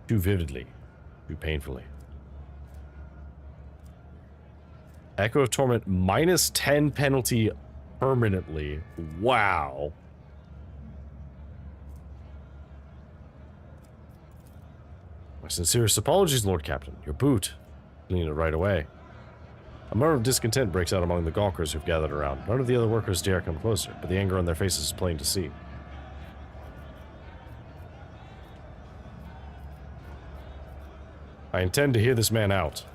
Too vividly. Too painfully. Echo of Torment, minus 10 penalty permanently. Wow. My sincerest apologies, Lord Captain. Your boot. Clean it right away. A murmur of discontent breaks out among the gawkers who've gathered around. None of the other workers dare come closer, but the anger on their faces is plain to see. I intend to hear this man out.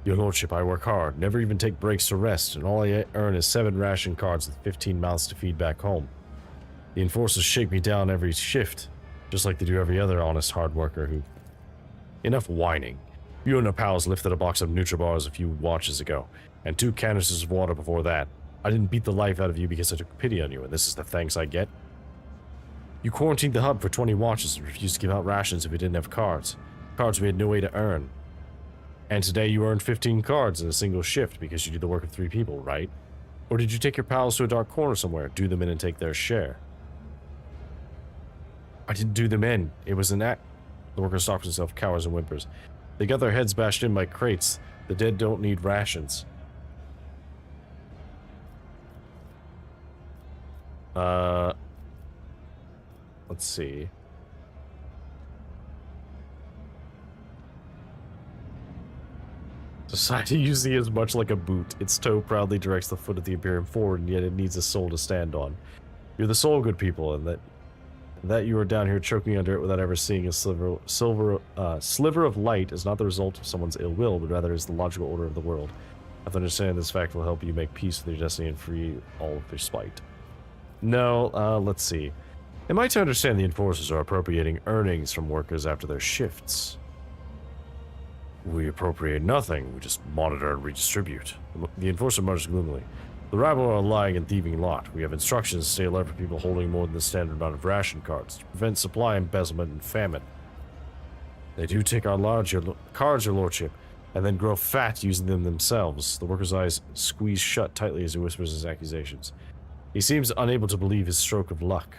Your lordship, I work hard, never even take breaks to rest, and all I earn is 7 ration cards with 15 mouths to feed back home. The enforcers shake me down every shift, just like they do every other honest hard worker who... Enough whining. You and your pals lifted a box of Nutribars a few watches ago, and 2 canisters of water before that. I didn't beat the life out of you because I took pity on you, and this is the thanks I get? You quarantined the hub for 20 watches and refused to give out rations if we didn't have cards. Cards we had no way to earn. And today you earned 15 cards in a single shift because you did the work of 3 people, right? Or did you take your pals to a dark corner somewhere, do them in and take their share? I didn't do them in. It was an act. The worker stops himself, cowers and whimpers. They got their heads bashed in by crates. The dead don't need rations. Let's see. Society usually is much like a boot. Its toe proudly directs the foot of the Imperium forward, and yet it needs a soul to stand on. You're the soul, good people, and that you are down here choking under it without ever seeing a sliver of light is not the result of someone's ill will, but rather is the logical order of the world. I have to understand this fact will help you make peace with your destiny and free all of your spite. No, let's see. Am I to understand the enforcers are appropriating earnings from workers after their shifts? We appropriate nothing, we just monitor and redistribute. The enforcer mutters gloomily. The rabble are a lying and thieving lot. We have instructions to stay alert for people holding more than the standard amount of ration cards, to prevent supply embezzlement and famine. They do take our cards, your lordship, and then grow fat using them themselves. The worker's eyes squeeze shut tightly as he whispers his accusations. He seems unable to believe his stroke of luck.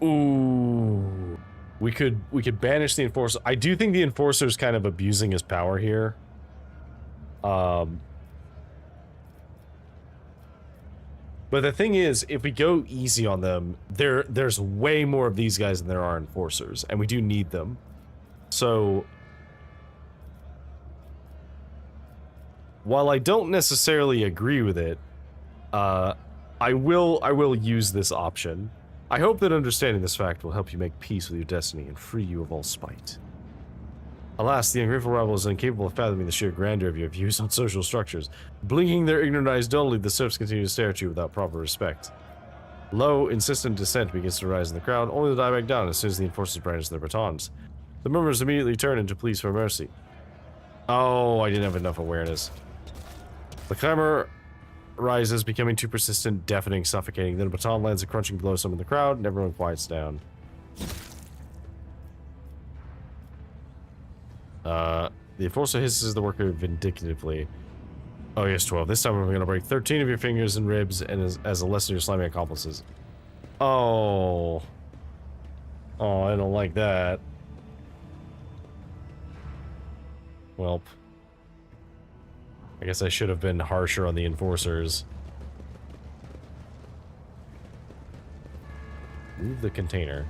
Ooh. We could banish the enforcer. I do think the enforcer is kind of abusing his power here. But the thing is, if we go easy on them, there's way more of these guys than there are enforcers, and we do need them. So while I don't necessarily agree with it, I will use this option. I hope that understanding this fact will help you make peace with your destiny and free you of all spite. Alas, the ungrateful rabble is incapable of fathoming the sheer grandeur of your views on social structures. Blinking their ignorant eyes dully, the serfs continue to stare at you without proper respect. Low, insistent dissent begins to rise in the crowd, only to die back down as soon as the enforcers brandish their batons. The murmurs immediately turn into pleas for mercy. Oh, I didn't have enough awareness. The clamor rises, becoming too persistent, deafening, suffocating. Then a baton lands a crunching blow some in the crowd, and everyone quiets down. The enforcer hisses the worker vindictively. Oh, yes, 12. This time we're going to break 13 of your fingers and ribs, and as a lesson your slimy accomplices. Oh. Oh, I don't like that. Welp. I guess I should have been harsher on the enforcers. Move the container.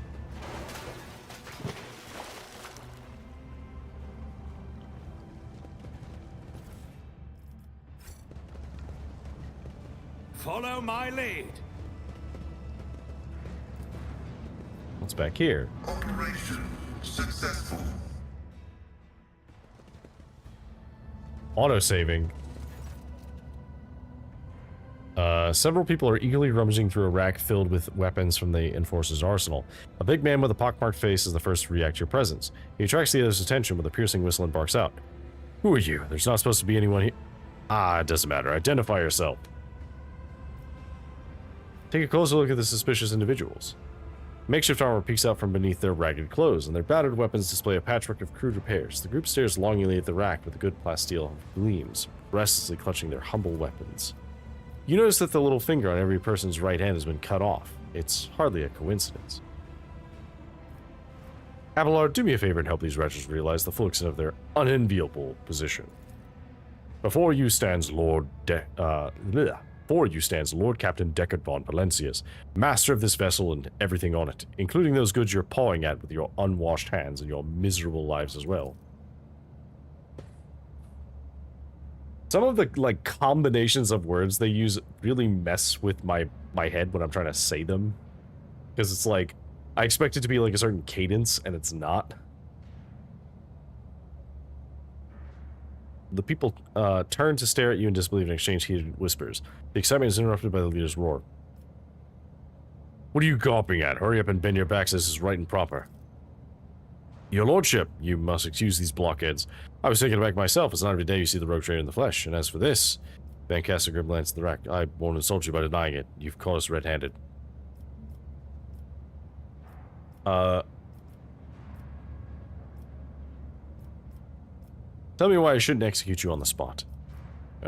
Follow my lead. What's back here? Operation successful. Auto-saving. Several people are eagerly rummaging through a rack filled with weapons from the Enforcer's arsenal. A big man with a pockmarked face is the first to react to your presence. He attracts the other's attention with a piercing whistle and barks out. Who are you? There's not supposed to be anyone here. Ah, it doesn't matter. Identify yourself. Take a closer look at the suspicious individuals. Makeshift armor peeks out from beneath their ragged clothes, and their battered weapons display a patchwork of crude repairs. The group stares longingly at the rack with the good plasteel gleams, restlessly clutching their humble weapons. You notice that the little finger on every person's right hand has been cut off. It's hardly a coincidence. Abelard, do me a favor and help these wretches realize the full extent of their unenviable position. Before you stands Lord Captain Deckard von Valencius, master of this vessel and everything on it, including those goods you're pawing at with your unwashed hands and your miserable lives as well. Some of the, like, combinations of words they use really mess with my head when I'm trying to say them. Because it's like, I expect it to be like a certain cadence, and it's not. The people turn to stare at you in disbelief and exchange heated whispers. The excitement is interrupted by the leader's roar. What are you gawping at? Hurry up and bend your backs, this is right and proper. Your lordship, you must excuse these blockheads. I was taken aback myself. It's not every day you see the rogue trader in the flesh. And as for this, Van cast a grim glance at the rack. I won't insult you by denying it. You've caught us red-handed. Tell me why I shouldn't execute you on the spot.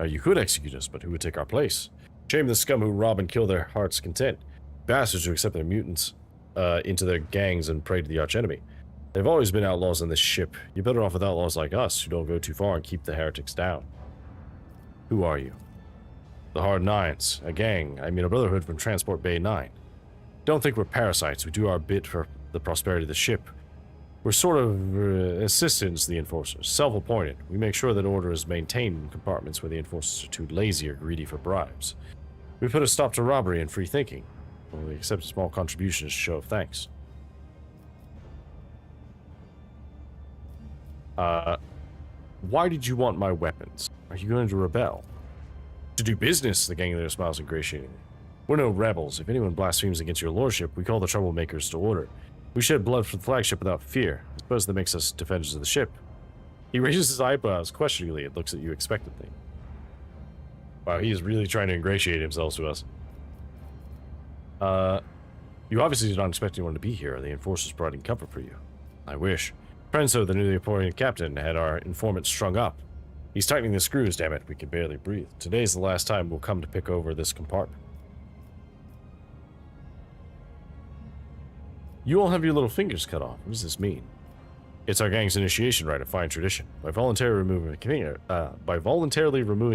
You could execute us, but who would take our place? Shame the scum who rob and kill their heart's content. Bastards who accept their mutants into their gangs and prey to the archenemy. They've always been outlaws on this ship. You're better off with outlaws like us, who don't go too far and keep the heretics down. Who are you? The Hard Nines, a gang, a brotherhood from Transport Bay 9. Don't think we're parasites, we do our bit for the prosperity of the ship. We're sort of assistants to the Enforcers, self-appointed. We make sure that order is maintained in compartments where the Enforcers are too lazy or greedy for bribes. We put a stop to robbery and free thinking. Well, we accept a small contribution as a show of thanks. Why did you want my weapons? Are you going to rebel? To do business, the gang leader smiles ingratiatingly. We're no rebels. If anyone blasphemes against your lordship, we call the troublemakers to order. We shed blood for the flagship without fear. I suppose that makes us defenders of the ship. He raises his eyebrows questioningly and looks at you expectantly. Wow, he is really trying to ingratiate himself to us. You obviously did not expect anyone to be here. The Enforcers providing comfort for you. I wish. Prenso, the newly appointed captain, had our informant strung up. He's tightening the screws, damn it. We can barely breathe. Today's the last time we'll come to pick over this compartment. You all have your little fingers cut off. What does this mean? It's our gang's initiation rite, a fine tradition. By voluntarily removing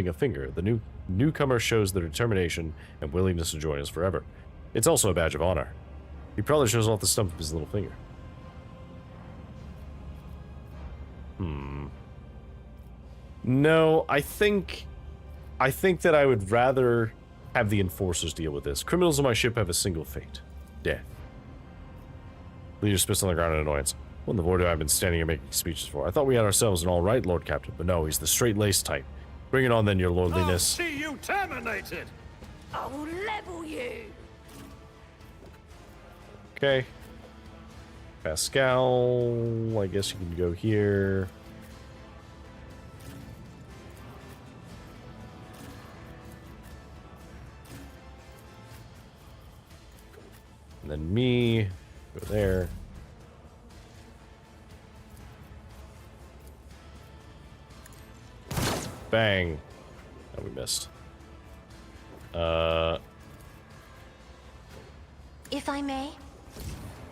a finger, the newcomer shows their determination and willingness to join us forever. It's also a badge of honor. He probably shows off the stump of his little finger. No, I think that I would rather have the Enforcers deal with this. Criminals on my ship have a single fate. Death. Leader spits on the ground in annoyance. What in the void have I been standing here making speeches for? I thought we had ourselves an all right Lord Captain, but no, he's the straight-laced type. Bring it on then, your lordliness. I'll see you terminated! I will level you! Okay. Pascal, I guess you can go here. And then me, go there. Bang. Oh, we missed. If I may.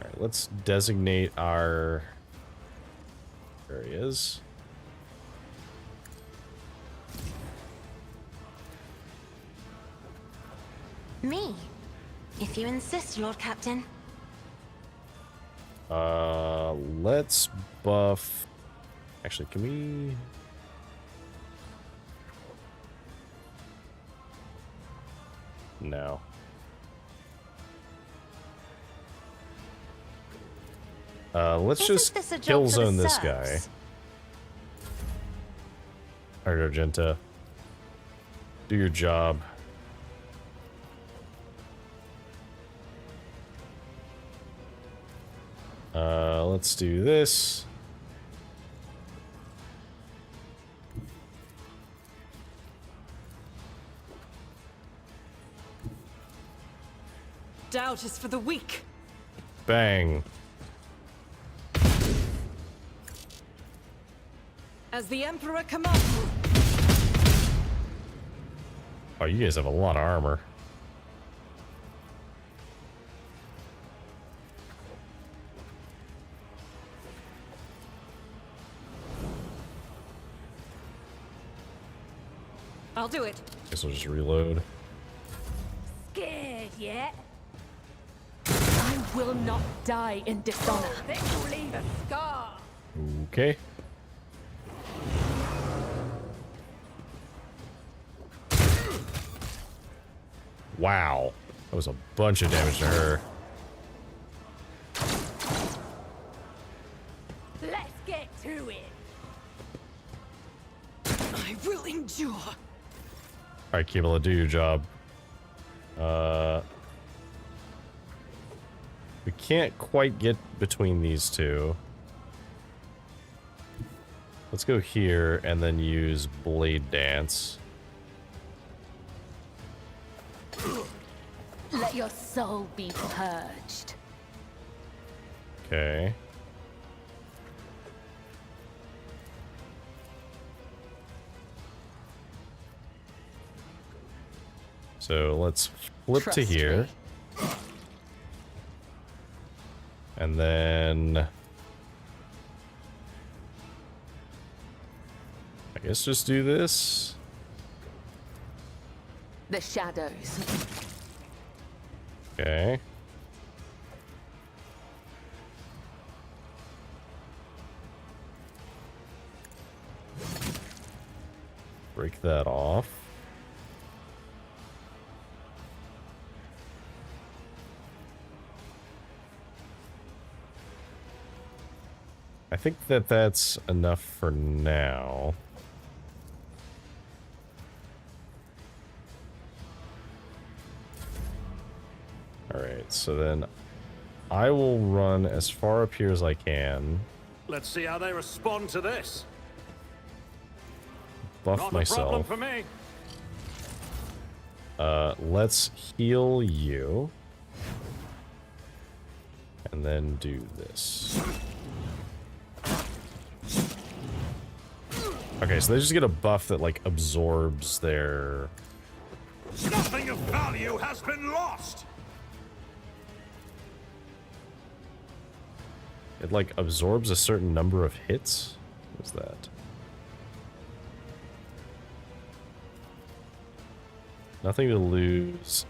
Alright, let's designate our areas. Me. If you insist, Lord Captain. Let's buff. Actually, can we? No. Let's just kill zone this guy. Alright, Argenta. Do your job. Let's do this. Doubt is for the weak. Bang. As the Emperor commands. Oh, you guys have a lot of armor. I'll do it. Guess we'll just reload. Scared yet? I will not die in dishonor. This will leave a scar. Okay. Wow. That was a bunch of damage to her. Let's get to it. I will endure. Alright, Kibble, do your job. We can't quite get between these two. Let's go here and then use Blade Dance. Let your soul be purged. Okay. So let's flip Trust to here. me. And then I guess just do this. The shadows. Okay. Break that off. I think that that's enough for now. Alright, so then I will run as far up here as I can. Let's see how they respond to this. Buff Not myself. a problem for me. Let's heal you. And then do this. Okay, so they just get a buff that, like, absorbs their... Nothing of value has been lost. It, like, absorbs a certain number of hits? What's that? Nothing to lose.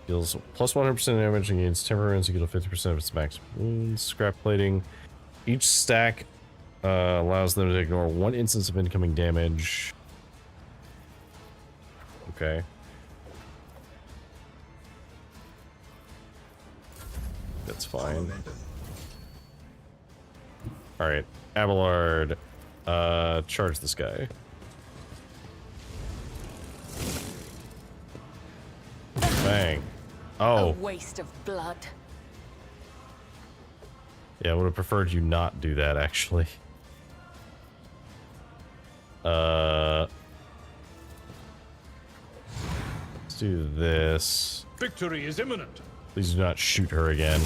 Deals plus 100% damage and gains temporary wounds equal to 50% of its max wounds. Scrap plating. Each stack allows them to ignore one instance of incoming damage. Okay. That's fine. Alright, Abelard. Charge this guy. Bang. Oh. A waste of blood. Yeah, I would have preferred you not do that, actually. Let's do this. Victory is imminent. Please do not shoot her again.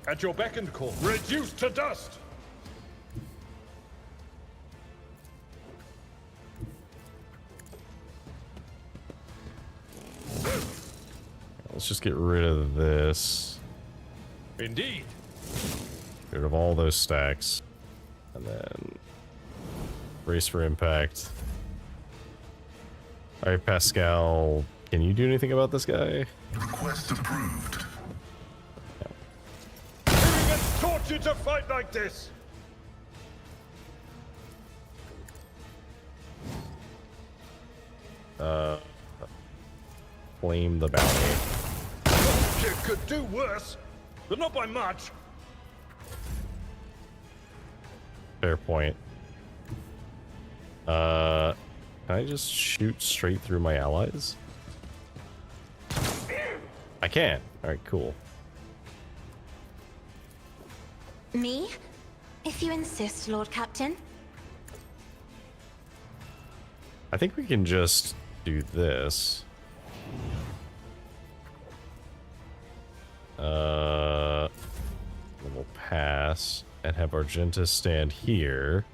At your beck and call. Reduced to dust! Let's just get rid of this. Indeed. Get rid of all those stacks. And then brace for impact. Alright, Pascal, can you do anything about this guy? Request approved. Who gets taught you to fight like this? Flame the bounty. You could do worse, but not by much. Fair point. Can I just shoot straight through my allies? I can. Alright, cool. Me? If you insist, Lord Captain. I think we can just do this. We'll pass and have Argenta stand here.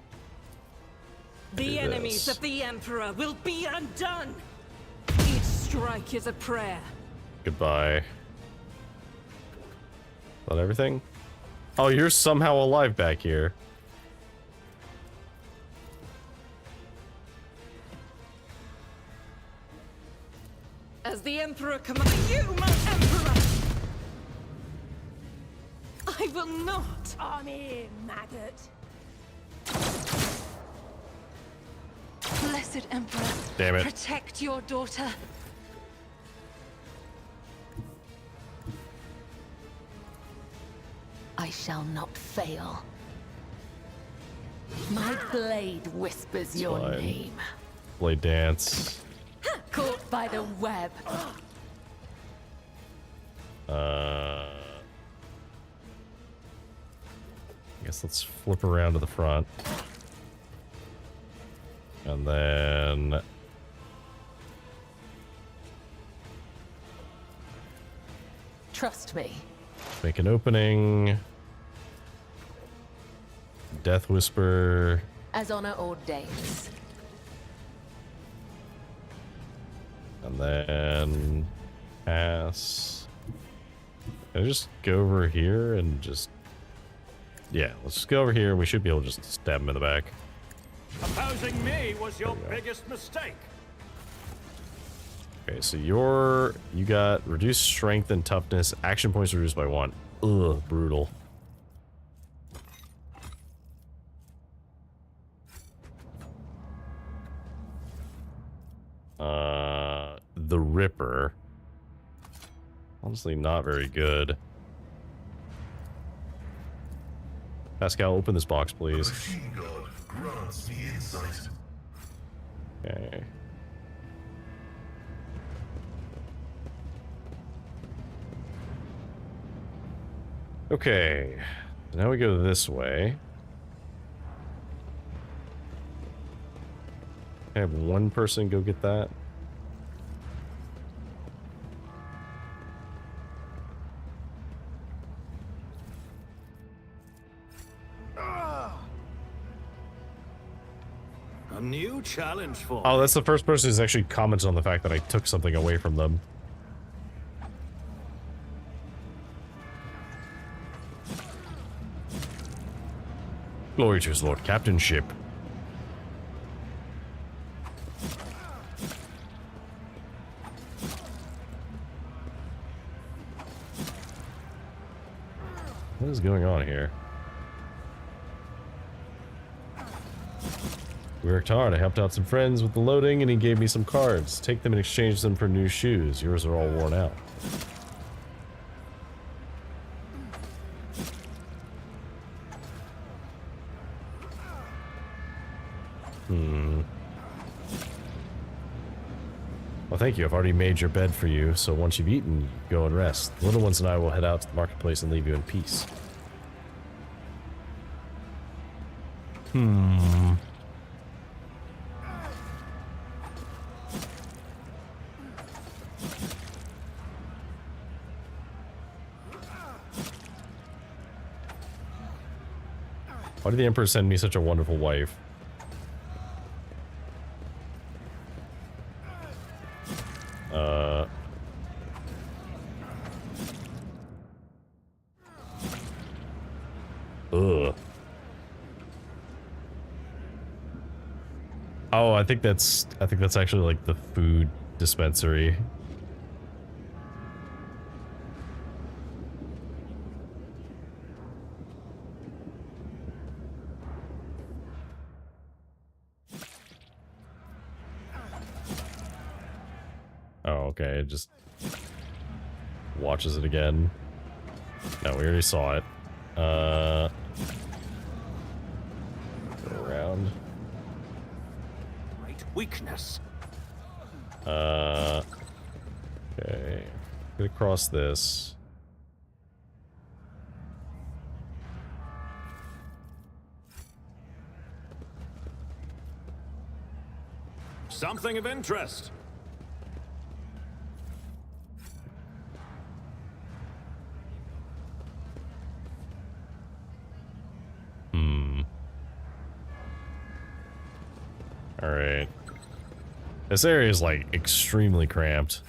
The enemies of the Emperor will be undone! Each strike is a prayer. Goodbye. Is that everything? Oh, you're somehow alive back here. As the Emperor commands you, my Emperor! I will not! I'm here, maggot. Blessed Emperor, Damn it. protect your daughter. I shall not fail. My blade whispers your fine. name. Blade dance. Caught by the web. I guess let's flip around to the front. And then Trust me. make an opening. Death Whisper. As honor ordains. And then pass. Can I just go over here and just... Yeah, let's just go over here and we should be able to just stab him in the back. Opposing me was your biggest mistake. Okay, so you got reduced strength and toughness, action points reduced by 1. Ugh, brutal. The Ripper. Honestly, not very good. Pascal, open this box, please. Machine God grants me insight. Okay. Okay. So now we go this way. I have one person go get that. A new challenge for Oh, that's the first person who's actually commented on the fact that I took something away from them. Glory to his Lord Captainship. What is going on here? We worked hard. I helped out some friends with the loading, and he gave me some cards. Take them and exchange them for new shoes. Yours are all worn out. Well, thank you. I've already made your bed for you, so once you've eaten, go and rest. The little ones and I will head out to the marketplace and leave you in peace. Why did the Emperor send me such a wonderful wife? Ugh. Oh, I think that's actually like the food dispensary. Oh, okay, it just watches it again. No, we already saw it. Go around. Great weakness. Okay. Get across this. Something of interest. Alright. This area is like extremely cramped.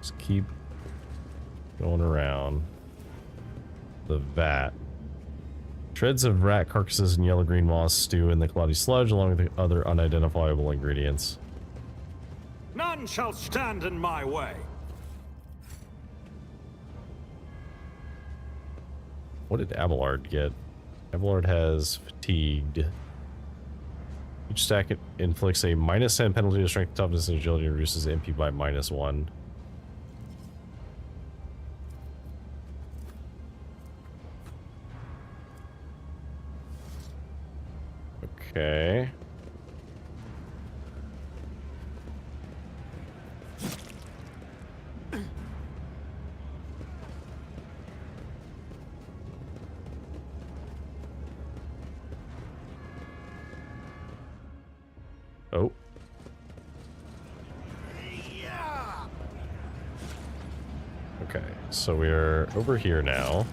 Just keep going around. The vat. Shreds of rat carcasses and yellow-green moss stew in the cloudy sludge along with the other unidentifiable ingredients. None shall stand in my way. What did Abelard get? Abelard has fatigued. Each stack inflicts a -10 penalty to strength, toughness, and agility, and reduces MP by -1. Okay. Oh. Okay, so we're over here now.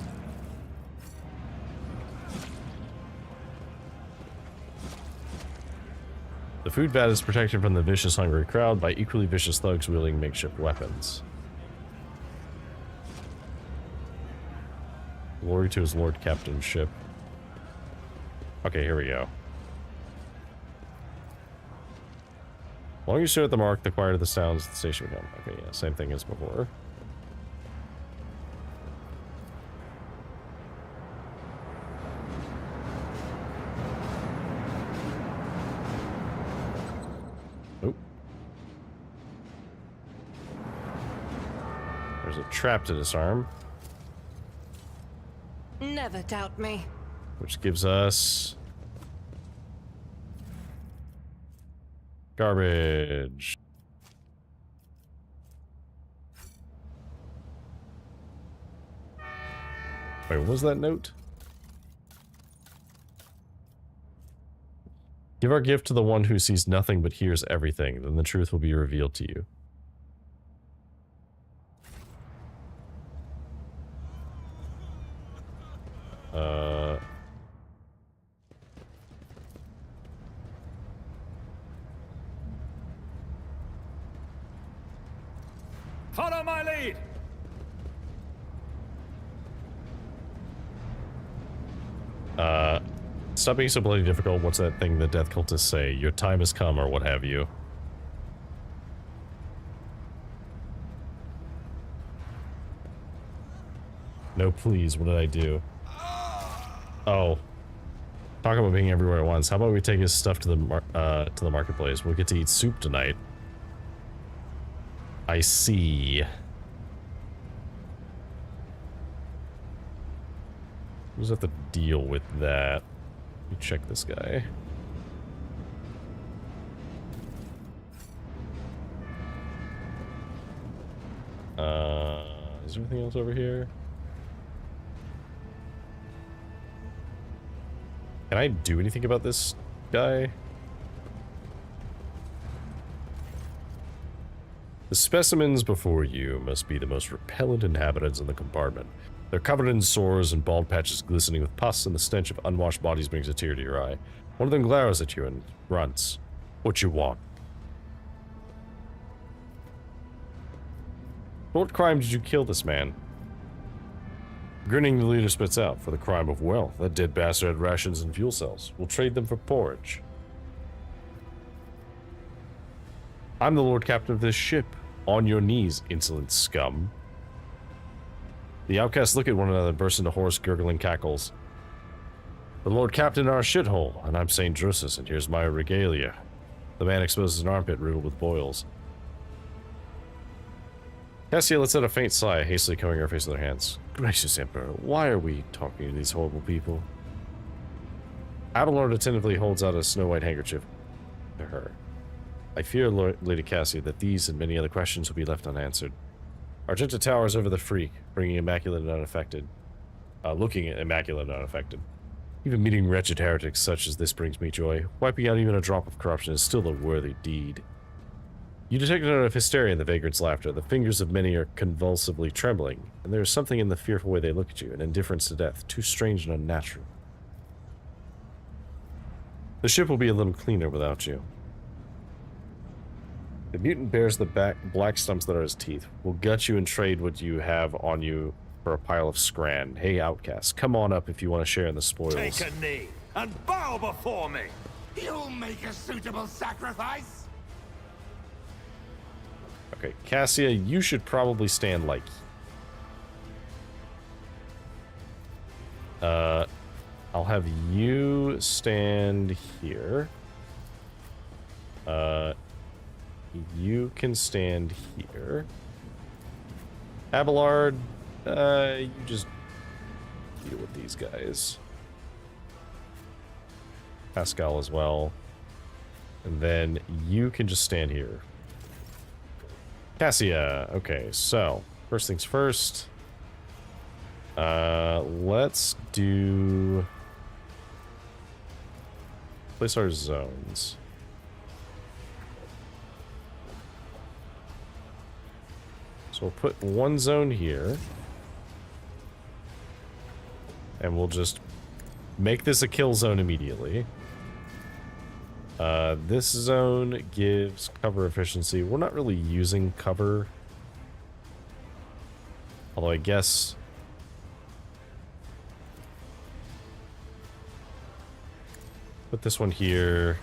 The food vat is protected from the vicious, hungry crowd by equally vicious thugs wielding makeshift weapons. Glory to his Lord Captain's ship. Okay, here we go. Long you stare at the mark, the quieter the sounds at the station become. Okay, yeah, same thing as before. Oop. There's a trap to disarm. Never doubt me. Which gives us garbage. Wait, what was that note? Give our gift to the one who sees nothing but hears everything, then the truth will be revealed to you. Follow my lead. Stop being so bloody difficult. What's that thing the death cultists say? Your time has come, or what have you. No, please. What did I do? Oh. Talk about being everywhere at once. How about we take his stuff to the marketplace? We'll get to eat soup tonight. I see. We'll just have to deal with that. Let me check this guy. Is there anything else over here? Can I do anything about this guy? The specimens before you must be the most repellent inhabitants in the compartment. They're covered in sores and bald patches glistening with pus, and the stench of unwashed bodies brings a tear to your eye. One of them glowers at you and grunts. What you want? For what crime did you kill this man? Grinning, the leader spits out. For the crime of wealth. That dead bastard had rations and fuel cells. We'll trade them for porridge. I'm the Lord Captain of this ship. On your knees, insolent scum. The outcasts look at one another and burst into hoarse, gurgling cackles. The Lord Captain our shithole, and I'm St. Drusus, and here's my regalia. The man exposes an armpit riddled with boils. Cassia lets out a faint sigh, hastily covering her face with her hands. Gracious Emperor, why are we talking to these horrible people? Abelard attentively holds out a snow-white handkerchief to her. I fear, Lady Cassia, that these and many other questions will be left unanswered. Argenta towers over the freak, bringing immaculate and unaffected. Looking immaculate and unaffected. Even meeting wretched heretics such as this brings me joy. Wiping out even a drop of corruption is still a worthy deed. You detect a note of hysteria in the vagrant's laughter. The fingers of many are convulsively trembling, and there is something in the fearful way they look at you, an indifference to death, too strange and unnatural. The ship will be a little cleaner without you. The mutant bears the black stumps that are his teeth. We'll gut you and trade what you have on you for a pile of scran. Hey, outcasts, come on up if you want to share in the spoils. Take a knee and bow before me. You'll make a suitable sacrifice. Okay, Cassia, you should probably stand like... I'll have you stand here. You can stand here. Abelard, you just deal with these guys. Pascal as well. And then you can just stand here. Cassia, okay, so first things first. Let's do... place our zones. So we'll put one zone here. And we'll just make this a kill zone immediately. This zone gives cover efficiency. We're not really using cover. Although I guess... put this one here.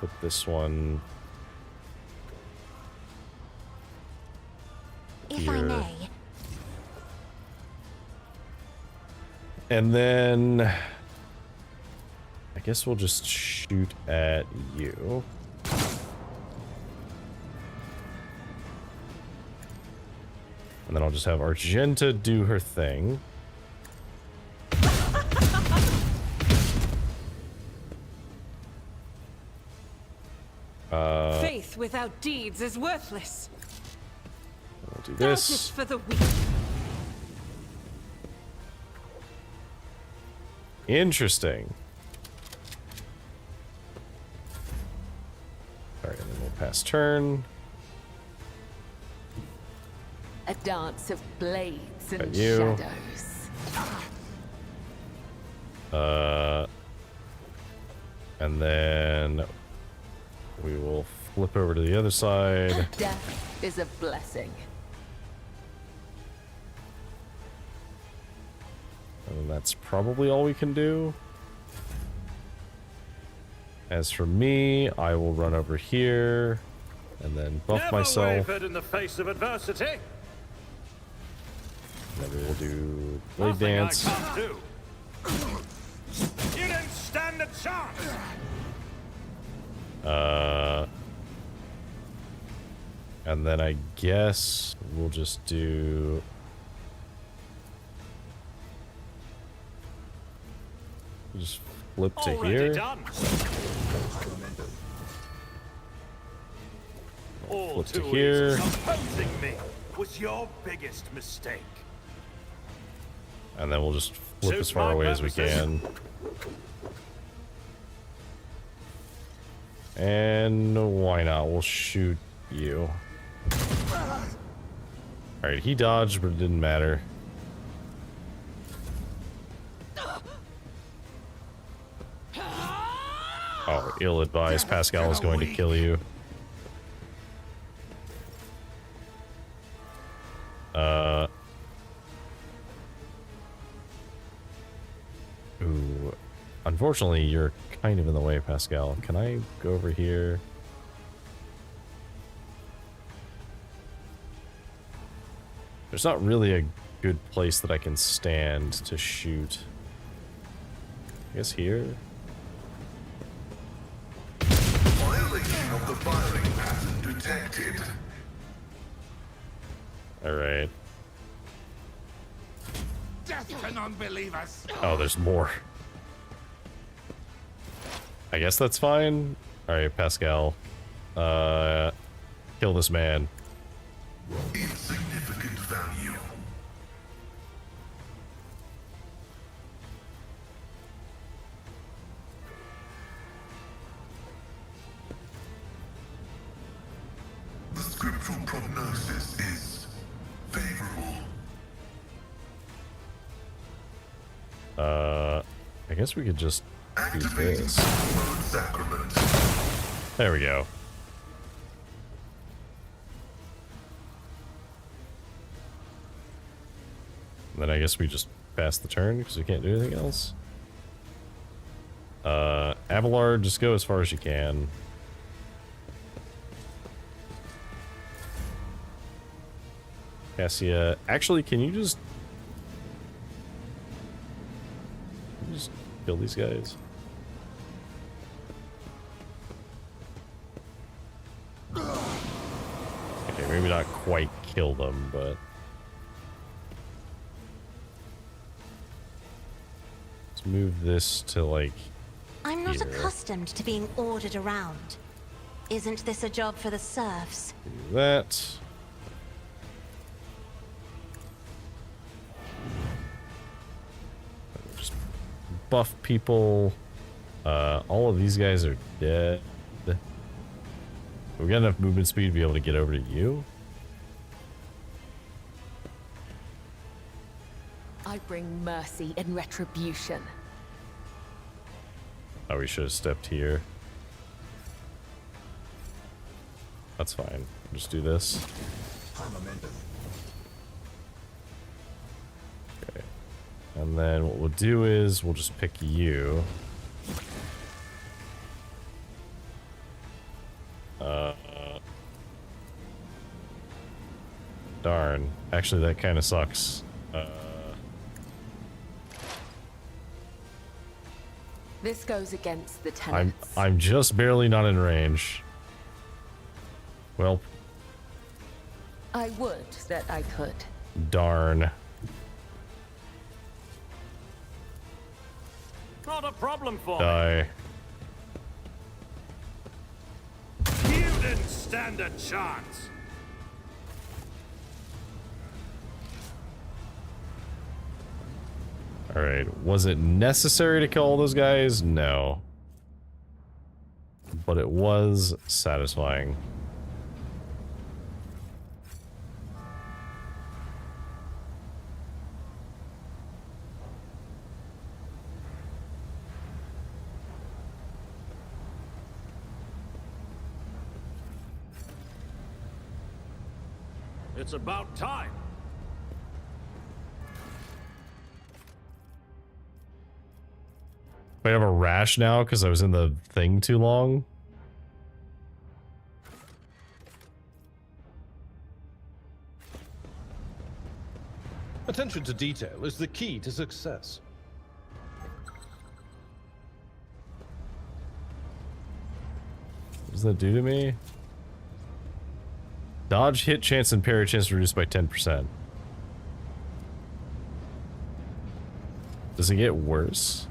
Put this one... If I may. And then I guess we'll just shoot at you. And then I'll just have Argenta do her thing. Faith without deeds is worthless. We'll do this. Justice for the weak. Interesting. Alright, and then we'll pass turn. A dance of blades and you. shadows. And then we will flip over to the other side. Death is a blessing. And that's probably all we can do. As for me, I will run over here and then buff Never myself. wavered in the face of adversity. And then we will do blade Nothing dance. I can't do. You didn't stand a chance. And then I guess we'll just do... just flip to Already here. done. All Flip to too here. easy. Opposing me was your biggest mistake. And then we'll just flip Suits as far my away as we purposes. can. And why not? We'll shoot you. Alright, he dodged, but it didn't matter. Oh, ill-advised. Pascal is going to kill you. Ooh. Unfortunately, you're kind of in the way, Pascal. Can I go over here? There's not really a good place that I can stand to shoot. I guess here? Violation of the firing pattern detected. Alright. Death to non-believers! Oh, there's more. I guess that's fine. Alright, Pascal. Kill this man. Insignificant value. The scriptural prognosis is favorable. I guess we could just do Activating this. mode sacrament. There we go. And then I guess we just pass the turn because we can't do anything else. Abelard, just go as far as you can. Cassia, actually, can you just kill these guys? Okay, maybe not quite kill them, but let's move this to like I'm not here. accustomed to being ordered around. Isn't this a job for the serfs? Do that. Just buff people. All of these guys are dead. We got enough movement speed to be able to get over to you. I bring mercy and retribution. Oh, we should have stepped here. That's fine. Just do this. Okay. And then what we'll do is we'll just pick you. Darn. Actually, that kind of sucks. This goes against the tenets. I'm just barely not in range. Well, I would that I could. darn. Not a problem for Die. me. You didn't stand a chance. Alright, was it necessary to kill all those guys? No. But it was satisfying. It's about time. I have a rash now because I was in the thing too long. Attention to detail is the key to success. What does that do to me? Dodge, hit chance, and parry chance reduced by 10%. Does it get worse?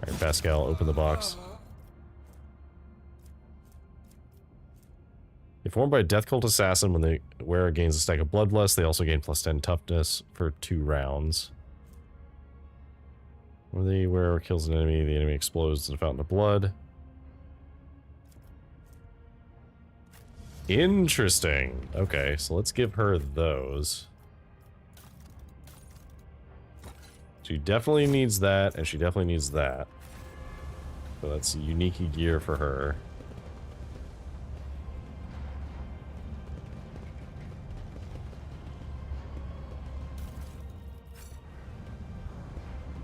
Alright, Pascal, open the box. If formed by a Death Cult Assassin, when the wearer gains a stack of Bloodlust, they also gain plus 10 toughness for 2 rounds. When the wearer kills an enemy, the enemy explodes in a fountain of blood. Interesting. Okay, so let's give her those. She definitely needs that, and she definitely needs that. So that's unique gear for her.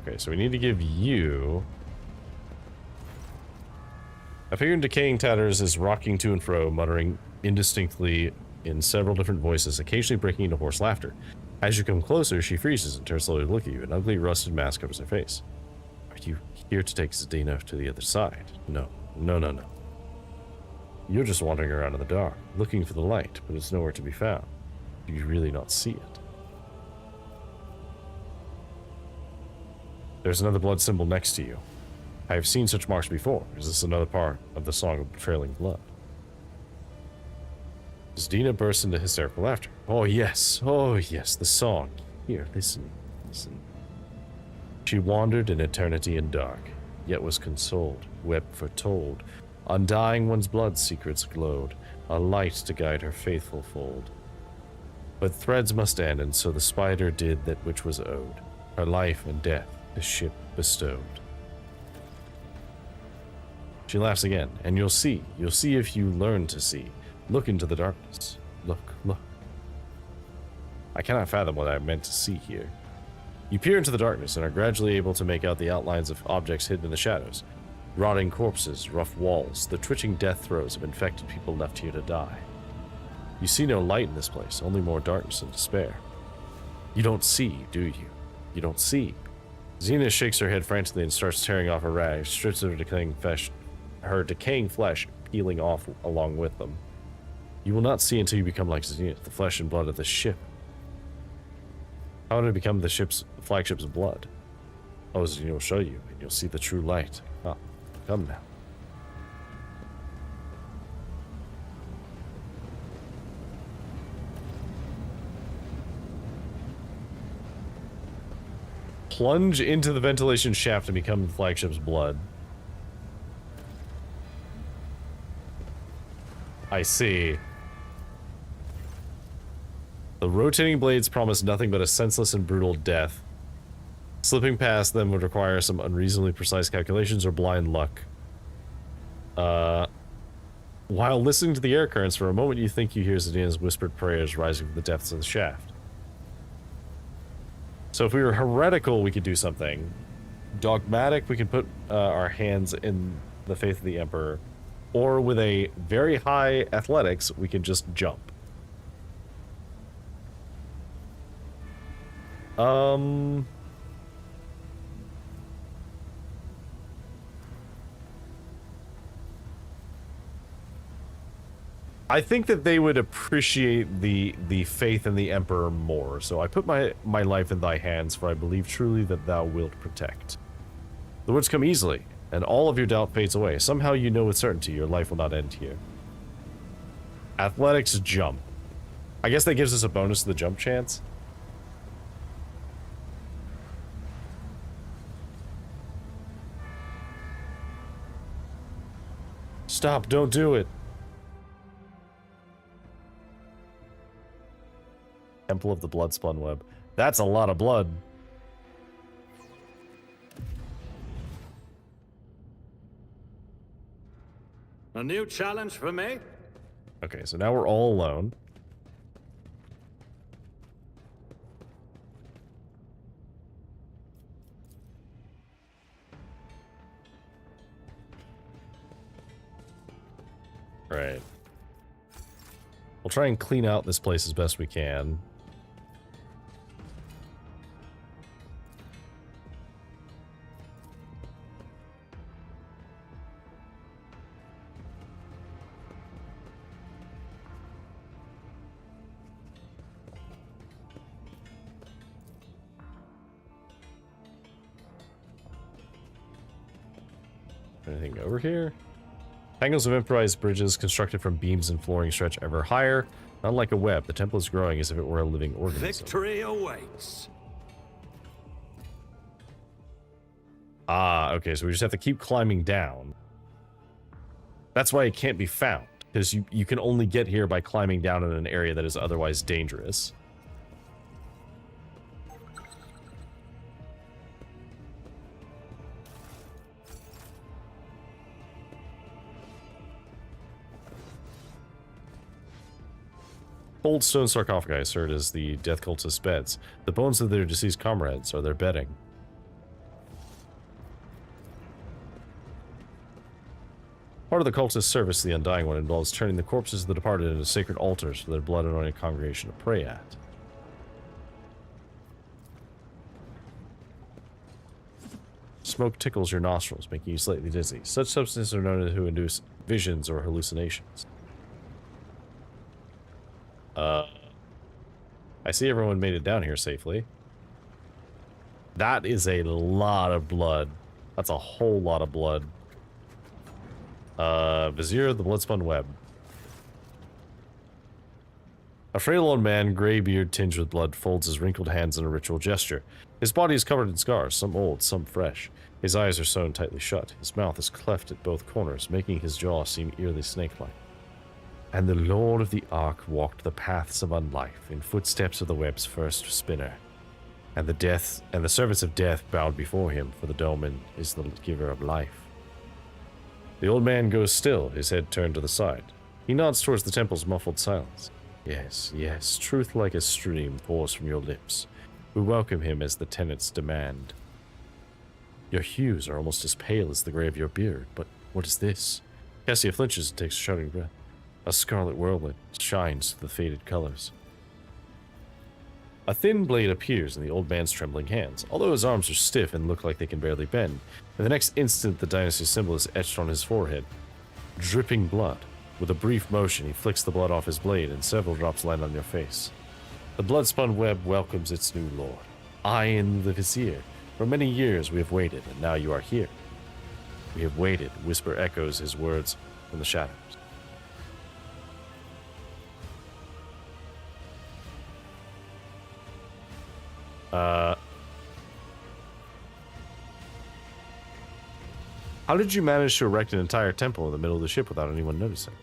Okay, so we need to give you... I figured Decaying Tatters is rocking to and fro, muttering indistinctly in several different voices, occasionally breaking into hoarse laughter. As you come closer, she freezes and turns slowly to look at you. An ugly, rusted mask covers her face. Are you here to take Zadina to the other side? No. No, no, no. You're just wandering around in the dark, looking for the light, but it's nowhere to be found. Do you really not see it? There's another blood symbol next to you. I have seen such marks before. Is this another part of the Song of Trailing Blood? Zdina bursts into hysterical laughter. Oh yes, the song. Here, listen, listen. She wandered in eternity and dark, yet was consoled, wept foretold. Undying one's blood secrets glowed, a light to guide her faithful fold. But threads must end, and so the spider did that which was owed. Her life and death the ship bestowed. She laughs again, and you'll see if you learn to see. Look into the darkness. Look, look. I cannot fathom what I meant to see here. You peer into the darkness and are gradually able to make out the outlines of objects hidden in the shadows. Rotting corpses, rough walls, the twitching death throes of infected people left here to die. You see no light in this place, only more darkness and despair. You don't see, do you? You don't see. Xena shakes her head frantically and starts tearing off her rags, strips of her decaying flesh peeling off along with them. You will not see until you become like Xena, the flesh and blood of the ship. How did it become the flagship's blood? Oh, Xena will show you, and you'll see the true light. Come now. Plunge into the ventilation shaft and become the flagship's blood. I see. The rotating blades promise nothing but a senseless and brutal death. Slipping past them would require some unreasonably precise calculations or blind luck. While listening to the air currents, for a moment you think you hear Zadina's whispered prayers rising from the depths of the shaft. So if we were heretical, we could do something. Dogmatic, we can put our hands in the faith of the Emperor. Or with a very high athletics, we can just jump. I think that they would appreciate the faith in the Emperor more. So I put my life in thy hands, for I believe truly that thou wilt protect. The words come easily, and all of your doubt fades away. Somehow you know with certainty your life will not end here. Athletics jump. I guess that gives us a bonus to the jump chance. Stop, don't do it. Temple of the Bloodspun Web. That's a lot of blood. A new challenge for me? Okay, so now we're all alone. Right. We'll try and clean out this place as best we can. Anything over here? Tangles of improvised bridges constructed from beams and flooring stretch ever higher. Not like a web, the temple is growing as if it were a living organism. Victory awaits. Ah, okay, so we just have to keep climbing down. That's why it can't be found. because you can only get here by climbing down in an area that is otherwise dangerous. Old stone sarcophagi served as the death cultists' beds. The bones of their deceased comrades are their bedding. Part of the cultist service to the Undying One involves turning the corpses of the departed into sacred altars for their blood-anointed congregation to pray at. Smoke tickles your nostrils, making you slightly dizzy. Such substances are known to induce visions or hallucinations. I see everyone made it down here safely. That is a lot of blood. That's a whole lot of blood. Vizier of the Bloodspun Web. A frail old man, gray beard tinged with blood, folds his wrinkled hands in a ritual gesture. His body is covered in scars, some old, some fresh. His eyes are sewn tightly shut. His mouth is cleft at both corners, making his jaw seem eerily snake-like. And the Lord of the Ark walked the paths of unlife in footsteps of the web's first spinner. And the servants of death bowed before him, for the Dolmen is the giver of life. The old man goes still, his head turned to the side. He nods towards the temple's muffled silence. Yes, yes, truth like a stream pours from your lips. We welcome him as the tenets demand. Your hues are almost as pale as the gray of your beard, but what is this? Cassia flinches and takes a shuddering breath. A scarlet whirlwind shines through the faded colors. A thin blade appears in the old man's trembling hands, although his arms are stiff and look like they can barely bend. In the next instant, the dynasty symbol is etched on his forehead, dripping blood. With a brief motion, he flicks the blood off his blade, and several drops land on your face. The blood-spun web welcomes its new lord. I am the Vizier. For many years we have waited, and now you are here. We have waited, whisper echoes his words from the shadows. How did you manage to erect an entire temple in the middle of the ship without anyone noticing?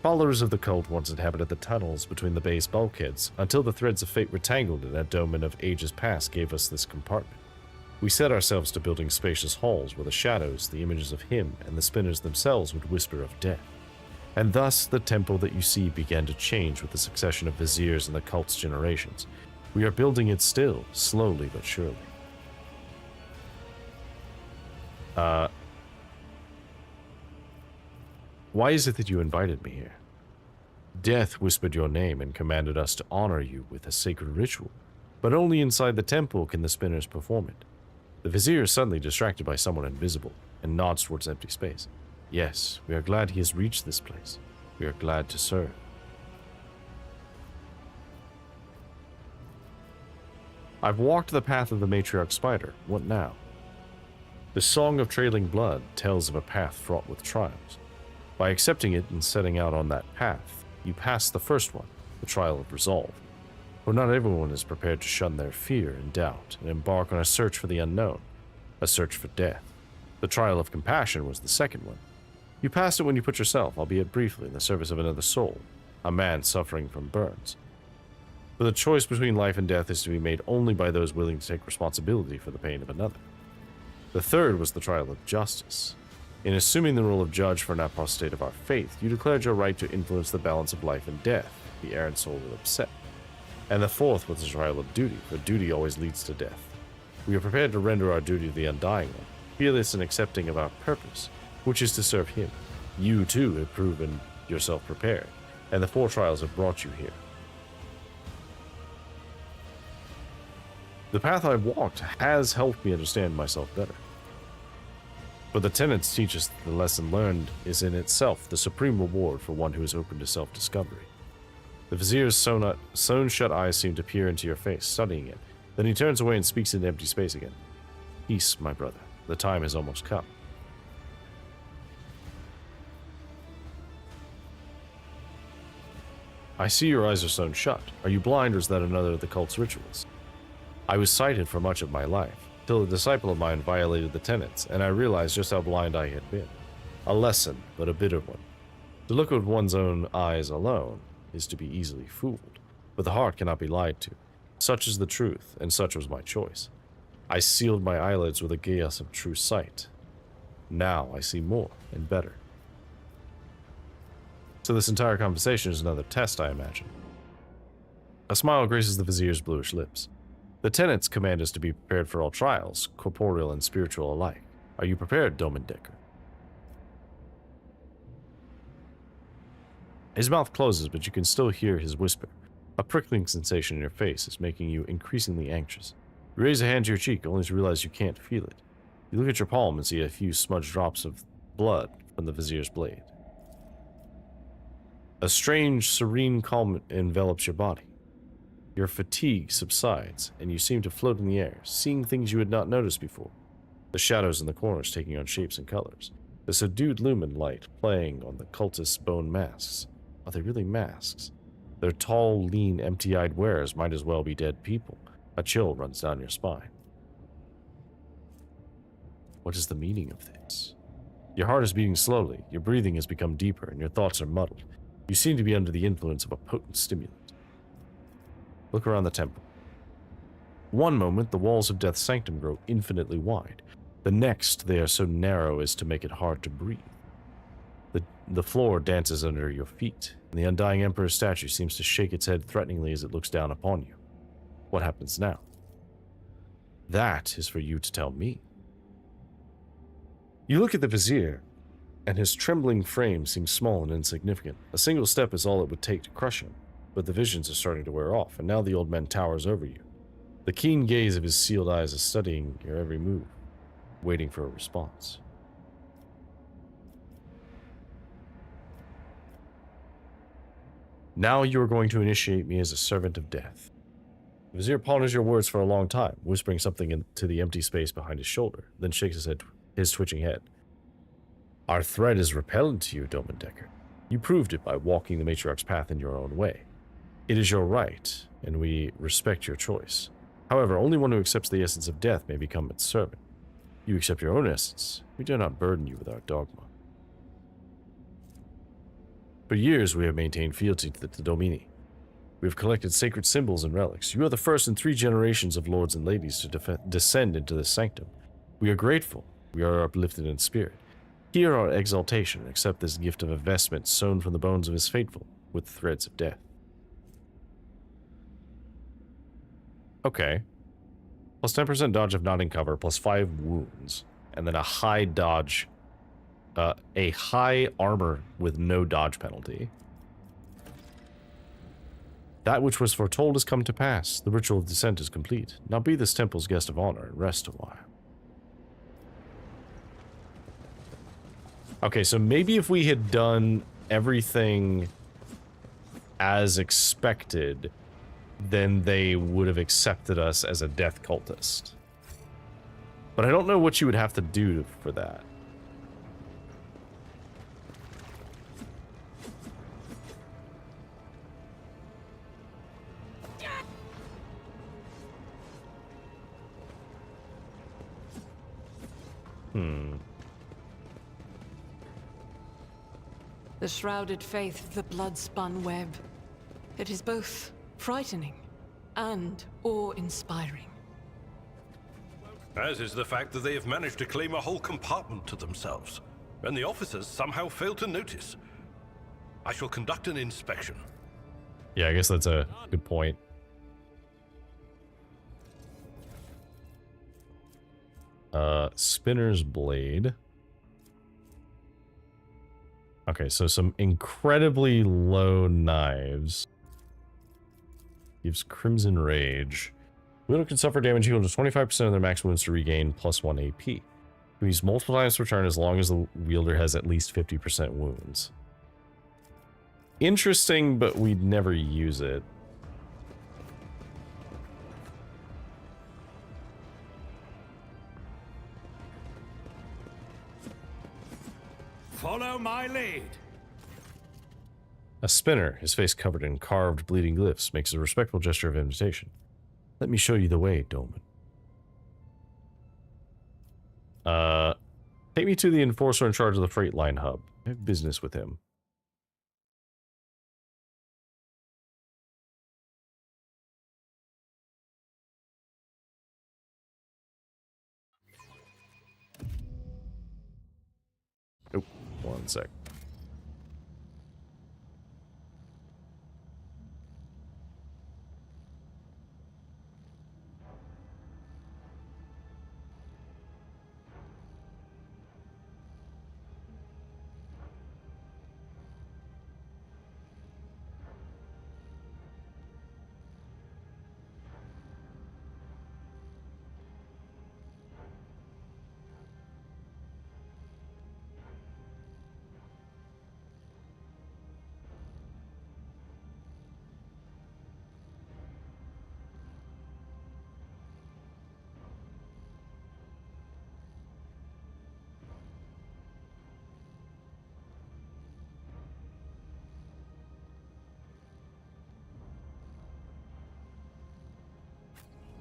Followers of the cult once inhabited the tunnels between the base bulkheads, until the threads of fate were tangled and a Dolmen of ages past gave us this compartment. We set ourselves to building spacious halls where the shadows, the images of him, and the spinners themselves would whisper of death. And thus the temple that you see began to change with the succession of viziers and the cult's generations. We are building it still, slowly but surely. Why is it that you invited me here? Death whispered your name and commanded us to honor you with a sacred ritual, but only inside the temple can the spinners perform it. The Vizier is suddenly distracted by someone invisible, and nods towards empty space. Yes, we are glad he has reached this place. We are glad to serve. I've walked the path of the matriarch spider. What now? The Song of Trailing Blood tells of a path fraught with trials. By accepting it and setting out on that path, you pass the first one, the trial of resolve. For not everyone is prepared to shun their fear and doubt and embark on a search for the unknown, a search for death. The trial of compassion was the second one. You passed it when you put yourself, albeit briefly, in the service of another soul, a man suffering from burns. But the choice between life and death is to be made only by those willing to take responsibility for the pain of another. The third was the trial of justice. In assuming the role of judge for an apostate of our faith, you declared your right to influence the balance of life and death, the errant soul will upset. And the fourth was the trial of duty, for duty always leads to death. We are prepared to render our duty to the Undying One, fearless and accepting of our purpose, which is to serve him. You, too, have proven yourself prepared, and the four trials have brought you here. The path I've walked has helped me understand myself better. But the tenets teach us that the lesson learned is in itself the supreme reward for one who is open to self-discovery. The Vizier's sewn-shut eyes seem to peer into your face, studying it. Then he turns away and speaks into empty space again. Peace, my brother. The time has almost come. I see your eyes are sewn shut. Are you blind, or is that another of the cult's rituals? I was sighted for much of my life, till a disciple of mine violated the tenets, and I realized just how blind I had been. A lesson, but a bitter one. To look with one's own eyes alone is to be easily fooled, but the heart cannot be lied to. Such is the truth, and such was my choice. I sealed my eyelids with a gaze of true sight. Now I see more and better. So this entire conversation is another test, I imagine. A smile graces the vizier's bluish lips. The tenants command us to be prepared for all trials, corporeal and spiritual alike. Are you prepared, Domendecker? His mouth closes, but you can still hear his whisper. A prickling sensation in your face is making you increasingly anxious. You raise a hand to your cheek, only to realize you can't feel it. You look at your palm and see a few smudged drops of blood from the vizier's blade. A strange, serene calm envelops your body. Your fatigue subsides, and you seem to float in the air, seeing things you had not noticed before. The shadows in the corners taking on shapes and colors. The subdued lumen light playing on the cultists' bone masks. Are they really masks? Their tall, lean, empty-eyed wearers might as well be dead people. A chill runs down your spine. What is the meaning of this? Your heart is beating slowly, your breathing has become deeper, and your thoughts are muddled. You seem to be under the influence of a potent stimulant. Look around the temple. One moment, the walls of Death's Sanctum grow infinitely wide. The next, they are so narrow as to make it hard to breathe. The floor dances under your feet, and the undying Emperor's statue seems to shake its head threateningly as it looks down upon you. What happens now? That is for you to tell me. You look at the Vizier, and his trembling frame seems small and insignificant. A single step is all it would take to crush him, but the visions are starting to wear off, and now the old man towers over you. The keen gaze of his sealed eyes is studying your every move, waiting for a response. Now you are going to initiate me as a servant of death. The Vizier ponders your words for a long time, whispering something into the empty space behind his shoulder, then shakes his twitching head. Our threat is repellent to you, Domendecker. You proved it by walking the matriarch's path in your own way. It is your right, and we respect your choice. However, only one who accepts the essence of death may become its servant. You accept your own essence. We dare not burden you with our dogma. For years, we have maintained fealty to the Domini. We have collected sacred symbols and relics. You are the first in 3 generations of lords and ladies to descend into this sanctum. We are grateful. We are uplifted in spirit. Hear our exaltation and accept this gift of investment sewn from the bones of his faithful with threads of death. Okay. Plus 10% dodge if not in cover, plus 5 wounds, and then a high dodge, a high armor with no dodge penalty. That which was foretold has come to pass. The ritual of descent is complete. Now be this temple's guest of honor and rest a while. Okay, so maybe if we had done everything as expected, then they would have accepted us as a death cultist. But I don't know what you would have to do for that. The shrouded faith of the blood-spun web. It is both frightening and awe-inspiring. As is the fact that they have managed to claim a whole compartment to themselves, and the officers somehow failed to notice. I shall conduct an inspection. Yeah, I guess that's a good point. Spinner's blade. Okay, so some incredibly low knives. Gives Crimson Rage. Wielder can suffer damage equal to 25% of their max wounds to regain plus 1 AP. Can use multiple times per turn as long as the wielder has at least 50% wounds. Interesting, but we'd never use it. Follow my lead. A spinner, his face covered in carved, bleeding glyphs, makes a respectful gesture of invitation. Let me show you the way, Doman. Take me to the enforcer in charge of the freight line hub. I have business with him. Oh, one sec.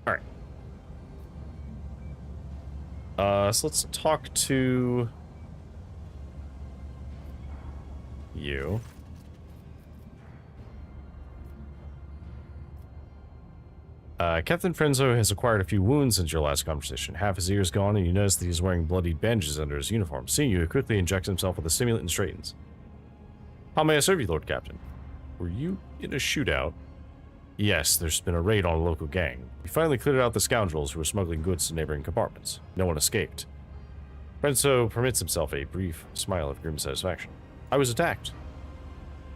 Alright. So let's talk to you. Captain Frenzo has acquired a few wounds since your last conversation. Half his ear is gone, and you notice that he's wearing bloodied bandages under his uniform. Seeing you, he quickly injects himself with a stimulant and straightens. How may I serve you, Lord Captain? Were you in a shootout? Yes, there's been a raid on a local gang. We finally cleared out the scoundrels who were smuggling goods to neighboring compartments. No one escaped. Frenzo permits himself a brief smile of grim satisfaction. I was attacked.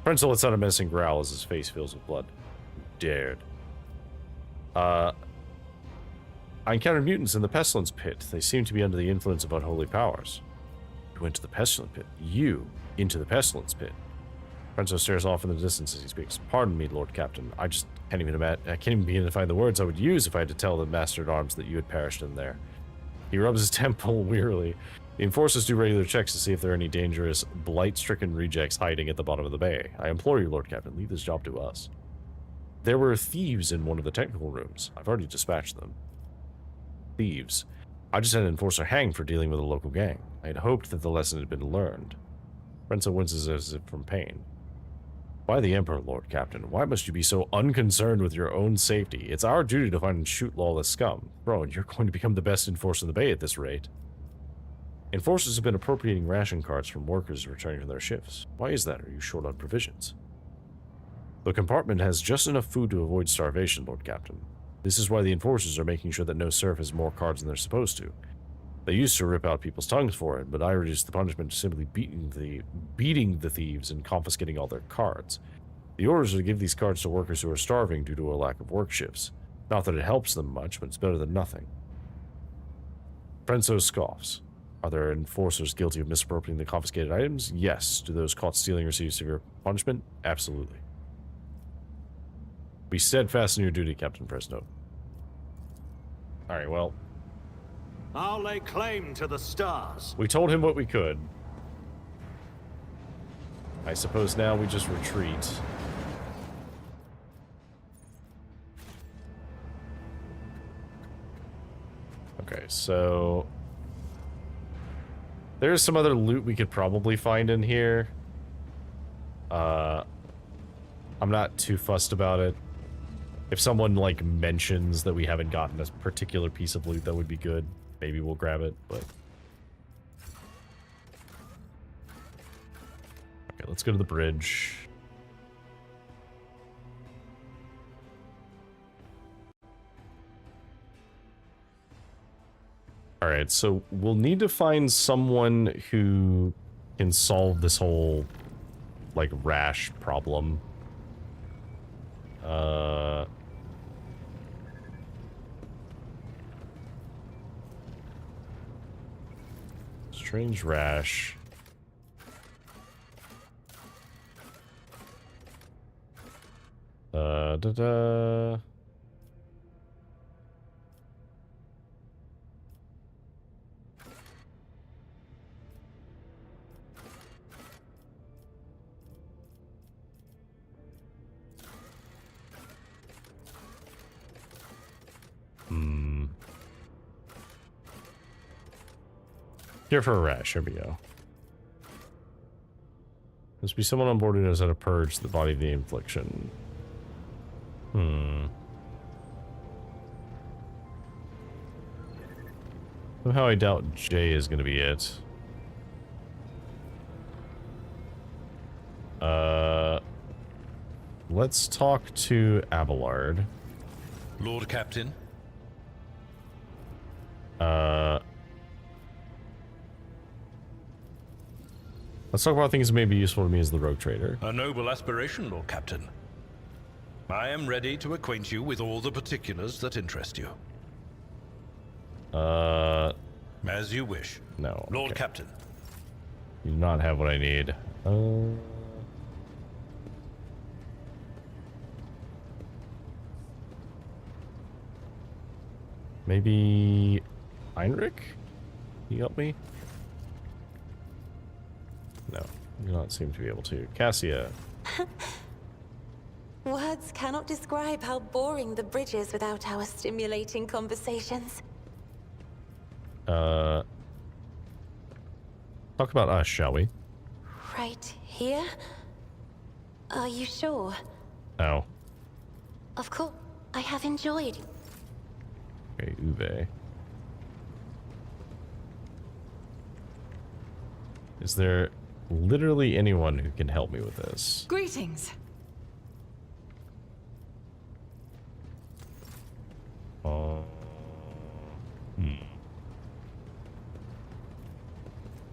Frenzo lets out a menacing growl as his face fills with blood. Dared. I encountered mutants in the Pestilence Pit. They seem to be under the influence of unholy powers. You went to the Pestilence Pit. You into the Pestilence Pit. Frenzo stares off in the distance as he speaks. Pardon me, Lord Captain. I just can't even imagine. I can't even begin to find the words I would use if I had to tell the Master-at-Arms that you had perished in there. He rubs his temple wearily. The enforcers do regular checks to see if there are any dangerous, blight-stricken rejects hiding at the bottom of the bay. I implore you, Lord Captain, leave this job to us. There were thieves in one of the technical rooms. I've already dispatched them. Thieves. I just had an enforcer hanged for dealing with a local gang. I had hoped that the lesson had been learned. Frenzo winces as if from pain. By the Emperor, Lord Captain, why must you be so unconcerned with your own safety? It's our duty to find and shoot lawless scum. Bro, you're going to become the best enforcer in the bay at this rate. Enforcers have been appropriating ration cards from workers returning from their shifts. Why is that? Are you short on provisions? The compartment has just enough food to avoid starvation, Lord Captain. This is why the enforcers are making sure that no serf has more cards than they're supposed to. They used to rip out people's tongues for it, but I reduced the punishment to simply beating the thieves and confiscating all their cards. The orders are to give these cards to workers who are starving due to a lack of work shifts. Not that it helps them much, but it's better than nothing. Frenzo scoffs. Are there enforcers guilty of misappropriating the confiscated items? Yes. Do those caught stealing receive severe punishment? Absolutely. Be steadfast in your duty, Captain Fresno. Alright, well. I'll lay claim to the stars. We told him what we could. I suppose now we just retreat. Okay, so there's some other loot we could probably find in here. I'm not too fussed about it. If someone, like, mentions that we haven't gotten a particular piece of loot that would be good, maybe we'll grab it, but... Okay, let's go to the bridge. Alright, so we'll need to find someone who can solve this whole, like, rash problem. Strange rash. Da-da. Here for a rash, here we go. Must be someone on board who knows how to purge the body of the infliction. Somehow I doubt Jay is going to be it. let's talk to Abelard. Lord Captain. Let's talk about things that may be useful to me as the rogue trader. A noble aspiration, Lord Captain. I am ready to acquaint you with all the particulars that interest you. As you wish. No. Lord okay. Captain. You do not have what I need. Maybe Heinrich? Can you help me? No, you do not seem to be able to. Cassia. Words cannot describe how boring the bridge is without our stimulating conversations. Talk about us, shall we? Right here? Are you sure? Oh. Of course, I have enjoyed. Okay, Uwe. Is there literally anyone who can help me with this? Greetings.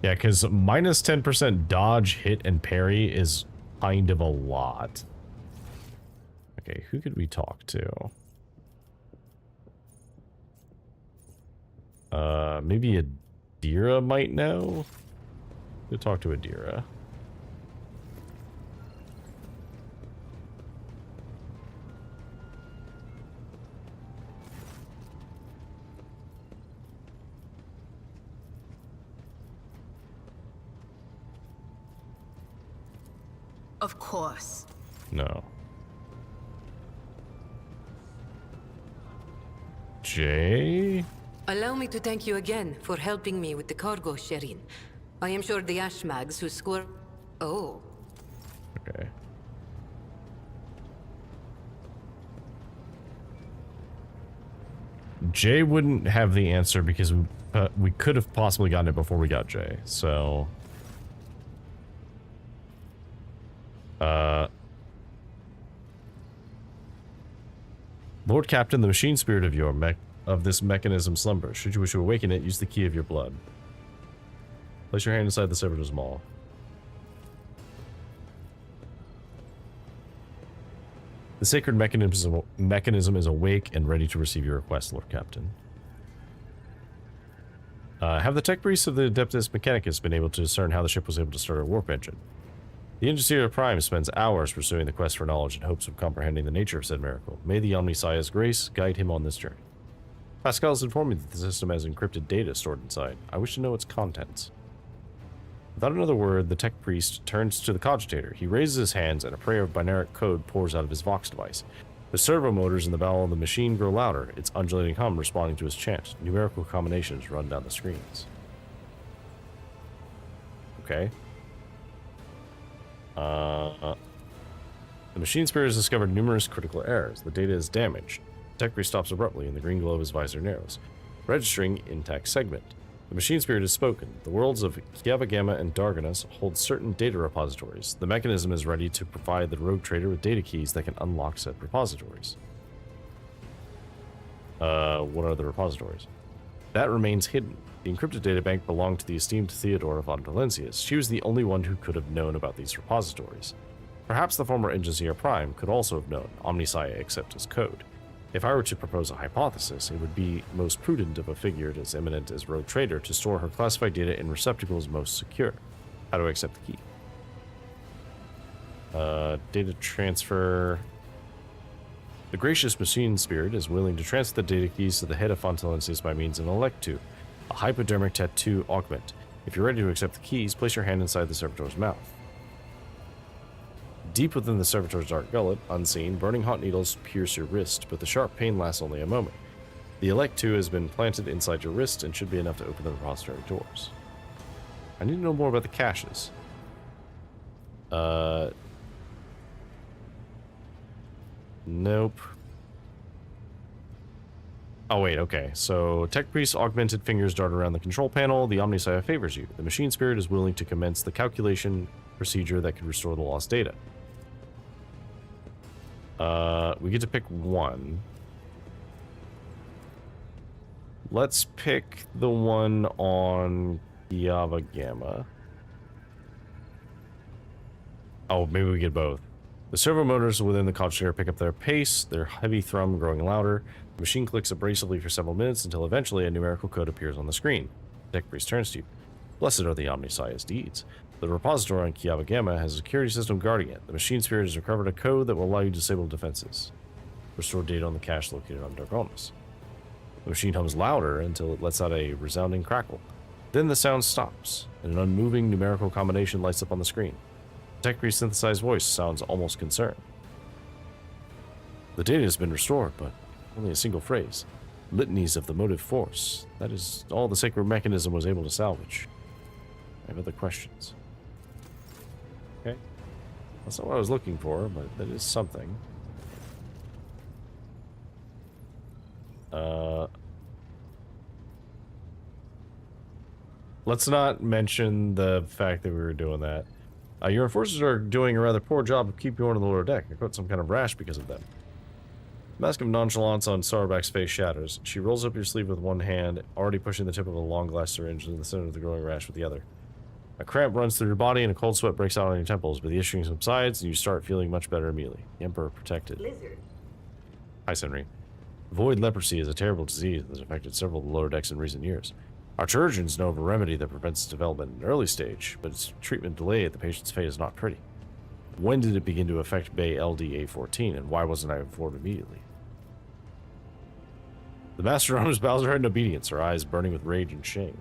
Yeah, because minus 10% dodge, hit, and parry is kind of a lot. Okay, who could we talk to? Maybe Adira might know? We'll talk to Adira. Of course. No. Jay? Allow me to thank you again for helping me with the cargo, Sherin. I am sure the Ashmags who squir... Oh. Okay. Jay wouldn't have the answer because we could have possibly gotten it before we got Jay, so... Lord Captain, the machine spirit of this mechanism slumbers. Should you wish to awaken it, use the key of your blood. Place your hand inside the servitor's maw. The sacred mechanism is awake and ready to receive your request, Lord Captain. Have the tech priests of the Adeptus Mechanicus been able to discern how the ship was able to start a warp engine? The Engineer Prime spends hours pursuing the quest for knowledge in hopes of comprehending the nature of said miracle. May the Omniscia's grace guide him on this journey. Pascal has informed me that the system has encrypted data stored inside. I wish to know its contents. Without another word, the tech priest turns to the cogitator. He raises his hands and a prayer of binaric code pours out of his Vox device. The servo motors in the bowel of the machine grow louder, its undulating hum responding to his chant. Numerical combinations run down the screens. Okay. The machine spirit has discovered numerous critical errors. The data is damaged. The tech priest stops abruptly and the green glow of his visor narrows, registering intact segment. The machine spirit has spoken. The worlds of Kiava Gamma and Darganas hold certain data repositories. The mechanism is ready to provide the rogue trader with data keys that can unlock said repositories. What are the repositories? That remains hidden. The encrypted databank belonged to the esteemed Theodora von Valencius. She was the only one who could have known about these repositories. Perhaps the former Engineer Prime could also have known. Omniscia accept his code. If I were to propose a hypothesis, it would be most prudent of a figure as eminent as Rogue Trader to store her classified data in receptacles most secure. How do I accept the key? Data transfer. The gracious machine spirit is willing to transfer the data keys to the head of Fontalensis by means of an Electu, a hypodermic tattoo augment. If you're ready to accept the keys, place your hand inside the servitor's mouth. Deep within the servitor's dark gullet, unseen, burning hot needles pierce your wrist, but the sharp pain lasts only a moment. The Electu has been planted inside your wrist and should be enough to open the repository doors. I need to know more about the caches. Nope. Oh wait, okay. So, Tech Priest's augmented fingers dart around the control panel. The Omniscia favors you. The machine spirit is willing to commence the calculation procedure that could restore the lost data. We get to pick one. Let's pick the one on Kiava Gamma. Oh, maybe we get both. The servo motors within the concentrator pick up their pace, their heavy thrum growing louder. The machine clicks abrasively for several minutes until eventually a numerical code appears on the screen. The tech priest turns to you. Blessed are the Omniscience deeds. The repository on Kiava Gamma has a security system guarding it. The machine spirit has recovered a code that will allow you to disable defenses. Restore data on the cache located on Dargonus. The machine hums louder until it lets out a resounding crackle. Then the sound stops, and an unmoving numerical combination lights up on the screen. The tech priest's synthesized voice sounds almost concerned. The data has been restored, but only a single phrase. Litanies of the motive force. That is all the sacred mechanism was able to salvage. I have other questions. Okay. That's not what I was looking for, but that is something. Let's not mention the fact that we were doing that. Your enforcers are doing a rather poor job of keeping you on the lower deck. I caught some kind of rash because of them. The mask of nonchalance on Sarback's face shatters. She rolls up your sleeve with one hand, already pushing the tip of a long glass syringe into the center of the growing rash with the other. A cramp runs through your body and a cold sweat breaks out on your temples, but the itching subsides and you start feeling much better immediately. The Emperor protected. Blizzard. Hi, Senri. Void leprosy is a terrible disease that has affected several of the lower decks in recent years. Our chirurgeons know of a remedy that prevents its development in an early stage, but its treatment delay at the patient's fate is not pretty. When did it begin to affect Bay LD-A14, and why wasn't I informed immediately? The Master Arms bows her head in obedience, her eyes burning with rage and shame.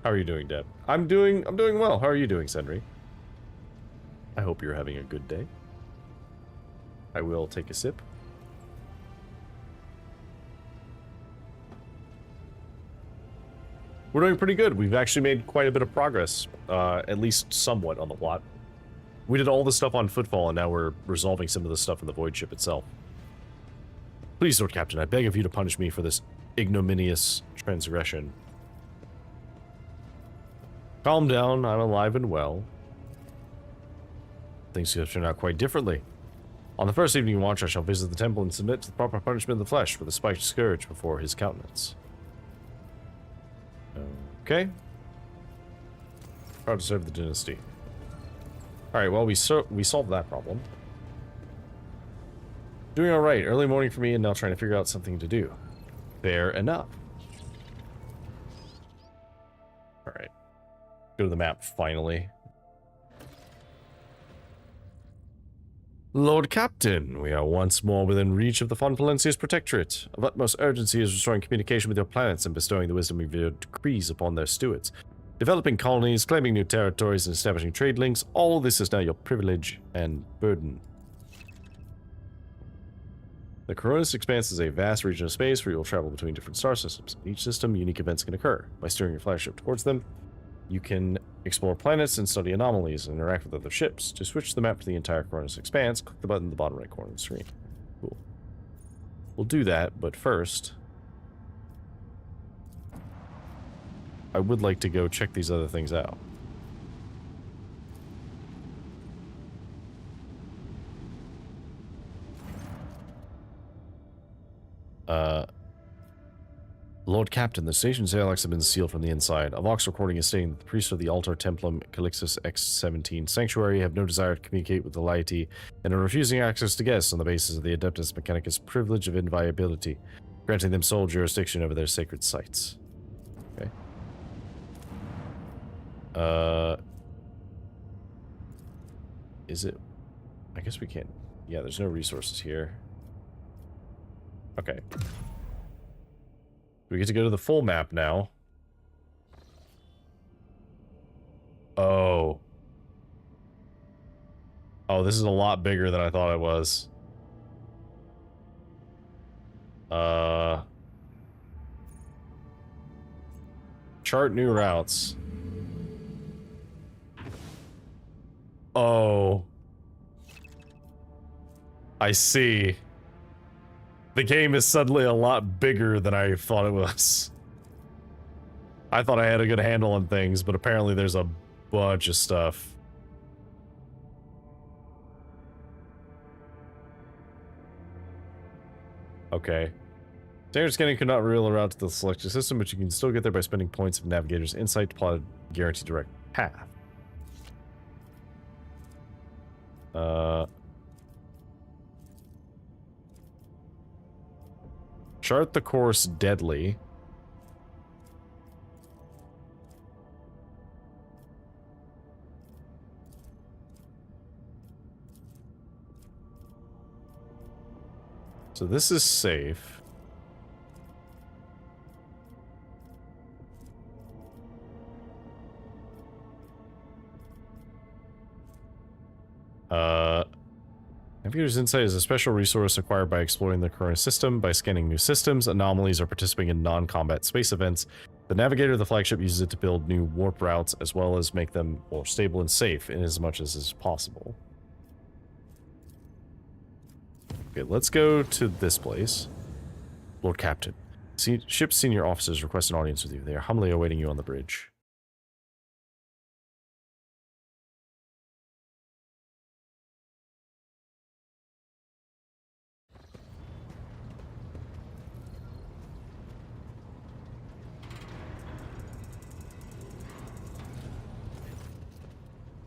How are you doing, Deb? I'm doing well. How are you doing, Sendri? I hope you're having a good day. I will take a sip. We're doing pretty good. We've actually made quite a bit of progress, at least somewhat on the plot. We did all the stuff on Footfall, and now we're resolving some of the stuff in the Void Ship itself. Please, Lord Captain, I beg of you to punish me for this ignominious transgression. Calm down, I'm alive and well. Things have turned out quite differently. On the first evening watch, I shall visit the temple and submit to the proper punishment of the flesh with a spiked scourge before his countenance. Okay. Proud to serve the dynasty. Alright, well, we solved that problem. Doing alright. Early morning for me and now trying to figure out something to do. Fair enough. Alright. Go to the map, finally. Lord Captain, we are once more within reach of the Von Valencia's protectorate. Of utmost urgency is restoring communication with your planets and bestowing the wisdom of your decrees upon their stewards. Developing colonies, claiming new territories, and establishing trade links, all this is now your privilege and burden. The Coronis Expanse is a vast region of space where you will travel between different star systems. In each system, unique events can occur. By steering your flagship towards them, you can explore planets and study anomalies and interact with other ships. To switch the map to the entire Coronis Expanse, click the button in the bottom right corner of the screen. Cool. We'll do that, but first, I would like to go check these other things out. Lord Captain, the station's airlocks have been sealed from the inside. A Vox recording is stating that the priests of the Altar Templum Calixtus X-17 Sanctuary have no desire to communicate with the laity and are refusing access to guests on the basis of the Adeptus Mechanicus privilege of inviolability, granting them sole jurisdiction over their sacred sites. Okay. Is it... I guess we can't... Yeah, there's no resources here. Okay. We get to go to the full map now. Oh. Oh, this is a lot bigger than I thought it was. Chart new routes. Oh. I see. The game is suddenly a lot bigger than I thought it was. I thought I had a good handle on things, but apparently there's a bunch of stuff. Okay. Standard scanning could not reveal a route to the selected system, but you can still get there by spending points of Navigator's Insight to plot a guaranteed direct path. Chart the course deadly. So this is safe. Navigator's Insight is a special resource acquired by exploring the current system. By scanning new systems, anomalies, or participating in non-combat space events, the Navigator of the flagship uses it to build new warp routes, as well as make them more stable and safe in as much as is possible. Okay, let's go to this place. Lord Captain, ship's senior officers request an audience with you. They are humbly awaiting you on the bridge.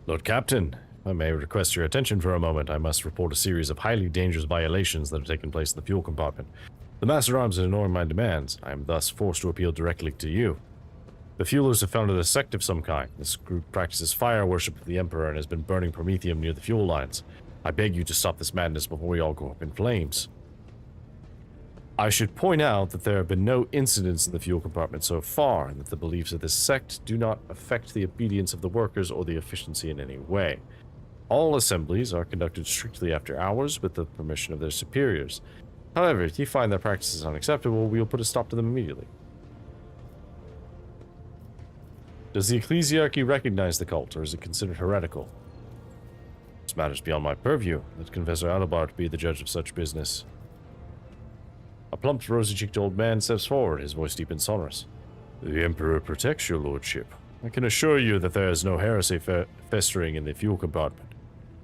Lord Captain, if I may request your attention for a moment, I must report a series of highly dangerous violations that have taken place in the fuel compartment. The Master Arms is ignoring my demands. I am thus forced to appeal directly to you. The fuelers have founded a sect of some kind. This group practices fire worship of the Emperor and has been burning promethium near the fuel lines. I beg you to stop this madness before we all go up in flames. I should point out that there have been no incidents in the fuel compartment so far, and that the beliefs of this sect do not affect the obedience of the workers or the efficiency in any way. All assemblies are conducted strictly after hours with the permission of their superiors. However, if you find their practices unacceptable, we will put a stop to them immediately. Does the ecclesiarchy recognize the cult, or is it considered heretical? This matters beyond my purview. Let Confessor Adalbart be the judge of such business. A plump, rosy-cheeked old man steps forward, his voice deep and sonorous. The Emperor protects your lordship. I can assure you that there is no heresy festering in the fuel compartment.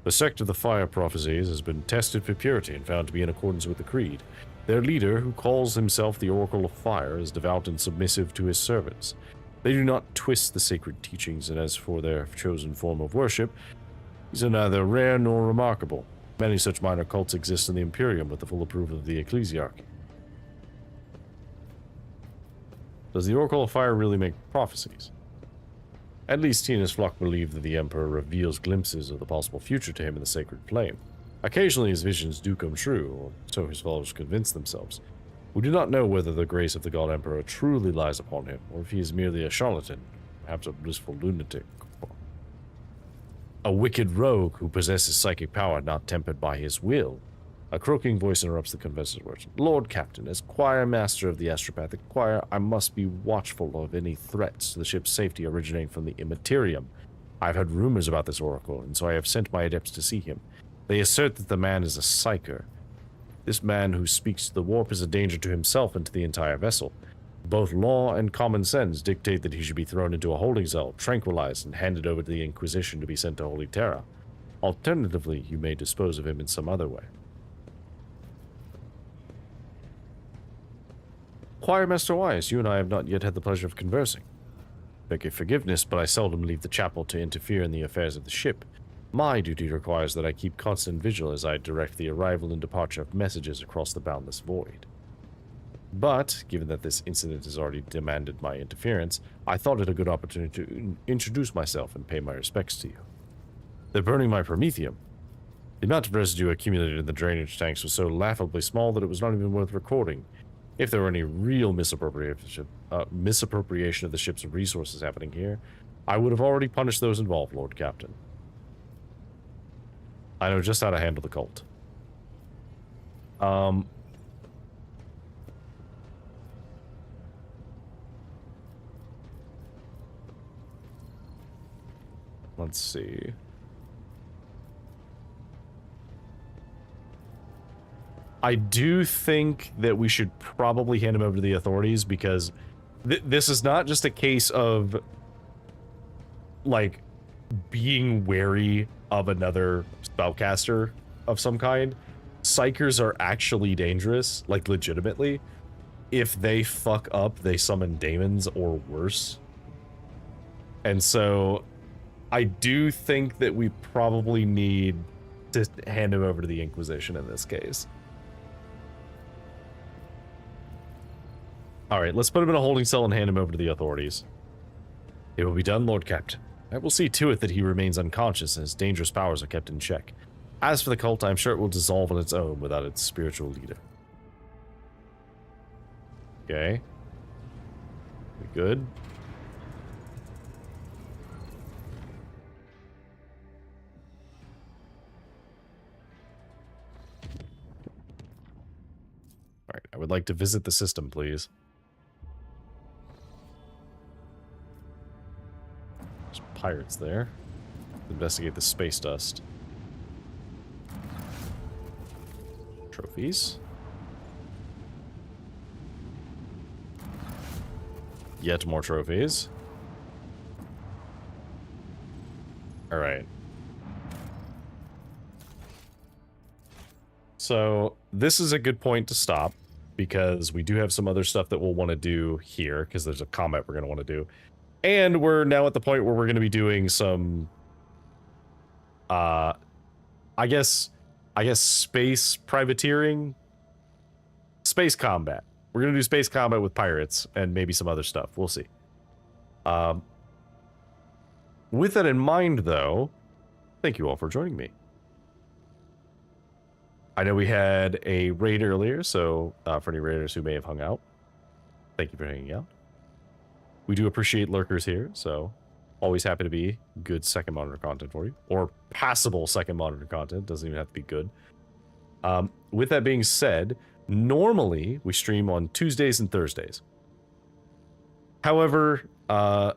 The sect of the Fire Prophecies has been tested for purity and found to be in accordance with the Creed. Their leader, who calls himself the Oracle of Fire, is devout and submissive to his servants. They do not twist the sacred teachings, and as for their chosen form of worship, these are neither rare nor remarkable. Many such minor cults exist in the Imperium with the full approval of the ecclesiarchy. Does the Oracle of Fire really make prophecies? At least he and his flock believe that the Emperor reveals glimpses of the possible future to him in the sacred flame. Occasionally his visions do come true, or so his followers convince themselves. We do not know whether the grace of the God Emperor truly lies upon him, or if he is merely a charlatan, perhaps a blissful lunatic, a wicked rogue who possesses psychic power not tempered by his will. A croaking voice interrupts the confessor's words. Lord Captain, as choir master of the astropathic choir, I must be watchful of any threats to the ship's safety originating from the Immaterium. I've heard rumors about this oracle, and so I have sent my adepts to see him. They assert that the man is a psyker. This man who speaks to the warp is a danger to himself and to the entire vessel. Both law and common sense dictate that he should be thrown into a holding cell, tranquilized, and handed over to the Inquisition to be sent to Holy Terra. Alternatively, you may dispose of him in some other way. Choir Master Wise, you and I have not yet had the pleasure of conversing. Beg your forgiveness, but I seldom leave the chapel to interfere in the affairs of the ship. My duty requires that I keep constant vigil as I direct the arrival and departure of messages across the boundless void. But, given that this incident has already demanded my interference, I thought it a good opportunity to introduce myself and pay my respects to you. They're burning my promethium. The amount of residue accumulated in the drainage tanks was so laughably small that it was not even worth recording. If there were any real misappropriation of the ship's resources happening here, I would have already punished those involved, Lord Captain. I know just how to handle the cult. Let's see. I do think that we should probably hand him over to the authorities, because this is not just a case of, like, being wary of another spellcaster of some kind. Psychers are actually dangerous, like legitimately. If they fuck up, they summon daemons or worse. And so I do think that we probably need to hand him over to the Inquisition in this case. Alright, let's put him in a holding cell and hand him over to the authorities. It will be done, Lord Captain. I will see to it that he remains unconscious and his dangerous powers are kept in check. As for the cult, I'm sure it will dissolve on its own without its spiritual leader. Okay. We good? Alright, I would like to visit the system, please. There's pirates there. Investigate the space dust. Trophies. Yet more trophies. Alright. So, this is a good point to stop, because we do have some other stuff that we'll want to do here, because there's a combat we're going to want to do. And we're now at the point where we're going to be doing some... I guess space privateering? Space combat. We're going to do space combat with pirates and maybe some other stuff. We'll see. With that in mind, though, thank you all for joining me. I know we had a raid earlier, so for any raiders who may have hung out, thank you for hanging out. We do appreciate lurkers here, so always happy to be good second monitor content for you. Or passable second monitor content. Doesn't even have to be good. With that being said, normally we stream on Tuesdays and Thursdays. However, I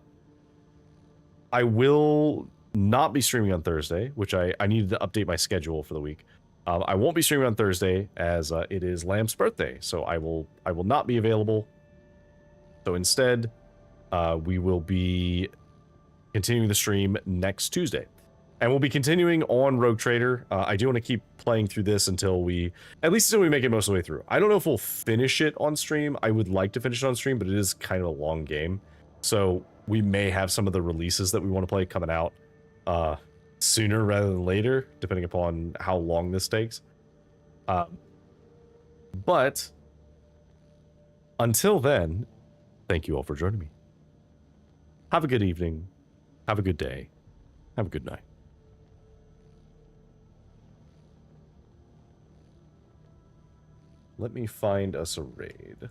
will not be streaming on Thursday, which I needed to update my schedule for the week. I won't be streaming on Thursday as it is Lamb's birthday, so I will not be available. So instead, we will be continuing the stream next Tuesday. And we'll be continuing on Rogue Trader. I do want to keep playing through this until at least until we make it most of the way through. I don't know if we'll finish it on stream. I would like to finish it on stream, but it is kind of a long game. So we may have some of the releases that we want to play coming out sooner rather than later, depending upon how long this takes. But until then, thank you all for joining me. Have a good evening. Have a good day. Have a good night. Let me find us a raid.